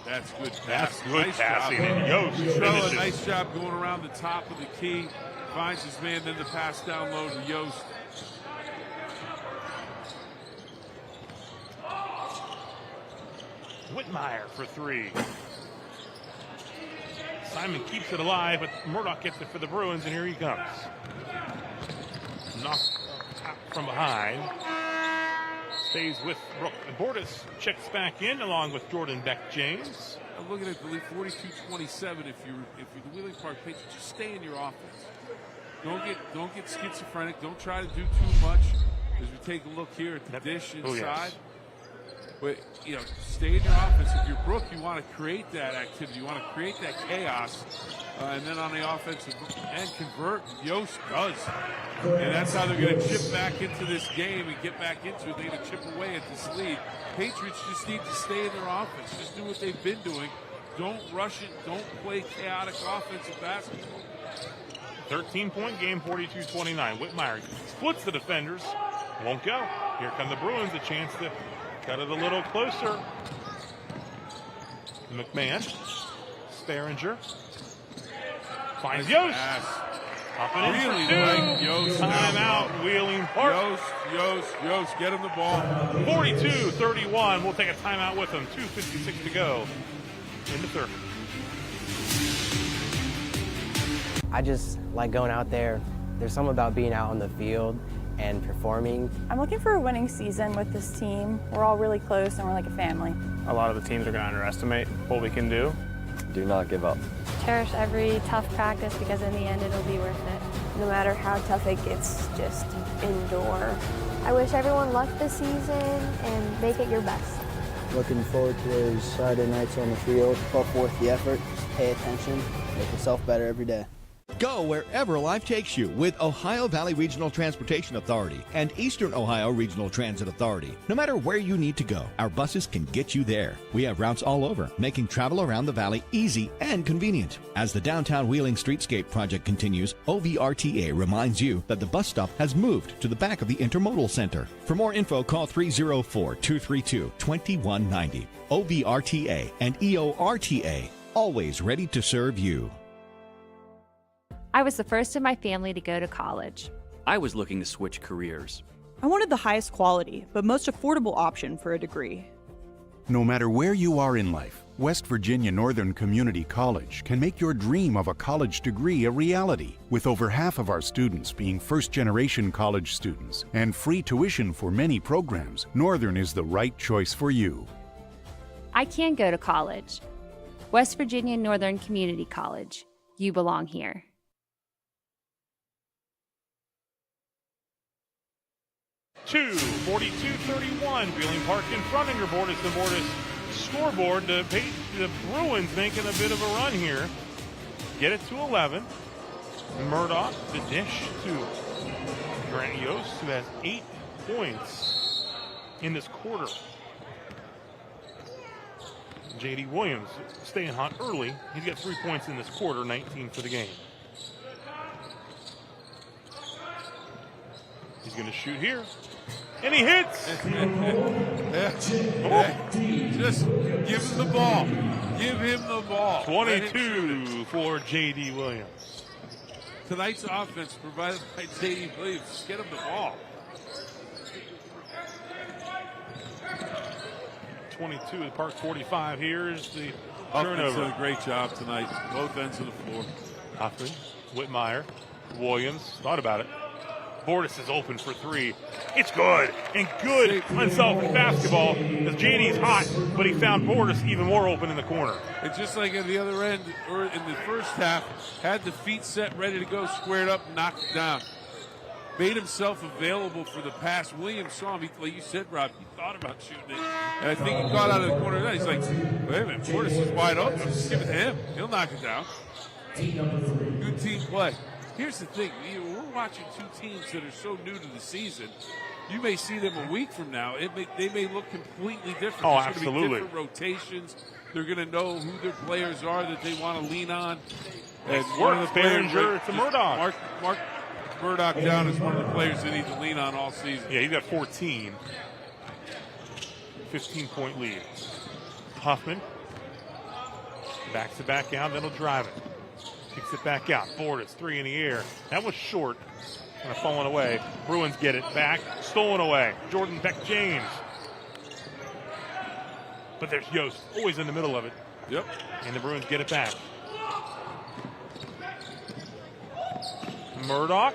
Speaker 8: That's good.
Speaker 2: That's good
Speaker 8: nice
Speaker 2: passing.
Speaker 8: Job.
Speaker 2: And Yost
Speaker 8: Trella,
Speaker 2: finishes.
Speaker 8: nice job going around the top of the key. Finds his man, then the pass down low to Yost.
Speaker 2: Whitmire for 3. Simon keeps it alive, but Murdoch gets it for the Bruins, and here he comes. Knocked from behind. Stays with Brooke. Bordas checks back in along with Jordan Beck-James.
Speaker 8: I'm looking at the lead 42-27. If you're the Wheeling Park Patriots, just stay in your offense. Don't get schizophrenic. Don't try to do too much. As we take a look here at the dish inside.
Speaker 2: Oh, yes.
Speaker 8: But, stay in your offense. If you're Brooke, you want to create that activity. You want to create that chaos. And then on the offensive end, convert. Yost does. And that's how they're going to chip back into this game and get back into it. They're going to chip away at this lead. Patriots just need to stay in their offense. Just do what they've been doing. Don't rush it. Don't play chaotic offensive basketball.
Speaker 2: 13-point game, 42-29. Whitmire splits the defenders. Won't go. Here come the Bruins, a chance to cut it a little closer. McMahon. Sperringer. Finds Yost. Hopping in
Speaker 8: Really
Speaker 2: for 2.
Speaker 8: like Yost.
Speaker 2: Timeout, Wheeling Park.
Speaker 8: Yost, get him the ball.
Speaker 2: 42-31. We'll take a timeout with them. 2:56 to go in the third.
Speaker 7: I just like going out there. There's something about being out on the field and performing.
Speaker 9: I'm looking for a winning season with this team. We're all really close and we're like a family.
Speaker 19: A lot of the teams are going to underestimate what we can do.
Speaker 1: Do not give up.
Speaker 26: Cherish every tough practice because in the end it'll be worth it.
Speaker 27: No matter how tough it gets, just endure.
Speaker 23: I wish everyone luck this season and make it your best.
Speaker 29: Looking forward to those Saturday nights on the field. Put forth the effort, pay attention, make yourself better every day.
Speaker 3: Go wherever life takes you with Ohio Valley Regional Transportation Authority and Eastern Ohio Regional Transit Authority. No matter where you need to go, our buses can get you there. We have routes all over, making travel around the valley easy and convenient. As the downtown Wheeling Streetscape project continues, OVRTA reminds you that the bus stop has moved to the back of the Intermodal Center. For more info, call 304-232-2190. OVRTA and EORTA, always ready to serve you.
Speaker 12: I was the first in my family to go to college.
Speaker 13: I was looking to switch careers.
Speaker 15: I wanted the highest quality, but most affordable option for a degree.
Speaker 17: No matter where you are in life, West Virginia Northern Community College can make your dream of a college degree a reality. With over half of our students being first-generation college students and free tuition for many programs, Northern is the right choice for you.
Speaker 12: I can go to college. West Virginia Northern Community College. You belong here.
Speaker 2: 42-31. Wheeling Park in front of your Bordas Bordas scoreboard. The Bruins making a bit of a run here. Get it to 11. Murdoch, the dish to Grant Yost, who has 8 points in this quarter. J.D. Williams staying hot early. He's got 3 points in this quarter, 19 for the game. He's going to shoot here. And he hits!
Speaker 8: Just give him the ball. Give him the ball.
Speaker 2: 22 for J.D. Williams.
Speaker 8: Tonight's offense provided by J.D. Williams. Just get him the ball.
Speaker 2: 22 to Park 45. Here's the
Speaker 8: Offense
Speaker 2: turnover.
Speaker 8: did a great job tonight. Both ends of the floor.
Speaker 2: Hoffman, Whitmire, Williams, thought about it. Bordas is open for 3. It's good, and good unselfish basketball as JD's hot, but he found Bordas even more open in the corner.
Speaker 8: And just like at the other end, or in the first half, had the feet set, ready to go, squared up, knocked it down. Made himself available for the pass. Williams saw him. Like you said, Rob, he thought about shooting it. And I think he got out of the corner of that. He's like, wait a minute, Bordas is wide open. Just give it to him. He'll knock it down. Good team play. Here's the thing. We're watching two teams that are so new to the season. You may see them a week from now. They may look completely different.
Speaker 2: Oh,
Speaker 8: There's
Speaker 2: absolutely.
Speaker 8: going to be different rotations. They're going to know who their players are that they want to lean on. And one of the players,
Speaker 2: it's a Murdoch.
Speaker 8: Mark Murdoch down is one of the players they need to lean on all season.
Speaker 2: Yeah, he's got 14. 15-point lead. Huffman backs it back out, then he'll drive it. Kicks it back out. Bordas, 3 in the air. That was short. Kind of falling away. Bruins get it back. Stolen away. Jordan Beck-James. But there's Yost, always in the middle of it.
Speaker 8: Yep.
Speaker 2: And the Bruins get it back. Murdoch.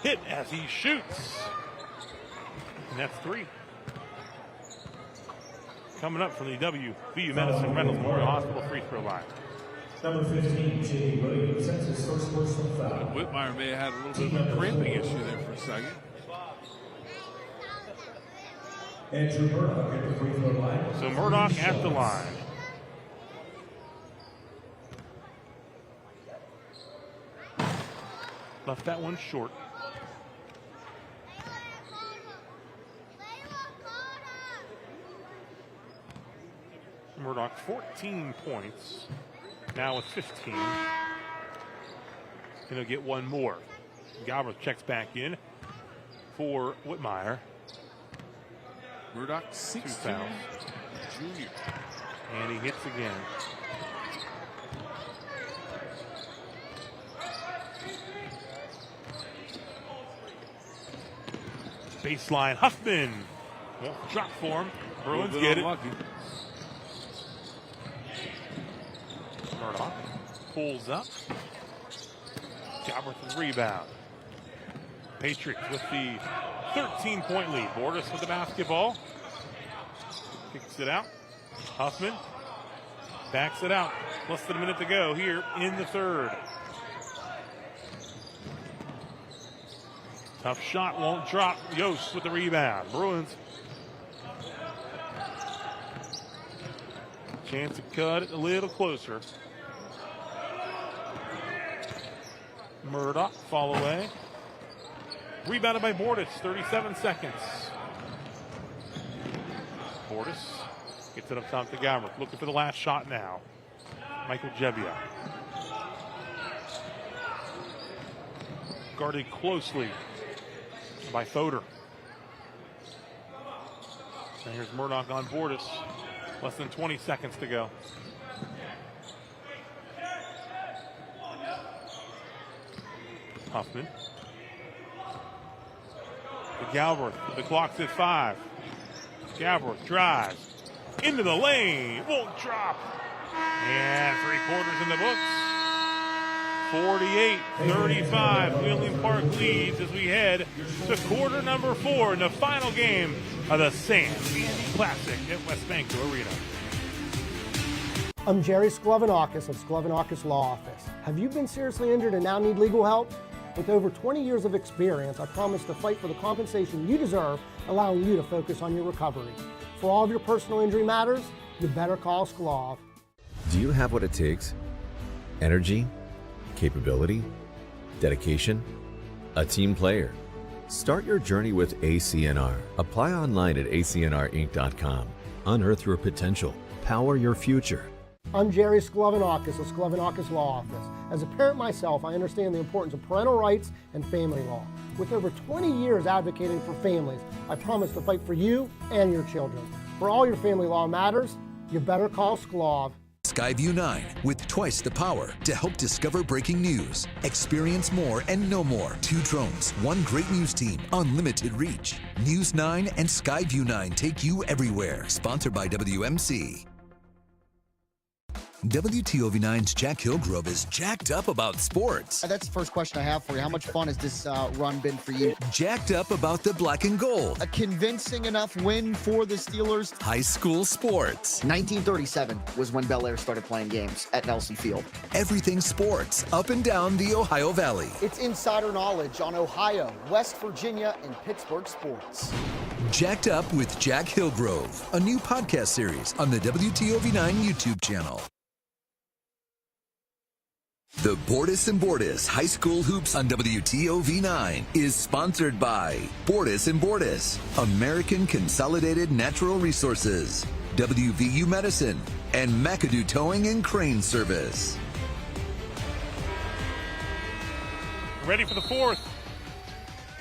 Speaker 2: Hit as he shoots. And that's 3. Coming up from the WVU Medicine Reynolds Memorial Hospital free throw line.
Speaker 11: Number 15, J.D. Williams, that's his first personal foul.
Speaker 8: Whitmire may have had a little bit of a cramping issue there for a second.
Speaker 11: Andrew Murdoch at the free throw line.
Speaker 2: So Murdoch at the line. Left that one short. Murdoch, 14 points. Now with 15. Gonna get one more. Galbraith checks back in for Whitmire.
Speaker 8: Murdoch,
Speaker 2: 2
Speaker 8: 6
Speaker 2: fouls.
Speaker 8: Junior.
Speaker 2: And he hits again. Baseline, Huffman. Won't drop for him. Bruins get it. Murdoch pulls up. Galbraith with the rebound. Patriots with the 13-point lead. Bordas with the basketball. Kicks it out. Huffman backs it out. Less than a minute to go here in the third. Tough shot, won't drop. Yost with the rebound. Bruins. Chance to cut it a little closer. Murdoch, fall away. Rebounded by Bordas, 37 seconds. Bordas gets it up top to Galbraith. Looking for the last shot now. Michael Jebbia. Guarded closely by Fodor. And here's Murdoch on Bordas. Less than 20 seconds to go. Huffman. To Galbraith. The clock's at 5. Galbraith drives into the lane. Won't drop. And 3/4 in the books. 48-35. Wheeling Park leads as we head to quarter number 4 in the final game of the St. Classic at West Banco Arena.
Speaker 1: I'm Jerry Sklevanakis of Sklevanakis Law Office. Have you been seriously injured and now need legal help? With over 20 years of experience, I promise to fight for the compensation you deserve, allowing you to focus on your recovery. For all of your personal injury matters, you better call Sklev.
Speaker 10: Do you have what it takes? Energy, capability, dedication, a team player. Start your journey with ACNR. Apply online at acnrinc.com. Unearth your potential. Power your future.
Speaker 1: I'm Jerry Sklovenakis of Sklovenakis Law Office. As a parent myself, I understand the importance of parental rights and family law. With over 20 years advocating for families, I promise to fight for you and your children. For all your family law matters, you better call Sklov.
Speaker 4: Skyview 9 with twice the power to help discover breaking news. Experience more and know more. 2 drones, 1 great news team, unlimited reach. News 9 and Skyview 9 take you everywhere. Sponsored by WMC. WTOV9's Jack Hillgrove is jacked up about sports.
Speaker 5: That's the first question I have for you. How much fun has this run been for you?
Speaker 4: Jacked up about the black and gold.
Speaker 5: A convincing enough win for the Steelers.
Speaker 4: High school sports.
Speaker 5: 1937 was when Bel Air started playing games at Nelson Field.
Speaker 4: Everything sports up and down the Ohio Valley.
Speaker 5: It's insider knowledge on Ohio, West Virginia, and Pittsburgh sports.
Speaker 4: Jacked Up with Jack Hillgrove, a new podcast series on the WTOV9 YouTube channel. The Bordas and Bordas High School Hoops on WTOV9 is sponsored by Bordas and Bordas, American Consolidated Natural Resources, WVU Medicine, and McAdoo Towing and Crane Service.
Speaker 2: Ready for the fourth.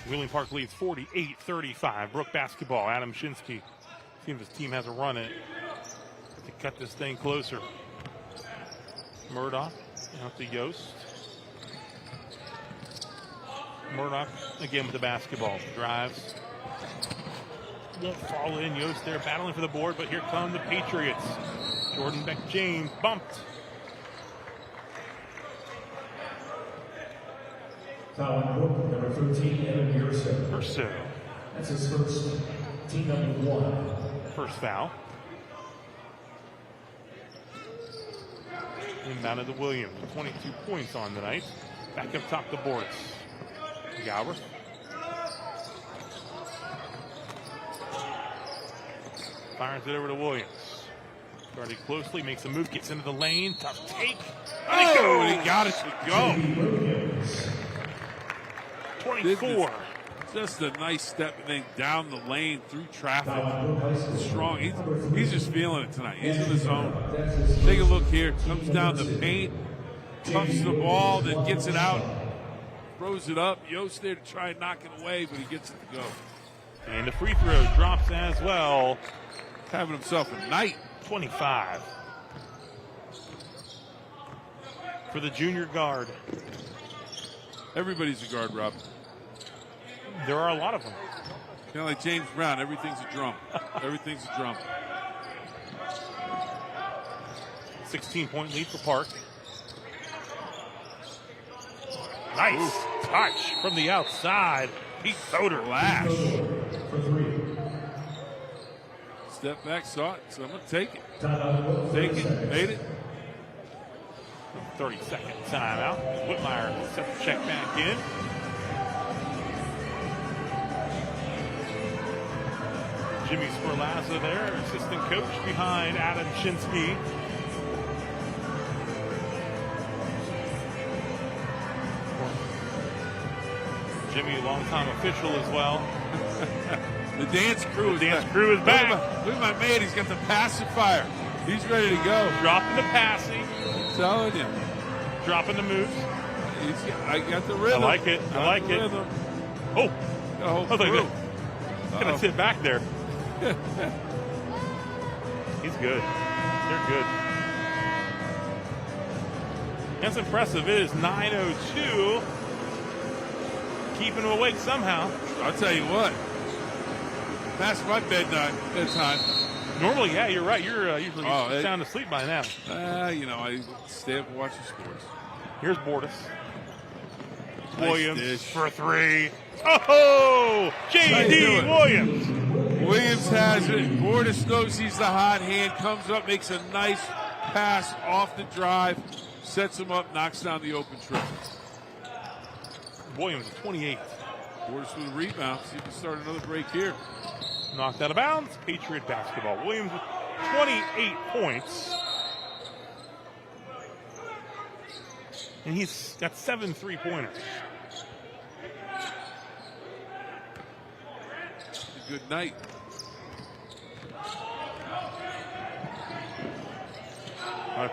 Speaker 2: Wheeling Park leads 48-35. Brook basketball. Adam Shinsky. Seems his team has a run in it to cut this thing closer. Murdoch out to Yost. Murdoch again with the basketball. Drives. Won't fall in. Yost there battling for the board, but here come the Patriots. Jordan Beck-James bumped.
Speaker 11: Foul on Brook, number 13, Evan
Speaker 2: Urso.
Speaker 11: That's his first, team number 1.
Speaker 2: First foul. Inbound to Williams, 22 points on the night. Back up top to Bordas. Gower. Fires it over to Williams. Started closely, makes a move, gets into the lane. Tough take.
Speaker 8: Oh, he got it to go.
Speaker 2: 24.
Speaker 8: Just a nice step thing down the lane through traffic. Strong. He's just feeling it tonight. He's in the zone. Take a look here. Comes down the paint, pumps the ball, then gets it out, throws it up. Yost there to try and knock it away, but he gets it to go.
Speaker 2: And the free throw drops as well.
Speaker 8: Having himself a night.
Speaker 2: 25. For the junior guard.
Speaker 8: Everybody's a guard, Rob.
Speaker 2: There are a lot of them.
Speaker 8: Kind of like James Brown, everything's a drum. Everything's a drum.
Speaker 2: 16-point lead for Park. Nice touch from the outside. Pete Soder.
Speaker 8: Flash. Step back, saw it, so I'm going to take it. Take it, made it.
Speaker 2: 30-second timeout. Whitmire sets the check back in. Jimmy Sperlazza there, assistant coach behind Adam Shinsky. Jimmy, a longtime official as well.
Speaker 8: The dance crew
Speaker 2: is back.
Speaker 8: Look at my man, he's got the pacifier. He's ready to go.
Speaker 2: Dropping the passing.
Speaker 8: I'm telling you.
Speaker 2: Dropping the moves.
Speaker 8: I got the rhythm.
Speaker 2: I like it. I like it.
Speaker 8: Rhythm.
Speaker 2: Oh.
Speaker 8: Oh,
Speaker 2: gonna sit back there. He's good. They're good. That's impressive. It is 9:02. Keeping him awake somehow.
Speaker 8: I'll tell you what. Past my bedtime.
Speaker 2: Normally, yeah, you're right. You're usually sound asleep by now.
Speaker 8: I stay up and watch the sports.
Speaker 2: Here's Bordas.
Speaker 8: Nice
Speaker 2: Williams
Speaker 8: dish.
Speaker 2: for 3. Oh! J.D. Williams.
Speaker 8: Williams has it. Bordas knows he's the hot hand. Comes up, makes a nice pass off the drive. Sets him up, knocks down the open triple.
Speaker 2: Williams, 28.
Speaker 8: Bordas with a rebound. See if we can start another break here.
Speaker 2: Knocked out of bounds. Patriot basketball. Williams with 28 points. And he's got 7 3-pointers.
Speaker 8: Good night.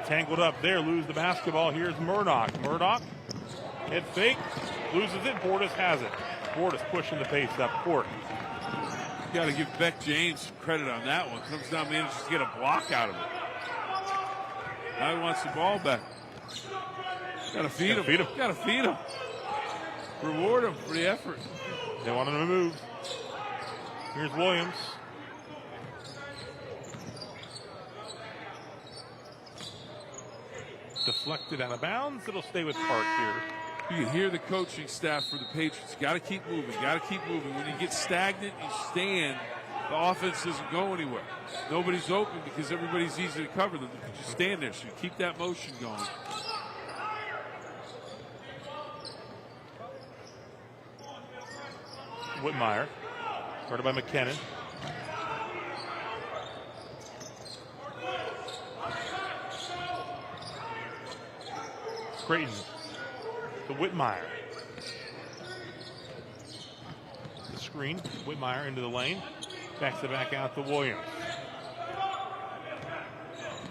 Speaker 2: Tangled up there, lose the basketball. Here's Murdoch. Murdoch, head fake, loses it. Bordas has it. Bordas pushing the pace up court.
Speaker 8: You got to give Beck James some credit on that one. Comes down, manages to get a block out of it. Now he wants the ball back. Got to feed him. Got to feed him. Reward him for the effort.
Speaker 2: They want him to move. Here's Williams. Deflected out of bounds. It'll stay with Park here.
Speaker 8: You can hear the coaching staff for the Patriots. Got to keep moving. Got to keep moving. When you get stagnant, you stand. The offense doesn't go anywhere. Nobody's open because everybody's easy to cover them. You just stand there. So you keep that motion going.
Speaker 2: Whitmire, guarded by McKinnon. Creighton to Whitmire. The screen, Whitmire into the lane. Backs it back out to Williams.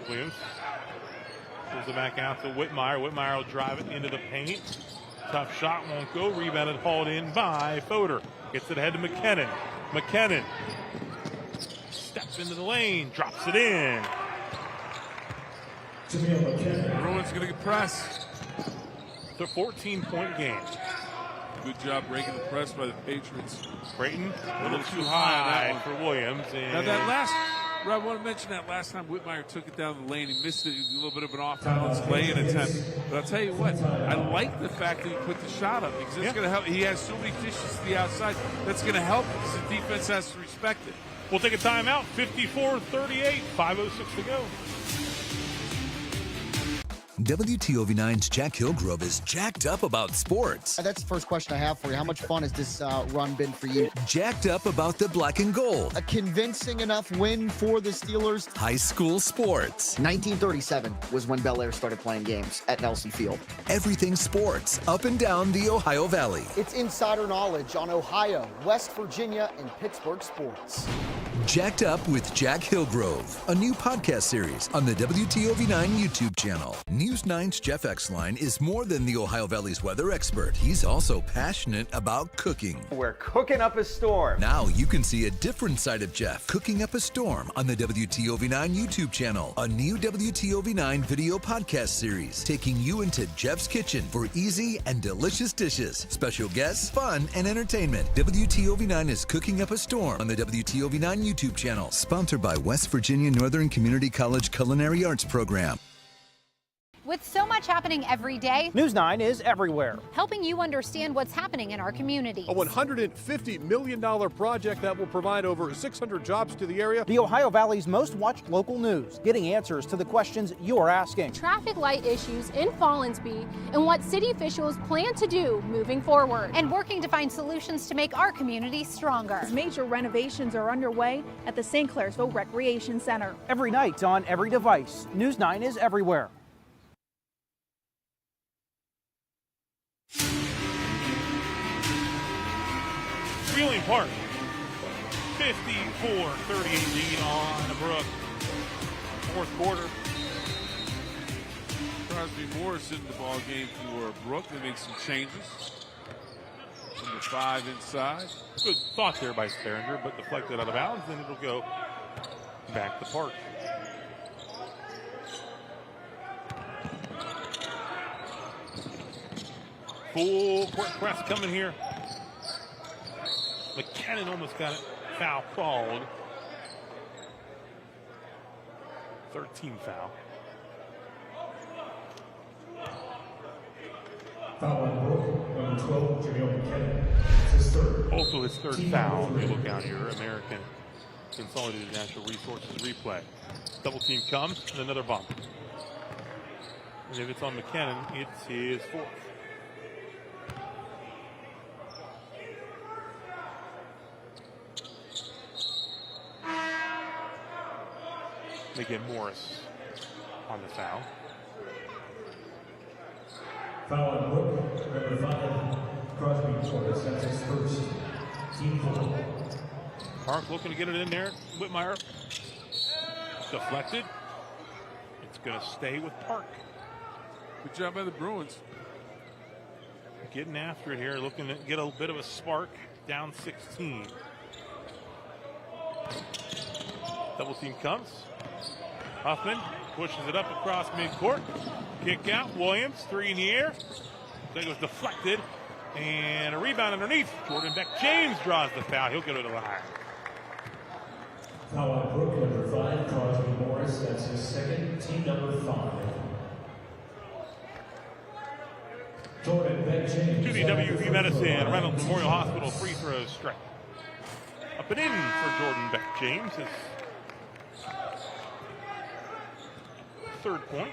Speaker 2: Williams pulls it back out to Whitmire. Whitmire will drive it into the paint. Tough shot, won't go. Rebounded, hauled in by Fodor. Gets it ahead to McKinnon. McKinnon steps into the lane, drops it in.
Speaker 8: Everyone's going to get pressed.
Speaker 2: It's a 14-point game.
Speaker 8: Good job breaking the press by the Patriots.
Speaker 2: Creighton a little too high for Williams. And
Speaker 8: now that last, I want to mention that last time Whitmire took it down the lane, he missed it. A little bit of an off-balance lay-in attempt. But I'll tell you what, I like the fact that he put the shot up because it's going to help. He has so many dishes to the outside. That's going to help because the defense has to respect it.
Speaker 2: We'll take a timeout. 54-38, 5:06 to go.
Speaker 4: WTOV9's Jack Hillgrove is jacked up about sports.
Speaker 5: That's the first question I have for you. How much fun has this run been for you?
Speaker 4: Jacked up about the black and gold.
Speaker 5: A convincing enough win for the Steelers.
Speaker 4: High school sports.
Speaker 5: 1937 was when Bel Air started playing games at Nelson Field.
Speaker 4: Everything sports up and down the Ohio Valley.
Speaker 5: It's insider knowledge on Ohio, West Virginia, and Pittsburgh sports.
Speaker 4: Jacked Up with Jack Hillgrove, a new podcast series on the WTOV9 YouTube channel. News 9's Jeff Exline is more than the Ohio Valley's weather expert. He's also passionate about cooking.
Speaker 6: We're cooking up a storm.
Speaker 4: Now you can see a different side of Jeff cooking up a storm on the WTOV9 YouTube channel, a new WTOV9 video podcast series taking you into Jeff's kitchen for easy and delicious dishes, special guests, fun, and entertainment. WTOV9 is cooking up a storm on the WTOV9 YouTube channel, sponsored by West Virginia Northern Community College Culinary Arts Program.
Speaker 14: With so much happening every day,
Speaker 16: News 9 is everywhere,
Speaker 14: helping you understand what's happening in our community.
Speaker 18: A $150 million project that will provide over 600 jobs to the area.
Speaker 16: The Ohio Valley's most watched local news, getting answers to the questions you're asking.
Speaker 20: Traffic light issues in Fallensby and what city officials plan to do moving forward.
Speaker 14: And working to find solutions to make our community stronger.
Speaker 15: Major renovations are underway at the St. Clairsville Recreation Center.
Speaker 16: Every night on every device, News 9 is everywhere.
Speaker 2: Wheeling Park, 54-38 lead on Brook. Fourth quarter.
Speaker 8: Crosby Morris in the ball game for Brook. They make some changes. Number 5 inside.
Speaker 2: Good thought there by Sperringer, but deflected out of bounds, and it'll go back to Park. Full court press coming here. McKinnon almost got it. Foul called. 13 foul.
Speaker 11: Foul on Brook, number 12, Jameel McKinnon. It's his third.
Speaker 2: Also his third foul. We look down here. American Consolidated Natural Resources replay. Double team comes and another bump. And if it's on McKinnon, it's his fourth. They get Morris on the foul.
Speaker 11: Foul on Brook, number 5, Crosby Bordas. That's his first. Team 4.
Speaker 2: Park looking to get it in there. Whitmire deflected. It's going to stay with Park.
Speaker 8: Good job by the Bruins.
Speaker 2: Getting after it here, looking to get a bit of a spark. Down 16. Double team comes. Huffman pushes it up across midcourt. Kick out. Williams, 3 in the air. That was deflected. And a rebound underneath. Jordan Beck-James draws the foul. He'll go to the line.
Speaker 11: Foul on Brook, number 5, Crosby Morris. That's his second, team number 5. Jordan Beck-James.
Speaker 2: To the WV Medicine Reynolds Memorial Hospital free throw strike. Up and in for Jordan Beck-James. His third point.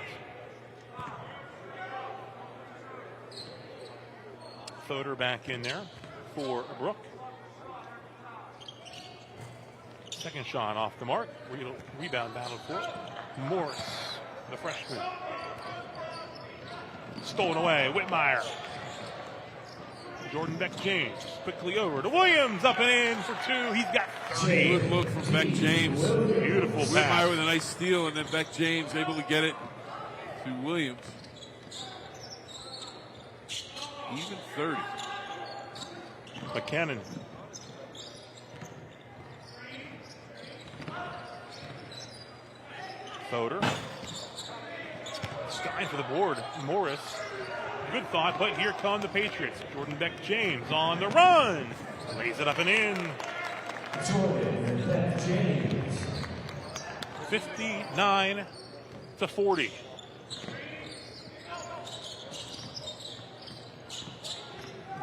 Speaker 2: Fodor back in there for Brook. Second shot off the mark. Rebound battle for Morris, the freshman. Stolen away. Whitmire. Jordan Beck-James quickly over to Williams. Up and in for 2. He's got 3.
Speaker 8: Good look from Beck-James.
Speaker 2: Beautiful pass.
Speaker 8: Whitmire with a nice steal, and then Beck-James able to get it to Williams. Even 30.
Speaker 2: McKinnon. Fodor. Stein for the board. Morris. Good thought, but here come the Patriots. Jordan Beck-James on the run. Lays it up and in.
Speaker 11: Jordan Beck-James.
Speaker 2: 59-40.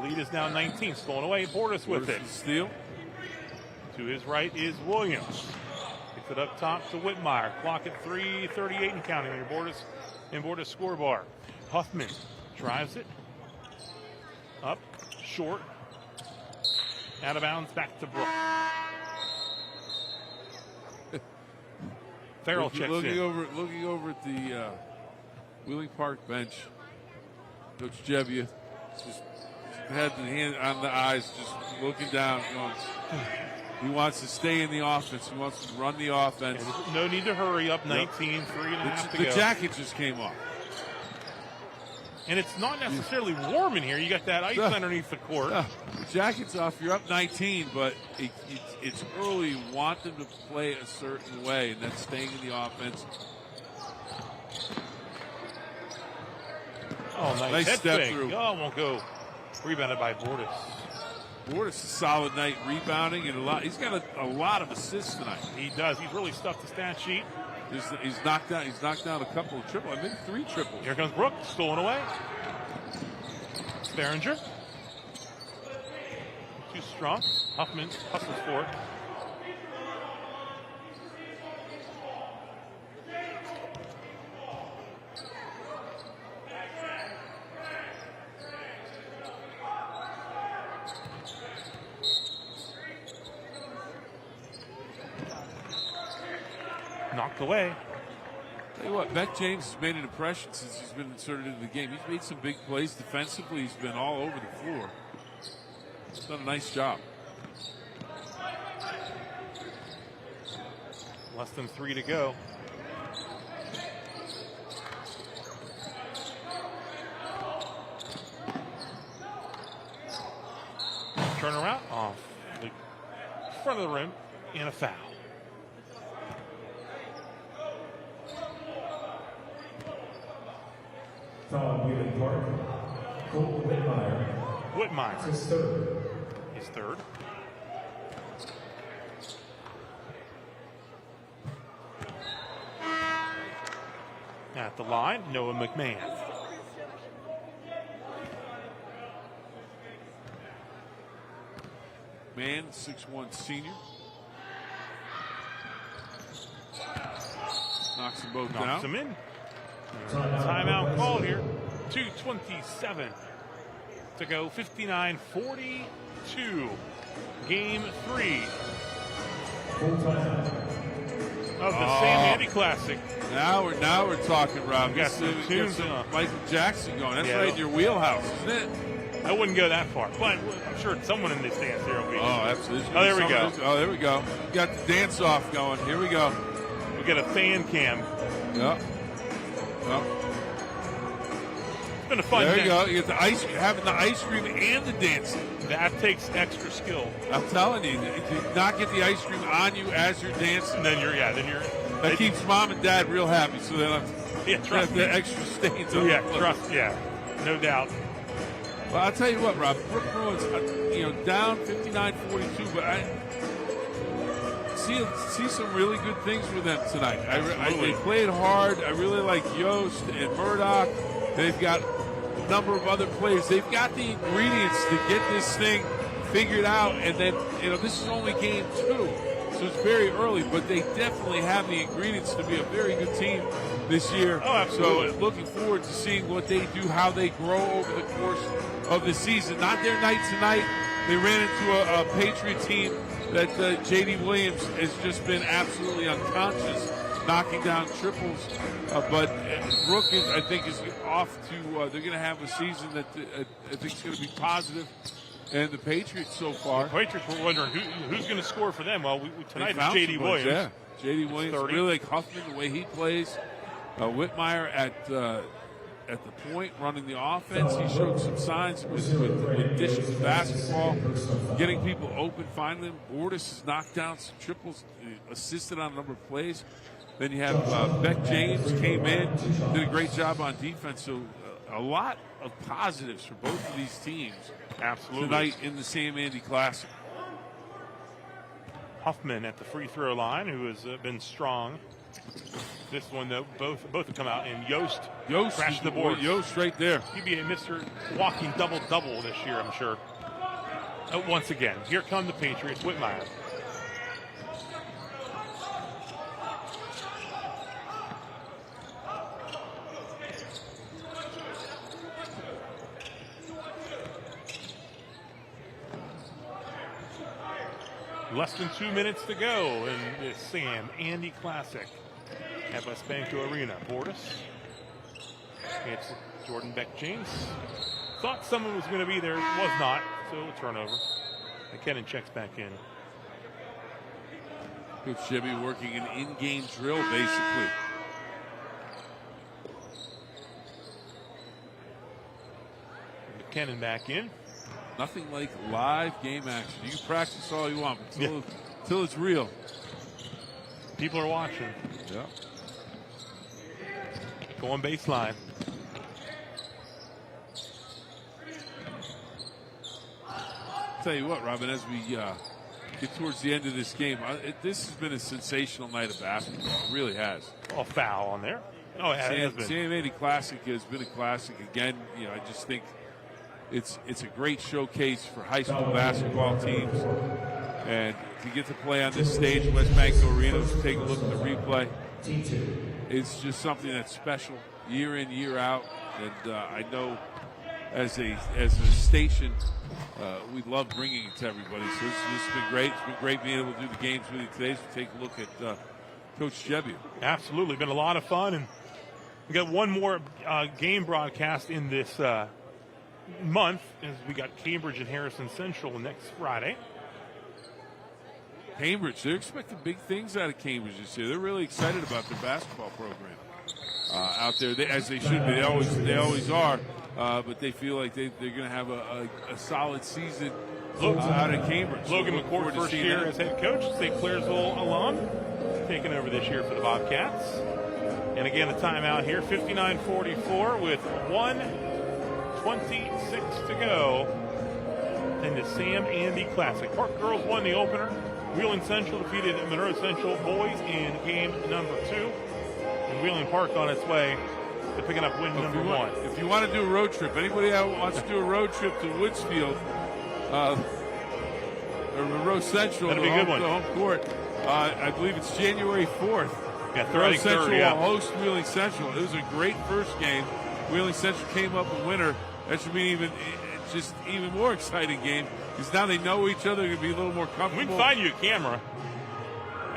Speaker 2: Lead is now 19. Stolen away. Bordas with it.
Speaker 8: Steal.
Speaker 2: To his right is Williams. Gets it up top to Whitmire. Clock at 3:38 and counting on your Bordas scoreboard. Huffman drives it. Up. Short. Out of bounds. Back to Brook. Farrell checks
Speaker 8: looking
Speaker 2: in.
Speaker 8: Looking over at the Wheeling Park bench. Coach Jebbia just had the hand on the eyes, just looking down. Going, he wants to stay in the offense. He wants to run the offense.
Speaker 2: No need to hurry up. 19, 3.5 to go.
Speaker 8: The jacket just came off.
Speaker 2: And it's not necessarily warm in here. You got that ice underneath the court.
Speaker 8: The jacket's off. You're up 19, but it's early. You want them to play a certain way, and that's staying in the offense.
Speaker 2: Oh, nice head
Speaker 8: step
Speaker 2: fake.
Speaker 8: through.
Speaker 2: Oh, won't go. Rebounded by Bordas.
Speaker 8: Bordas, a solid night rebounding and a lot. He's got a lot of assists tonight.
Speaker 2: He does. He's really stuffed the stat sheet.
Speaker 8: He's knocked down a couple of triples. I think 3 triples.
Speaker 2: Here comes Brook, stolen away. Behringer. Too strong. Huffman hustles for it. Knocked away.
Speaker 8: Tell you what, Beck-James has made an impression since he's been inserted into the game. He's made some big plays defensively. He's been all over the floor. He's done a nice job.
Speaker 2: Less than 3 to go. Turnaround off the front of the rim and a foul.
Speaker 11: Foul Wheeling Park. Cole Whitmire.
Speaker 2: Whitmire.
Speaker 11: His third.
Speaker 2: His third. At the line, Noah McMahon.
Speaker 8: Man, 6'1" senior. Knocks them both down.
Speaker 2: Knocks them in. Timeout called here. 2:27 to go. 59-42. Game 3 of the Sam Andy Classic.
Speaker 8: Now we're talking, Rob.
Speaker 2: Got some tunes.
Speaker 8: Michael Jackson going. That's right in your wheelhouse, isn't it?
Speaker 2: I wouldn't go that far, but I'm sure someone in the stands here will be.
Speaker 8: Oh, absolutely.
Speaker 2: Oh, there we go.
Speaker 8: Oh, there we go. Got the dance off going. Here we go.
Speaker 2: We got a fan cam.
Speaker 8: Yep. Well,
Speaker 2: it's been a fun
Speaker 8: there
Speaker 2: day.
Speaker 8: you go. You get the having the ice cream and the dancing.
Speaker 2: That takes extra skill.
Speaker 8: I'm telling you, to not get the ice cream on you as you're dancing. That keeps mom and dad real happy. So they don't have the extra stains on the clothes.
Speaker 2: No doubt.
Speaker 8: Well, I'll tell you what, Rob. Brook Bruins, down 59-42, but I see some really good things with them tonight. They played hard. I really like Yost and Murdoch. They've got a number of other players. They've got the ingredients to get this thing figured out. And then, this is only game 2, so it's very early. But they definitely have the ingredients to be a very good team this year.
Speaker 2: Oh, absolutely.
Speaker 8: So looking forward to seeing what they do, how they grow over the course of the season. Not their night tonight. They ran into a Patriot team that J.D. Williams has just been absolutely unconscious, knocking down triples. But Brook, I think, is off to they're going to have a season that I think is going to be positive. And the Patriots so far.
Speaker 2: The Patriots were wondering who's going to score for them. Well, tonight it's J.D. Williams.
Speaker 8: Yeah, J.D. Williams. 30. Really like Huffman, the way he plays. Whitmire at the point, running the offense. He showed some signs with dishes of basketball, getting people open finally. Bordas has knocked down some triples, assisted on a number of plays. Then you have Beck James came in, did a great job on defense. So a lot of positives for both of these teams.
Speaker 2: Absolutely.
Speaker 8: Tonight in the Sam Andy Classic.
Speaker 2: Huffman at the free throw line, who has been strong. This one, though, both have come out, and Yost crashed the board.
Speaker 8: Yost right there.
Speaker 2: He'd be a Mr. Walking double-double this year, I'm sure. Once again, here come the Patriots. Whitmire. Less than 2 minutes to go in the Sam Andy Classic at West Banco Arena. Bordas. It's Jordan Beck James. Thought someone was going to be there. Was not. So a turnover. McKinnon checks back in.
Speaker 8: Coach Chevy working an in-game drill, basically.
Speaker 2: McKinnon back in.
Speaker 8: Nothing like live game action. You can practice all you want, but until it's real.
Speaker 2: People are watching.
Speaker 8: Yeah.
Speaker 2: Going baseline.
Speaker 8: Tell you what, Robin, as we get towards the end of this game, this has been a sensational night of basketball. It really has.
Speaker 2: Oh, foul on there. Oh, it has been.
Speaker 8: Sam Andy Classic has been a classic again. I just think it's a great showcase for high school basketball teams, and to get to play on this stage, West Banco Arena, take a look at the replay. It's just something that's special year in, year out, and I know as a station, we love bringing it to everybody. So this has been great. It's been great being able to do the games with you today. So take a look at Coach Jebu.
Speaker 2: Absolutely, been a lot of fun, and we got one more game broadcast in this month, as we got Cambridge and Harrison Central next Friday.
Speaker 8: Cambridge, they're expecting big things out of Cambridge this year. They're really excited about their basketball program out there, as they should be. They always are, but they feel like they're going to have a solid season out of Cambridge.
Speaker 2: Logan McCord, first year as head coach, St. Clairsville alum, taking over this year for the Bobcats. And again, the timeout here, 59-44 with 1:26 to go in the Sam Andy Classic. Park Girls won the opener. Wheeling Central defeated Monroe Central boys in game number 2. And Wheeling Park on its way to picking up win number 1.
Speaker 8: If you want to do a road trip, anybody out wants to do a road trip to Woodsfield or Monroe Central,
Speaker 2: that'd be a good one.
Speaker 8: The home court. I believe it's January 4th.
Speaker 2: Yeah,
Speaker 8: Monroe Central will host Wheeling Central. It was a great first game. Wheeling Central came up a winner. That should be even more exciting game, because now they know each other. They're going to be a little more comfortable.
Speaker 2: We can find you a camera.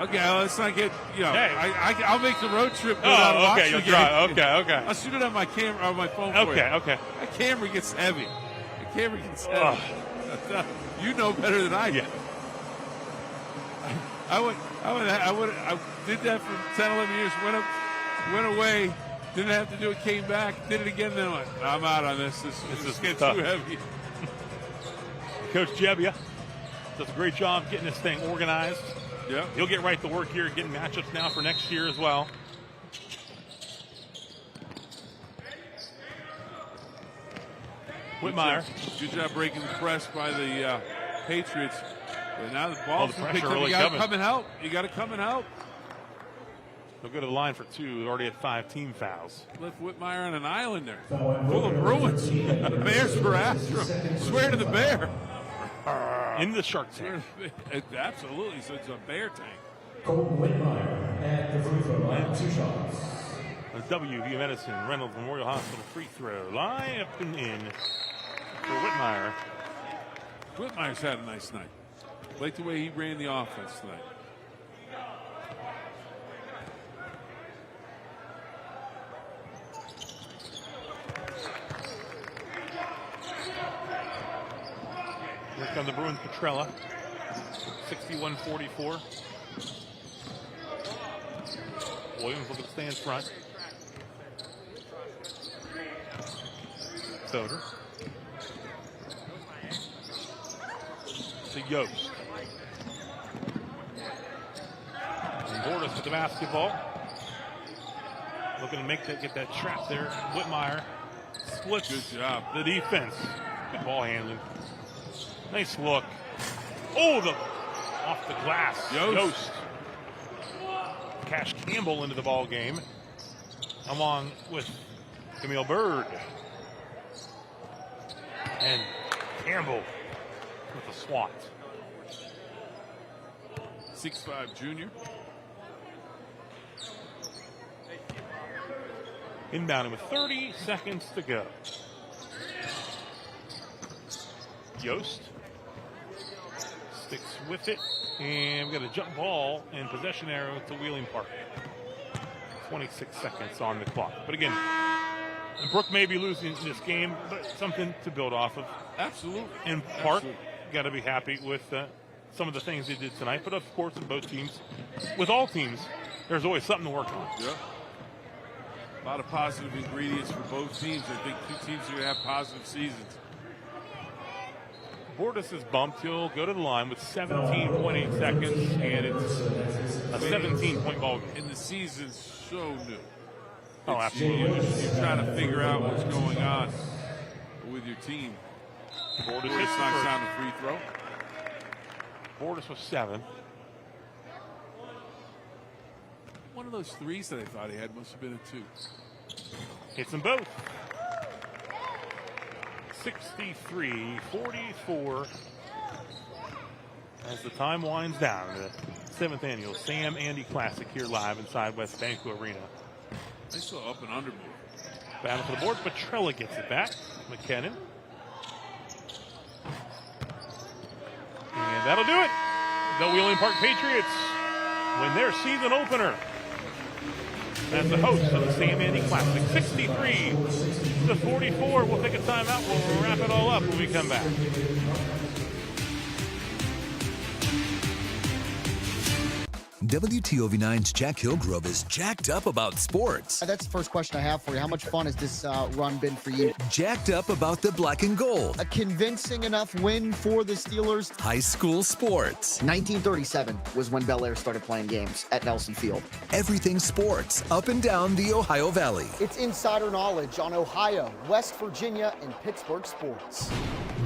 Speaker 8: Okay, let's not get,
Speaker 2: Hey.
Speaker 8: I'll make the road trip.
Speaker 2: Okay, you'll drive. Okay.
Speaker 8: I'll shoot it on my camera, on my phone for you.
Speaker 2: Okay.
Speaker 8: My camera gets heavy. You know better than I do.
Speaker 2: Yeah.
Speaker 8: I did that for 10, 11 years, went away Didn't have to do it, came back, did it again, then went, I'm out on this. This is getting too heavy.
Speaker 2: Coach Jebbia does a great job getting this thing organized.
Speaker 8: Yeah.
Speaker 2: He'll get right to work here, getting matchups now for next year as well. Whitmire.
Speaker 8: Good job breaking the press by the Patriots. But now the ball's
Speaker 2: the pressure
Speaker 8: picked up.
Speaker 2: really
Speaker 8: You got to
Speaker 2: coming.
Speaker 8: come and help. You got to come and help.
Speaker 2: He'll go to the line for 2. He already had 5 team fouls.
Speaker 8: Left Whitmire on an island there, full of ruins. Bears for Astro. Swear to the bear.
Speaker 2: In the Shark Tank.
Speaker 8: Absolutely. So it's a bear tank.
Speaker 11: Colton Whitmire at the free throw line, 2 shots.
Speaker 2: The WV Medicine Reynolds Memorial Hospital free throw line up and in for Whitmire.
Speaker 8: Whitmire's had a nice night. Like the way he ran the offense tonight.
Speaker 2: Here come the Bruins Petrella. 61-44. Williams looking to stay in front. Soder. To Yost. And Bordas with the basketball. Looking to get that trap there. Whitmire splits.
Speaker 8: Good job.
Speaker 2: The defense. Good ball handling. Nice look. Oh, off the glass. Yost. Cash Campbell into the ball game, along with Camille Bird. And Campbell with the swat.
Speaker 8: 6'5" junior.
Speaker 2: Inbounding with 30 seconds to go. Yost sticks with it, and we've got a jump ball and possession arrow to Wheeling Park. 26 seconds on the clock. But again, Brook may be losing this game, but something to build off of.
Speaker 8: Absolutely.
Speaker 2: In Park, got to be happy with some of the things they did tonight. But of course, in both teams, with all teams, there's always something to work on.
Speaker 8: Yeah. A lot of positive ingredients for both teams. I think 2 teams are going to have positive seasons.
Speaker 2: Bordas is bumped. He'll go to the line with 17.8 seconds, and it's a 17-point ball game.
Speaker 8: And the season's so new.
Speaker 2: Oh, absolutely.
Speaker 8: You're trying to figure out what's going on with your team.
Speaker 2: Bordas
Speaker 8: knocks down the free throw.
Speaker 2: Bordas was 7.
Speaker 8: One of those threes that I thought he had must have been a 2.
Speaker 2: Hits them both. 63-44 as the time winds down. The 7th annual Sam Andy Classic here live inside West Banco Arena.
Speaker 8: Nice little up and under move.
Speaker 2: Battle for the board. Petrella gets it back. McKinnon. And that'll do it. The Wheeling Park Patriots win their season opener as the hosts of the Sam Andy Classic. 63-44. We'll take a timeout. We'll wrap it all up when we come back.
Speaker 4: WTOV9's Jack Hillgrove is jacked up about sports.
Speaker 5: That's the first question I have for you. How much fun has this run been for you?
Speaker 4: Jacked up about the black and gold.
Speaker 5: A convincing enough win for the Steelers.
Speaker 4: High school sports.
Speaker 5: 1937 was when Bel Air started playing games at Nelson Field.
Speaker 4: Everything sports up and down the Ohio Valley.
Speaker 5: It's insider knowledge on Ohio, West Virginia, and Pittsburgh sports.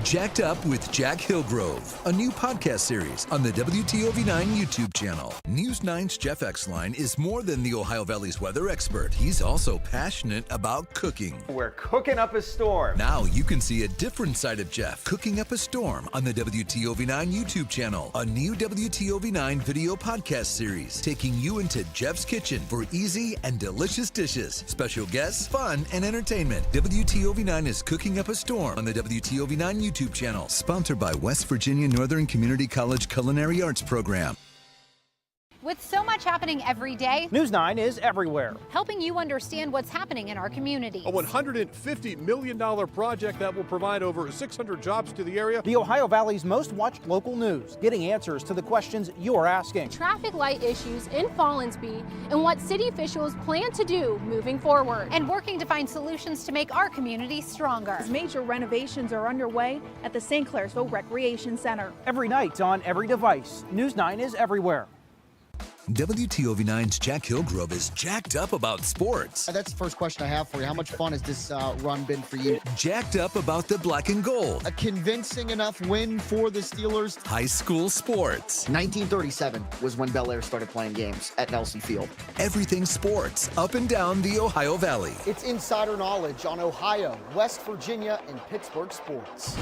Speaker 4: Jacked Up with Jack Hillgrove, a new podcast series on the WTOV9 YouTube channel. News 9's Jeff Exline is more than the Ohio Valley's weather expert. He's also passionate about cooking.
Speaker 6: We're cooking up a storm.
Speaker 4: Now you can see a different side of Jeff cooking up a storm on the WTOV9 YouTube channel. A new WTOV9 video podcast series taking you into Jeff's kitchen for easy and delicious dishes, special guests, fun, and entertainment. WTOV9 is cooking up a storm on the WTOV9 YouTube channel, sponsored by West Virginia Northern Community College Culinary Arts Program.
Speaker 14: With so much happening every day,
Speaker 16: News 9 is everywhere.
Speaker 14: helping you understand what's happening in our community.
Speaker 18: A $150 million project that will provide over 600 jobs to the area.
Speaker 16: The Ohio Valley's most watched local news, getting answers to the questions you're asking.
Speaker 20: Traffic light issues in Fallensby and what city officials plan to do moving forward.
Speaker 14: And working to find solutions to make our community stronger.
Speaker 15: Major renovations are underway at the St. Clairsville Recreation Center.
Speaker 16: Every night on every device, News 9 is everywhere.
Speaker 4: WTOV9's Jack Hillgrove is jacked up about sports.
Speaker 5: That's the first question I have for you. How much fun has this run been for you?
Speaker 4: Jacked up about the black and gold.
Speaker 5: A convincing enough win for the Steelers.
Speaker 4: High school sports.
Speaker 5: 1937 was when Bel Air started playing games at Nelson Field.
Speaker 4: Everything sports up and down the Ohio Valley.
Speaker 5: It's insider knowledge on Ohio, West Virginia, and Pittsburgh sports.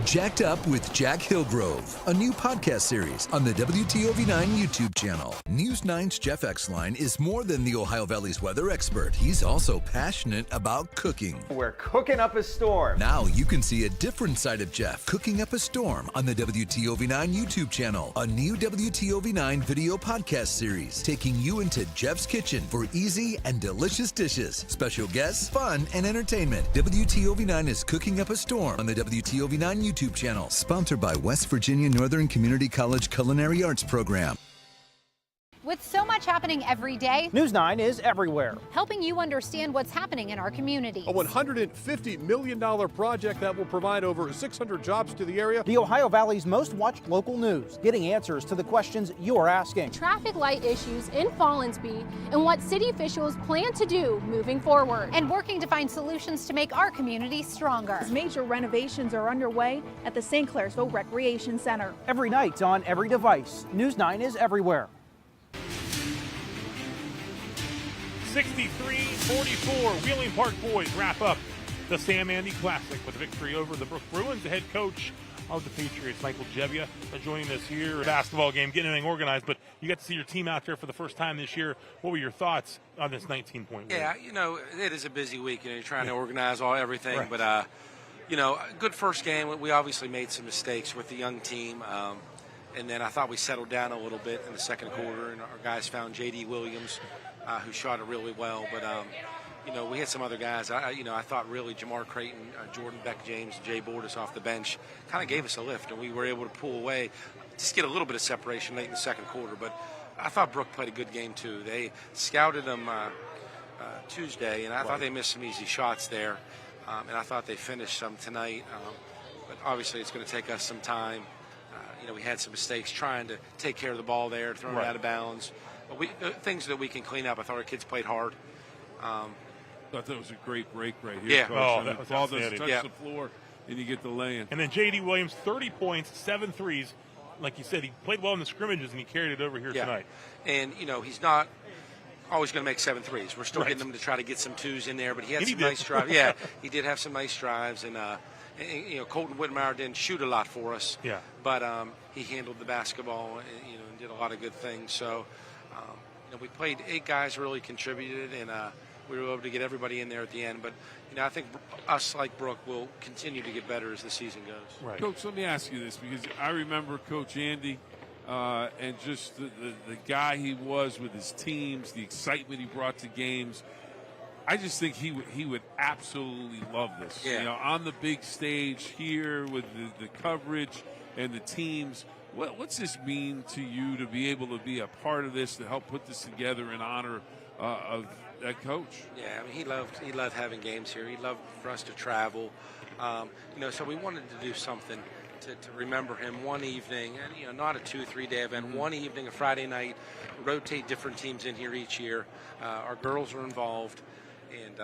Speaker 4: Jacked Up with Jack Hillgrove, a new podcast series on the WTOV9 YouTube channel. News 9's Jeff Exline is more than the Ohio Valley's weather expert. He's also passionate about cooking.
Speaker 6: We're cooking up a storm.
Speaker 4: Now you can see a different side of Jeff cooking up a storm on the WTOV9 YouTube channel, a new WTOV9 video podcast series taking you into Jeff's kitchen for easy and delicious dishes, special guests, fun, and entertainment. WTOV9 is cooking up a storm on the WTOV9 YouTube channel, sponsored by West Virginia Northern Community College Culinary Arts Program.
Speaker 14: With so much happening every day,
Speaker 16: News 9 is everywhere.
Speaker 14: helping you understand what's happening in our community.
Speaker 18: A $150 million project that will provide over 600 jobs to the area.
Speaker 16: The Ohio Valley's most watched local news, getting answers to the questions you're asking.
Speaker 20: Traffic light issues in Fallensby and what city officials plan to do moving forward.
Speaker 14: And working to find solutions to make our community stronger.
Speaker 15: Major renovations are underway at the St. Clairsville Recreation Center.
Speaker 16: Every night on every device, News 9 is everywhere.
Speaker 2: 63-44, Wheeling Park boys wrap up the Sam Andy Classic with a victory over the Brook Bruins. The head coach of the Patriots, Michael Jebbia, joining us here. Basketball game, getting everything organized, but you got to see your team out there for the first time this year. What were your thoughts on this 19-point win?
Speaker 7: Yeah, it is a busy week. You're trying to organize everything, right. But good first game. We obviously made some mistakes with the young team. And then I thought we settled down a little bit in the second quarter, and our guys found J.D. Williams, who shot it really well. But, we had some other guys. I thought really Jamar Creighton, Jordan Beck-James, and Jay Bordas off the bench kind of gave us a lift, and we were able to pull away, just get a little bit of separation late in the second quarter. But I thought Brook played a good game, too. They scouted them Tuesday, and I thought they missed some easy shots there. And I thought they finished some tonight. But obviously it's going to take us some time. We had some mistakes trying to take care of the ball there, throwing it out of bounds. But things that we can clean up. I thought our kids played hard.
Speaker 8: I thought that was a great break right here.
Speaker 7: Yeah.
Speaker 8: Coach.
Speaker 2: That was
Speaker 8: the ball doesn't touch the
Speaker 7: Yeah.
Speaker 8: floor, and you get the lay-in.
Speaker 2: And then J.D. Williams, 30 points, 7 threes. Like you said, he played well in the scrimmages, and he carried it over here tonight.
Speaker 7: And, he's not always going to make 7 threes. We're still getting him to try to get some twos in there, but he had some nice drives. Yeah, he did have some nice drives, and Colton Whitmire didn't shoot a lot for us.
Speaker 2: Yeah.
Speaker 7: But he handled the basketball, and did a lot of good things. So, we played 8 guys, really contributed, and we were able to get everybody in there at the end. But, I think us, like Brook, will continue to get better as the season goes.
Speaker 2: Right.
Speaker 8: Coach, let me ask you this, because I remember Coach Andy and just the guy he was with his teams, the excitement he brought to games. I just think he would absolutely love this.
Speaker 7: Yeah.
Speaker 8: On the big stage here with the coverage and the teams. What's this mean to you to be able to be a part of this, to help put this together in honor of that coach?
Speaker 7: Yeah, he loved having games here. He loved for us to travel. So we wanted to do something to remember him one evening, and not a 2-3 day event. One evening, a Friday night, rotate different teams in here each year. Our girls are involved, and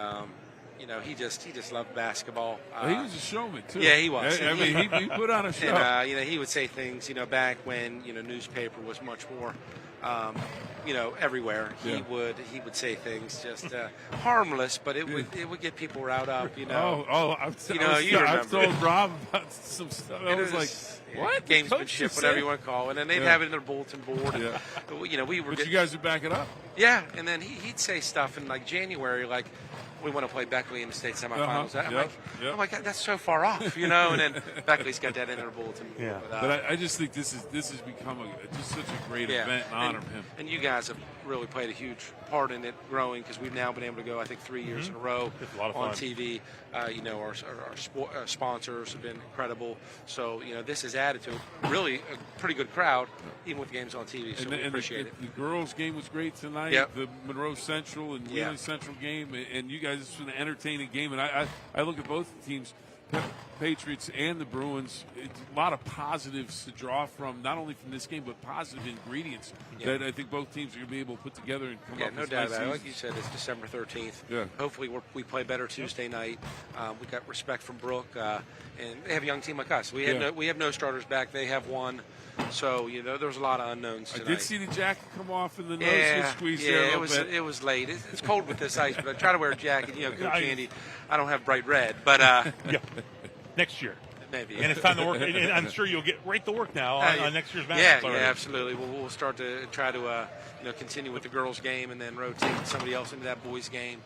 Speaker 7: he just loved basketball.
Speaker 8: He was a showman too.
Speaker 7: Yeah, he was.
Speaker 8: I mean, he put on a show.
Speaker 7: And he would say things, back when newspaper was much more, everywhere.
Speaker 8: Yeah.
Speaker 7: He would say things just harmless, but it would get people riled up.
Speaker 8: I've told Rob about some stuff. I was like, what?
Speaker 7: Gamesmanship, whatever you want to call it, and they'd have it in their bulletin board.
Speaker 8: Yeah.
Speaker 7: And, we were.
Speaker 8: But you guys would back it up.
Speaker 7: Yeah, and then he'd say stuff in like January, like, we want to play Beckley in the state semifinals.
Speaker 8: I'm
Speaker 7: like, that's so far off, you know. And then Beckley's got that in their bulletin.
Speaker 8: Yeah. But I just think this has become just such a great event and honor of him.
Speaker 7: And you guys have really played a huge part in it growing, because we've now been able to go, I think, 3 years in a row on TV. You know, our sponsors have been incredible. So, you know, this has added to really a pretty good crowd, even with games on TV. So we appreciate it.
Speaker 8: The girls' game was great tonight.
Speaker 7: Yep.
Speaker 8: The Monroe Central and Wheeling Central game, and you guys, it's been an entertaining game. And I look at both teams, Patriots and the Bruins. It's a lot of positives to draw from, not only from this game, but positive ingredients that I think both teams are going to be able to put together and come up with.
Speaker 7: No doubt about it. Like you said, it's December 13th.
Speaker 8: Yeah.
Speaker 7: Hopefully we play better Tuesday night. We got respect from Brooke, and they have a young team like us. We have no starters back. They have one. So, you know, there was a lot of unknowns tonight.
Speaker 8: I did see the jacket come off in the nose squeeze there a little bit.
Speaker 7: It was late. It's cold with this ice, but I try to wear a jacket. You know, Coach Andy, I don't have bright red, but
Speaker 2: next year.
Speaker 7: Maybe.
Speaker 2: And it's time to work. And I'm sure you'll get right to work now on next year's basketball.
Speaker 7: Yeah, absolutely. We'll start to try to continue with the girls' game and then rotate somebody else into that boys' game.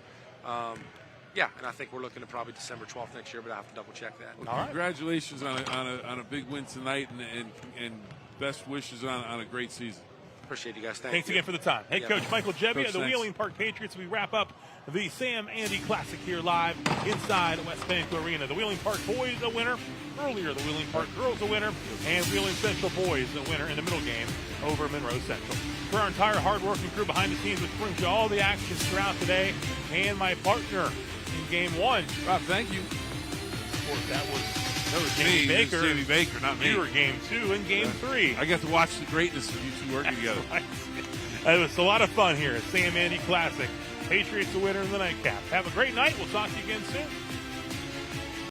Speaker 7: And I think we're looking at probably December 12th next year, but I have to double check that.
Speaker 8: Well, congratulations on a big win tonight, and best wishes on a great season.
Speaker 7: Appreciate you guys.
Speaker 2: Thanks again for the time. Head coach Michael Gebbia of the Wheeling Park Patriots. We wrap up the Sam Andy Classic here live inside West Bank Arena. The Wheeling Park boys a winner. Earlier, the Wheeling Park girls a winner. And Wheeling Central boys a winner in the middle game over Monroe Central. For our entire hard-working crew behind the scenes, which brings you all the action throughout today, and my partner in Game 1.
Speaker 8: Rob, thank you.
Speaker 2: Of course, that was
Speaker 8: Jamie
Speaker 2: Baker.
Speaker 8: Jamie Baker, not me.
Speaker 2: You were Game 2 and Game 3.
Speaker 8: I got to watch the greatness of you two working together.
Speaker 2: It was a lot of fun here at Sam Andy Classic. Patriots the winner in the nightcap. Have a great night. We'll talk to you again soon.